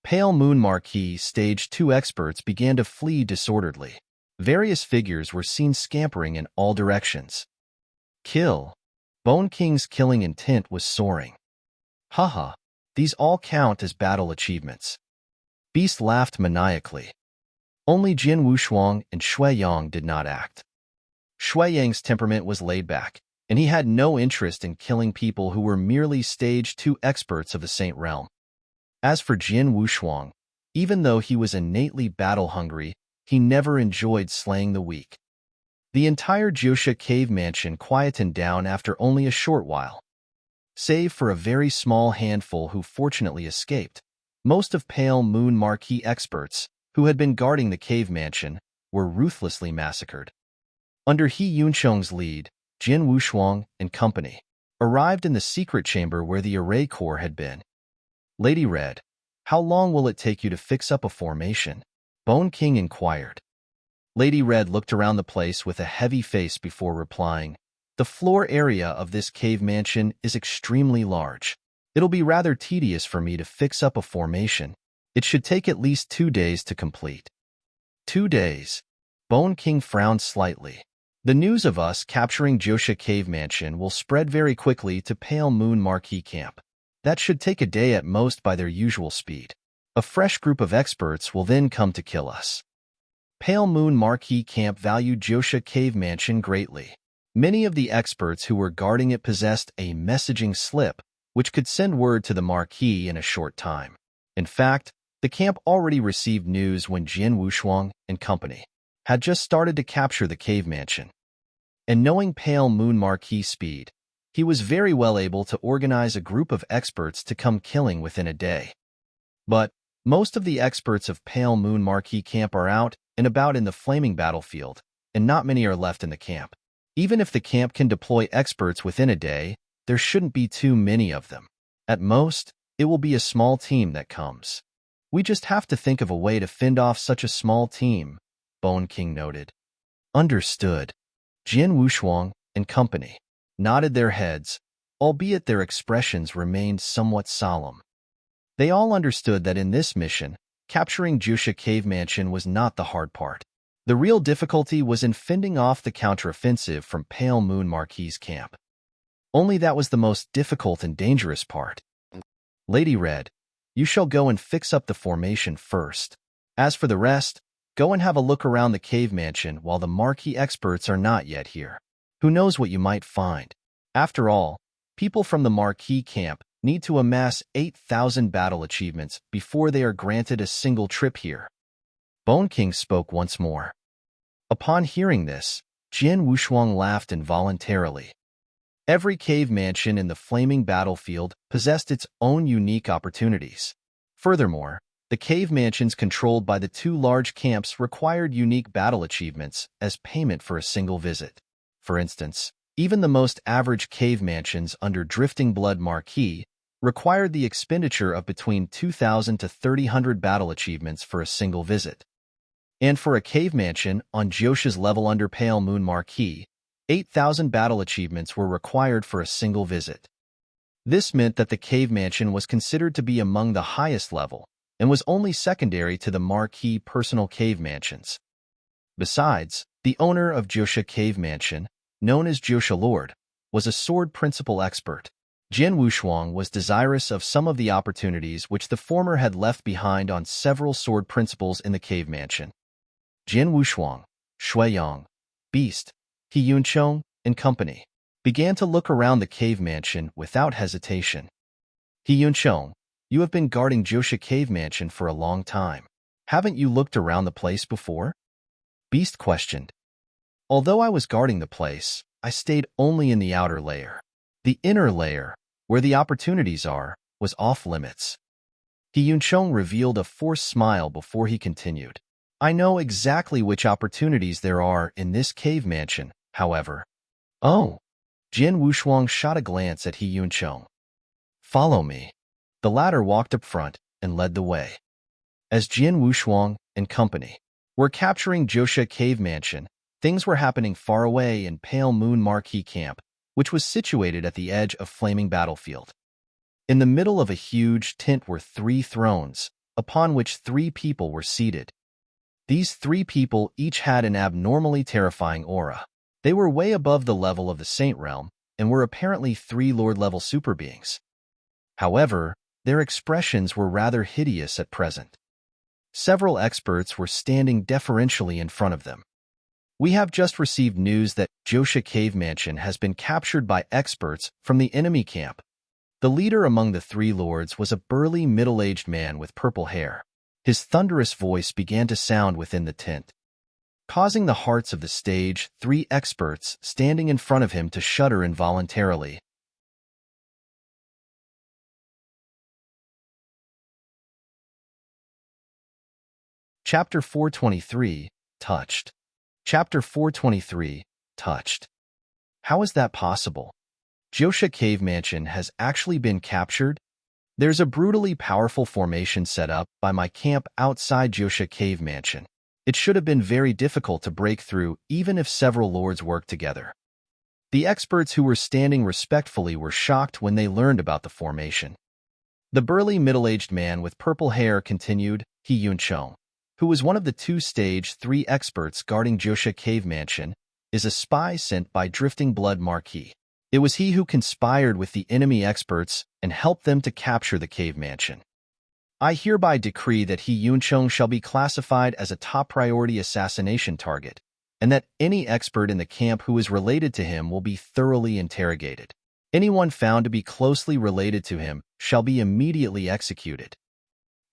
Pale Moon Marquee Stage 2 experts began to flee disorderly. Various figures were seen scampering in all directions. Kill. Bone King's killing intent was soaring. "Haha, these all count as battle achievements." Beast laughed maniacally. Only Jin Wushuang and Shuiyang did not act. Shuiyang's temperament was laid back, and he had no interest in killing people who were merely Stage 2 experts of the Saint Realm. As for Jin Wushuang, even though he was innately battle-hungry, he never enjoyed slaying the weak. The entire Jiusha Cave Mansion quietened down after only a short while. Save for a very small handful who fortunately escaped, most of Pale Moon Marquee experts, who had been guarding the cave mansion, were ruthlessly massacred. Under He Yuncheng's lead, Jin Wushuang and company arrived in the secret chamber where the array core had been. "Lady Red, how long will it take you to fix up a formation?" Bone King inquired. Lady Red looked around the place with a heavy face before replying, "The floor area of this cave mansion is extremely large. It'll be rather tedious for me to fix up a formation. It should take at least 2 days to complete." 2 days. Bone King frowned slightly. "The news of us capturing Jiusha Cave Mansion will spread very quickly to Pale Moon Marquee Camp. That should take a day at most by their usual speed. A fresh group of experts will then come to kill us. Pale Moon Marquee Camp valued Josha Cave Mansion greatly. Many of the experts who were guarding it possessed a messaging slip, which could send word to the Marquee in a short time. In fact, the camp already received news when Jian Wushuang and company had just started to capture the cave mansion. And knowing Pale Moon Marquee speed, he was very well able to organize a group of experts to come killing within a day. But most of the experts of Pale Moon Marquee Camp are out and about in the flaming battlefield, and not many are left in the camp. Even if the camp can deploy experts within a day, there shouldn't be too many of them. At most, it will be a small team that comes. We just have to think of a way to fend off such a small team, Bone King noted. Understood. Jian Wushuang and company nodded their heads, albeit their expressions remained somewhat solemn. They all understood that in this mission, capturing Josha Cave Mansion was not the hard part. The real difficulty was in fending off the counteroffensive from Pale Moon Marquee's camp. Only that was the most difficult and dangerous part. Lady Red, you shall go and fix up the formation first. As for the rest, go and have a look around the cave mansion while the Marquee experts are not yet here. Who knows what you might find? After all, people from the Marquee camp need to amass 8,000 battle achievements before they are granted a single trip here. Bone King spoke once more. Upon hearing this, Jian Wushuang laughed involuntarily. Every cave mansion in the flaming battlefield possessed its own unique opportunities. Furthermore, the cave mansions controlled by the two large camps required unique battle achievements as payment for a single visit. For instance, even the most average cave mansions under Drifting Blood Marquee required the expenditure of between 2,000 to 3,000 battle achievements for a single visit. And for a cave mansion on Josha's level under Pale Moon Marquee, 8,000 battle achievements were required for a single visit. This meant that the cave mansion was considered to be among the highest level and was only secondary to the Marquee personal cave mansions. Besides, the owner of Josha Cave Mansion, known as Josha Lord, was a sword principle expert. Jian Wushuang was desirous of some of the opportunities which the former had left behind on several sword principles in the cave mansion. Jian Wushuang, Shuiyang, Beast, He Yunchong, and company began to look around the cave mansion without hesitation. He Yunchong, you have been guarding Josha Cave Mansion for a long time. Haven't you looked around the place before? Beast questioned. Although I was guarding the place, I stayed only in the outer layer. The inner layer, where the opportunities are, was off limits. He Yunchong revealed a forced smile before he continued. I know exactly which opportunities there are in this cave mansion, however. Oh! Jian Wushuang shot a glance at He Yunchong. Follow me. The latter walked up front and led the way. As Jian Wushuang and company were capturing Josha Cave Mansion, things were happening far away in Pale Moon Marquee Camp, which was situated at the edge of flaming battlefield. In the middle of a huge tent were 3 thrones, upon which 3 people were seated. These 3 people each had an abnormally terrifying aura. They were way above the level of the Saint Realm and were apparently 3 Lord-level super beings. However, their expressions were rather hideous at present. Several experts were standing deferentially in front of them. We have just received news that Josha Cave Mansion has been captured by experts from the enemy camp. The leader among the 3 lords was a burly middle-aged man with purple hair. His thunderous voice began to sound within the tent, causing the hearts of the stage 3 experts standing in front of him to shudder involuntarily. Chapter 423, Touched. Chapter 423, Touched. How is that possible? Josha Cave Mansion has actually been captured? There's a brutally powerful formation set up by my camp outside Josha Cave Mansion. It should have been very difficult to break through even if several lords worked together. The experts who were standing respectfully were shocked when they learned about the formation. The burly middle-aged man with purple hair continued, He Yunchong, who was one of the 2 Stage 3 experts guarding Josha Cave Mansion, is a spy sent by Drifting Blood Marquee. It was he who conspired with the enemy experts and helped them to capture the cave mansion. I hereby decree that He Yuncheng shall be classified as a top priority assassination target, and that any expert in the camp who is related to him will be thoroughly interrogated. Anyone found to be closely related to him shall be immediately executed.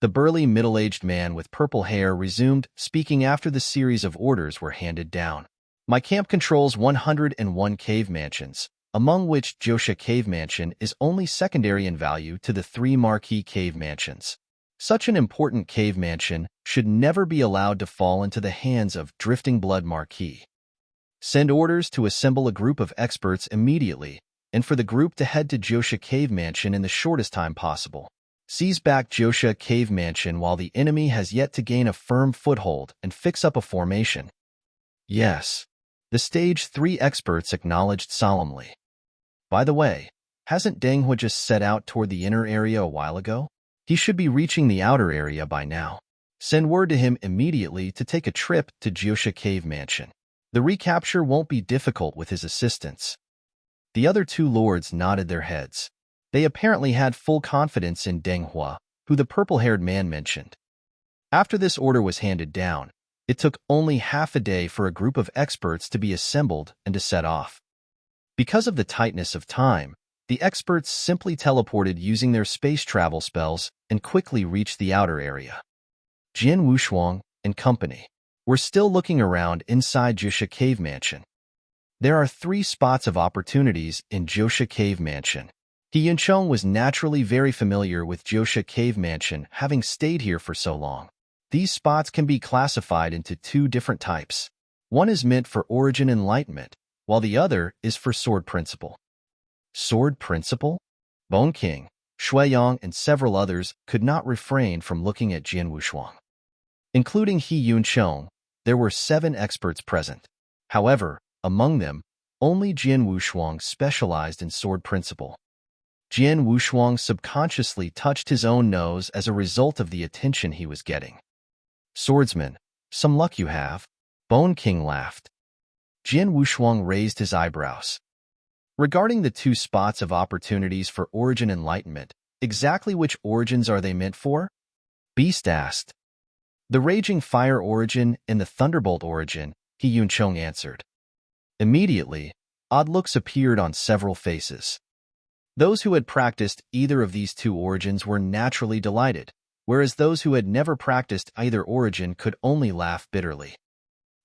The burly middle-aged man with purple hair resumed speaking after the series of orders were handed down. My camp controls 101 cave mansions, among which Josha Cave Mansion is only secondary in value to the 3 marquee cave mansions. Such an important cave mansion should never be allowed to fall into the hands of Drifting Blood Marquis. Send orders to assemble a group of experts immediately, and for the group to head to Josha Cave Mansion in the shortest time possible. Seize back Josha Cave Mansion while the enemy has yet to gain a firm foothold and fix up a formation. Yes, the Stage 3 experts acknowledged solemnly. By the way, hasn't Deng Hui just set out toward the inner area a while ago? He should be reaching the outer area by now. Send word to him immediately to take a trip to Josha Cave Mansion. The recapture won't be difficult with his assistance. The other 2 lords nodded their heads. They apparently had full confidence in Deng Hui, who the purple-haired man mentioned. After this order was handed down, it took only half a day for a group of experts to be assembled and to set off. Because of the tightness of time, the experts simply teleported using their space travel spells and quickly reached the outer area. Jian Wushuang and company were still looking around inside Josha Cave Mansion. There are 3 spots of opportunities in Josha Cave Mansion. He Yuncheng was naturally very familiar with Josha Cave Mansion, having stayed here for so long. These spots can be classified into 2 different types. One is meant for Origin Enlightenment, while the other is for Sword Principle. Sword Principle? Bone King, Shuiyang, and several others could not refrain from looking at Jian Wushuang. Including He Yuncheng, there were 7 experts present. However, among them, only Jian Wushuang specialized in Sword Principle. Jian Wushuang subconsciously touched his own nose as a result of the attention he was getting. Swordsman, some luck you have. Bone King laughed. Jian Wushuang raised his eyebrows. Regarding the 2 spots of opportunities for Origin Enlightenment, exactly which origins are they meant for? Beast asked. The Raging Fire Origin and the Thunderbolt Origin, He Yuncheng answered. Immediately, odd looks appeared on several faces. Those who had practiced either of these 2 origins were naturally delighted, whereas those who had never practiced either origin could only laugh bitterly.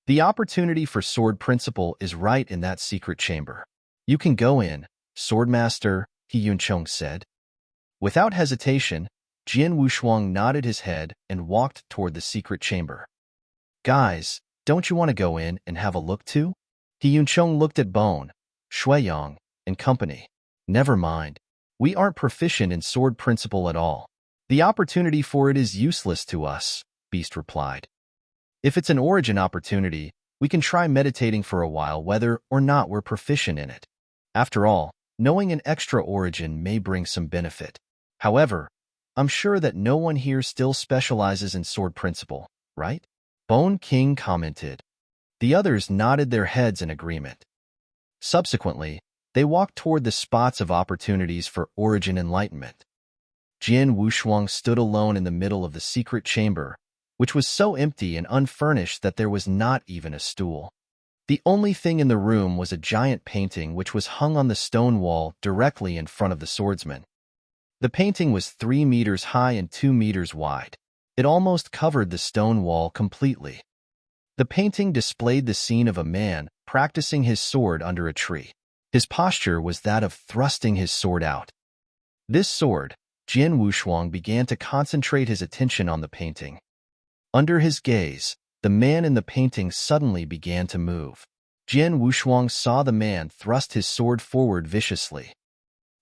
The opportunity for Sword Principle is right in that secret chamber. You can go in, Swordmaster, He Yuncheng said. Without hesitation, Jian Wushuang nodded his head and walked toward the secret chamber. Guys, don't you want to go in and have a look too? He Yuncheng looked at Bone, Shuiyang, and company. Never mind. We aren't proficient in Sword Principle at all. The opportunity for it is useless to us, Beast replied. If it's an origin opportunity, we can try meditating for a while whether or not we're proficient in it. After all, knowing an extra origin may bring some benefit. However, I'm sure that no one here still specializes in Sword Principle, right? Bone King commented. The others nodded their heads in agreement. Subsequently, they walked toward the spots of opportunities for Origin Enlightenment. Jian Wushuang stood alone in the middle of the secret chamber, which was so empty and unfurnished that there was not even a stool. The only thing in the room was a giant painting which was hung on the stone wall directly in front of the swordsman. The painting was 3 meters high and 2 meters wide. It almost covered the stone wall completely. The painting displayed the scene of a man practicing his sword under a tree. His posture was that of thrusting his sword out. This sword, Jian Wushuang began to concentrate his attention on the painting. Under his gaze, the man in the painting suddenly began to move. Jian Wushuang saw the man thrust his sword forward viciously.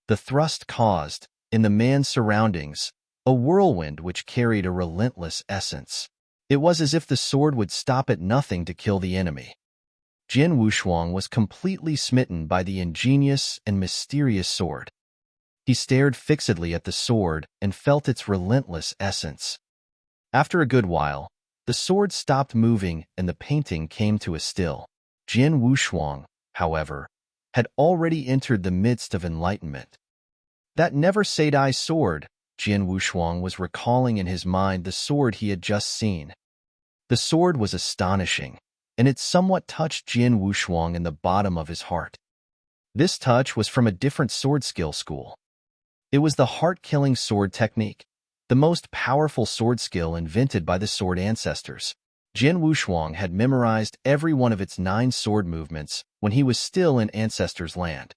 The thrust caused, in the man's surroundings, a whirlwind which carried a relentless essence. It was as if the sword would stop at nothing to kill the enemy. Jian Wushuang was completely smitten by the ingenious and mysterious sword. He stared fixedly at the sword and felt its relentless essence. After a good while, the sword stopped moving and the painting came to a still. Jian Wushuang, however, had already entered the midst of enlightenment. That never-say-die sword, Jian Wushuang was recalling in his mind the sword he had just seen. The sword was astonishing, and it somewhat touched Jian Wushuang in the bottom of his heart. This touch was from a different sword skill school. It was the heart-killing sword technique, the most powerful sword skill invented by the sword ancestors. Jian Wushuang had memorized every one of its 9 sword movements when he was still in Ancestors' Land,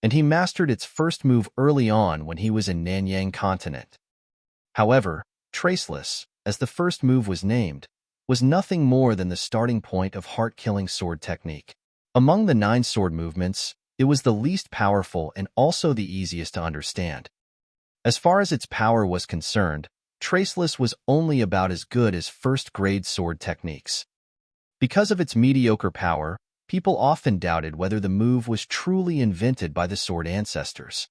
and he mastered its first move early on when he was in Nanyang Continent. However, Traceless, as the first move was named, was nothing more than the starting point of heart-killing sword technique. Among the 9 sword movements, it was the least powerful and also the easiest to understand. As far as its power was concerned, Traceless was only about as good as first-grade sword techniques. Because of its mediocre power, people often doubted whether the move was truly invented by the sword ancestors.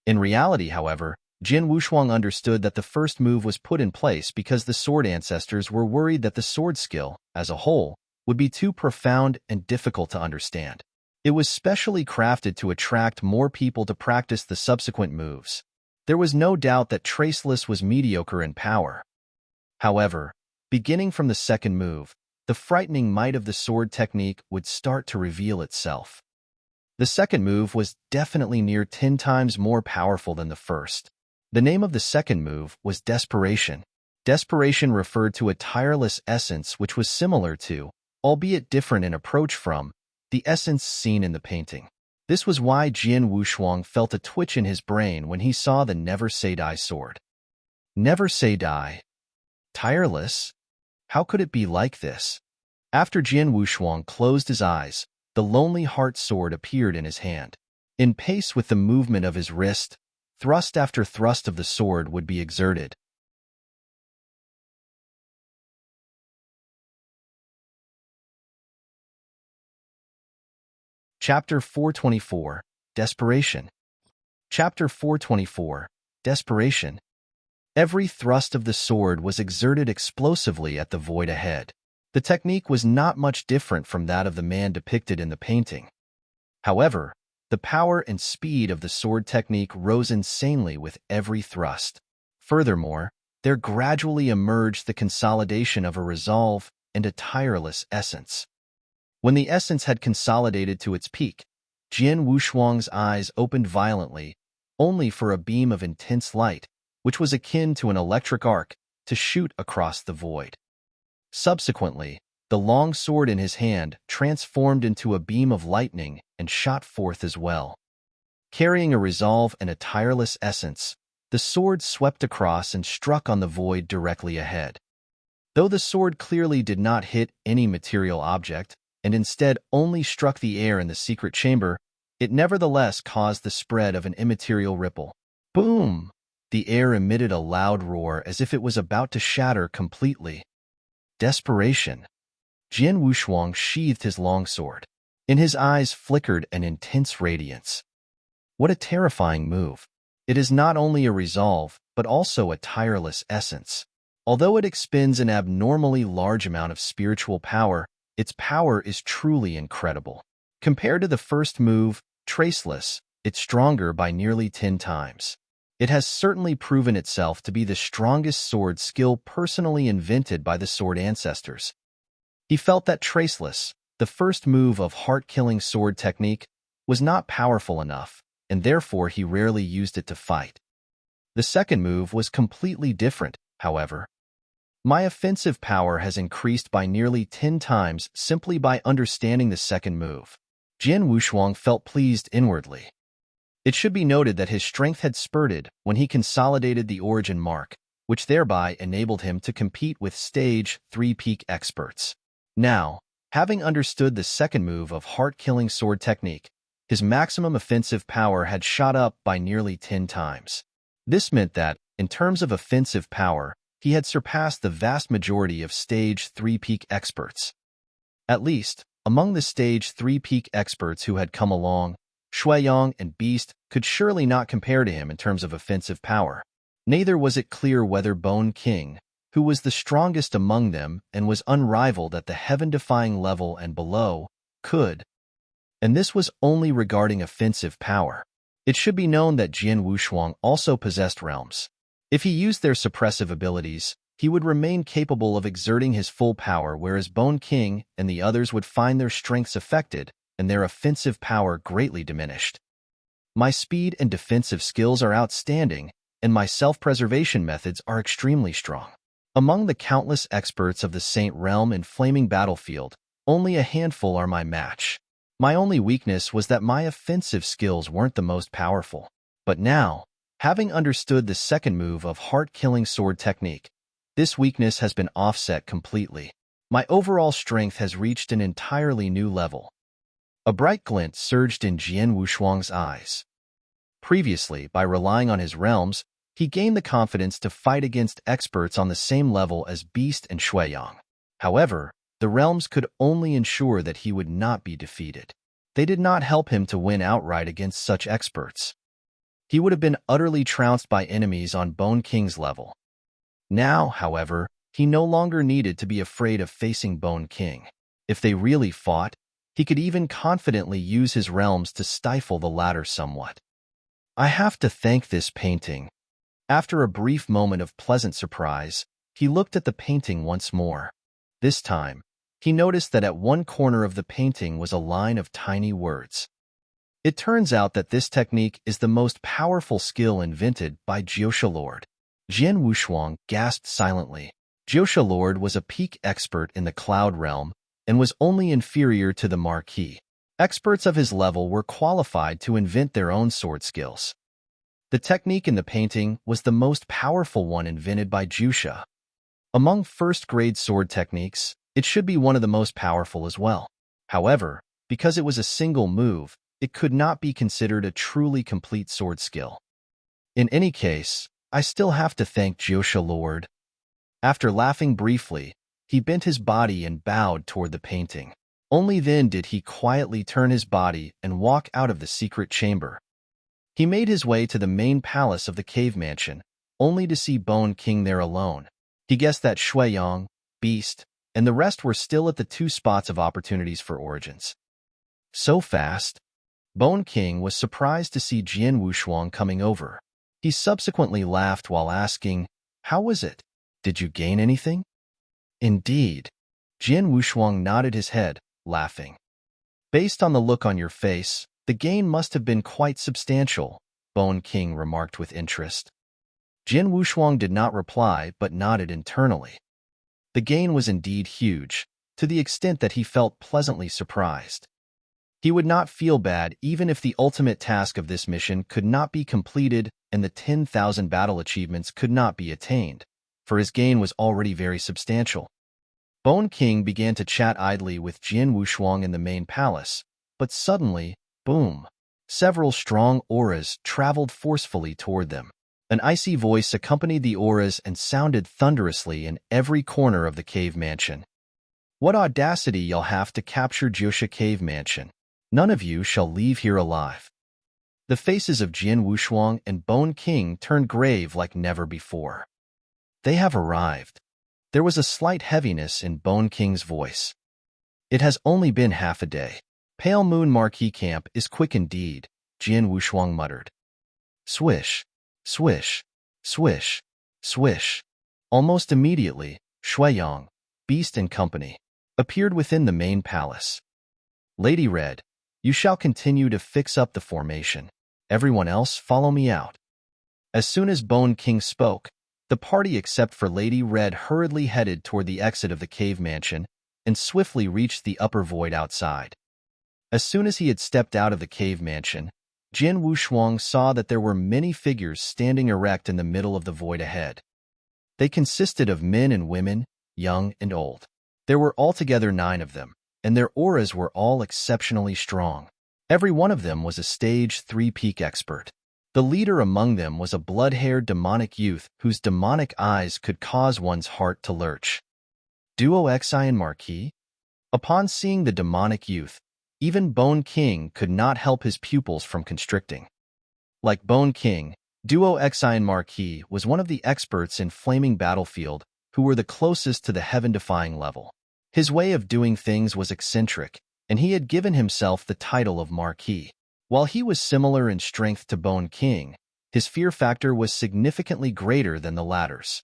In reality, however, Jian Wushuang understood that the first move was put in place because the sword ancestors were worried that the sword skill, as a whole, would be too profound and difficult to understand. It was specially crafted to attract more people to practice the subsequent moves. There was no doubt that Traceless was mediocre in power. However, beginning from the second move, the frightening might of the sword technique would start to reveal itself. The second move was definitely near 10 times more powerful than the first. The name of the second move was Desperation. Desperation referred to a tireless essence which was similar to, albeit different in approach from, the essence seen in the painting. This was why Jian Wushuang felt a twitch in his brain when he saw the never-say-die sword. Never-say-die? Tireless? How could it be like this? After Jian Wushuang closed his eyes, the Lonely Heart sword appeared in his hand. In pace with the movement of his wrist, thrust after thrust of the sword would be exerted. Chapter 424, Desperation. Chapter 424, Desperation. Every thrust of the sword was exerted explosively at the void ahead. The technique was not much different from that of the man depicted in the painting. However, the power and speed of the sword technique rose insanely with every thrust. Furthermore, there gradually emerged the consolidation of a resolve and a tireless essence. When the essence had consolidated to its peak, Jian Wushuang's eyes opened violently, only for a beam of intense light, which was akin to an electric arc, to shoot across the void. Subsequently, the long sword in his hand transformed into a beam of lightning and shot forth as well. Carrying a resolve and a tireless essence, the sword swept across and struck on the void directly ahead. Though the sword clearly did not hit any material object, and instead only struck the air in the secret chamber, it nevertheless caused the spread of an immaterial ripple. Boom! The air emitted a loud roar as if it was about to shatter completely. Desperation. Jian Wushuang sheathed his longsword. In his eyes flickered an intense radiance. What a terrifying move. It is not only a resolve, but also a tireless essence. Although it expends an abnormally large amount of spiritual power, its power is truly incredible. Compared to the first move, Traceless, it's stronger by nearly 10 times. It has certainly proven itself to be the strongest sword skill personally invented by the sword ancestors. He felt that Traceless, the first move of heart-killing sword technique, was not powerful enough, and therefore he rarely used it to fight. The second move was completely different, however. My offensive power has increased by nearly 10 times simply by understanding the second move. Jian Wushuang felt pleased inwardly. It should be noted that his strength had spurted when he consolidated the origin mark, which thereby enabled him to compete with Stage 3 peak experts. Now, having understood the second move of heart-killing sword technique, his maximum offensive power had shot up by nearly 10 times. This meant that, in terms of offensive power, he had surpassed the vast majority of Stage 3 peak experts. At least, among the Stage 3 peak experts who had come along, Shuiyang and Beast could surely not compare to him in terms of offensive power. Neither was it clear whether Bone King, who was the strongest among them and was unrivaled at the heaven-defying level and below, could. and this was only regarding offensive power. It should be known that Jian Wushuang also possessed realms. If he used their suppressive abilities, he would remain capable of exerting his full power, whereas Bone King and the others would find their strengths affected and their offensive power greatly diminished. My speed and defensive skills are outstanding, and my self-preservation methods are extremely strong. Among the countless experts of the Saint Realm and Flaming Battlefield, only a handful are my match. My only weakness was that my offensive skills weren't the most powerful. But now, having understood the second move of heart-killing sword technique, this weakness has been offset completely. My overall strength has reached an entirely new level. A bright glint surged in Jian Wushuang's eyes. Previously, by relying on his realms, he gained the confidence to fight against experts on the same level as Beast and Shuiyang. However, the realms could only ensure that he would not be defeated. They did not help him to win outright against such experts. He would have been utterly trounced by enemies on Bone King's level. Now, however, he no longer needed to be afraid of facing Bone King. If they really fought, he could even confidently use his realms to stifle the latter somewhat. I have to thank this painting. After a brief moment of pleasant surprise, he looked at the painting once more. This time, he noticed that at one corner of the painting was a line of tiny words. It turns out that this technique is the most powerful skill invented by Jiosha Lord. Jian Wushuang gasped silently. Jiosha Lord was a peak expert in the Cloud Realm and was only inferior to the Marquis. Experts of his level were qualified to invent their own sword skills. The technique in the painting was the most powerful one invented by Jiosha. Among first-grade sword techniques, it should be one of the most powerful as well. However, because it was a single move, it could not be considered a truly complete sword skill. In any case, I still have to thank Jiosha Lord. After laughing briefly, he bent his body and bowed toward the painting. Only then did he quietly turn his body and walk out of the secret chamber. He made his way to the main palace of the cave mansion, only to see Bone King there alone. He guessed that Shuiyang, Beast, and the rest were still at the two spots of opportunities for origins. So fast? Bone King was surprised to see Jian Wushuang coming over. He subsequently laughed while asking, "How was it? Did you gain anything?" "Indeed." Jian Wushuang nodded his head, laughing. "Based on the look on your face, the gain must have been quite substantial," Bone King remarked with interest. Jian Wushuang did not reply but nodded internally. The gain was indeed huge, to the extent that he felt pleasantly surprised. He would not feel bad even if the ultimate task of this mission could not be completed and the 10,000 battle achievements could not be attained, for his gain was already very substantial. Bone King began to chat idly with Jian Wushuang in the main palace, but suddenly, boom! Several strong auras traveled forcefully toward them. An icy voice accompanied the auras and sounded thunderously in every corner of the cave mansion. "What audacity you'll have to capture Jiosha Cave Mansion. None of you shall leave here alive." The faces of Jian Wushuang and Bone King turned grave like never before. "They have arrived." There was a slight heaviness in Bone King's voice. "It has only been half a day. Pale Moon Marquis Camp is quick indeed," Jian Wushuang muttered. Swish, swish, swish, swish. Almost immediately, Shuiyang, Beast and Company, appeared within the main palace. "Lady Red, you shall continue to fix up the formation. Everyone else follow me out." As soon as Bone King spoke, the party except for Lady Red hurriedly headed toward the exit of the cave mansion and swiftly reached the upper void outside. As soon as he had stepped out of the cave mansion, Jian Wushuang saw that there were many figures standing erect in the middle of the void ahead. They consisted of men and women, young and old. There were altogether 9 of them, and their auras were all exceptionally strong. Every one of them was a stage 3 peak expert. The leader among them was a blood-haired demonic youth whose demonic eyes could cause one's heart to lurch. Duo Xian Marquis? Upon seeing the demonic youth, even Bone King could not help his pupils from constricting. Like Bone King, Duo Xian Marquis was one of the experts in Flaming Battlefield who were the closest to the heaven-defying level. His way of doing things was eccentric, and he had given himself the title of Marquis. While he was similar in strength to Bone King, his fear factor was significantly greater than the latter's.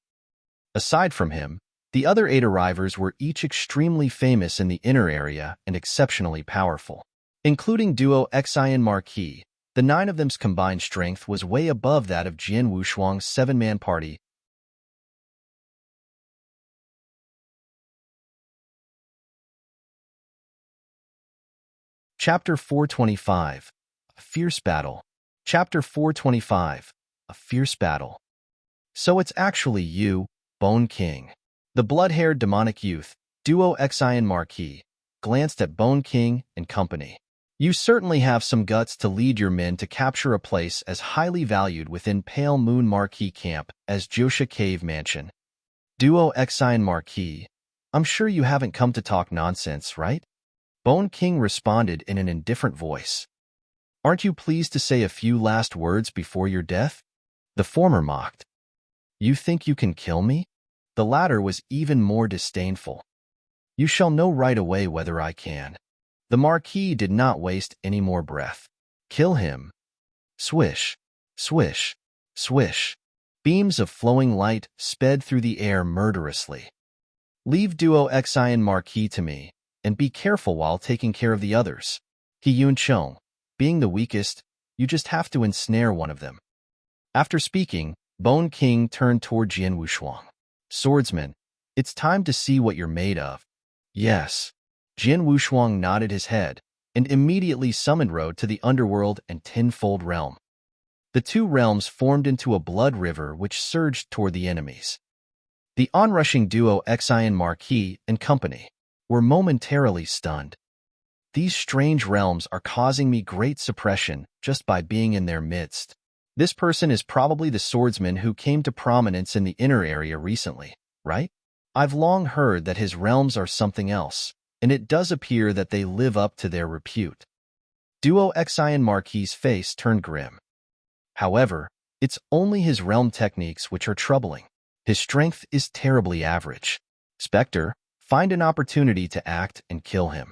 Aside from him, the other 8 arrivers were each extremely famous in the inner area and exceptionally powerful. Including duo Xi and Marquis, the 9 of them's combined strength was way above that of Jian Wushuang's 7-man party. Chapter 425, A Fierce Battle. Chapter 425, A Fierce Battle. So it's actually you, Bone King. The blood-haired demonic youth, duo Xi and Marquis, glanced at Bone King and company. You certainly have some guts to lead your men to capture a place as highly valued within Pale Moon Marquis Camp as Josha Cave Mansion. Duo Xi and Marquis, I'm sure you haven't come to talk nonsense, right? Bone King responded in an indifferent voice. Aren't you pleased to say a few last words before your death? The former mocked. You think you can kill me? The latter was even more disdainful. You shall know right away whether I can. The Marquis did not waste any more breath. Kill him. Swish, swish, swish. Beams of flowing light sped through the air murderously. Leave duo Xi and Marquis to me, and be careful while taking care of the others. He Yun Chong, being the weakest, you just have to ensnare one of them. After speaking, Bone King turned toward Jian Wushuang. Swordsman, it's time to see what you're made of. Yes. Jian Wushuang nodded his head, and immediately summoned road to the underworld and tenfold realm. The 2 realms formed into a blood river which surged toward the enemies. The onrushing duo Xi and Marquis and company were momentarily stunned. These strange realms are causing me great suppression just by being in their midst. This person is probably the swordsman who came to prominence in the inner area recently, right? I've long heard that his realms are something else, and it does appear that they live up to their repute. Duo Xi and Marquis' face turned grim. However, it's only his realm techniques which are troubling. His strength is terribly average. Spectre, find an opportunity to act and kill him.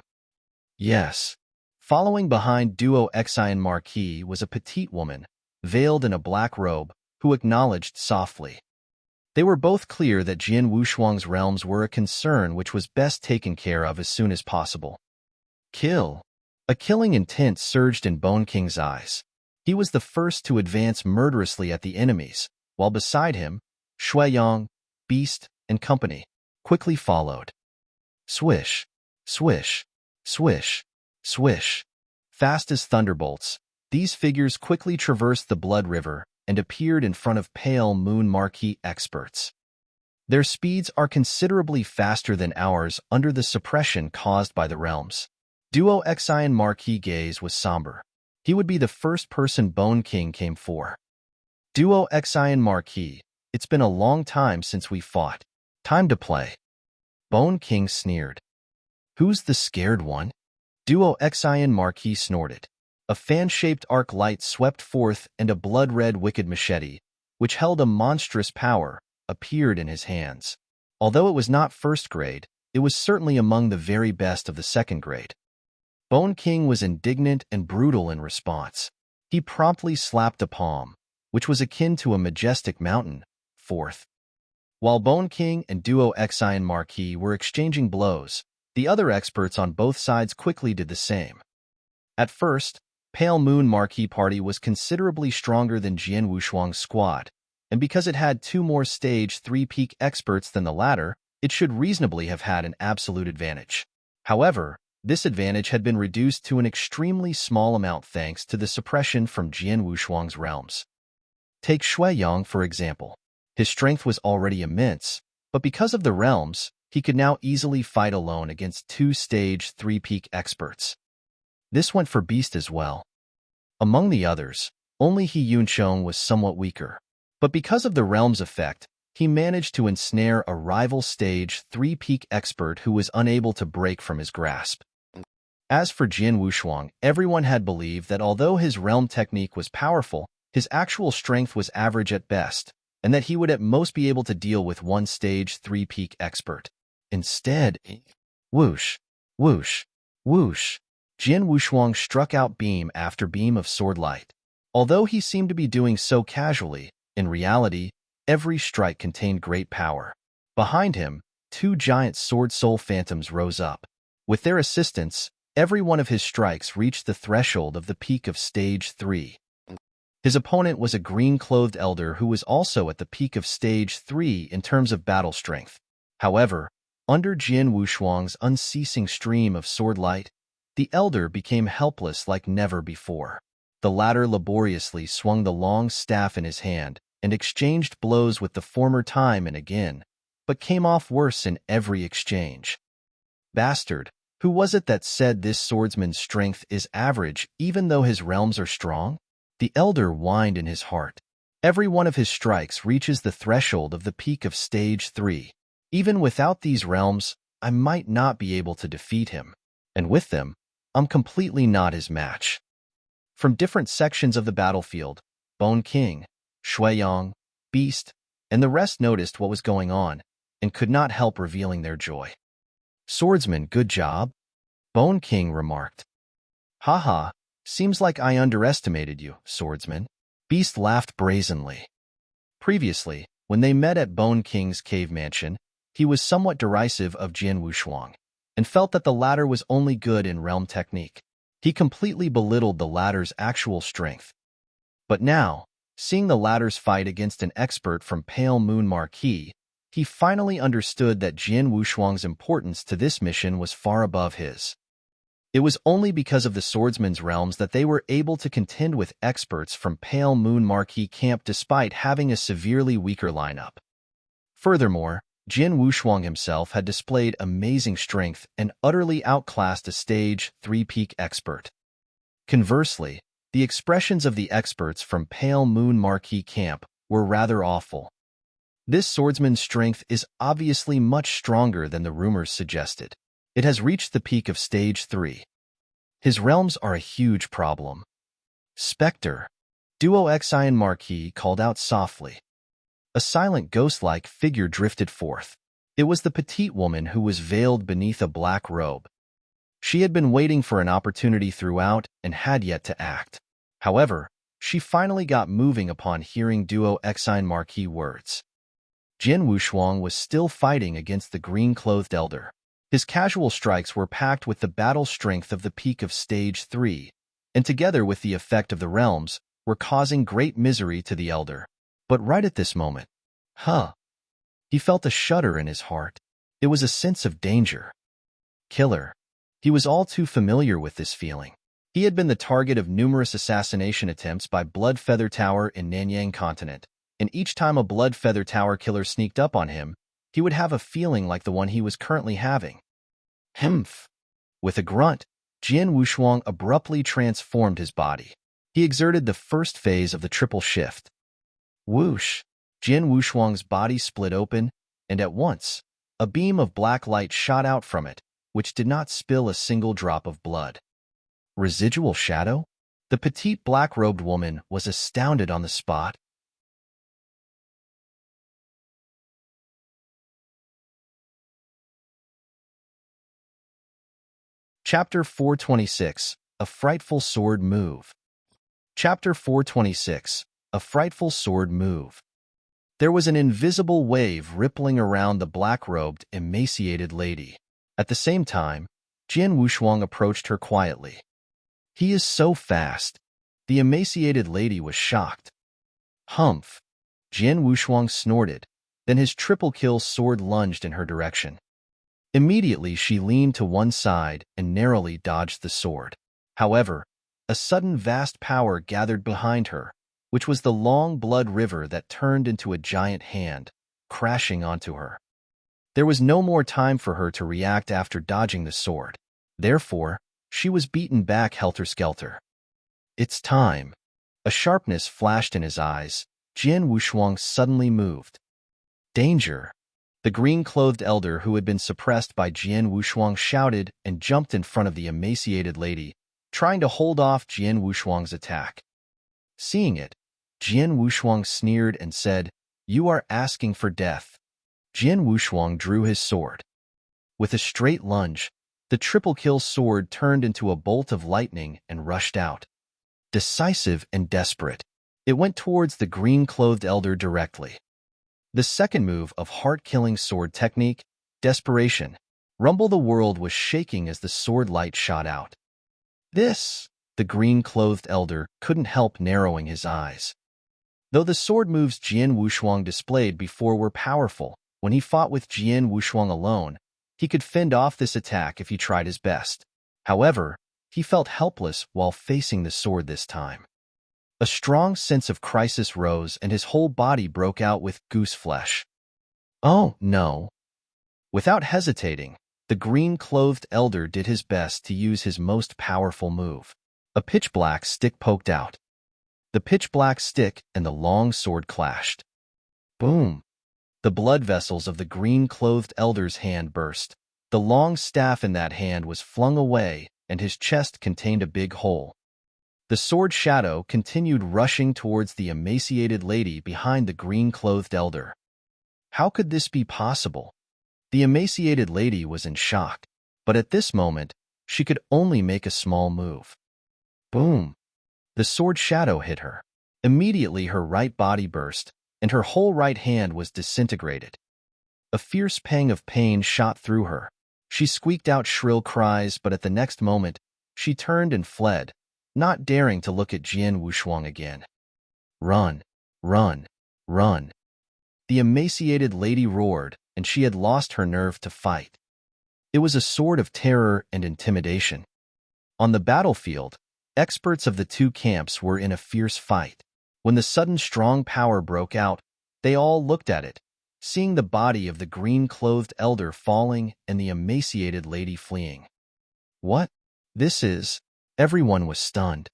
Yes. Following behind duo Xi and Marquis was a petite woman, veiled in a black robe, who acknowledged softly. They were both clear that Jian Wushuang's realms were a concern which was best taken care of as soon as possible. Kill. A killing intent surged in Bone King's eyes. He was the first to advance murderously at the enemies, while beside him, Shuiyang, Beast, and company quickly followed. Swish, swish, swish, swish. Fast as thunderbolts, these figures quickly traversed the blood river and appeared in front of Pale Moon Marquis experts. Their speeds are considerably faster than ours under the suppression caused by the realms. Duo Xi and Marquis' gaze was somber. He would be the first person Bone King came for. Duo Xi and Marquis, it's been a long time since we fought. Time to play. Bone King sneered. Who's the scared one? Duo Xi and Marquis snorted. A fan-shaped arc light swept forth and a blood-red wicked machete, which held a monstrous power, appeared in his hands. Although it was not first grade, it was certainly among the very best of the second grade. Bone King was indignant and brutal in response. He promptly slapped a palm, which was akin to a majestic mountain, forth. While Bone King and duo Xi and Marquis were exchanging blows, the other experts on both sides quickly did the same. At first, Pale Moon Marquis Party was considerably stronger than Jian Wushuang's squad, and because it had 2 more Stage 3 peak experts than the latter, it should reasonably have had an absolute advantage. However, this advantage had been reduced to an extremely small amount thanks to the suppression from Jian Wushuang's realms. Take Shuiyang, for example. His strength was already immense, but because of the realms, he could now easily fight alone against 2 Stage 3 peak experts. This went for Beast as well. Among the others, only He Yunchong was somewhat weaker, but because of the realm's effect, he managed to ensnare a rival Stage 3 peak expert who was unable to break from his grasp. As for Jian Wushuang, everyone had believed that although his realm technique was powerful, his actual strength was average at best, and that he would at most be able to deal with 1 Stage 3 peak expert. Instead, whoosh, whoosh, Whoosh! Jian Wushuang struck out beam after beam of sword light. Although he seemed to be doing so casually, in reality, every strike contained great power. Behind him, two giant sword soul phantoms rose up. With their assistance, every one of his strikes reached the threshold of the peak of Stage 3. His opponent was a green-clothed elder who was also at the peak of Stage 3 in terms of battle strength. However, under Jian Wushuang's unceasing stream of sword light, the elder became helpless like never before. The latter laboriously swung the long staff in his hand and exchanged blows with the former time and again, but came off worse in every exchange. Bastard, who was it that said this swordsman's strength is average even though his realms are strong? The elder whined in his heart. Every one of his strikes reaches the threshold of the peak of Stage 3. Even without these realms, I might not be able to defeat him. And with them, I'm completely not his match. From different sections of the battlefield, Bone King, Shuiyang, Beast, and the rest noticed what was going on and could not help revealing their joy. Swordsman, good job, Bone King remarked. Haha, seems like I underestimated you, Swordsman. Beast laughed brazenly. Previously, when they met at Bone King's cave mansion, he was somewhat derisive of Jian Wushuang and felt that the latter was only good in realm technique. He completely belittled the latter's actual strength. But now, seeing the latter's fight against an expert from Pale Moon Marquis, he finally understood that Jian Wushuang's importance to this mission was far above his. It was only because of the swordsman's realms that they were able to contend with experts from Pale Moon Marquis camp despite having a severely weaker lineup. Furthermore, Jian Wushuang himself had displayed amazing strength and utterly outclassed a Stage 3 peak expert. Conversely, the expressions of the experts from Pale Moon Marquis camp were rather awful. This swordsman's strength is obviously much stronger than the rumors suggested. It has reached the peak of Stage 3. His realms are a huge problem. Spectre, Duo Xian Marquis called out softly. A silent ghost-like figure drifted forth. It was the petite woman who was veiled beneath a black robe. She had been waiting for an opportunity throughout and had yet to act. However, she finally got moving upon hearing Duo Xian Marquis words. Jian Wushuang was still fighting against the green-clothed elder. His casual strikes were packed with the battle strength of the peak of Stage 3, and together with the effect of the realms, were causing great misery to the elder. But right at this moment, he felt a shudder in his heart. It was a sense of danger. Killer. He was all too familiar with this feeling. He had been the target of numerous assassination attempts by Blood Feather Tower in Nanyang Continent, and each time a Blood Feather Tower killer sneaked up on him, he would have a feeling like the one he was currently having. Humph! With a grunt, Jian Wushuang abruptly transformed his body. He exerted the first phase of the triple shift. Whoosh! Jian Wushuang's body split open, and at once, a beam of black light shot out from it, which did not spill a single drop of blood. Residual shadow? The petite black-robed woman was astounded on the spot. Chapter 426, A Frightful Sword Move. Chapter 426, A Frightful Sword Move. There was an invisible wave rippling around the black-robed, emaciated lady. At the same time, Jian Wushuang approached her quietly. He is so fast. The emaciated lady was shocked. Humph! Jian Wushuang snorted, then his triple-kill sword lunged in her direction. Immediately she leaned to one side and narrowly dodged the sword. However, a sudden vast power gathered behind her, which was the long blood river that turned into a giant hand, crashing onto her. There was no more time for her to react after dodging the sword. Therefore, she was beaten back helter-skelter. It's time. A sharpness flashed in his eyes. Jian Wushuang suddenly moved. Danger! The green-clothed elder who had been suppressed by Jian Wushuang shouted and jumped in front of the emaciated lady, trying to hold off Jian Wushuang's attack. Seeing it, Jian Wushuang sneered and said, "You are asking for death." Jian Wushuang drew his sword. With a straight lunge, The triple kill sword turned into a bolt of lightning and rushed out. Decisive and desperate, it went towards the green-clothed elder directly. The second move of heart-killing sword technique, desperation. Rumble the world was shaking as the sword light shot out. This, the green-clothed elder couldn't help narrowing his eyes. Though the sword moves Jian Wushuang displayed before were powerful, when he fought with Jian Wushuang alone, he could fend off this attack if he tried his best. However, he felt helpless while facing the sword this time. A strong sense of crisis rose and his whole body broke out with goose flesh. Oh, no. Without hesitating, the green-clothed elder did his best to use his most powerful move. A pitch-black stick poked out. The pitch-black stick and the long sword clashed. Boom! The blood vessels of the green-clothed elder's hand burst. The long staff in that hand was flung away, and his chest contained a big hole. The sword shadow continued rushing towards the emaciated lady behind the green-clothed elder. How could this be possible? The emaciated lady was in shock, but at this moment, she could only make a small move. Boom! The sword shadow hit her. Immediately her right body burst, and her whole right hand was disintegrated. A fierce pang of pain shot through her. She squeaked out shrill cries, but at the next moment, she turned and fled, not daring to look at Jian Wushuang again. Run! Run! Run! The emaciated lady roared, and she had lost her nerve to fight. It was a sword of terror and intimidation. On the battlefield, experts of the two camps were in a fierce fight. When the sudden strong power broke out, they all looked at it, seeing the body of the green-clothed elder falling and the emaciated lady fleeing. What? This is... Everyone was stunned,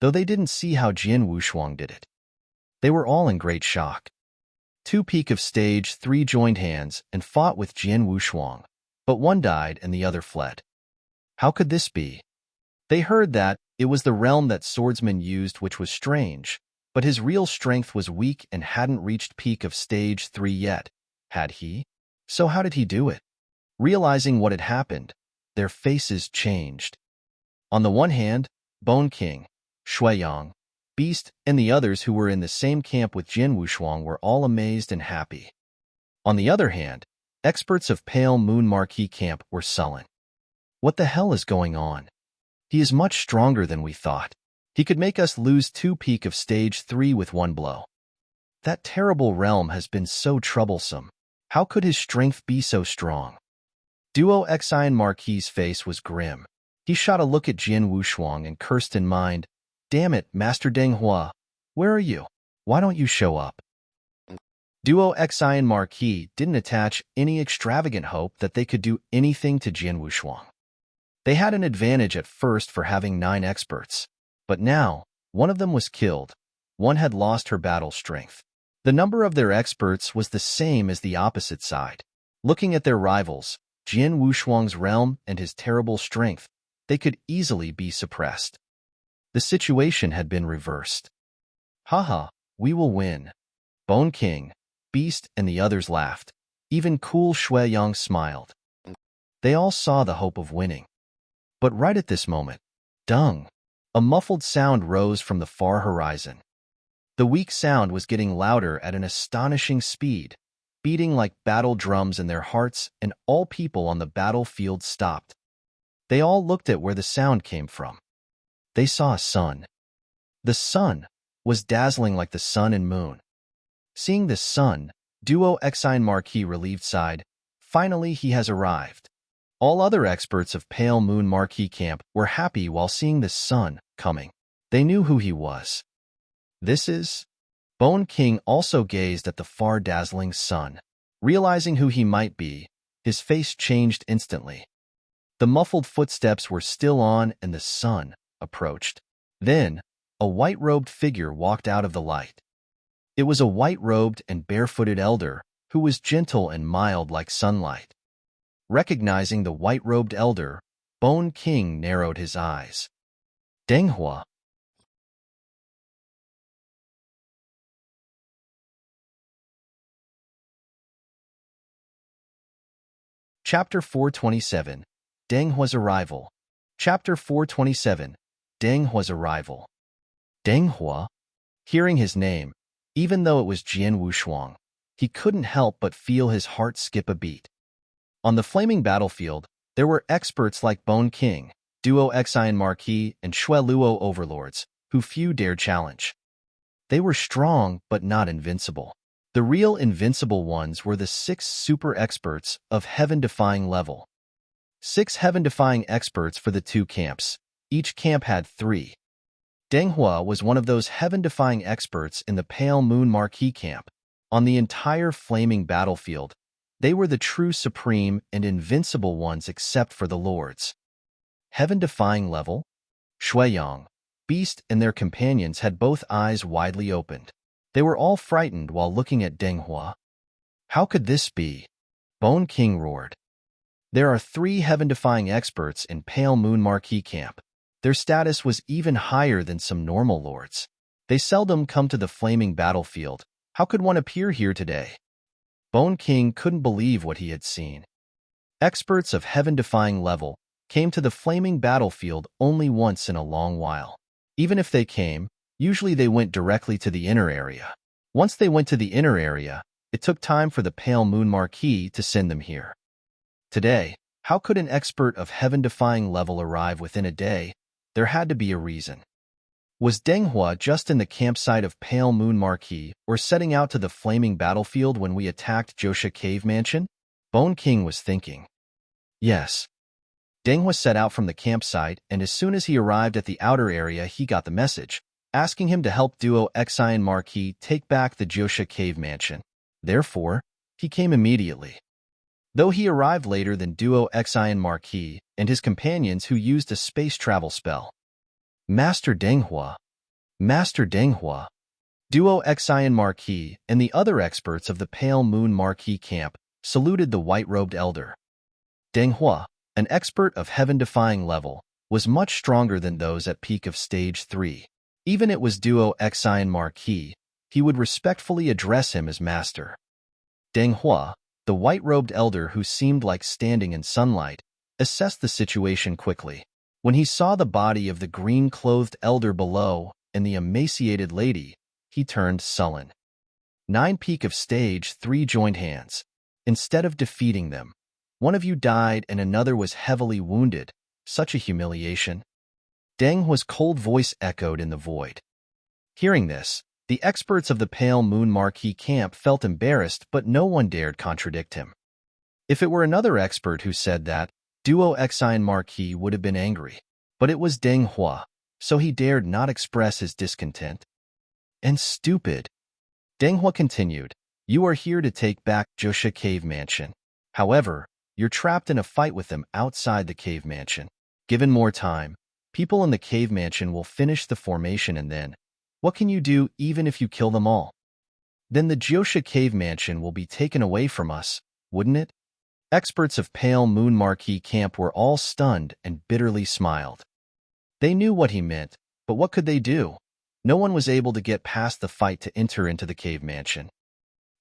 though they didn't see how Jian Wushuang did it. They were all in great shock. Two peak of stage 3 joined hands and fought with Jian Wushuang, but one died and the other fled. How could this be? They heard that it was the realm that Swordsman used, which was strange, but his real strength was weak and hadn't reached peak of stage 3 yet, had he? So how did he do it? Realizing what had happened, their faces changed. On the one hand, Bone King, Shuiyang, Beast, and the others who were in the same camp with Jian Wushuang were all amazed and happy. On the other hand, experts of Pale Moon Marquis camp were sullen. What the hell is going on? He is much stronger than we thought. He could make us lose 2 peak of stage 3 with one blow. That terrible realm has been so troublesome. How could his strength be so strong? Duo Xian Marquis' face was grim. He shot a look at Jian Wushuang and cursed in mind, "Damn it, Master Deng Hua, where are you? Why don't you show up?" Duo Xian Marquis didn't attach any extravagant hope that they could do anything to Jian Wushuang. They had an advantage at first for having 9 experts, but now, one of them was killed. One had lost her battle strength. The number of their experts was the same as the opposite side. Looking at their rivals, Jian Wushuang's realm and his terrible strength, they could easily be suppressed. The situation had been reversed. Haha, we will win. Bone King, Beast, and the others laughed. Even cool Shuiyang smiled. They all saw the hope of winning. But right at this moment, dung, a muffled sound rose from the far horizon. The weak sound was getting louder at an astonishing speed, beating like battle drums in their hearts, and all people on the battlefield stopped. They all looked at where the sound came from. They saw a sun. The sun was dazzling like the sun and moon. Seeing the sun, Duo Xian Marquis relieved sighed. Finally, he has arrived. All other experts of Pale Moon Marquis camp were happy while seeing the sun coming. They knew who he was. This is... Bone King also gazed at the far dazzling sun. Realizing who he might be, his face changed instantly. The muffled footsteps were still on and the sun approached. Then, a white-robed figure walked out of the light. It was a white-robed and barefooted elder who was gentle and mild like sunlight. Recognizing the white-robed elder, Bone King narrowed his eyes. Deng Hua. Chapter 427. Deng Hua's arrival. Chapter 427. Deng Hua's arrival. Deng Hua? Hearing his name, even though it was Jian Wushuang, he couldn't help but feel his heart skip a beat. On the flaming battlefield, there were experts like Bone King, Duo Xian Marquis, and Shui Luo overlords, who few dared challenge. They were strong, but not invincible. The real invincible ones were the 6 super experts of heaven-defying level. 6 heaven-defying experts for the 2 camps. Each camp had 3. Deng Hua was one of those heaven-defying experts in the Pale Moon Marquis camp. On the entire flaming battlefield, they were the true supreme and invincible ones except for the lords. Heaven-defying level? Shuiyang, Beast, and their companions had both eyes widely opened. They were all frightened while looking at Deng Hua. How could this be? Bone King roared. There are 3 heaven-defying experts in Pale Moon Marquis camp. Their status was even higher than some normal lords. They seldom come to the flaming battlefield. How could one appear here today? Bone King couldn't believe what he had seen. Experts of heaven-defying level came to the flaming battlefield only once in a long while. Even if they came, usually they went directly to the inner area. Once they went to the inner area, it took time for the Pale Moon Marquis to send them here. Today, how could an expert of heaven-defying level arrive within a day? There had to be a reason. Was Deng Hua just in the campsite of Pale Moon Marquis or setting out to the flaming battlefield when we attacked Josha Cave Mansion? Bone King was thinking. Yes. Deng Hua set out from the campsite, and as soon as he arrived at the outer area, he got the message, asking him to help Duo Xian Marquis take back the Josha Cave Mansion. Therefore, he came immediately. Though he arrived later than Duo Xian Marquis and his companions who used a space travel spell. Master Deng Hua. Master Deng Hua. Duo Xian Marquis and the other experts of the Pale Moon Marquis camp saluted the white-robed elder. Deng Hua, an expert of heaven-defying level, was much stronger than those at peak of Stage 3. Even it was Duo Xian Marquis, he would respectfully address him as master. Deng Hua, the white-robed elder who seemed like standing in sunlight, assessed the situation quickly. When he saw the body of the green-clothed elder below and the emaciated lady, he turned sullen. 9 peak of Stage 3 joined hands. Instead of defeating them, one of you died and another was heavily wounded. Such a humiliation. Deng Hua's cold voice echoed in the void. Hearing this, the experts of the Pale Moon Marquis camp felt embarrassed, but no one dared contradict him. If it were another expert who said that, Duo Xian Marquis would have been angry. But it was Deng Hua, so he dared not express his discontent. And stupid. Deng Hua continued, you are here to take back Josha Cave Mansion. However, you're trapped in a fight with them outside the cave mansion. Given more time, people in the cave mansion will finish the formation, and then, what can you do even if you kill them all? Then the Josha Cave Mansion will be taken away from us, wouldn't it? Experts of Pale Moon Marquis camp were all stunned and bitterly smiled. They knew what he meant, but what could they do? No one was able to get past the fight to enter into the cave mansion.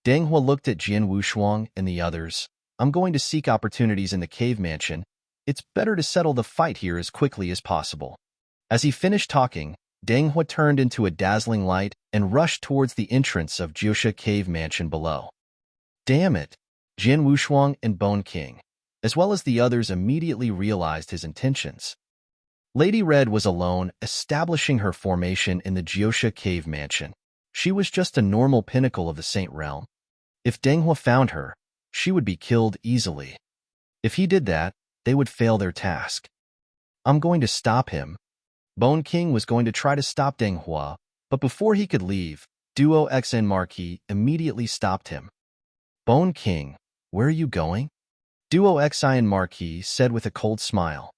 Deng Hua looked at Jian Wushuang and the others. I'm going to seek opportunities in the cave mansion. It's better to settle the fight here as quickly as possible. As he finished talking, Deng Hua turned into a dazzling light and rushed towards the entrance of Josha Cave Mansion below. Damn it! Jian Wushuang and Bone King, as well as the others, immediately realized his intentions. Lady Red was alone, establishing her formation in the Josha Cave Mansion. She was just a normal pinnacle of the Saint Realm. If Deng Hua found her, she would be killed easily. If he did that, they would fail their task. I'm going to stop him. Bone King was going to try to stop Deng Hua, but before he could leave, Duo Xian Marquis immediately stopped him. Bone King, where are you going? Duo Xian Marquis said with a cold smile.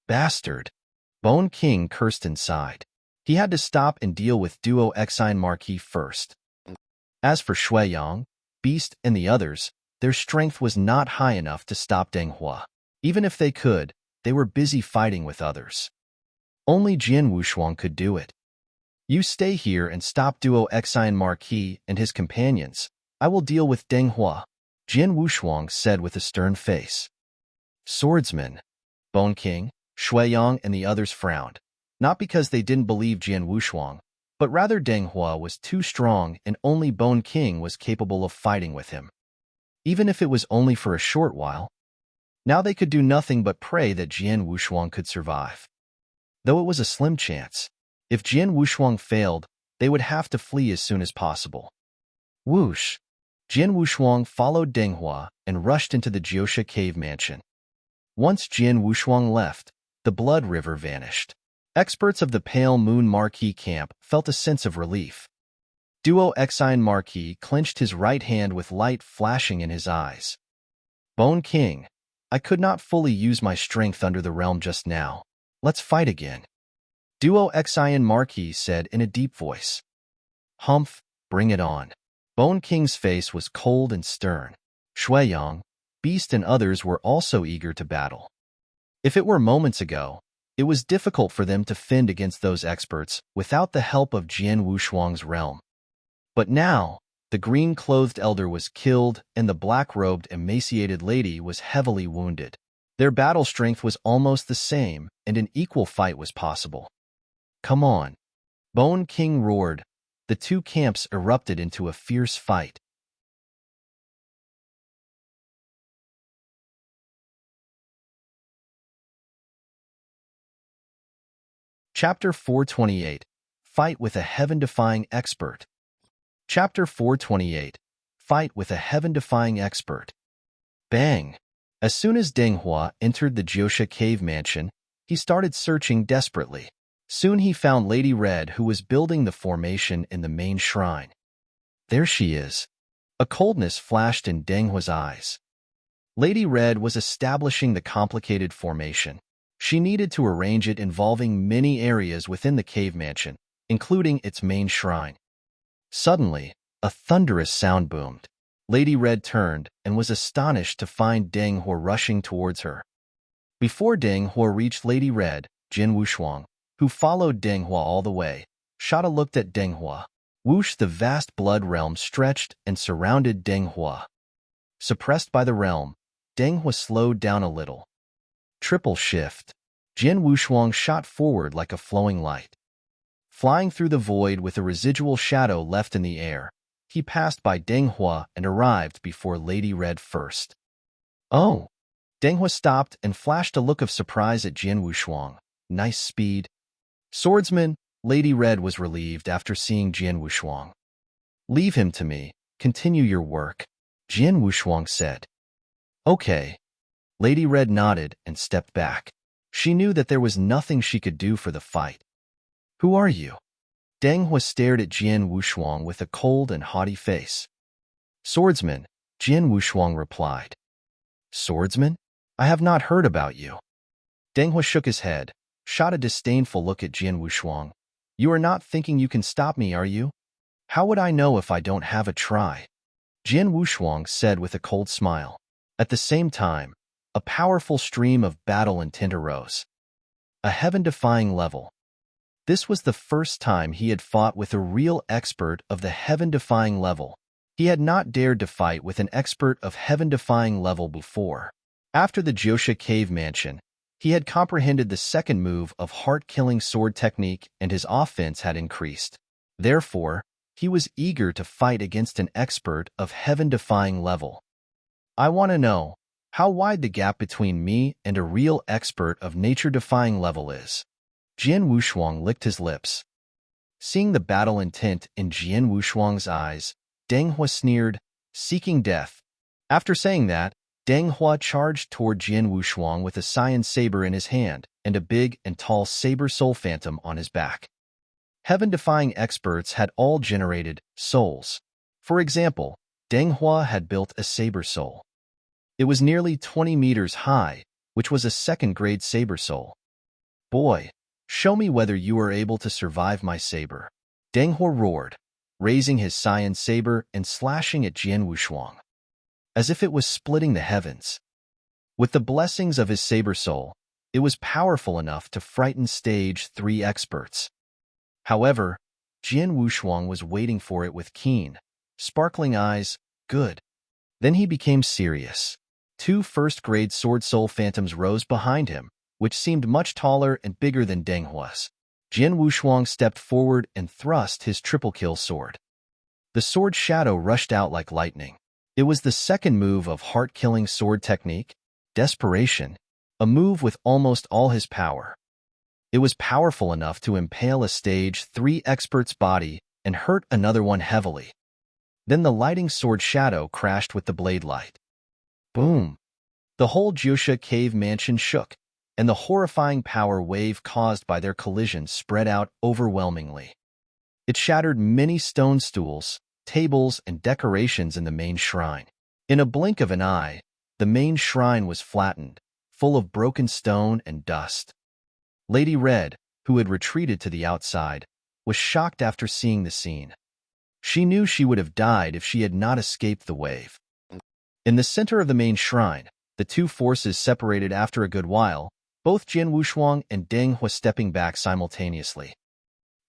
Bastard. Bone King cursed inside. He had to stop and deal with Duo Xian Marquis first. As for Shuiyang, Beast, and the others, their strength was not high enough to stop Deng Hua. Even if they could, they were busy fighting with others. Only Jian Wushuang could do it. You stay here and stop Duo Xian Marquis and his companions. I will deal with Deng Hua, Jian Wushuang said with a stern face. Swordsman. Bone King, Shuiyang, and the others frowned, not because they didn't believe Jian Wushuang, but rather Deng Hua was too strong and only Bone King was capable of fighting with him. Even if it was only for a short while, now they could do nothing but pray that Jian Wushuang could survive. Though it was a slim chance, if Jian Wushuang failed, they would have to flee as soon as possible. Whoosh! Jian Wushuang followed Deng Hua and rushed into the Jiosha cave mansion. Once Jian Wushuang left, the blood river vanished. Experts of the Pale Moon Marquis camp felt a sense of relief. Duo Exine Marquis clenched his right hand with light flashing in his eyes. Bone King, I could not fully use my strength under the realm just now. Let's fight again. Duo Exine Marquis said in a deep voice. Humph, bring it on. Bone King's face was cold and stern. Shuiyang, Beast, and others were also eager to battle. If it were moments ago, it was difficult for them to fend against those experts without the help of Jian Wushuang's realm. But now, the green-clothed elder was killed and the black-robed, emaciated lady was heavily wounded. Their battle strength was almost the same, and an equal fight was possible. Come on! Bone King roared. The two camps erupted into a fierce fight. Chapter 428. Fight with a Heaven-Defying Expert. Chapter 428. Fight with a Heaven-Defying Expert. Bang! As soon as Deng Hua entered the Jiosha cave mansion, he started searching desperately. Soon he found Lady Red, who was building the formation in the main shrine. There she is. A coldness flashed in Deng Hua's eyes. Lady Red was establishing the complicated formation. She needed to arrange it involving many areas within the cave mansion, including its main shrine. Suddenly, a thunderous sound boomed. Lady Red turned and was astonished to find Deng Hua rushing towards her. Before Deng Hua reached Lady Red, Jian Wushuang, who followed Deng Hua all the way, shot a look at Deng Hua. Whoosh! The vast blood realm stretched and surrounded Deng Hua. Suppressed by the realm, Deng Hua slowed down a little. Triple shift. Jian Wushuang shot forward like a flowing light. Flying through the void with a residual shadow left in the air, he passed by Deng Hua and arrived before Lady Red first. Oh! Deng Hua stopped and flashed a look of surprise at Jian Wushuang. Nice speed. Swordsman, Lady Red was relieved after seeing Jian Wushuang. Leave him to me. Continue your work, Jian Wushuang said. Okay. Lady Red nodded and stepped back. She knew that there was nothing she could do for the fight. Who are you? Deng Hua stared at Jian Wushuang with a cold and haughty face. Swordsman, Jian Wushuang replied. Swordsman? I have not heard about you. Deng Hua shook his head, shot a disdainful look at Jian Wushuang. You are not thinking you can stop me, are you? How would I know if I don't have a try? Jian Wushuang said with a cold smile. At the same time, a powerful stream of battle intent arose. A heaven-defying level. This was the first time he had fought with a real expert of the heaven-defying level. He had not dared to fight with an expert of heaven-defying level before. After the Jiosha cave mansion, he had comprehended the second move of heart-killing sword technique and his offense had increased. Therefore, he was eager to fight against an expert of heaven-defying level. I want to know how wide the gap between me and a real expert of nature-defying level is. Jian Wushuang licked his lips. Seeing the battle intent in Jian Wushuang's eyes, Deng Hua sneered, seeking death. After saying that, Deng Hua charged toward Jian Wushuang with a cyan saber in his hand and a big and tall saber soul phantom on his back. Heaven-defying experts had all generated souls. For example, Deng Hua had built a saber soul. It was nearly 20 meters high, which was a second-grade saber soul. Boy, show me whether you are able to survive my saber. Deng Hua roared, raising his cyan saber and slashing at Jian Wushuang, as if it was splitting the heavens. With the blessings of his saber soul, it was powerful enough to frighten Stage 3 experts. However, Jian Wushuang was waiting for it with keen, sparkling eyes. Good. Then he became serious. Two first-grade sword soul phantoms rose behind him, which seemed much taller and bigger than Deng Hua's. Jian Wushuang stepped forward and thrust his triple-kill sword. The sword shadow rushed out like lightning. It was the second move of heart-killing sword technique, desperation, a move with almost all his power. It was powerful enough to impale a stage 3 expert's body and hurt another one heavily. Then the lighting sword shadow crashed with the blade light. Boom! The whole Jiusha cave mansion shook, and the horrifying power wave caused by their collision spread out overwhelmingly. It shattered many stone stools, tables, and decorations in the main shrine. In a blink of an eye, the main shrine was flattened, full of broken stone and dust. Lady Red, who had retreated to the outside, was shocked after seeing the scene. She knew she would have died if she had not escaped the wave. In the center of the main shrine, the two forces separated after a good while, both Jian Wushuang and Deng Hua stepping back simultaneously.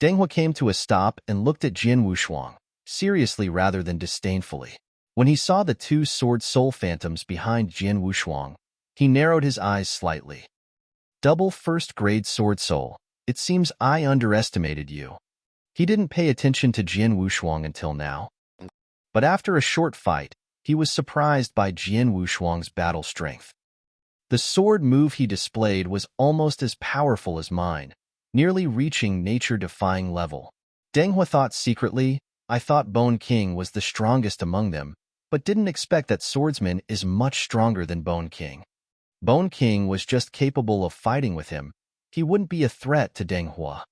Deng Hua came to a stop and looked at Jian Wushuang, seriously rather than disdainfully. When he saw the two sword soul phantoms behind Jian Wushuang, he narrowed his eyes slightly. Double first-grade sword soul, it seems I underestimated you. He didn't pay attention to Jian Wushuang until now. But after a short fight, he was surprised by Jian Wushuang's battle strength. The sword move he displayed was almost as powerful as mine, nearly reaching nature-defying level. Deng Hua thought secretly, I thought Bone King was the strongest among them, but didn't expect that Swordsman is much stronger than Bone King. Bone King was just capable of fighting with him. He wouldn't be a threat to Deng Hua.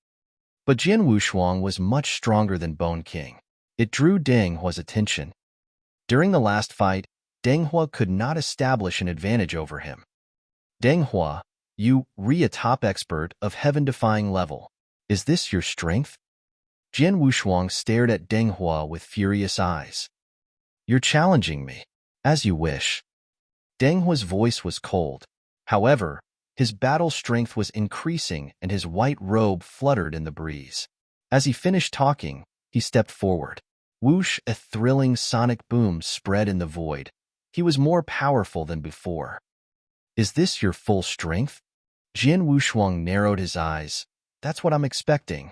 But Jian Wushuang was much stronger than Bone King. It drew Deng Hua's attention. During the last fight, Deng Hua could not establish an advantage over him. Deng Hua, you a top expert of heaven-defying level. Is this your strength? Jian Wushuang stared at Deng Hua with furious eyes. You're challenging me. As you wish. Deng Hua's voice was cold. However, his battle strength was increasing and his white robe fluttered in the breeze. As he finished talking, he stepped forward. Whoosh, a thrilling sonic boom spread in the void. He was more powerful than before. Is this your full strength? Jian Wushuang narrowed his eyes. That's what I'm expecting.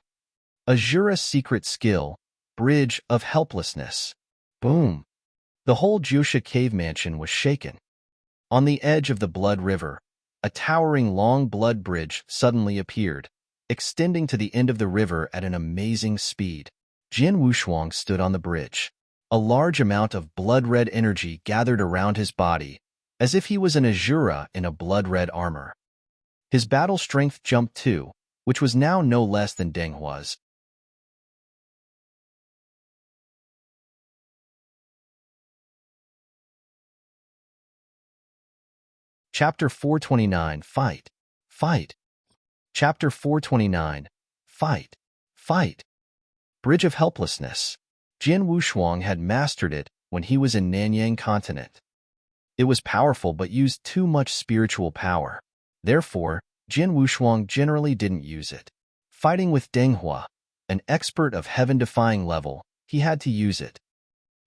Azura's secret skill, Bridge of Helplessness. Boom. The whole Jiusha cave mansion was shaken. On the edge of the Blood River, a towering long blood bridge suddenly appeared, extending to the end of the river at an amazing speed. Jian Wushuang stood on the bridge. A large amount of blood-red energy gathered around his body, as if he was an Azura in a blood-red armor. His battle strength jumped too, which was now no less than Deng Hua's. Chapter 429, Fight. Fight. Chapter 429, Fight. Fight. Bridge of Helplessness. Jian Wushuang had mastered it when he was in Nanyang Continent. It was powerful but used too much spiritual power. Therefore, Jian Wushuang generally didn't use it. Fighting with Deng Hua, an expert of heaven-defying level, he had to use it.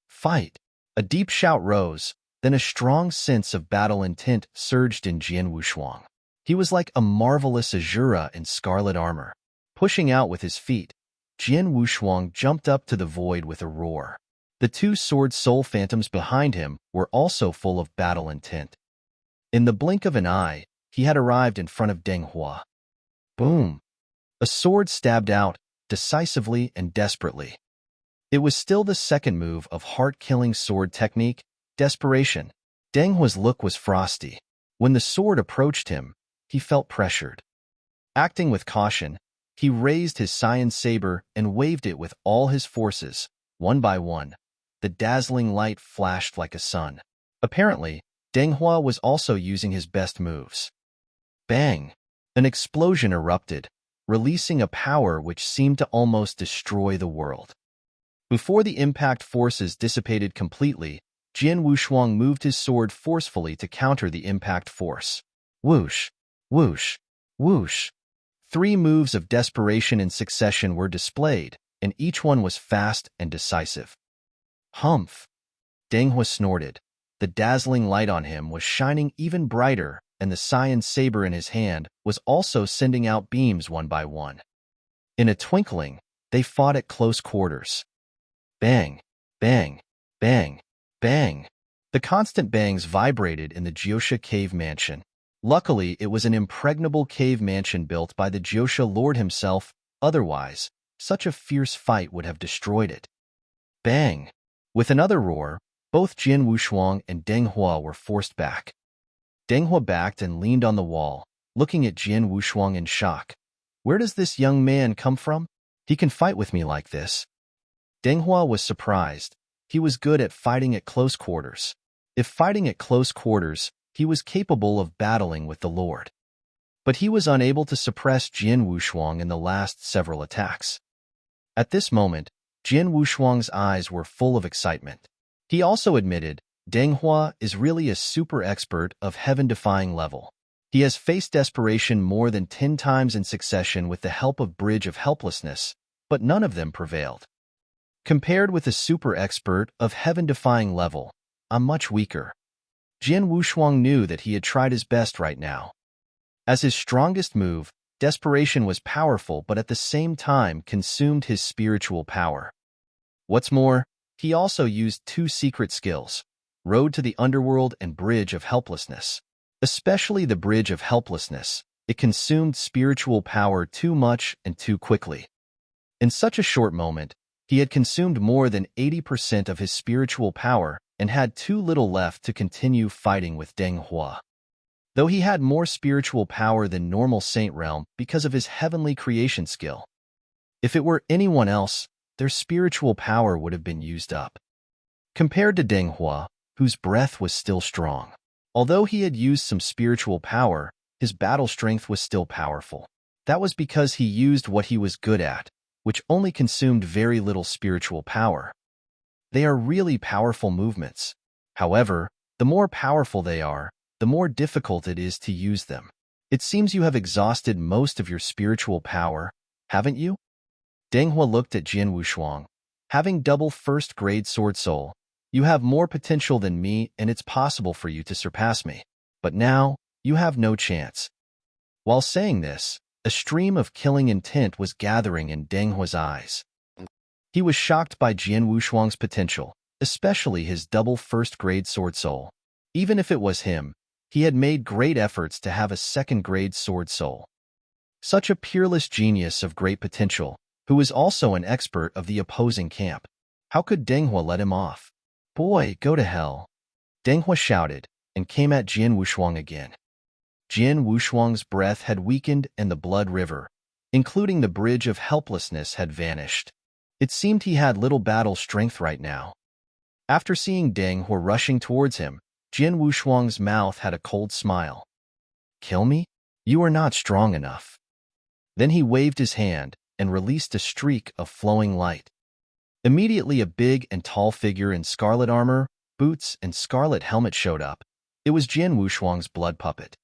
Fight! A deep shout rose, then a strong sense of battle intent surged in Jian Wushuang. He was like a marvelous Azura in scarlet armor. Pushing out with his feet, Jian Wushuang jumped up to the void with a roar. The two sword soul phantoms behind him were also full of battle intent. In the blink of an eye, he had arrived in front of Deng Hua. Boom! A sword stabbed out, decisively and desperately. It was still the second move of heart-killing sword technique, desperation. Deng Hua's look was frosty. When the sword approached him, he felt pressured. Acting with caution, he raised his cyan saber and waved it with all his forces, one by one. The dazzling light flashed like a sun. Apparently, Deng Hua was also using his best moves. Bang! An explosion erupted, releasing a power which seemed to almost destroy the world. Before the impact forces dissipated completely, Jian Wushuang moved his sword forcefully to counter the impact force. Whoosh! Whoosh! Whoosh! 3 moves of desperation in succession were displayed, and each one was fast and decisive. Humph! Deng Hua snorted. The dazzling light on him was shining even brighter, and the cyan saber in his hand was also sending out beams one by one. In a twinkling, they fought at close quarters. Bang, bang, bang, bang. The constant bangs vibrated in the Jiosha cave mansion. Luckily, it was an impregnable cave mansion built by the Jiosha lord himself, otherwise, such a fierce fight would have destroyed it. Bang! With another roar, both Jian Wushuang and Deng Hua were forced back. Deng Hua backed and leaned on the wall, looking at Jian Wushuang in shock. Where does this young man come from? He can fight with me like this. Deng Hua was surprised. He was good at fighting at close quarters. If fighting at close quarters, he was capable of battling with the Lord. But he was unable to suppress Jian Wushuang in the last several attacks. At this moment, Jian Wushuang's eyes were full of excitement. He also admitted, Deng Hua is really a super expert of heaven-defying level. He has faced desperation more than 10 times in succession with the help of Bridge of Helplessness, but none of them prevailed. Compared with a super expert of heaven-defying level, I'm much weaker. Jian Wushuang knew that he had tried his best right now. As his strongest move, desperation was powerful but at the same time consumed his spiritual power. What's more, he also used 2 secret skills, Road to the Underworld and Bridge of Helplessness. Especially the Bridge of Helplessness, it consumed spiritual power too much and too quickly. In such a short moment, he had consumed more than 80% of his spiritual power and had too little left to continue fighting with Deng Hua. Though he had more spiritual power than normal Saint Realm because of his heavenly creation skill. If it were anyone else, their spiritual power would have been used up. Compared to Deng Hua, whose breath was still strong. Although he had used some spiritual power, his battle strength was still powerful. That was because he used what he was good at, which only consumed very little spiritual power. They are really powerful movements. However, the more powerful they are, the more difficult it is to use them. It seems you have exhausted most of your spiritual power, haven't you? Deng Hua looked at Jian Wushuang. Having double first-grade sword soul, you have more potential than me and it's possible for you to surpass me. But now, you have no chance. While saying this, a stream of killing intent was gathering in Deng Hua's eyes. He was shocked by Jian Wushuang's potential, especially his double first-grade sword soul. Even if it was him, he had made great efforts to have a second-grade sword soul. Such a peerless genius of great potential, who was also an expert of the opposing camp. How could Deng Hua let him off? Boy, go to hell. Deng Hua shouted, and came at Jian Wushuang again. Jian Wushuang's breath had weakened and the blood river, including the Bridge of Helplessness, had vanished. It seemed he had little battle strength right now. After seeing Deng Hua rushing towards him, Jian Wushuang's mouth had a cold smile. Kill me? You are not strong enough. Then he waved his hand and released a streak of flowing light. Immediately a big and tall figure in scarlet armor, boots, and scarlet helmet showed up. It was Jian Wushuang's blood puppet.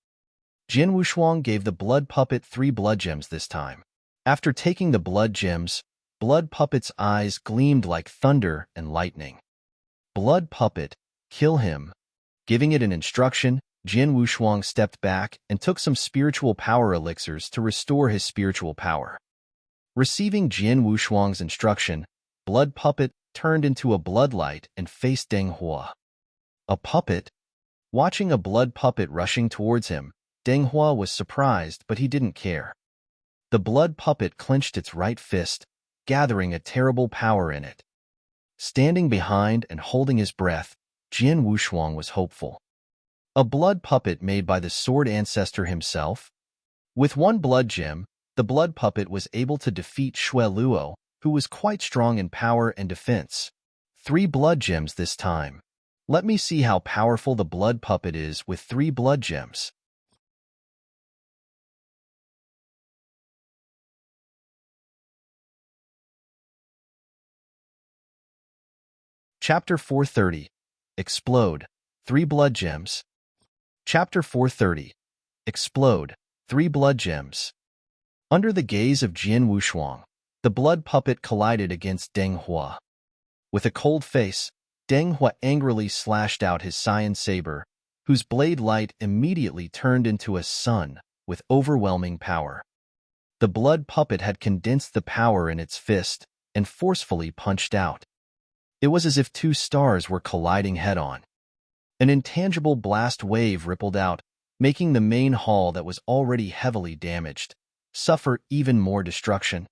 Jian Wushuang gave the blood puppet 3 blood gems this time. After taking the blood gems, blood puppet's eyes gleamed like thunder and lightning. Blood puppet, kill him. Giving it an instruction, Jian Wushuang stepped back and took some spiritual power elixirs to restore his spiritual power. Receiving Jian Wushuang's instruction, blood puppet turned into a bloodlight and faced Deng Hua. A puppet? Watching a blood puppet rushing towards him, Deng Hua was surprised, but he didn't care. The blood puppet clenched its right fist, gathering a terrible power in it. Standing behind and holding his breath, Jian Wushuang was hopeful. A blood puppet made by the sword ancestor himself? With 1 blood gem, the blood puppet was able to defeat Xue Luo, who was quite strong in power and defense. 3 blood gems this time. Let me see how powerful the blood puppet is with 3 blood gems. Chapter 430. Explode. 3 blood gems. Chapter 430. Explode. 3 blood gems. Under the gaze of Jian Wushuang, the blood puppet collided against Deng Hua. With a cold face, Deng Hua angrily slashed out his cyan saber, whose blade light immediately turned into a sun with overwhelming power. The blood puppet had condensed the power in its fist and forcefully punched out. It was as if two stars were colliding head-on. An intangible blast wave rippled out, making the main hall that was already heavily damaged suffer even more destruction.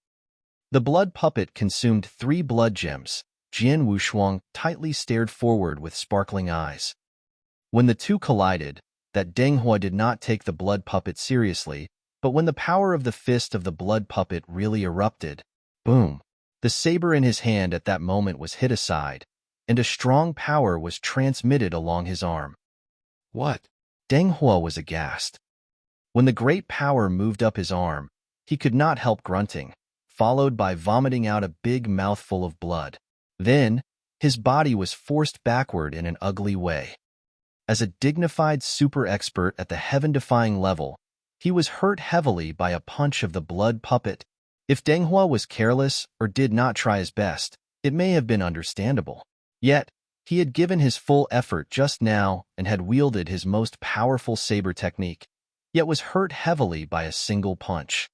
The blood puppet consumed 3 blood gems. Jian Wushuang tightly stared forward with sparkling eyes. When the two collided, that Deng Hua did not take the blood puppet seriously, but when the power of the fist of the blood puppet really erupted, boom, the saber in his hand at that moment was hit aside, and a strong power was transmitted along his arm. What? Deng Hua was aghast. When the great power moved up his arm, he could not help grunting, followed by vomiting out a big mouthful of blood. Then, his body was forced backward in an ugly way. As a dignified super expert at the heaven-defying level, he was hurt heavily by a punch of the blood puppet. If Deng Hua was careless or did not try his best, it may have been understandable. Yet, he had given his full effort just now and had wielded his most powerful saber technique, yet was hurt heavily by a single punch.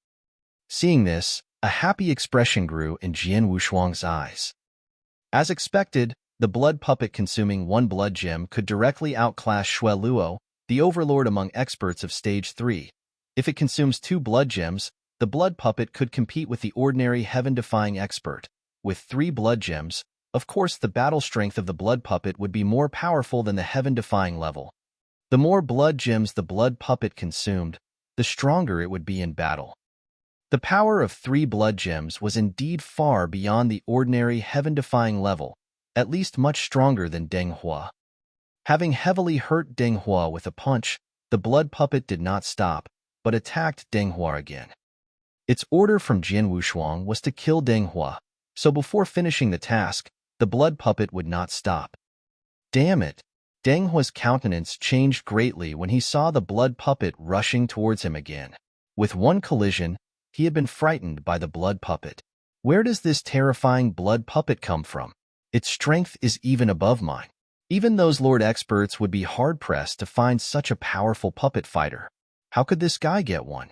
Seeing this, a happy expression grew in Jian Wushuang's eyes. As expected, the blood puppet consuming 1 blood gem could directly outclass Xue Luo, the overlord among experts of Stage 3. If it consumes 2 blood gems, the blood puppet could compete with the ordinary heaven-defying expert. With 3 blood gems, of course the battle strength of the blood puppet would be more powerful than the heaven-defying level. The more blood gems the blood puppet consumed, the stronger it would be in battle. The power of 3 blood gems was indeed far beyond the ordinary heaven-defying level, at least much stronger than Deng Hua. Having heavily hurt Deng Hua with a punch, the blood puppet did not stop, but attacked Deng Hua again. Its order from Jian Wushuang was to kill Deng Hua, so before finishing the task, the blood puppet would not stop. Damn it! Deng Hua's countenance changed greatly when he saw the blood puppet rushing towards him again. With one collision, he had been frightened by the blood puppet. Where does this terrifying blood puppet come from? Its strength is even above mine. Even those lord experts would be hard-pressed to find such a powerful puppet fighter. How could this guy get one?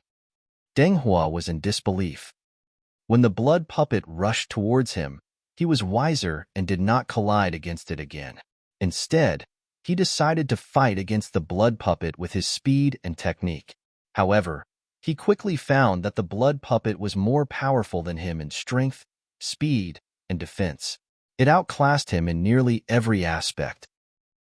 Deng Hua was in disbelief. When the blood puppet rushed towards him, he was wiser and did not collide against it again. Instead, he decided to fight against the blood puppet with his speed and technique. However, he quickly found that the blood puppet was more powerful than him in strength, speed, and defense. It outclassed him in nearly every aspect.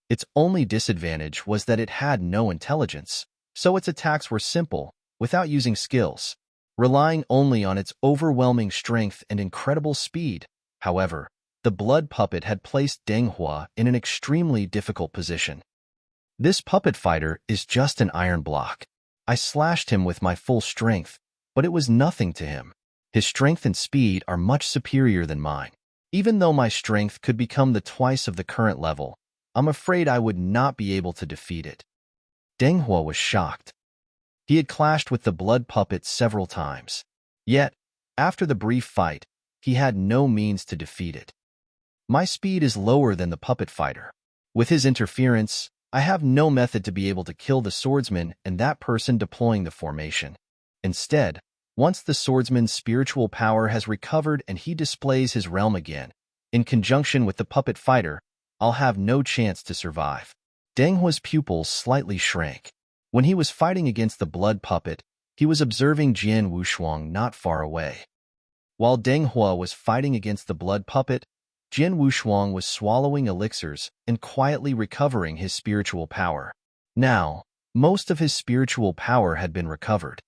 Its only disadvantage was that it had no intelligence, so its attacks were simple, without using skills, relying only on its overwhelming strength and incredible speed. However, the blood puppet had placed Deng Hua in an extremely difficult position. This puppet fighter is just an iron block. I slashed him with my full strength, but it was nothing to him. His strength and speed are much superior than mine. Even though my strength could become the twice of the current level, I'm afraid I would not be able to defeat it. Deng Hua was shocked. He had clashed with the blood puppet several times. Yet, after the brief fight, he had no means to defeat it. My speed is lower than the puppet fighter. With his interference, I have no method to be able to kill the swordsman and that person deploying the formation. Instead, once the swordsman's spiritual power has recovered and he displays his realm again, in conjunction with the puppet fighter, I'll have no chance to survive. Deng Hua's pupils slightly shrank. When he was fighting against the blood puppet, he was observing Jian Wushuang not far away. While Deng Hua was fighting against the blood puppet, Jian Wushuang was swallowing elixirs and quietly recovering his spiritual power. Now, most of his spiritual power had been recovered.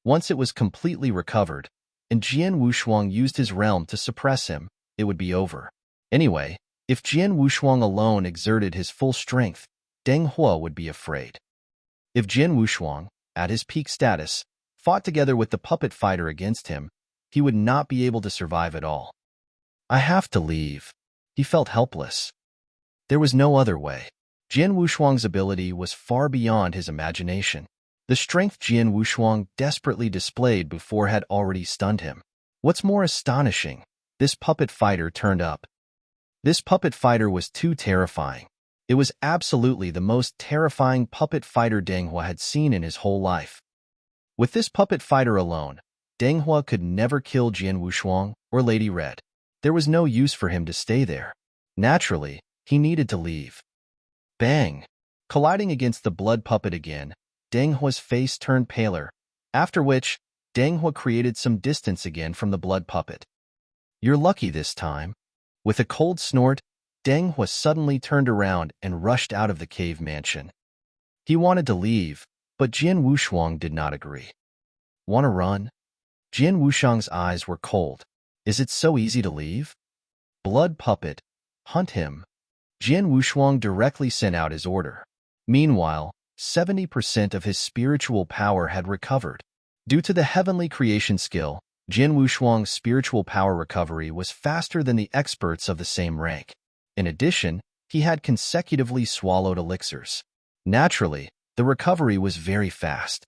Once it was completely recovered, and Jian Wushuang used his realm to suppress him, it would be over. Anyway, if Jian Wushuang alone exerted his full strength, Deng Hua would be afraid. If Jian Wushuang, at his peak status, fought together with the puppet fighter against him, he would not be able to survive at all. I have to leave. He felt helpless. There was no other way. Jian Wushuang's ability was far beyond his imagination. The strength Jian Wushuang desperately displayed before had already stunned him. What's more astonishing, this puppet fighter turned up. This puppet fighter was too terrifying. It was absolutely the most terrifying puppet fighter Deng Hua had seen in his whole life. With this puppet fighter alone, Deng Hua could never kill Jian Wushuang or Lady Red. There was no use for him to stay there. Naturally, he needed to leave. Bang! Colliding against the blood puppet again, Deng Hua's face turned paler, after which, Deng Hua created some distance again from the blood puppet. You're lucky this time. With a cold snort, Deng Hua suddenly turned around and rushed out of the cave mansion. He wanted to leave, but Jian Wushuang did not agree. Want to run? Jian Wushuang's eyes were cold. Is it so easy to leave? Blood puppet, hunt him. Jian Wushuang directly sent out his order. Meanwhile, 70% of his spiritual power had recovered. Due to the heavenly creation skill, Jian Wushuang's spiritual power recovery was faster than the experts of the same rank. In addition, he had consecutively swallowed elixirs. Naturally, the recovery was very fast.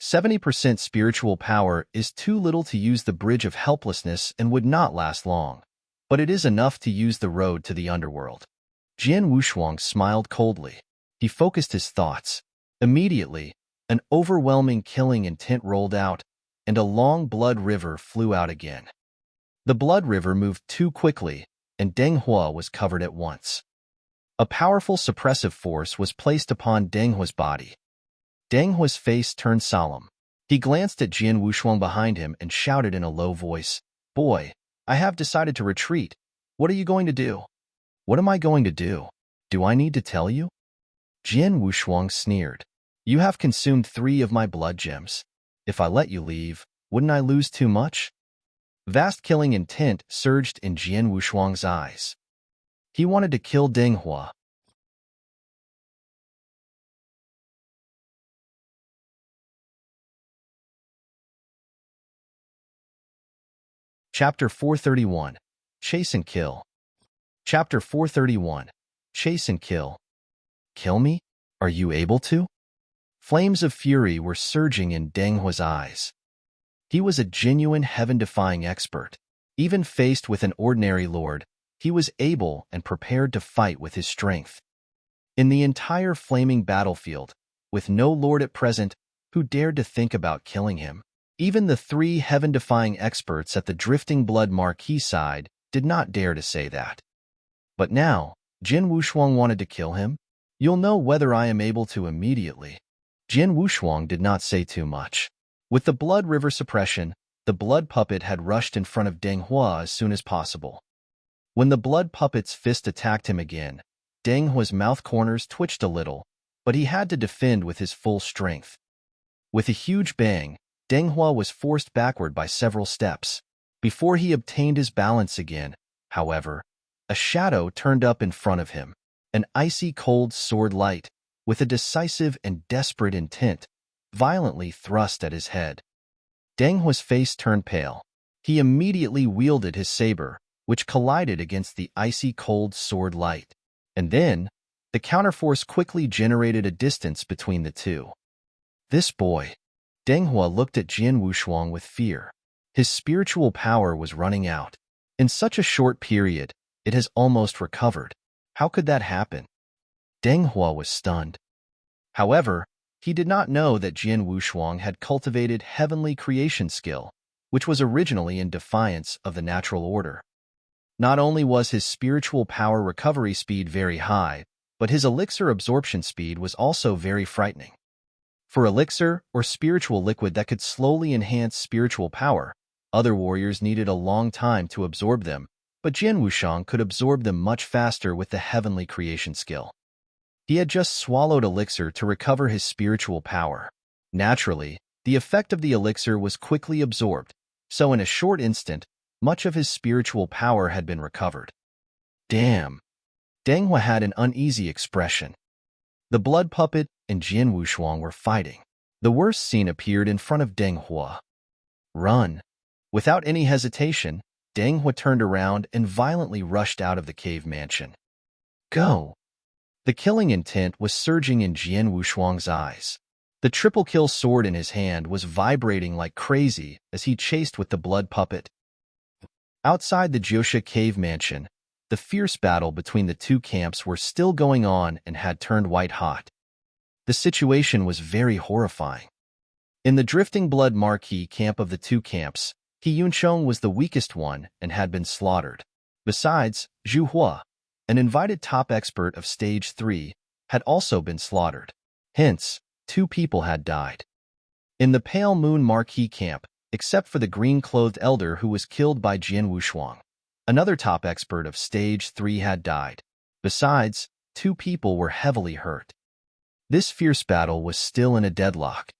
70% spiritual power is too little to use the bridge of helplessness and would not last long, but it is enough to use the road to the underworld. Jian Wushuang smiled coldly. He focused his thoughts. Immediately, an overwhelming killing intent rolled out, and a long blood river flew out again. The blood river moved too quickly, and Deng Hua was covered at once. A powerful suppressive force was placed upon Deng Hua's body. Deng Hua's face turned solemn. He glanced at Jian Wushuang behind him and shouted in a low voice, "Boy, I have decided to retreat. What are you going to do?" "What am I going to do? Do I need to tell you?" Jian Wushuang sneered. "You have consumed 3 of my blood gems. If I let you leave, wouldn't I lose too much?" Vast killing intent surged in Jian Wushuang's eyes. He wanted to kill Deng Hua. Chapter 431. Chase and Kill. Chapter 431. Chase and Kill. Kill me? Are you able to? Flames of fury were surging in Deng Hua's eyes. He was a genuine heaven-defying expert. Even faced with an ordinary lord, he was able and prepared to fight with his strength. In the entire flaming battlefield, with no lord at present who dared to think about killing him, even the 3 heaven-defying experts at the Drifting Blood Marquee side did not dare to say that. But now, Jian Wushuang wanted to kill him? You'll know whether I am able to immediately. Jian Wushuang did not say too much. With the blood river suppression, the blood puppet had rushed in front of Deng Hua as soon as possible. When the blood puppet's fist attacked him again, Deng Hua's mouth corners twitched a little, but he had to defend with his full strength. With a huge bang, Deng Hua was forced backward by several steps. Before he obtained his balance again, however, a shadow turned up in front of him, an icy cold sword light, with a decisive and desperate intent, violently thrust at his head. Deng Hua's face turned pale. He immediately wielded his saber, which collided against the icy cold sword light. And then, the counterforce quickly generated a distance between the two. This boy. Deng Hua looked at Jian Wushuang with fear. His spiritual power was running out. In such a short period, it has almost recovered. How could that happen? Deng Hua was stunned. However, he did not know that Jian Wushuang had cultivated heavenly creation skill, which was originally in defiance of the natural order. Not only was his spiritual power recovery speed very high, but his elixir absorption speed was also very frightening. For elixir or spiritual liquid that could slowly enhance spiritual power, other warriors needed a long time to absorb them, but Jian Wushuang could absorb them much faster with the heavenly creation skill. He had just swallowed elixir to recover his spiritual power. Naturally, the effect of the elixir was quickly absorbed, so in a short instant, much of his spiritual power had been recovered. Damn! Deng Hua had an uneasy expression. The blood puppet and Jian Wushuang were fighting. The worst scene appeared in front of Deng Hua. Run! Without any hesitation, Deng Hua turned around and violently rushed out of the cave mansion. Go! The killing intent was surging in Jian Wushuang's eyes. The triple kill sword in his hand was vibrating like crazy as he chased with the blood puppet. Outside the Jiosha cave mansion, The fierce battle between the two camps were still going on and had turned white hot. The situation was very horrifying. In the drifting blood marquee camp of the two camps, He Yuncheng was the weakest one and had been slaughtered. Besides, Zhu Hua, an invited top expert of Stage 3, had also been slaughtered. Hence, 2 people had died. In the Pale Moon Marquee camp, except for the green-clothed elder who was killed by Jian Wushuang, another top expert of Stage 3 had died. Besides, 2 people were heavily hurt. This fierce battle was still in a deadlock.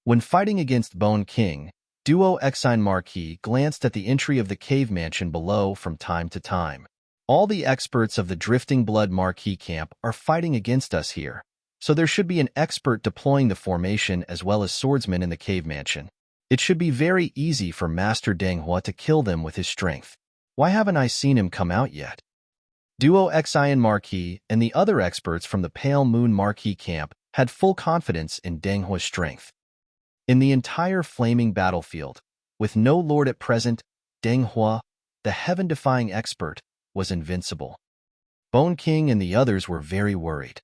When fighting against Bone King, Duo Exine Marquis glanced at the entry of the cave mansion below from time to time. All the experts of the Drifting Blood Marquee camp are fighting against us here, so there should be an expert deploying the formation as well as swordsmen in the cave mansion. It should be very easy for Master Deng Hua to kill them with his strength. Why haven't I seen him come out yet? Duo Exine Marquis and the other experts from the Pale Moon Marquee camp had full confidence in Deng Hua's strength. In the entire flaming battlefield, with no lord at present, Deng Hua, the heaven-defying expert, was invincible. Bone King and the others were very worried.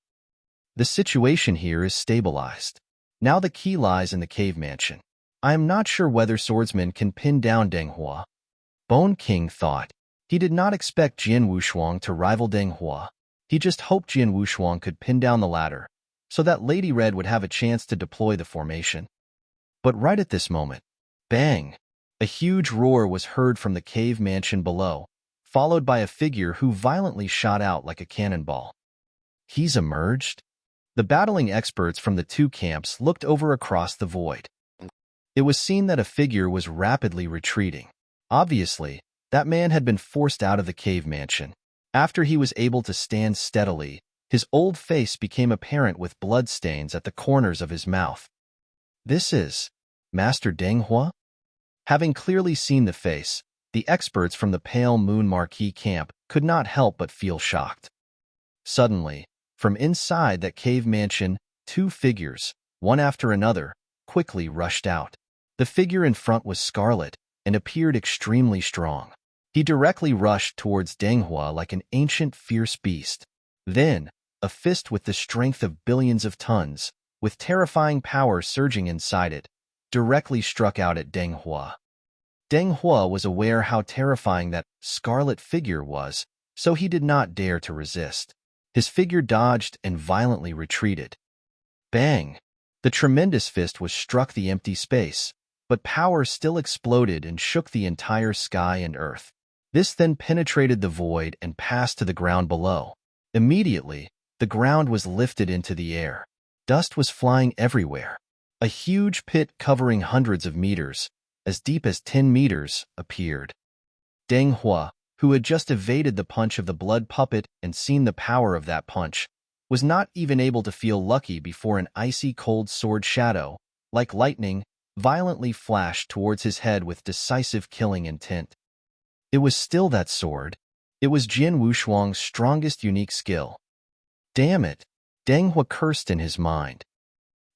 The situation here is stabilized. Now the key lies in the cave mansion. I am not sure whether swordsmen can pin down Deng Hua. Bone King thought. He did not expect Jian Wushuang to rival Deng Hua. He just hoped Jian Wushuang could pin down the latter, so that Lady Red would have a chance to deploy the formation. But right at this moment, bang! A huge roar was heard from the cave mansion below, followed by a figure who violently shot out like a cannonball. He's emerged? The battling experts from the two camps looked over across the void. It was seen that a figure was rapidly retreating. Obviously, that man had been forced out of the cave mansion. After he was able to stand steadily, his old face became apparent with bloodstains at the corners of his mouth. This is Master Deng Hua? Having clearly seen the face, the experts from the Pale Moon Marquee camp could not help but feel shocked. Suddenly, from inside that cave mansion, 2 figures, one after another, quickly rushed out. The figure in front was scarlet and appeared extremely strong. He directly rushed towards Deng Hua like an ancient fierce beast. Then, a fist with the strength of billions of tons, with terrifying power surging inside it, directly struck out at Deng Hua. Deng Hua was aware how terrifying that scarlet figure was, so he did not dare to resist. His figure dodged and violently retreated. Bang! The tremendous fist was struck the empty space, but power still exploded and shook the entire sky and earth. This then penetrated the void and passed to the ground below. Immediately, the ground was lifted into the air. Dust was flying everywhere. A huge pit covering hundreds of meters, as deep as 10 meters, appeared. Deng Hua, who had just evaded the punch of the blood puppet and seen the power of that punch, was not even able to feel lucky before an icy cold sword shadow, like lightning, violently flashed towards his head with decisive killing intent. It was still that sword. It was Jian Wushuang's strongest unique skill. Damn it! Deng Hua cursed in his mind.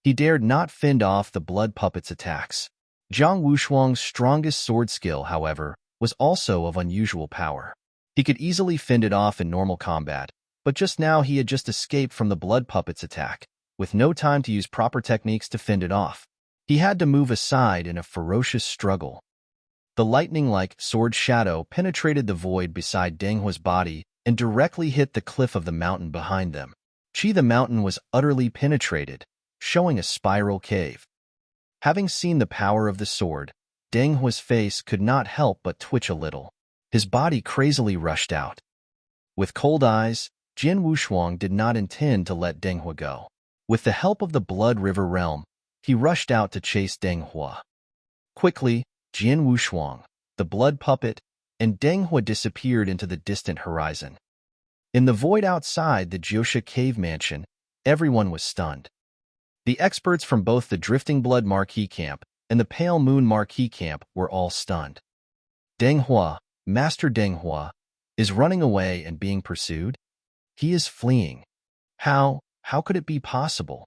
He dared not fend off the blood puppet's attacks. Jiang Wushuang's strongest sword skill, however, was also of unusual power. He could easily fend it off in normal combat, but just now he had just escaped from the blood puppet's attack, with no time to use proper techniques to fend it off. He had to move aside in a ferocious struggle. The lightning-like sword shadow penetrated the void beside Deng Hua's body and directly hit the cliff of the mountain behind them. The mountain was utterly penetrated, showing a spiral cave. Having seen the power of the sword, Deng Hua's face could not help but twitch a little. His body crazily rushed out. With cold eyes, Jian Wushuang did not intend to let Deng Hua go. With the help of the Blood River realm, he rushed out to chase Deng Hua. Quickly, Jian Wushuang, the blood puppet, and Deng Hua disappeared into the distant horizon. In the void outside the Jiosha cave mansion, everyone was stunned. The experts from both the Drifting Blood Marquee camp and the Pale Moon Marquee camp were all stunned. Deng Hua, Master Deng Hua, is running away and being pursued? He is fleeing. How could it be possible?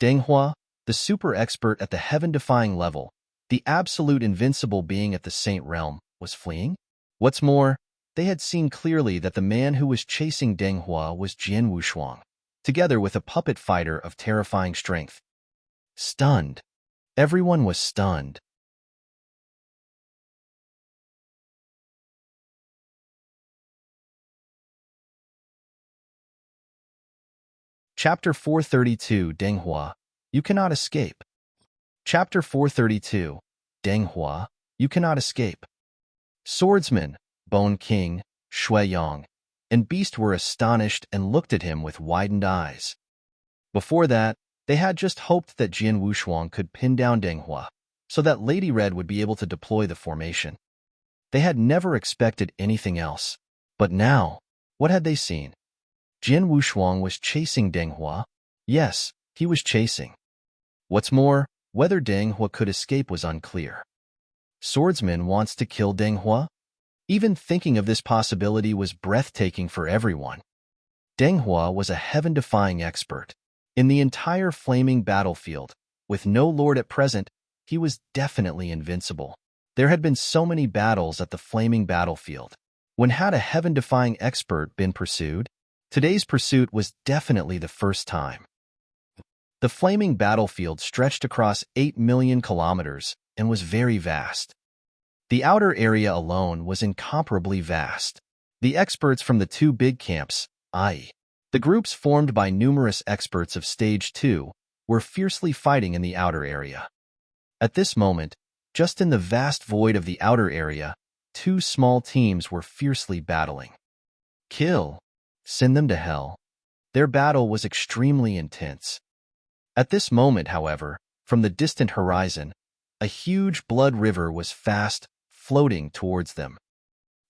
Deng Hua, the super expert at the heaven-defying level, the absolute invincible being at the Saint Realm, was fleeing? What's more, they had seen clearly that the man who was chasing Deng Hua was Jian Wushuang, together with a puppet fighter of terrifying strength. Stunned. Everyone was stunned. Chapter 432 Deng Hua, You Cannot Escape. Chapter 432 Deng Hua, You Cannot Escape. Swordsman, Bone King, Shui Yang, and Beast were astonished and looked at him with widened eyes. Before that, they had just hoped that Jian Wushuang could pin down Deng Hua, so that Lady Red would be able to deploy the formation. They had never expected anything else. But now, what had they seen? Jian Wushuang was chasing Deng Hua. Yes, he was chasing. What's more, whether Deng Hua could escape was unclear. Swordsman wants to kill Deng Hua? Even thinking of this possibility was breathtaking for everyone. Deng Hua was a heaven-defying expert. In the entire flaming battlefield, with no lord at present, he was definitely invincible. There had been so many battles at the flaming battlefield. When had a heaven-defying expert been pursued? Today's pursuit was definitely the first time. The flaming battlefield stretched across 8 million kilometers and was very vast. The outer area alone was incomparably vast. The experts from the two big camps, i.e., the groups formed by numerous experts of Stage 2, were fiercely fighting in the outer area. At this moment, just in the vast void of the outer area, two small teams were fiercely battling. Kill. Send them to hell. Their battle was extremely intense. At this moment, however, from the distant horizon, a huge blood river was fast floating towards them.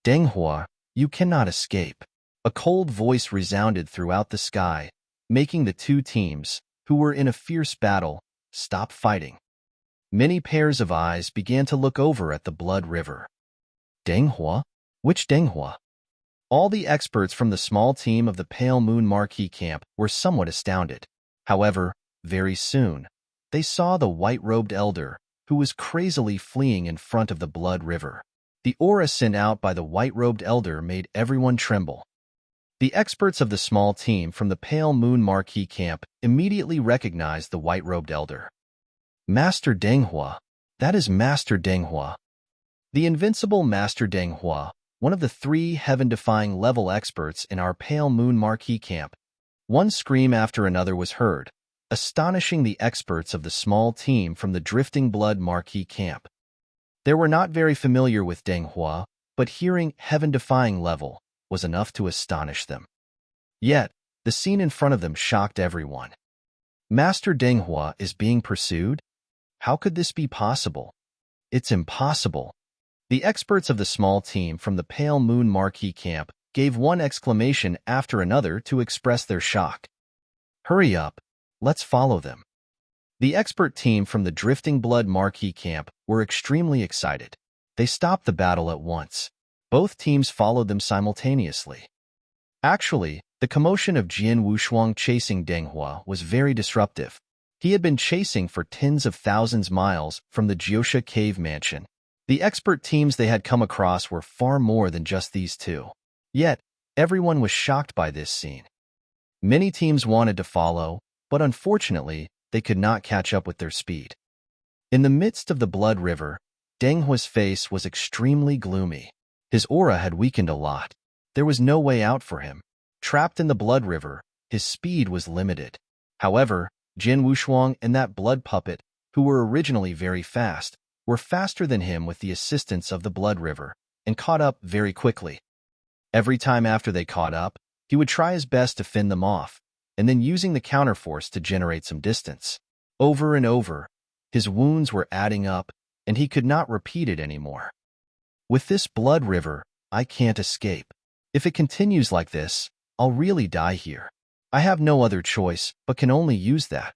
Deng Hua, you cannot escape. A cold voice resounded throughout the sky, making the two teams, who were in a fierce battle, stop fighting. Many pairs of eyes began to look over at the blood river. Deng Hua? Which Deng Hua? All the experts from the small team of the Pale Moon Marquee camp were somewhat astounded. However, very soon, they saw the white-robed elder, who was crazily fleeing in front of the blood river. The aura sent out by the white-robed elder made everyone tremble. The experts of the small team from the Pale Moon Marquee camp immediately recognized the white-robed elder. Master Deng Hua. That is Master Deng Hua. The invincible Master Deng Hua, one of the 3 heaven-defying level experts in our Pale Moon Marquee camp. One scream after another was heard, astonishing the experts of the small team from the Drifting Blood Marquee camp. They were not very familiar with Deng Hua, but hearing heaven-defying level was enough to astonish them. Yet, the scene in front of them shocked everyone. Master Deng Hua is being pursued? How could this be possible? It's impossible. The experts of the small team from the Pale Moon Marquee camp gave one exclamation after another to express their shock. Hurry up, let's follow them. The expert team from the Drifting Blood Marquee camp were extremely excited. They stopped the battle at once. Both teams followed them simultaneously. Actually, the commotion of Jian Wushuang chasing Deng Hua was very disruptive. He had been chasing for tens of thousands miles from the Jiosha cave mansion. The expert teams they had come across were far more than just these two. Yet, everyone was shocked by this scene. Many teams wanted to follow, but unfortunately, they could not catch up with their speed. In the midst of the blood river, Deng Hua's face was extremely gloomy. His aura had weakened a lot. There was no way out for him. Trapped in the blood river, his speed was limited. However, Jian Wushuang and that blood puppet, who were originally very fast, were faster than him with the assistance of the blood river, and caught up very quickly. Every time after they caught up, he would try his best to fend them off, and then using the counterforce to generate some distance. Over and over, his wounds were adding up, and he could not repeat it anymore. With this blood river, I can't escape. If it continues like this, I'll really die here. I have no other choice, but can only use that.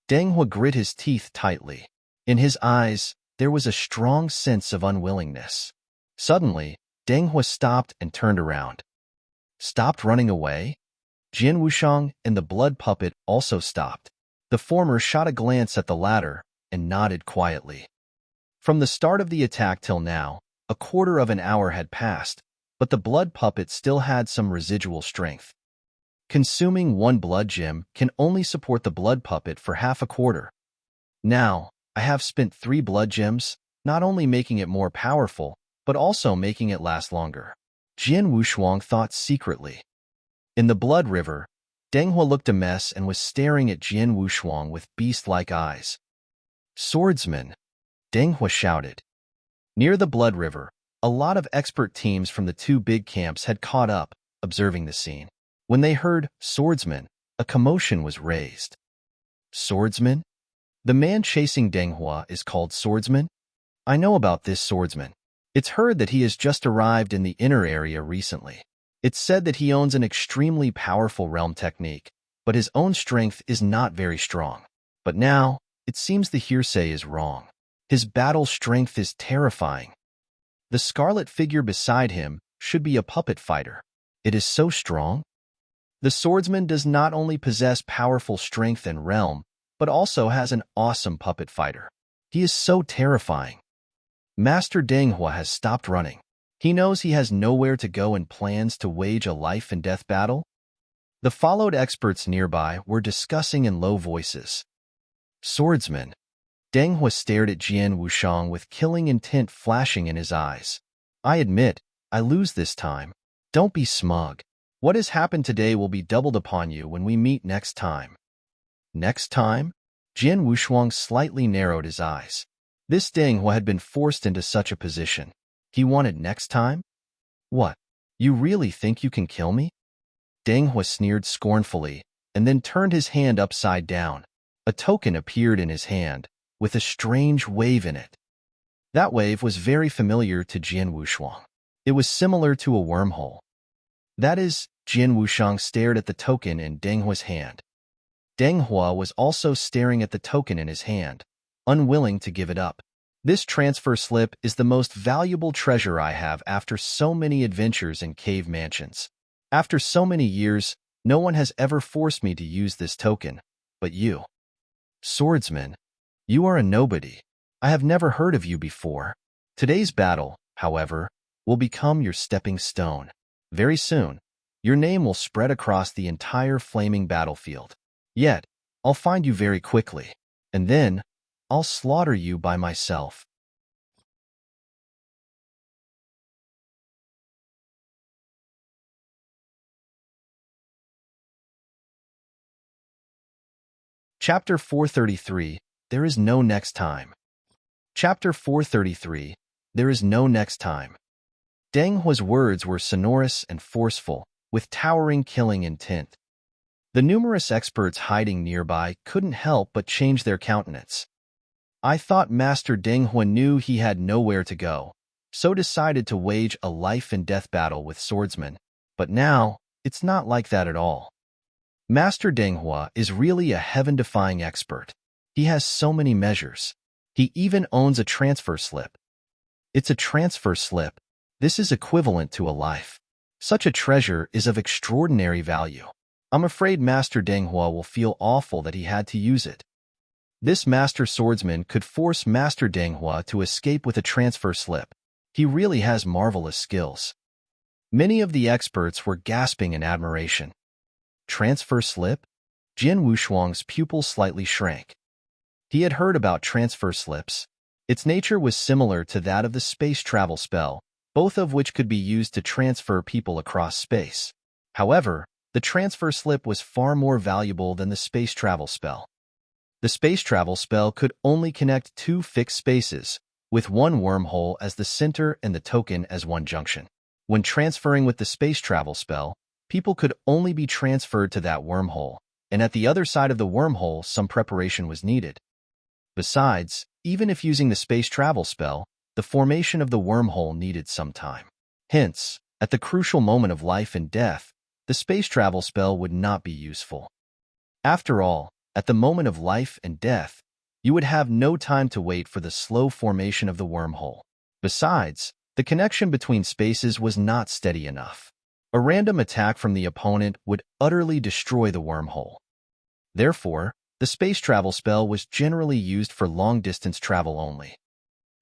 Deng Hua grit his teeth tightly. In his eyes, there was a strong sense of unwillingness. Suddenly, Deng Hua stopped and turned around. Stopped running away? Jian Wushuang and the blood puppet also stopped. The former shot a glance at the latter and nodded quietly. From the start of the attack till now, a quarter of an hour had passed, but the blood puppet still had some residual strength. Consuming one blood gem can only support the blood puppet for half a quarter. Now, I have spent 3 blood gems, not only making it more powerful, but also making it last longer. Jian Wushuang thought secretly. In the blood river, Deng Hua looked a mess and was staring at Jian Wushuang with beast-like eyes. "Swordsman!" Deng Hua shouted. Near the blood river, a lot of expert teams from the 2 big camps had caught up, observing the scene. When they heard "Swordsman," a commotion was raised. "Swordsman? The man chasing Deng Hua is called Swordsman? I know about this Swordsman. It's heard that he has just arrived in the inner area recently. It's said that he owns an extremely powerful realm technique, but his own strength is not very strong. But now, it seems the hearsay is wrong. His battle strength is terrifying. The scarlet figure beside him should be a puppet fighter. It is so strong. The swordsman does not only possess powerful strength and realm, but also has an awesome puppet fighter. He is so terrifying." Master Deng Hua has stopped running. He knows he has nowhere to go and plans to wage a life-and-death battle. The followed experts nearby were discussing in low voices. "Swordsman." Deng Hua stared at Jian Wushuang with killing intent flashing in his eyes. "I admit, I lose this time. Don't be smug. What has happened today will be doubled upon you when we meet next time." "Next time?" Jian Wushuang slightly narrowed his eyes. This Deng Hua had been forced into such a position. He wanted next time? "What? You really think you can kill me?" Deng Hua sneered scornfully, and then turned his hand upside down. A token appeared in his hand, with a strange wave in it. That wave was very familiar to Jian Wushuang. It was similar to a wormhole. "That is," Jian Wushuang stared at the token in Deng Hua's hand. Deng Hua was also staring at the token in his hand, unwilling to give it up. "This transfer slip is the most valuable treasure I have after so many adventures in cave mansions. After so many years, no one has ever forced me to use this token, but you. Swordsman, you are a nobody. I have never heard of you before. Today's battle, however, will become your stepping stone. Very soon, your name will spread across the entire flaming battlefield. Yet, I'll find you very quickly, and then I'll slaughter you by myself." Chapter 433, There is no next time. Chapter 433, There is no next time. Deng Hua's words were sonorous and forceful, with towering killing intent. The numerous experts hiding nearby couldn't help but change their countenance. "I thought Master Deng Hua knew he had nowhere to go, so decided to wage a life-and-death battle with swordsmen, but now, it's not like that at all. Master Deng Hua is really a heaven-defying expert. He has so many measures. He even owns a transfer slip. It's a transfer slip. This is equivalent to a life. Such a treasure is of extraordinary value. I'm afraid Master Deng Hua will feel awful that he had to use it. This master swordsman could force Master Deng Hua to escape with a transfer slip. He really has marvelous skills." Many of the experts were gasping in admiration. Transfer slip? Jian Wushuang's pupil slightly shrank. He had heard about transfer slips. Its nature was similar to that of the space travel spell, both of which could be used to transfer people across space. However, the transfer slip was far more valuable than the space travel spell. The space travel spell could only connect 2 fixed spaces, with one wormhole as the center and the token as one junction. When transferring with the space travel spell, people could only be transferred to that wormhole, and at the other side of the wormhole some preparation was needed. Besides, even if using the space travel spell, the formation of the wormhole needed some time. Hence, at the crucial moment of life and death, the space travel spell would not be useful. After all, at the moment of life and death, you would have no time to wait for the slow formation of the wormhole. Besides, the connection between spaces was not steady enough. A random attack from the opponent would utterly destroy the wormhole. Therefore, the space travel spell was generally used for long-distance travel only.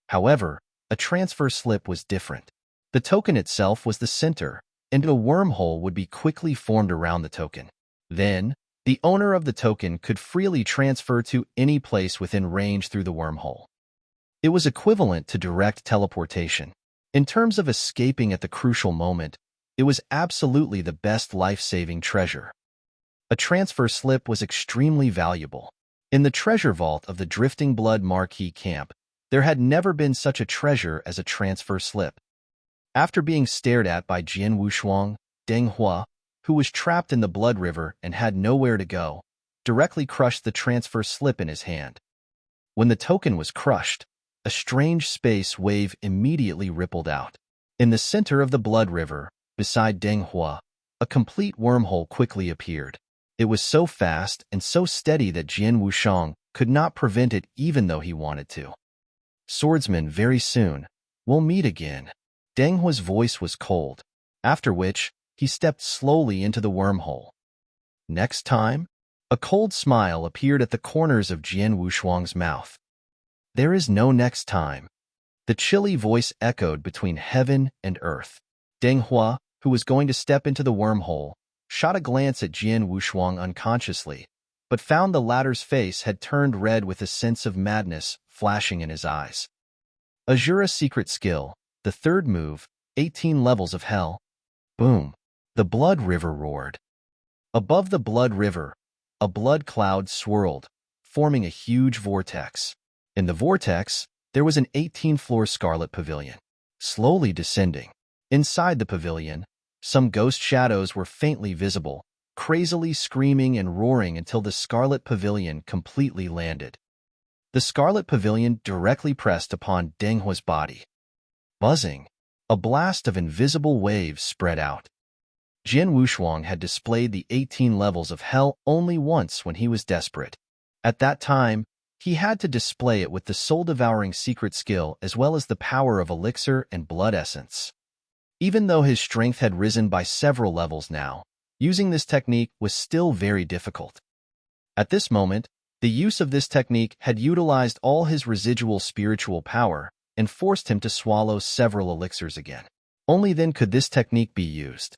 However, a transfer slip was different. The token itself was the center, and a wormhole would be quickly formed around the token. Then, the owner of the token could freely transfer to any place within range through the wormhole. It was equivalent to direct teleportation. In terms of escaping at the crucial moment, it was absolutely the best life-saving treasure. A transfer slip was extremely valuable. In the treasure vault of the Drifting Blood Marquee camp, there had never been such a treasure as a transfer slip. After being stared at by Jian Wushuang, Deng Hua, who was trapped in the blood river and had nowhere to go, directly crushed the transfer slip in his hand. When the token was crushed, a strange space wave immediately rippled out. In the center of the blood river, beside Deng Hua, a complete wormhole quickly appeared. It was so fast and so steady that Jian Wushang could not prevent it even though he wanted to. Swordsman, very soon, we'll meet again. Deng Hua's voice was cold, after which he stepped slowly into the wormhole. Next time, a cold smile appeared at the corners of Jian Wushuang's mouth. There is no next time. The chilly voice echoed between heaven and earth. Deng Hua, who was going to step into the wormhole, shot a glance at Jian Wushuang unconsciously, but found the latter's face had turned red with a sense of madness flashing in his eyes. Azura's secret skill, the third move, 18 levels of hell. Boom! The blood river roared. Above the blood river, a blood cloud swirled, forming a huge vortex. In the vortex, there was an 18-floor scarlet pavilion, slowly descending. Inside the pavilion, some ghost shadows were faintly visible, crazily screaming and roaring until the scarlet pavilion completely landed. The scarlet pavilion directly pressed upon Deng Hua's body. Buzzing, a blast of invisible waves spread out. Jian Wushuang had displayed the 18 levels of hell only once when he was desperate. At that time, he had to display it with the soul-devouring secret skill as well as the power of elixir and blood essence. Even though his strength had risen by several levels now, using this technique was still very difficult. At this moment, the use of this technique had utilized all his residual spiritual power and forced him to swallow several elixirs again. Only then could this technique be used.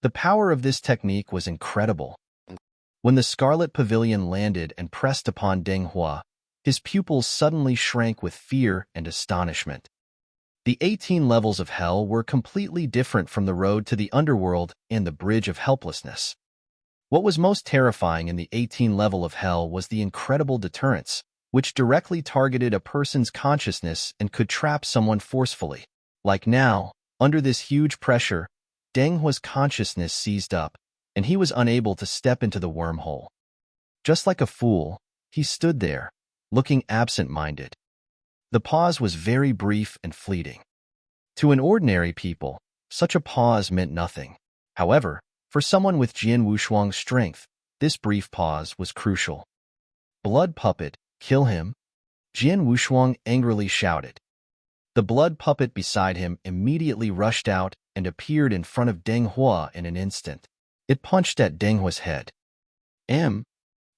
The power of this technique was incredible. When the Scarlet Pavilion landed and pressed upon Deng Hua, his pupils suddenly shrank with fear and astonishment. The 18 levels of hell were completely different from the road to the underworld and the bridge of helplessness. What was most terrifying in the 18 level of hell was the incredible deterrence, which directly targeted a person's consciousness and could trap someone forcefully. Like now, under this huge pressure, Deng Hua's consciousness seized up, and he was unable to step into the wormhole. Just like a fool, he stood there, looking absent-minded. The pause was very brief and fleeting. To an ordinary people, such a pause meant nothing. However, for someone with Jian Wushuang's strength, this brief pause was crucial. "Blood puppet, kill him!" Jian Wushuang angrily shouted. The blood puppet beside him immediately rushed out and appeared in front of Deng Hua in an instant. It punched at Deng Hua's head.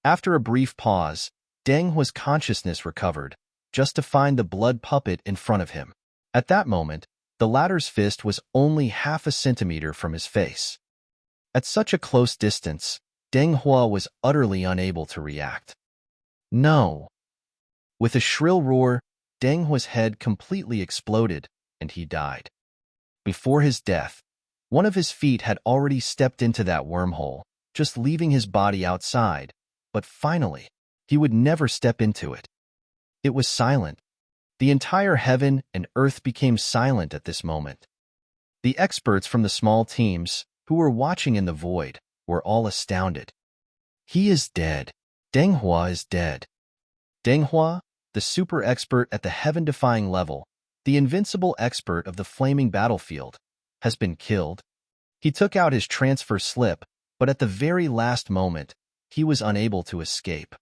After a brief pause, Deng Hua's consciousness recovered, just to find the blood puppet in front of him. At that moment, the latter's fist was only half a centimeter from his face. At such a close distance, Deng Hua was utterly unable to react. No! With a shrill roar, Deng Hua's head completely exploded, and he died. Before his death, one of his feet had already stepped into that wormhole, just leaving his body outside, but finally, he would never step into it. It was silent. The entire heaven and earth became silent at this moment. The experts from the small teams, who were watching in the void, were all astounded. He is dead. Deng Hua is dead. Deng Hua, the super expert at the heaven-defying level, the invincible expert of the flaming battlefield, has been killed. He took out his transfer slip, but at the very last moment, he was unable to escape.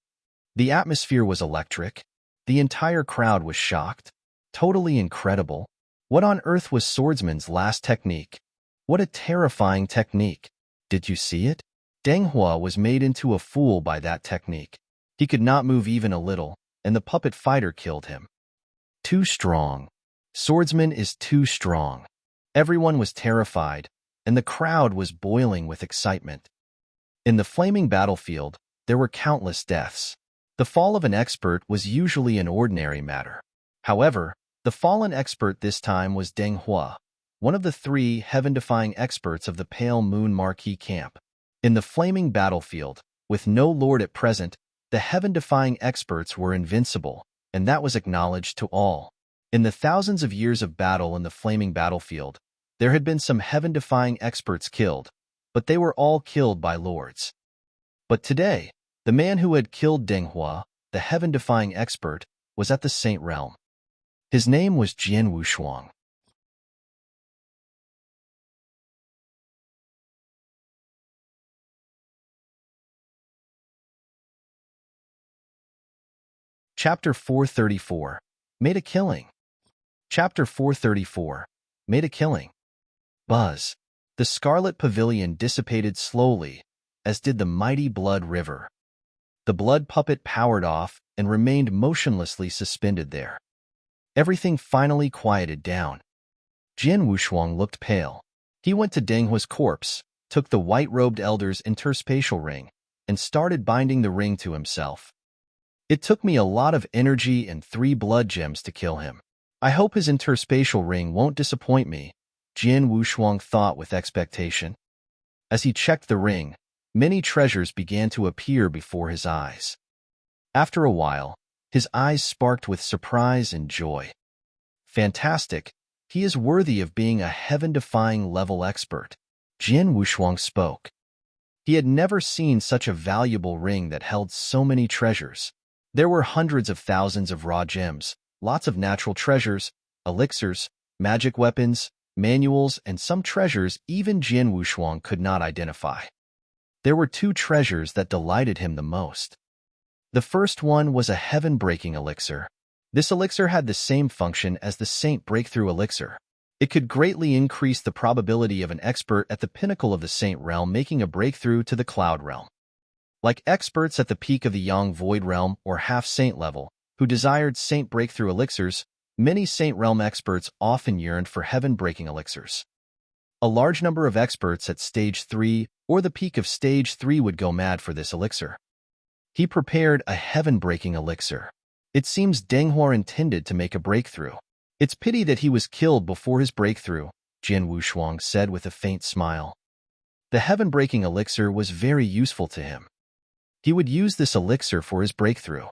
The atmosphere was electric. The entire crowd was shocked. Totally incredible. What on earth was Swordsman's last technique? What a terrifying technique. Did you see it? Deng Hua was made into a fool by that technique. He could not move even a little, and the puppet fighter killed him. Too strong. Swordsman is too strong. Everyone was terrified, and the crowd was boiling with excitement. In the flaming battlefield, there were countless deaths. The fall of an expert was usually an ordinary matter. However, the fallen expert this time was Deng Hua, one of the 3 heaven-defying experts of the Pale Moon Marquis camp. In the flaming battlefield, with no lord at present, the heaven-defying experts were invincible, and that was acknowledged to all. In the thousands of years of battle in the flaming battlefield, there had been some heaven-defying experts killed, but they were all killed by lords. But today, the man who had killed Deng Hua, the heaven-defying expert, was at the Saint Realm. His name was Jian Wushuang. Chapter 434. Made a Killing. Chapter 434. Made a Killing. Buzz. The scarlet pavilion dissipated slowly, as did the mighty blood river. The blood puppet powered off and remained motionlessly suspended there. Everything finally quieted down. Jian Wushuang looked pale. He went to Deng Hua's corpse, took the white-robed elder's interspatial ring, and started binding the ring to himself. It took me a lot of energy and 3 blood gems to kill him. I hope his interspatial ring won't disappoint me, Jian Wushuang thought with expectation. As he checked the ring, many treasures began to appear before his eyes. After a while, his eyes sparked with surprise and joy. Fantastic! He is worthy of being a heaven-defying level expert. Jian Wushuang spoke. He had never seen such a valuable ring that held so many treasures. There were hundreds of thousands of raw gems, lots of natural treasures, elixirs, magic weapons, manuals, and some treasures even Jian Wushuang could not identify. There were 2 treasures that delighted him the most. The first one was a heaven-breaking elixir. This elixir had the same function as the Saint Breakthrough elixir. It could greatly increase the probability of an expert at the pinnacle of the Saint realm making a breakthrough to the Cloud realm. Like experts at the peak of the Yang Void realm or half-Saint level, who desired Saint Breakthrough elixirs, many Saint realm experts often yearned for heaven-breaking elixirs. A large number of experts at Stage 3 or the peak of Stage 3 would go mad for this elixir. He prepared a heaven-breaking elixir. It seems Deng Hua intended to make a breakthrough. It's pity that he was killed before his breakthrough, Jian Wushuang said with a faint smile. The heaven-breaking elixir was very useful to him. He would use this elixir for his breakthrough.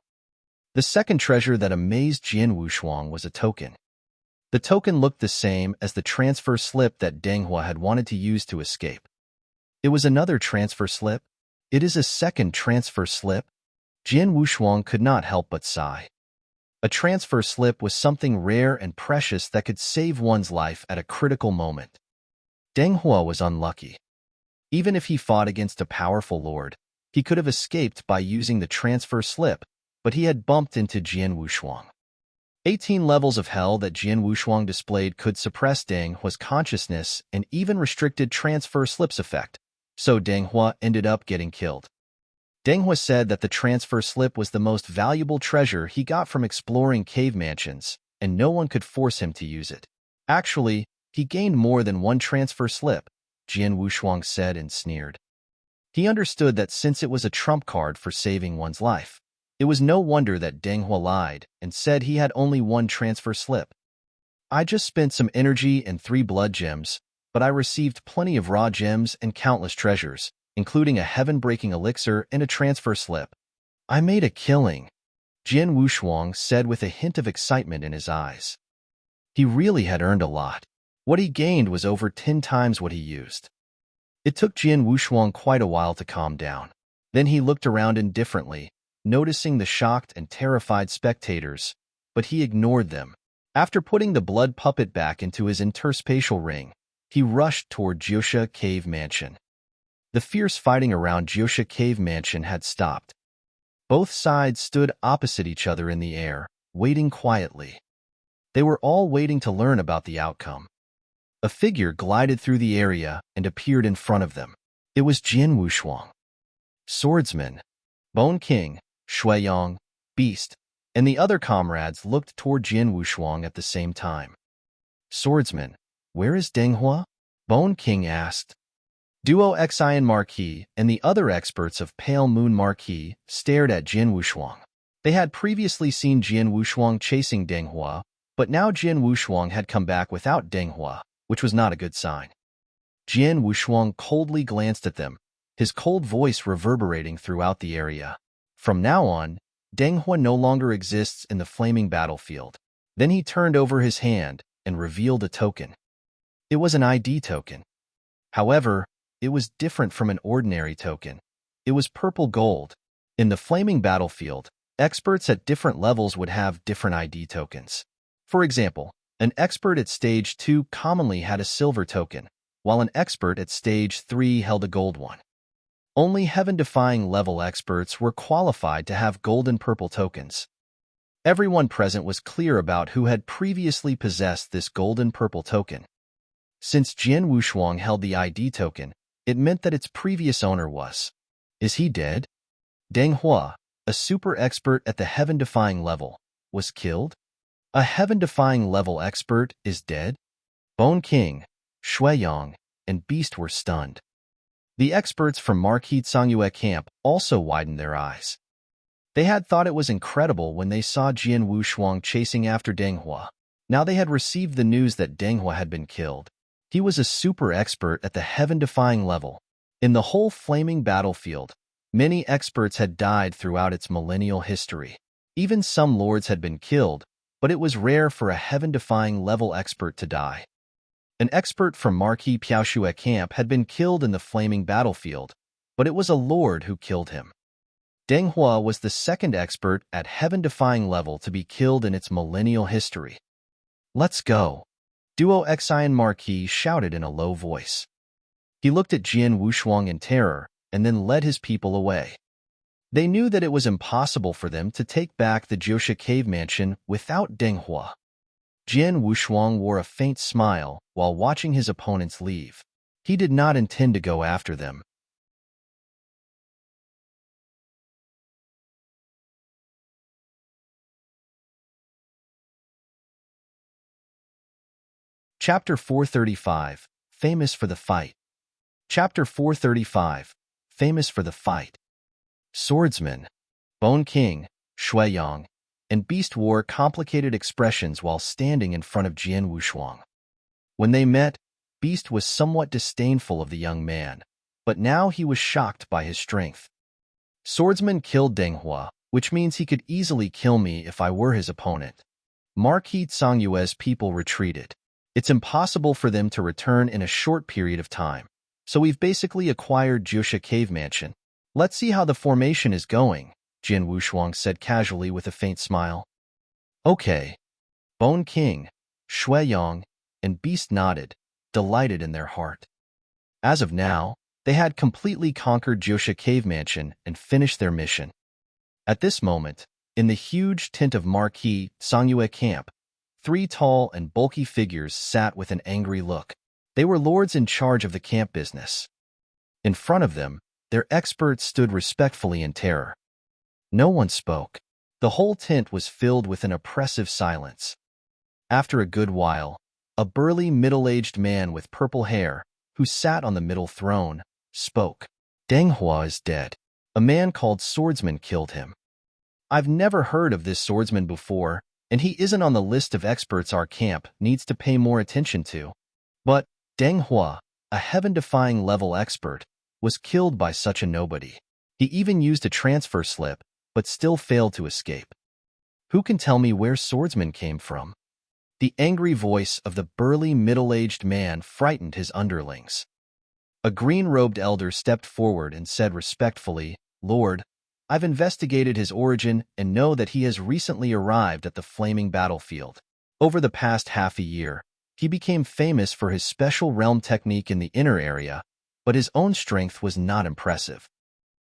The second treasure that amazed Jian Wushuang was a token. The token looked the same as the transfer slip that Deng Hua had wanted to use to escape. It was another transfer slip? It is a second transfer slip? Jian Wushuang could not help but sigh. A transfer slip was something rare and precious that could save one's life at a critical moment. Deng Hua was unlucky. Even if he fought against a powerful lord, he could have escaped by using the transfer slip, but he had bumped into Jian Wushuang. 18 levels of hell that Jian Wushuang displayed could suppress Deng Hua's consciousness and even restricted transfer slip's effect, so Deng Hua ended up getting killed. Deng Hua said that the transfer slip was the most valuable treasure he got from exploring cave mansions, and no one could force him to use it. Actually, he gained more than one transfer slip, Jian Wushuang said and sneered. He understood that since it was a trump card for saving one's life, it was no wonder that Deng Hua lied and said he had only one transfer slip. I just spent some energy and 3 blood gems, but I received plenty of raw gems and countless treasures, including a heaven-breaking elixir and a transfer slip. I made a killing, Jian Wushuang said with a hint of excitement in his eyes. He really had earned a lot. What he gained was over 10 times what he used. It took Jian Wushuang quite a while to calm down. Then he looked around indifferently, noticing the shocked and terrified spectators, but he ignored them. After putting the blood puppet back into his interspatial ring, he rushed toward Jiosha Cave Mansion. The fierce fighting around Jiosha Cave Mansion had stopped. Both sides stood opposite each other in the air, waiting quietly. They were all waiting to learn about the outcome. A figure glided through the area and appeared in front of them. It was Jian Wushuang. Swordsman, Bone King, Shuiyang, Beast, and the other comrades looked toward Jian Wushuang at the same time. Swordsman, Where is Deng Hua? Bone King asked. Duo Xian Marquis and the other experts of Pale Moon Marquis stared at Jian Wushuang. They had previously seen Jian Wushuang chasing Deng Hua, but now Jian Wushuang had come back without Deng Hua, which was not a good sign. Jian Wushuang coldly glanced at them, his cold voice reverberating throughout the area. From now on, Deng Hua no longer exists in the flaming battlefield. Then he turned over his hand and revealed a token. It was an ID token. However, it was different from an ordinary token. It was purple gold. In the flaming battlefield, experts at different levels would have different ID tokens. For example, an expert at Stage 2 commonly had a silver token, while an expert at Stage 3 held a gold one. Only heaven-defying level experts were qualified to have gold and purple tokens. Everyone present was clear about who had previously possessed this gold and purple token. Since Jian Wushuang held the ID token, it meant that its previous owner was. Is he dead? Deng Hua, a super expert at the heaven-defying level, was killed? A heaven-defying level expert is dead? Bone King, Shuiyang, and Beast were stunned. The experts from Marquis Tsangyue camp also widened their eyes. They had thought it was incredible when they saw Jian Wushuang chasing after Deng Hua. Now they had received the news that Deng Hua had been killed. He was a super expert at the heaven-defying level. In the whole flaming battlefield, many experts had died throughout its millennial history. Even some lords had been killed, but it was rare for a heaven-defying level expert to die. An expert from Marquis Piaoxue camp had been killed in the flaming battlefield, but it was a lord who killed him. Deng Hua was the second expert at heaven-defying level to be killed in its millennial history. Let's go, Duo Xian Marquis shouted in a low voice. He looked at Jian Wushuang in terror and then led his people away. They knew that it was impossible for them to take back the Jiushi cave mansion without Deng Hua. Jian Wushuang wore a faint smile while watching his opponents leave. He did not intend to go after them. Chapter 435, Famous for the Fight. Chapter 435, Famous for the Fight. Swordsman, Bone King, Shuiyang, and Beast wore complicated expressions while standing in front of Jian Wushuang. When they met, Beast was somewhat disdainful of the young man, but now he was shocked by his strength. Swordsman killed Deng Hua, which means he could easily kill me if I were his opponent. Marquis Tsangyue's people retreated. It's impossible for them to return in a short period of time, so we've basically acquired Jiushi Cave Mansion. Let's see how the formation is going, Jian Wushuang said casually with a faint smile. Okay. Bone King, Shuiyang, and Beast nodded, delighted in their heart. As of now, they had completely conquered Jiushi Cave Mansion and finished their mission. At this moment, in the huge tent of Marquis Tsangyue camp, 3 tall and bulky figures sat with an angry look. They were lords in charge of the camp business. In front of them, their experts stood respectfully in terror. No one spoke. The whole tent was filled with an oppressive silence. After a good while, a burly middle-aged man with purple hair, who sat on the middle throne, spoke. Deng Hua is dead. A man called Swordsman killed him. I've never heard of this swordsman before, and he isn't on the list of experts our camp needs to pay more attention to. But Deng Hua, a heaven-defying level expert, was killed by such a nobody. He even used a transfer slip, but still failed to escape. Who can tell me where Swordsman came from? The angry voice of the burly middle-aged man frightened his underlings. A green-robed elder stepped forward and said respectfully, Lord, I've investigated his origin and know that he has recently arrived at the flaming battlefield. Over the past half a year, he became famous for his special realm technique in the inner area, but his own strength was not impressive.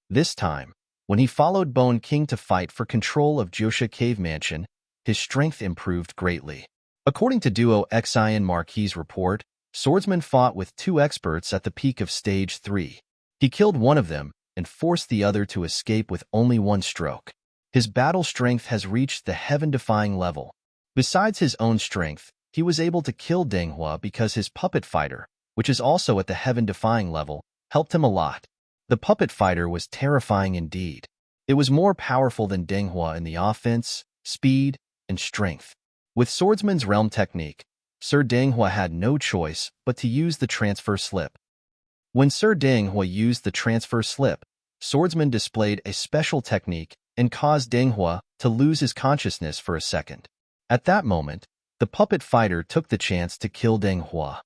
This time, when he followed Bone King to fight for control of Jiushi Cave Mansion, his strength improved greatly. According to Duo Xian Marquis' report, Swordsman fought with 2 experts at the peak of Stage 3. He killed one of them and forced the other to escape with only 1 stroke. His battle strength has reached the heaven-defying level. Besides his own strength, He was able to kill Deng Hua because his puppet fighter, which is also at the heaven-defying level, helped him a lot. The puppet fighter was terrifying indeed. It was more powerful than Deng Hua in the offense, speed, and strength. With Swordsman's realm technique, Sir Deng Hua had no choice but to use the transfer slip. When Sir Deng Hua used the transfer slip, Swordsman displayed a special technique and caused Deng Hua to lose his consciousness for a second. At that moment, the puppet fighter took the chance to kill Deng Hua.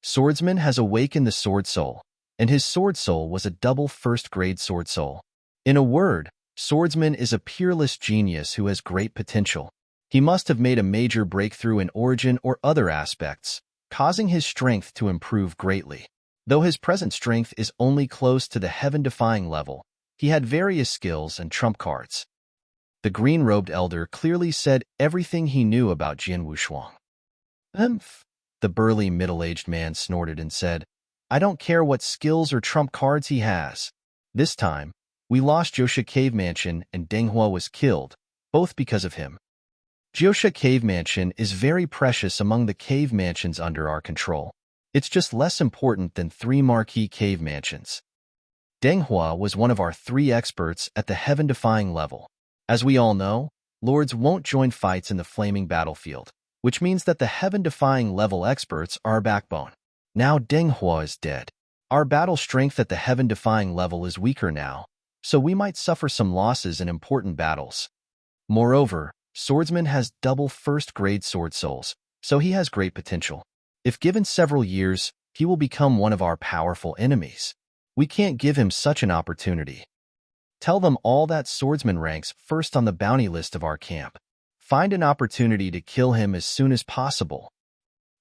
Swordsman has awakened the Sword Soul, and his Sword Soul was a double first-grade Sword Soul. In a word, Swordsman is a peerless genius who has great potential. He must have made a major breakthrough in origin or other aspects, causing his strength to improve greatly. Though his present strength is only close to the heaven-defying level, he had various skills and trump cards. The green-robed elder clearly said everything he knew about Jian Wushuang. The burly middle-aged man snorted and said, I don't care what skills or trump cards he has. This time, we lost Jiosha Cave Mansion and Deng Hua was killed, both because of him. Jiosha Cave Mansion is very precious among the cave mansions under our control. It's just less important than 3 marquee cave mansions. Deng Hua was one of our 3 experts at the heaven-defying level. As we all know, lords won't join fights in the flaming battlefield, which means that the heaven-defying level experts are our backbone. Now Deng Hua is dead. Our battle strength at the heaven-defying level is weaker now, so we might suffer some losses in important battles. Moreover, Swordsman has double first-grade sword souls, so he has great potential. If given several years, he will become one of our powerful enemies. We can't give him such an opportunity. Tell them all that Swordsman ranks first on the bounty list of our camp. Find an opportunity to kill him as soon as possible.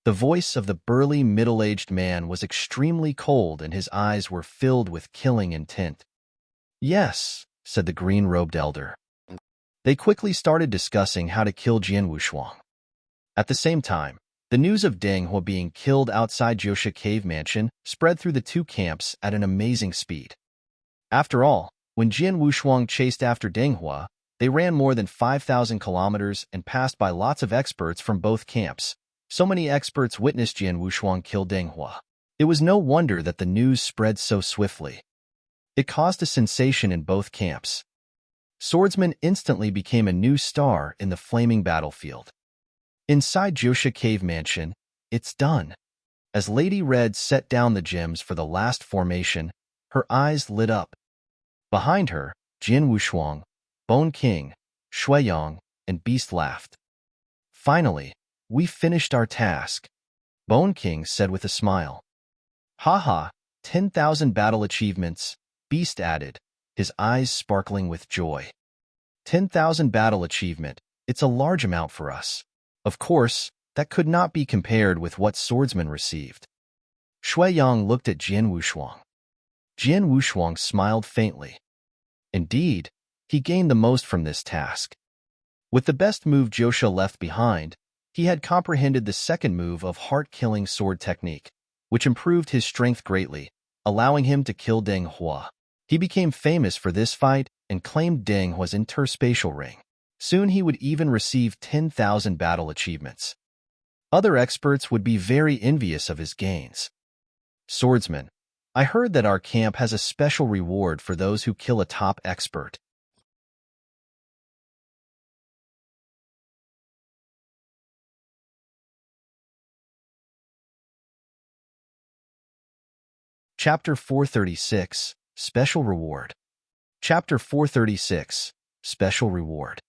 The voice of the burly middle-aged man was extremely cold and his eyes were filled with killing intent. Yes, said the green-robed elder. They quickly started discussing how to kill Jian Wushuang. At the same time, the news of Deng Hua being killed outside Jiosha Cave Mansion spread through the 2 camps at an amazing speed. After all, when Jian Wushuang chased after Deng Hua, they ran more than 5,000 kilometers and passed by lots of experts from both camps. So many experts witnessed Jian Wushuang kill Deng Hua. It was no wonder that the news spread so swiftly. It caused a sensation in both camps. Swordsman instantly became a new star in the flaming battlefield. Inside Jiosha Cave Mansion, it's done. As Lady Red set down the gems for the last formation, her eyes lit up. Behind her, Jian Wushuang, Bone King, Shuiyang, and Beast laughed. Finally, we finished our task, Bone King said with a smile. Haha, 10,000 battle achievements, Beast added, his eyes sparkling with joy. 10,000 battle achievement, it's a large amount for us. Of course, that could not be compared with what Swordsman received. Shuiyang looked at Jian Wushuang. Jian Wushuang smiled faintly. Indeed, he gained the most from this task. With the best move Jiosha left behind, he had comprehended the second move of heart-killing sword technique, which improved his strength greatly, allowing him to kill Deng Hua. He became famous for this fight and claimed Deng Hua's interspatial ring. Soon he would even receive 10,000 battle achievements. Other experts would be very envious of his gains. Swordsman, I heard that our camp has a special reward for those who kill a top expert. Chapter 436, Special Reward. Chapter 436, Special Reward.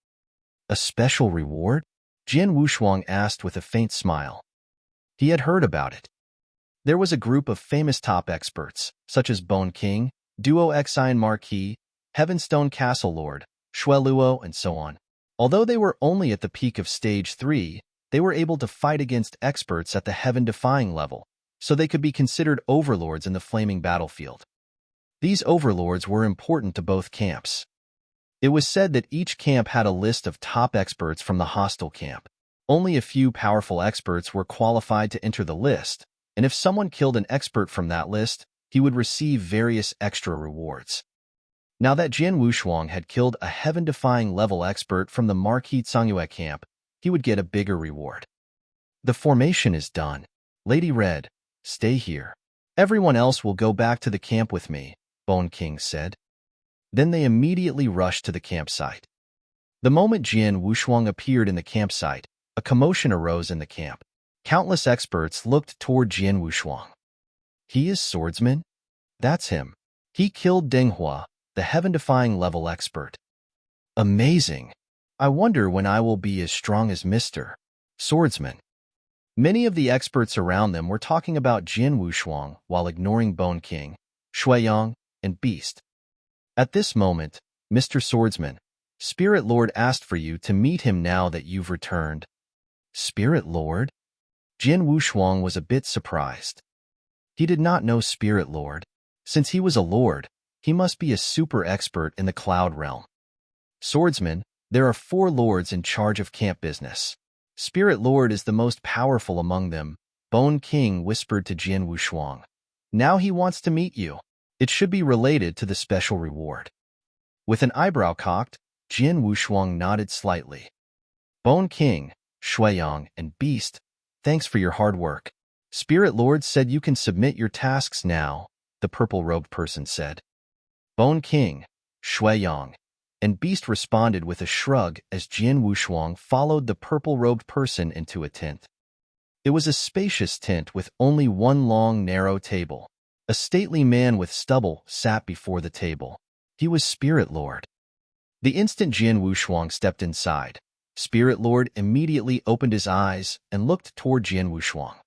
A special reward? Jian Wushuang asked with a faint smile. He had heard about it. There was a group of famous top experts, such as Bone King, Duo Exine Marquis, Heavenstone Castle Lord, Shueluo, and so on. Although they were only at the peak of Stage 3, they were able to fight against experts at the heaven-defying level, so they could be considered overlords in the flaming battlefield. These overlords were important to both camps. It was said that each camp had a list of top experts from the hostile camp. Only a few powerful experts were qualified to enter the list, and if someone killed an expert from that list, he would receive various extra rewards. Now that Jian Wushuang had killed a heaven-defying level expert from the Marquis Tsangyue camp, he would get a bigger reward. The formation is done. Lady Red, stay here. Everyone else will go back to the camp with me, Bone King said. Then they immediately rushed to the campsite. The moment Jian Wushuang appeared in the campsite, a commotion arose in the camp. Countless experts looked toward Jian Wushuang. He is Swordsman? That's him. He killed Deng Hua, the heaven-defying level expert. Amazing. I wonder when I will be as strong as Mr. Swordsman. Many of the experts around them were talking about Jian Wushuang while ignoring Bone King, Shuiyang, and Beast. At this moment, Mr. Swordsman, Spirit Lord asked for you to meet him now that you've returned. Spirit Lord? Jian Wushuang was a bit surprised. He did not know Spirit Lord. Since he was a lord, he must be a super expert in the cloud realm. Swordsman, there are 4 lords in charge of camp business. Spirit Lord is the most powerful among them, Bone King whispered to Jian Wushuang. Now he wants to meet you. It should be related to the special reward. With an eyebrow cocked, Jian Wushuang nodded slightly. Bone King, Shuiyang, and Beast, thanks for your hard work. Spirit Lord said you can submit your tasks now, the purple-robed person said. Bone King, Shuiyang, and Beast responded with a shrug as Jian Wushuang followed the purple-robed person into a tent. It was a spacious tent with only one long, narrow table. A stately man with stubble sat before the table. He was Spirit Lord. The instant Jian Wushuang stepped inside, Spirit Lord immediately opened his eyes and looked toward Jian Wushuang.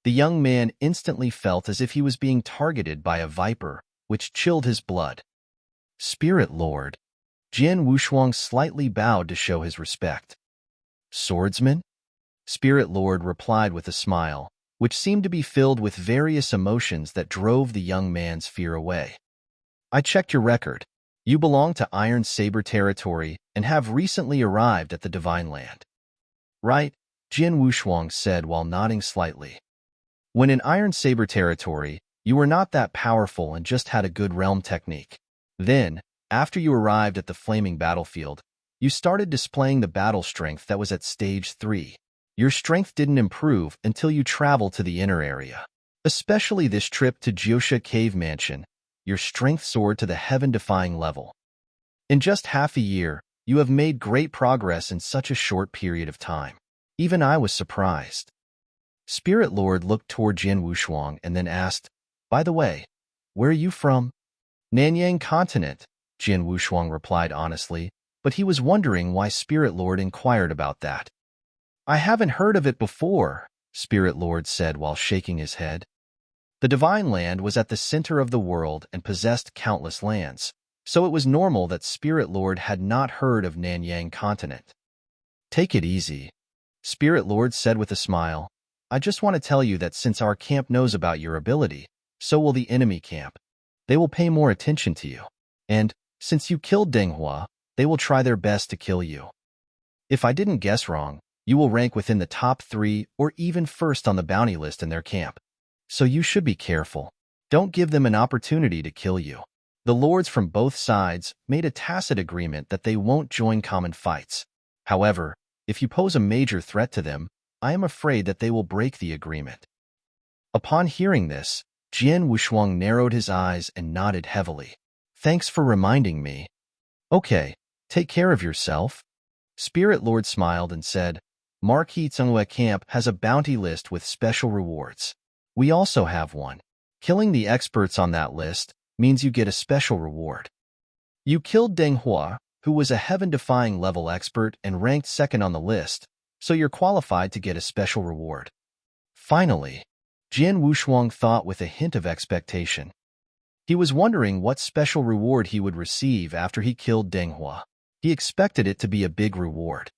The young man instantly felt as if he was being targeted by a viper, which chilled his blood. Spirit Lord. Jian Wushuang slightly bowed to show his respect. Swordsman? Spirit Lord replied with a smile, which seemed to be filled with various emotions that drove the young man's fear away. I checked your record. You belong to Iron Saber territory and have recently arrived at the Divine Land. Right, Jian Wushuang said while nodding slightly. When in Iron Saber territory, you were not that powerful and just had a good realm technique. Then, after you arrived at the flaming battlefield, you started displaying the battle strength that was at stage 3. Your strength didn't improve until you traveled to the inner area. Especially this trip to Jiosha Cave Mansion, your strength soared to the heaven-defying level. In just half a year, you have made great progress in such a short period of time. Even I was surprised. Spirit Lord looked toward Jian Wushuang and then asked, by the way, where are you from? Nanyang Continent, Jian Wushuang replied honestly, but he was wondering why Spirit Lord inquired about that. I haven't heard of it before, Spirit Lord said while shaking his head. The Divine Land was at the center of the world and possessed countless lands, so it was normal that Spirit Lord had not heard of Nanyang Continent. Take it easy, Spirit Lord said with a smile. I just want to tell you that since our camp knows about your ability, so will the enemy camp. They will pay more attention to you. And, since you killed Deng Hua, they will try their best to kill you. If I didn't guess wrong, you will rank within the top 3 or even first on the bounty list in their camp. So you should be careful. Don't give them an opportunity to kill you. The lords from both sides made a tacit agreement that they won't join common fights. However, if you pose a major threat to them, I am afraid that they will break the agreement. Upon hearing this, Jian Wushuang narrowed his eyes and nodded heavily. Thanks for reminding me. Okay, take care of yourself. Spirit Lord smiled and said, Marquis Tsungwe Camp has a bounty list with special rewards. We also have one. Killing the experts on that list means you get a special reward. You killed Deng Hua, who was a heaven-defying level expert and ranked 2nd on the list, so you're qualified to get a special reward. Finally, Jian Wushuang thought with a hint of expectation. He was wondering what special reward he would receive after he killed Deng Hua. He expected it to be a big reward.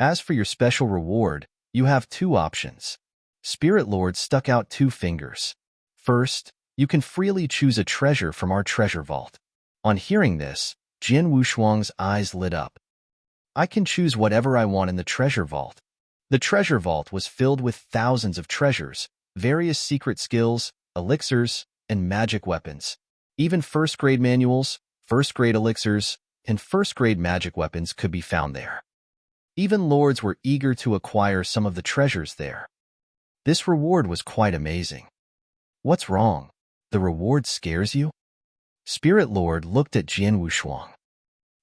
As for your special reward, you have 2 options. Spirit Lord stuck out 2 fingers. First, you can freely choose a treasure from our treasure vault. On hearing this, Jian Wushuang's eyes lit up. I can choose whatever I want in the treasure vault. The treasure vault was filled with thousands of treasures, various secret skills, elixirs, and magic weapons. Even first-grade manuals, first-grade elixirs, and first-grade magic weapons could be found there. Even lords were eager to acquire some of the treasures there. This reward was quite amazing. What's wrong? The reward scares you? Spirit Lord looked at Jian Wushuang.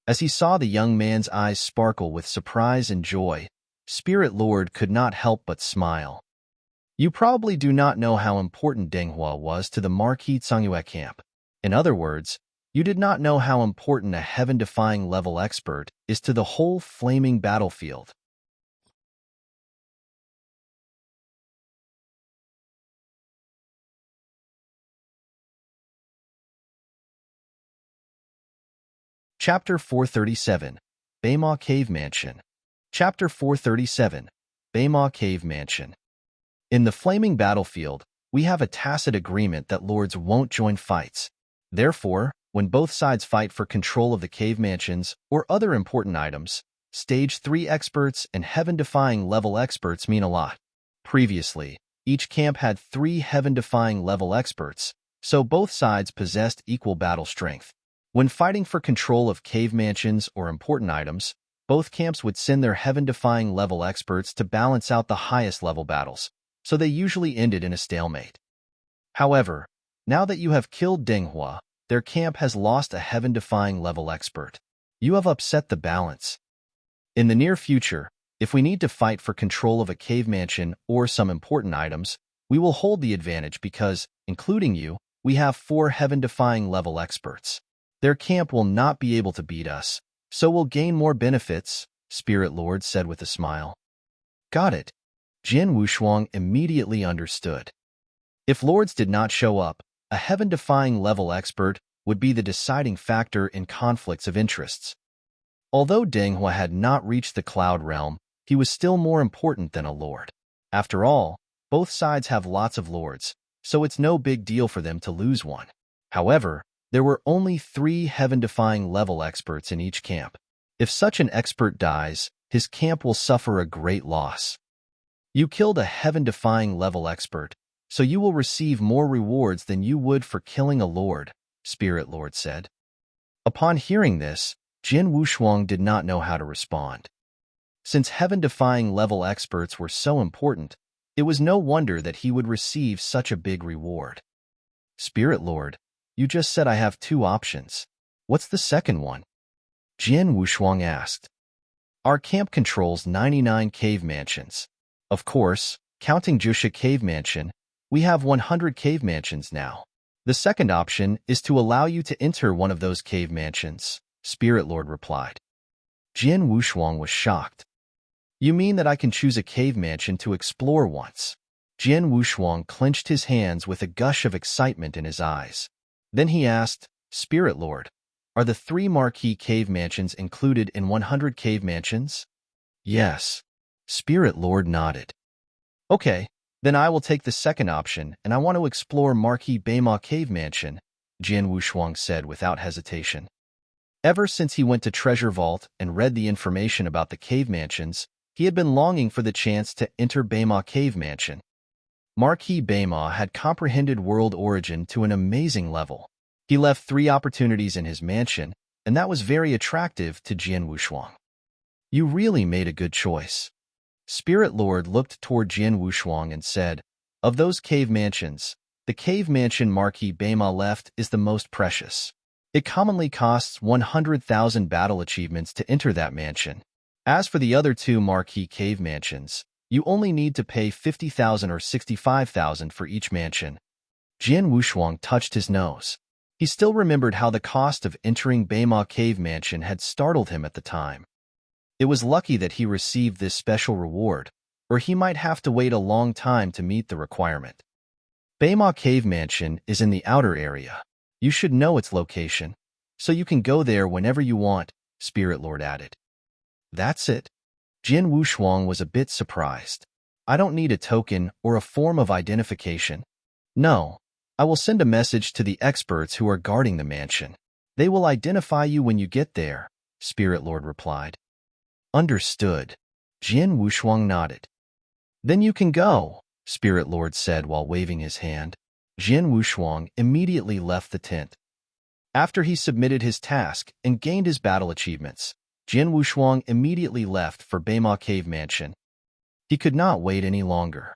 As he saw the young man's eyes sparkle with surprise and joy, Spirit Lord could not help but smile. You probably do not know how important Denghua was to the Marquis Tsangyue camp. In other words, you did not know how important a heaven-defying level expert is to the whole flaming battlefield. Chapter 437, Baima Cave Mansion. Chapter 437, Baima Cave Mansion. In the flaming battlefield, we have a tacit agreement that lords won't join fights. Therefore, when both sides fight for control of the cave mansions or other important items, Stage 3 experts and heaven-defying level experts mean a lot. Previously, each camp had 3 heaven-defying level experts, so both sides possessed equal battle strength. When fighting for control of cave mansions or important items, both camps would send their heaven-defying level experts to balance out the highest level battles, so they usually ended in a stalemate. However, now that you have killed Denghua, their camp has lost a heaven-defying level expert. You have upset the balance. In the near future, if we need to fight for control of a cave mansion or some important items, we will hold the advantage because, including you, we have 4 heaven-defying level experts. Their camp will not be able to beat us, so we'll gain more benefits, Spirit Lord said with a smile. Got it. Jian Wushuang immediately understood. If lords did not show up, a heaven-defying level expert would be the deciding factor in conflicts of interests. Although Denghua had not reached the Cloud Realm, he was still more important than a lord. After all, both sides have lots of lords, so it's no big deal for them to lose one. However, there were only 3 heaven-defying level experts in each camp. If such an expert dies, his camp will suffer a great loss. You killed a heaven-defying level expert, so you will receive more rewards than you would for killing a lord, Spirit Lord said. Upon hearing this, Jian Wushuang did not know how to respond. Since heaven-defying level experts were so important, it was no wonder that he would receive such a big reward. Spirit Lord, you just said I have 2 options. What's the second one? Jian Wushuang asked. Our camp controls 99 cave mansions. Of course, counting Jusha Cave Mansion, we have 100 cave mansions now. The second option is to allow you to enter one of those cave mansions, Spirit Lord replied. Jian Wushuang was shocked. You mean that I can choose a cave mansion to explore once? Jian Wushuang clenched his hands with a gush of excitement in his eyes. Then he asked, Spirit Lord, are the 3 marquee cave mansions included in 100 cave mansions? Yes. Spirit Lord nodded. Okay, then I will take the second option, and I want to explore Marquis Baima Cave Mansion, Jian Wushuang said without hesitation. Ever since he went to Treasure Vault and read the information about the cave mansions, he had been longing for the chance to enter Baima Cave Mansion. Marquis Baima had comprehended world origin to an amazing level. He left 3 opportunities in his mansion, and that was very attractive to Jian Wushuang. You really made a good choice. Spirit Lord looked toward Jian Wushuang and said, Of those cave mansions, the cave mansion Marquis Baima left is the most precious. It commonly costs 100,000 battle achievements to enter that mansion. As for the other 2 marquee cave mansions, you only need to pay 50,000 or 65,000 for each mansion. Jian Wushuang touched his nose. He still remembered how the cost of entering Baima Cave Mansion had startled him at the time. It was lucky that he received this special reward, or he might have to wait a long time to meet the requirement. Baima Cave Mansion is in the outer area. You should know its location, so you can go there whenever you want, Spirit Lord added. That's it. Jian Wushuang was a bit surprised. I don't need a token or a form of identification. No, I will send a message to the experts who are guarding the mansion. They will identify you when you get there, Spirit Lord replied. Understood. Jian Wushuang nodded. Then you can go, Spirit Lord said while waving his hand. Jian Wushuang immediately left the tent. After he submitted his task and gained his battle achievements, Jian Wushuang immediately left for Beima Cave Mansion. He could not wait any longer.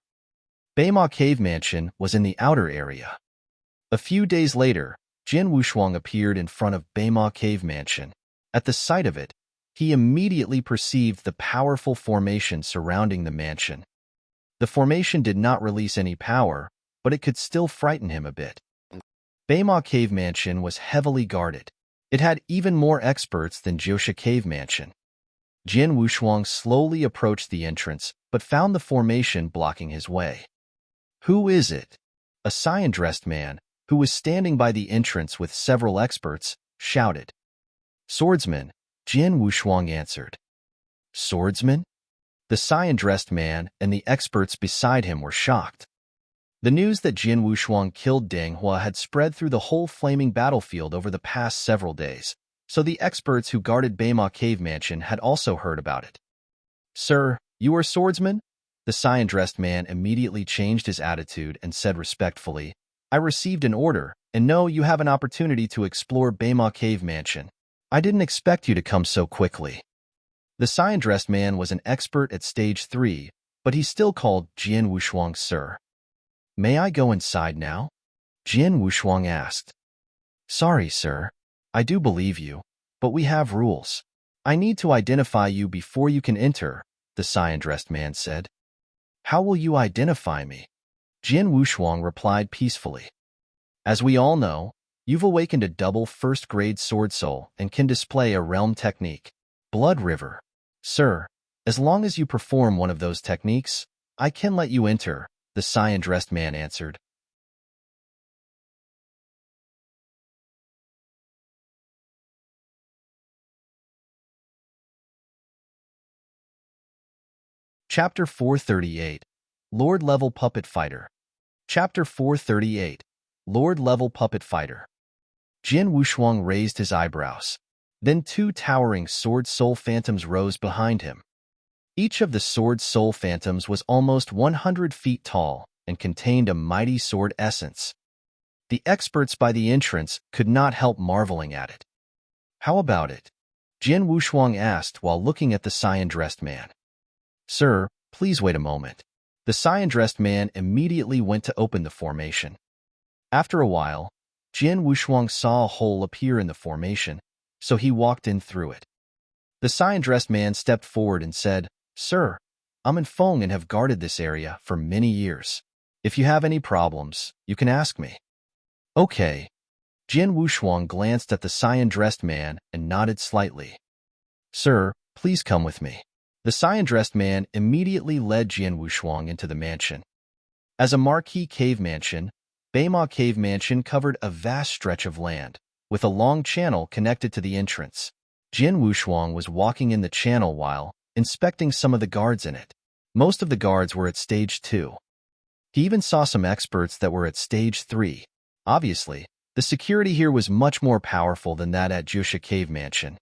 Beima Cave Mansion was in the outer area. A few days later, Jian Wushuang appeared in front of Beima Cave Mansion. At the sight of it, he immediately perceived the powerful formation surrounding the mansion. The formation did not release any power, but it could still frighten him a bit. Beima Cave Mansion was heavily guarded. It had even more experts than Jiosha Cave Mansion. Jian Wushuang slowly approached the entrance, but found the formation blocking his way. Who is it? A cyan-dressed man, who was standing by the entrance with several experts, shouted. Swordsman, Jian Wushuang answered. Swordsman? The cyan-dressed man and the experts beside him were shocked. The news that Jian Wushuang killed Deng Hua had spread through the whole flaming battlefield over the past several days, so the experts who guarded Beima Cave Mansion had also heard about it. Sir, you are Swordsman? The cyan-dressed man immediately changed his attitude and said respectfully, I received an order, and know you have an opportunity to explore Beima Cave Mansion. I didn't expect you to come so quickly. The cyan-dressed man was an expert at Stage 3, but he still called Jian Wushuang Sir. May I go inside now? Jian Wushuang asked. Sorry, sir. I do believe you, but we have rules. I need to identify you before you can enter, the cyan-dressed man said. How will you identify me? Jian Wushuang replied peacefully. As we all know, you've awakened a double first-grade sword soul and can display a realm technique, Blood River. Sir, as long as you perform one of those techniques, I can let you enter, the cyan-dressed man answered. Chapter 438, Lord Level Puppet Fighter. Chapter 438, Lord Level Puppet Fighter. Jian Wushuang raised his eyebrows. Then two towering sword soul phantoms rose behind him. Each of the sword soul phantoms was almost 100 feet tall and contained a mighty sword essence. The experts by the entrance could not help marveling at it. How about it? Jian Wushuang asked while looking at the cyan-dressed man. Sir, please wait a moment. The cyan-dressed man immediately went to open the formation. After a while, Jian Wushuang saw a hole appear in the formation, so he walked in through it. The cyan-dressed man stepped forward and said, Sir, I'm in Feng and have guarded this area for many years. If you have any problems, you can ask me. Okay. Jian Wushuang glanced at the cyan-dressed man and nodded slightly. Sir, please come with me. The cyan-dressed man immediately led Jian Wushuang into the mansion. As a marquee cave mansion, Beima Cave Mansion covered a vast stretch of land, with a long channel connected to the entrance. Jian Wushuang was walking in the channel while inspecting some of the guards in it. Most of the guards were at Stage 2. He even saw some experts that were at Stage 3. Obviously, the security here was much more powerful than that at Jiosha Cave Mansion.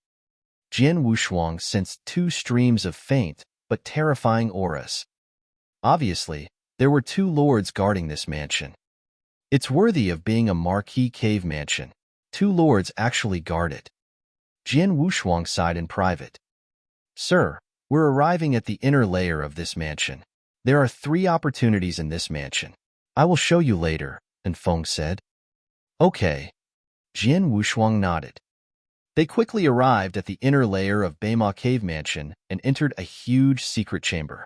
Jian Wushuang sensed two streams of faint but terrifying auras. Obviously, there were two lords guarding this mansion. It's worthy of being a marquee cave mansion. Two lords actually guard it. Jian Wushuang sighed in private. Sir, we're arriving at the inner layer of this mansion. There are 3 opportunities in this mansion. I will show you later, and Feng said. Okay. Jian Wushuang nodded. They quickly arrived at the inner layer of Beima Cave Mansion and entered a huge secret chamber.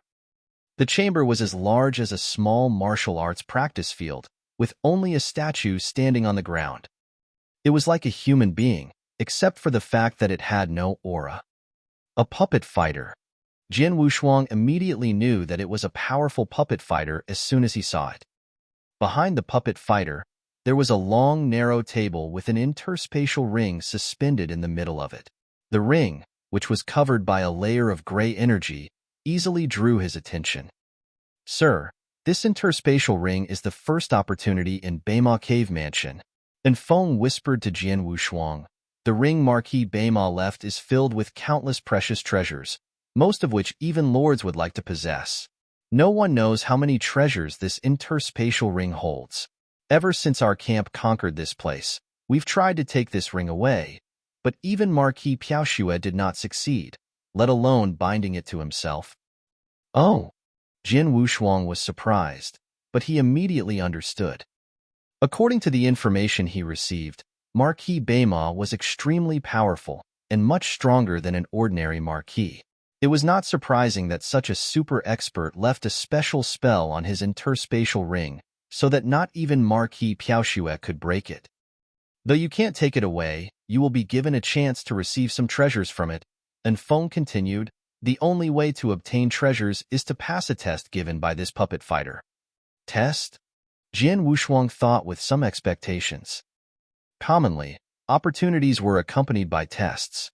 The chamber was as large as a small martial arts practice field, with only a statue standing on the ground. It was like a human being, except for the fact that it had no aura. A puppet fighter. Jian Wushuang immediately knew that it was a powerful puppet fighter as soon as he saw it. Behind the puppet fighter, there was a long, narrow table with an interspatial ring suspended in the middle of it. The ring, which was covered by a layer of gray energy, easily drew his attention. Sir, this interspatial ring is the first opportunity in Beima Cave Mansion. And Feng whispered to Jian Wushuang, the ring Marquis Beima left is filled with countless precious treasures, most of which even lords would like to possess. No one knows how many treasures this interspatial ring holds. Ever since our camp conquered this place, we've tried to take this ring away, but even Marquis Piaoxue did not succeed, let alone binding it to himself. Oh! Jin Wushuang was surprised, but he immediately understood. According to the information he received, Marquis Beima was extremely powerful and much stronger than an ordinary marquis. It was not surprising that such a super expert left a special spell on his interspatial ring so that not even Marquis Piaoxue could break it. Though you can't take it away, you will be given a chance to receive some treasures from it, and Feng continued, the only way to obtain treasures is to pass a test given by this puppet fighter. Test? Jian Wushuang thought with some expectations. Commonly, opportunities were accompanied by tests.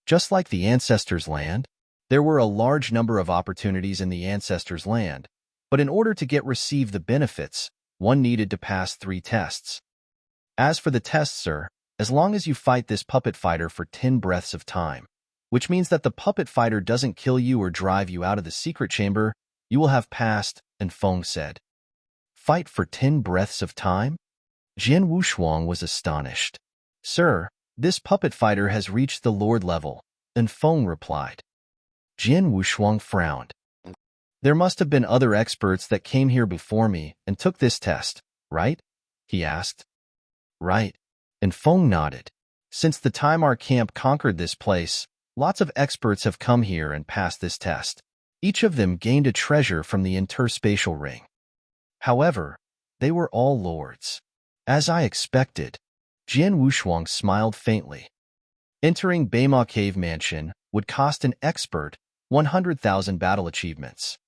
Just like the ancestors' land, there were a large number of opportunities in the ancestors' land, but in order to receive the benefits, one needed to pass 3 tests. As for the tests, sir, as long as you fight this puppet fighter for 10 breaths of time, which means that the puppet fighter doesn't kill you or drive you out of the secret chamber, you will have passed, and Feng said. Fight for 10 breaths of time? Jian Wushuang was astonished. Sir, this puppet fighter has reached the Lord level, and Feng replied. Jian Wushuang frowned. There must have been other experts that came here before me and took this test, right? He asked. Right. And Feng nodded. Since the time our camp conquered this place, lots of experts have come here and passed this test. Each of them gained a treasure from the interspatial ring. However, they were all lords. As I expected, Jian Wushuang smiled faintly. Entering Beima Cave Mansion would cost an expert 100,000 battle achievements.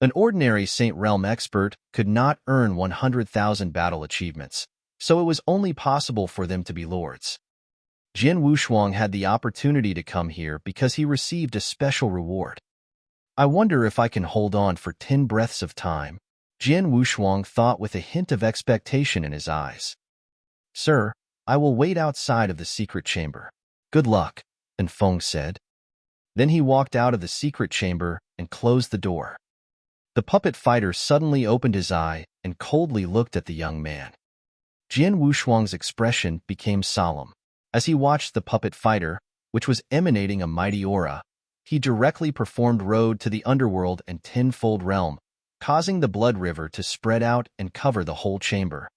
An ordinary Saint Realm expert could not earn 100,000 battle achievements, so it was only possible for them to be lords. Jian Wushuang had the opportunity to come here because he received a special reward. I wonder if I can hold on for 10 breaths of time, Jian Wushuang thought with a hint of expectation in his eyes. Sir, I will wait outside of the secret chamber. Good luck, and Feng said. Then he walked out of the secret chamber and closed the door. The puppet fighter suddenly opened his eye and coldly looked at the young man. Jian Wushuang's expression became solemn. As he watched the puppet fighter, which was emanating a mighty aura, he directly performed road to the underworld and tenfold realm, causing the blood river to spread out and cover the whole chamber.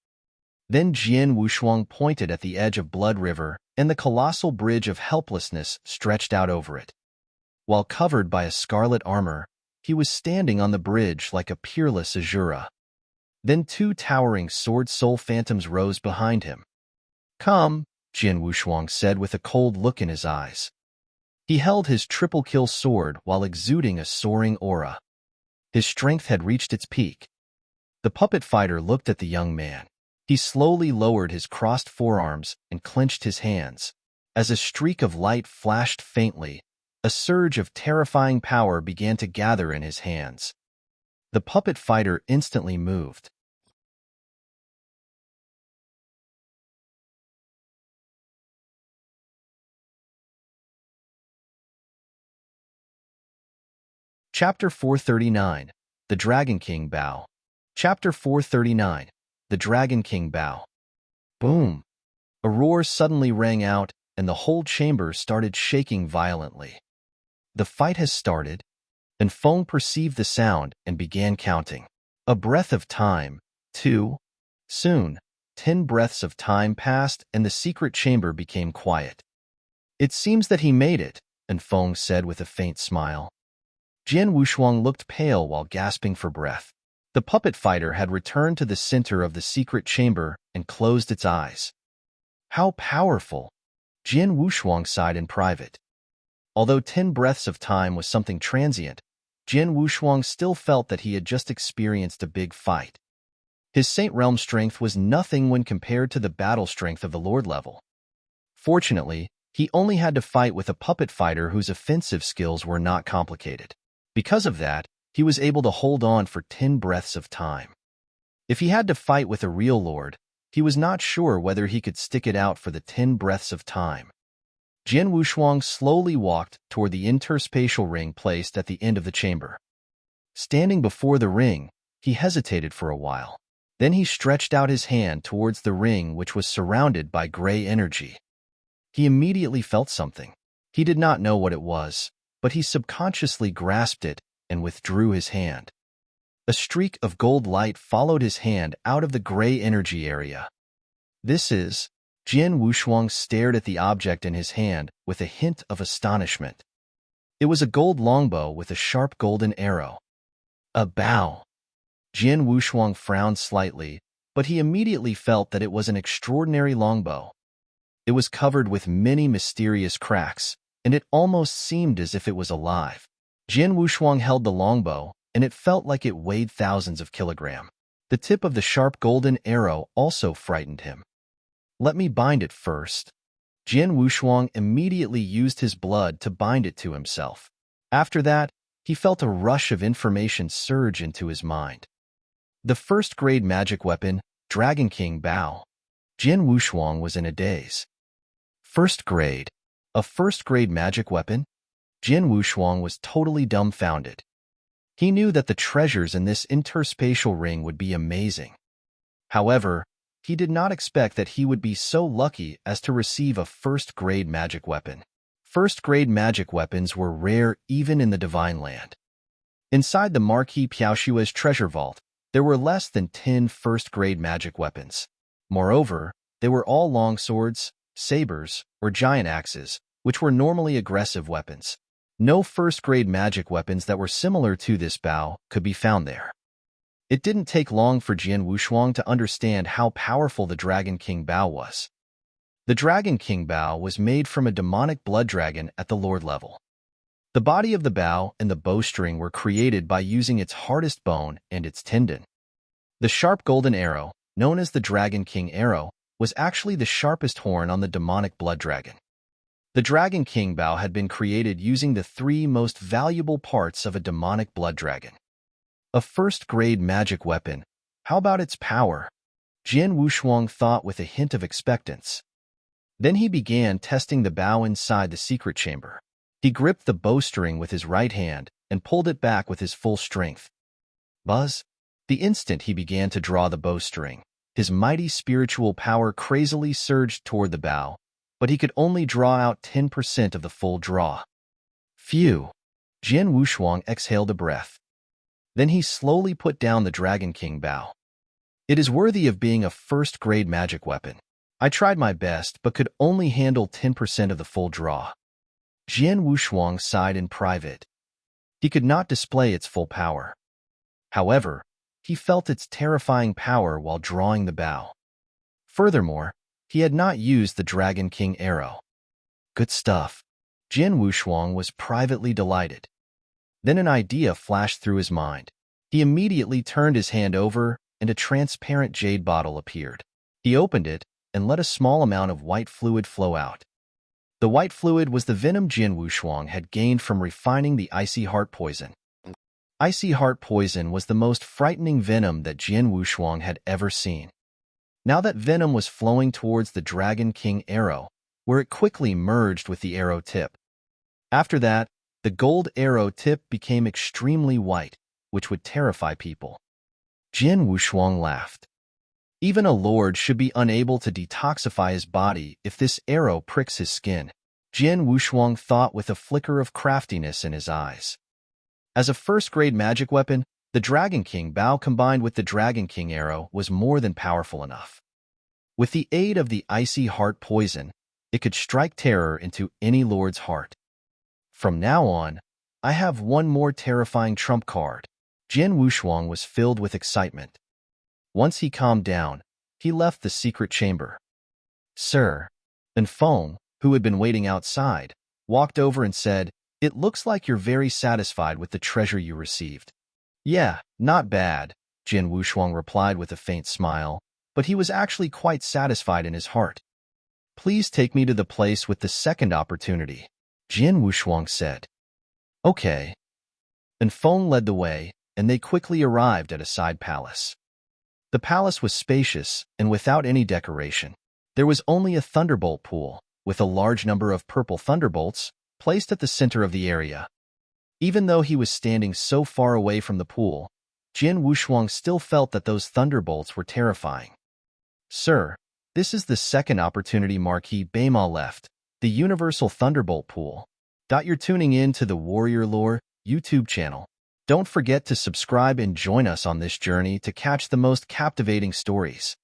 Then Jian Wushuang pointed at the edge of Blood River, and the colossal bridge of helplessness stretched out over it. While covered by a scarlet armor, he was standing on the bridge like a peerless Azura. Then 2 towering sword soul phantoms rose behind him. Come, Jian Wushuang said with a cold look in his eyes. He held his triple kill sword while exuding a soaring aura. His strength had reached its peak. The puppet fighter looked at the young man. He slowly lowered his crossed forearms and clenched his hands. As a streak of light flashed faintly, a surge of terrifying power began to gather in his hands. The puppet fighter instantly moved. Chapter 439, The Dragon King Bow. Chapter 439, The Dragon King Bow. Boom! A roar suddenly rang out, and the whole chamber started shaking violently. The fight has started, and Feng perceived the sound and began counting. A breath of time, 2. Soon, 10 breaths of time passed and the secret chamber became quiet. It seems that he made it, and Feng said with a faint smile. Jian Wushuang looked pale while gasping for breath. The puppet fighter had returned to the center of the secret chamber and closed its eyes. How powerful! Jian Wushuang sighed in private. Although 10 breaths of time was something transient, Jian Wushuang still felt that he had just experienced a big fight. His Saint Realm strength was nothing when compared to the battle strength of the Lord level. Fortunately, he only had to fight with a puppet fighter whose offensive skills were not complicated. Because of that, he was able to hold on for 10 breaths of time. If he had to fight with a real lord, he was not sure whether he could stick it out for the 10 breaths of time. Jian Wushuang slowly walked toward the interspatial ring placed at the end of the chamber. Standing before the ring, he hesitated for a while. Then he stretched out his hand towards the ring, which was surrounded by gray energy. He immediately felt something. He did not know what it was, but he subconsciously grasped it and withdrew his hand. A streak of gold light followed his hand out of the gray energy area. This is... Jian Wushuang stared at the object in his hand with a hint of astonishment. It was a gold longbow with a sharp golden arrow. A bow. Jian Wushuang frowned slightly, but he immediately felt that it was an extraordinary longbow. It was covered with many mysterious cracks, and it almost seemed as if it was alive. Jian Wushuang held the longbow, and it felt like it weighed thousands of kilograms. The tip of the sharp golden arrow also frightened him. Let me bind it first. Jian Wushuang immediately used his blood to bind it to himself. After that, he felt a rush of information surge into his mind. The first-grade magic weapon, Dragon King Bao. Jian Wushuang was in a daze. First grade. A first-grade magic weapon? Jian Wushuang was totally dumbfounded. He knew that the treasures in this interspatial ring would be amazing. However, he did not expect that he would be so lucky as to receive a first-grade magic weapon. First-grade magic weapons were rare even in the Divine Land. Inside the Marquis Piaoshua's treasure vault, there were less than 10 first-grade magic weapons. Moreover, they were all long swords, sabers, or giant axes, which were normally aggressive weapons. No first-grade magic weapons that were similar to this Bao could be found there. It didn't take long for Jian Wushuang to understand how powerful the Dragon King Bao was. The Dragon King Bao was made from a demonic blood dragon at the Lord level. The body of the Bao and the bowstring were created by using its hardest bone and its tendon. The sharp golden arrow, known as the Dragon King Arrow, was actually the sharpest horn on the demonic blood dragon. The Dragon King Bao had been created using the 3 most valuable parts of a demonic blood dragon. A first-grade magic weapon. How about its power? Jian Wushuang thought with a hint of expectance. Then he began testing the Bao inside the secret chamber. He gripped the bowstring with his right hand and pulled it back with his full strength. Buzz! The instant he began to draw the bowstring, his mighty spiritual power crazily surged toward the Bao, but he could only draw out 10% of the full draw. Phew! Jian Wushuang exhaled a breath. Then he slowly put down the Dragon King Bao. It is worthy of being a first-grade magic weapon. I tried my best, but could only handle 10% of the full draw. Jian Wushuang sighed in private. He could not display its full power. However, he felt its terrifying power while drawing the Bao. Furthermore, he had not used the Dragon King Arrow. Good stuff. Jian Wushuang was privately delighted. Then an idea flashed through his mind. He immediately turned his hand over, and a transparent jade bottle appeared. He opened it and let a small amount of white fluid flow out. The white fluid was the venom Jian Wushuang had gained from refining the icy heart poison. Icy heart poison was the most frightening venom that Jian Wushuang had ever seen. Now that venom was flowing towards the Dragon King Arrow, where it quickly merged with the arrow tip. After that, the gold arrow tip became extremely white, which would terrify people. Jian Wushuang laughed. Even a lord should be unable to detoxify his body if this arrow pricks his skin. Jian Wushuang thought with a flicker of craftiness in his eyes. As a first-grade magic weapon, the Dragon King Bao combined with the Dragon King Arrow was more than powerful enough. With the aid of the icy heart poison, it could strike terror into any lord's heart. From now on, I have one more terrifying trump card. Jian Wushuang was filled with excitement. Once he calmed down, he left the secret chamber. Sir, and Feng, who had been waiting outside, walked over and said, "It looks like you're very satisfied with the treasure you received." "Yeah, not bad," Jian Wushuang replied with a faint smile, but he was actually quite satisfied in his heart. "Please take me to the place with the second opportunity," Jian Wushuang said. "Okay." And Feng led the way, and they quickly arrived at a side palace. The palace was spacious and without any decoration. There was only a thunderbolt pool, with a large number of purple thunderbolts, placed at the center of the area. Even though he was standing so far away from the pool, Jian Wushuang still felt that those thunderbolts were terrifying. "Sir, this is the second opportunity Marquis Baima left," the Universal Thunderbolt Pool. You're tuning in to the Warrior Lore YouTube channel. Don't forget to subscribe and join us on this journey to catch the most captivating stories.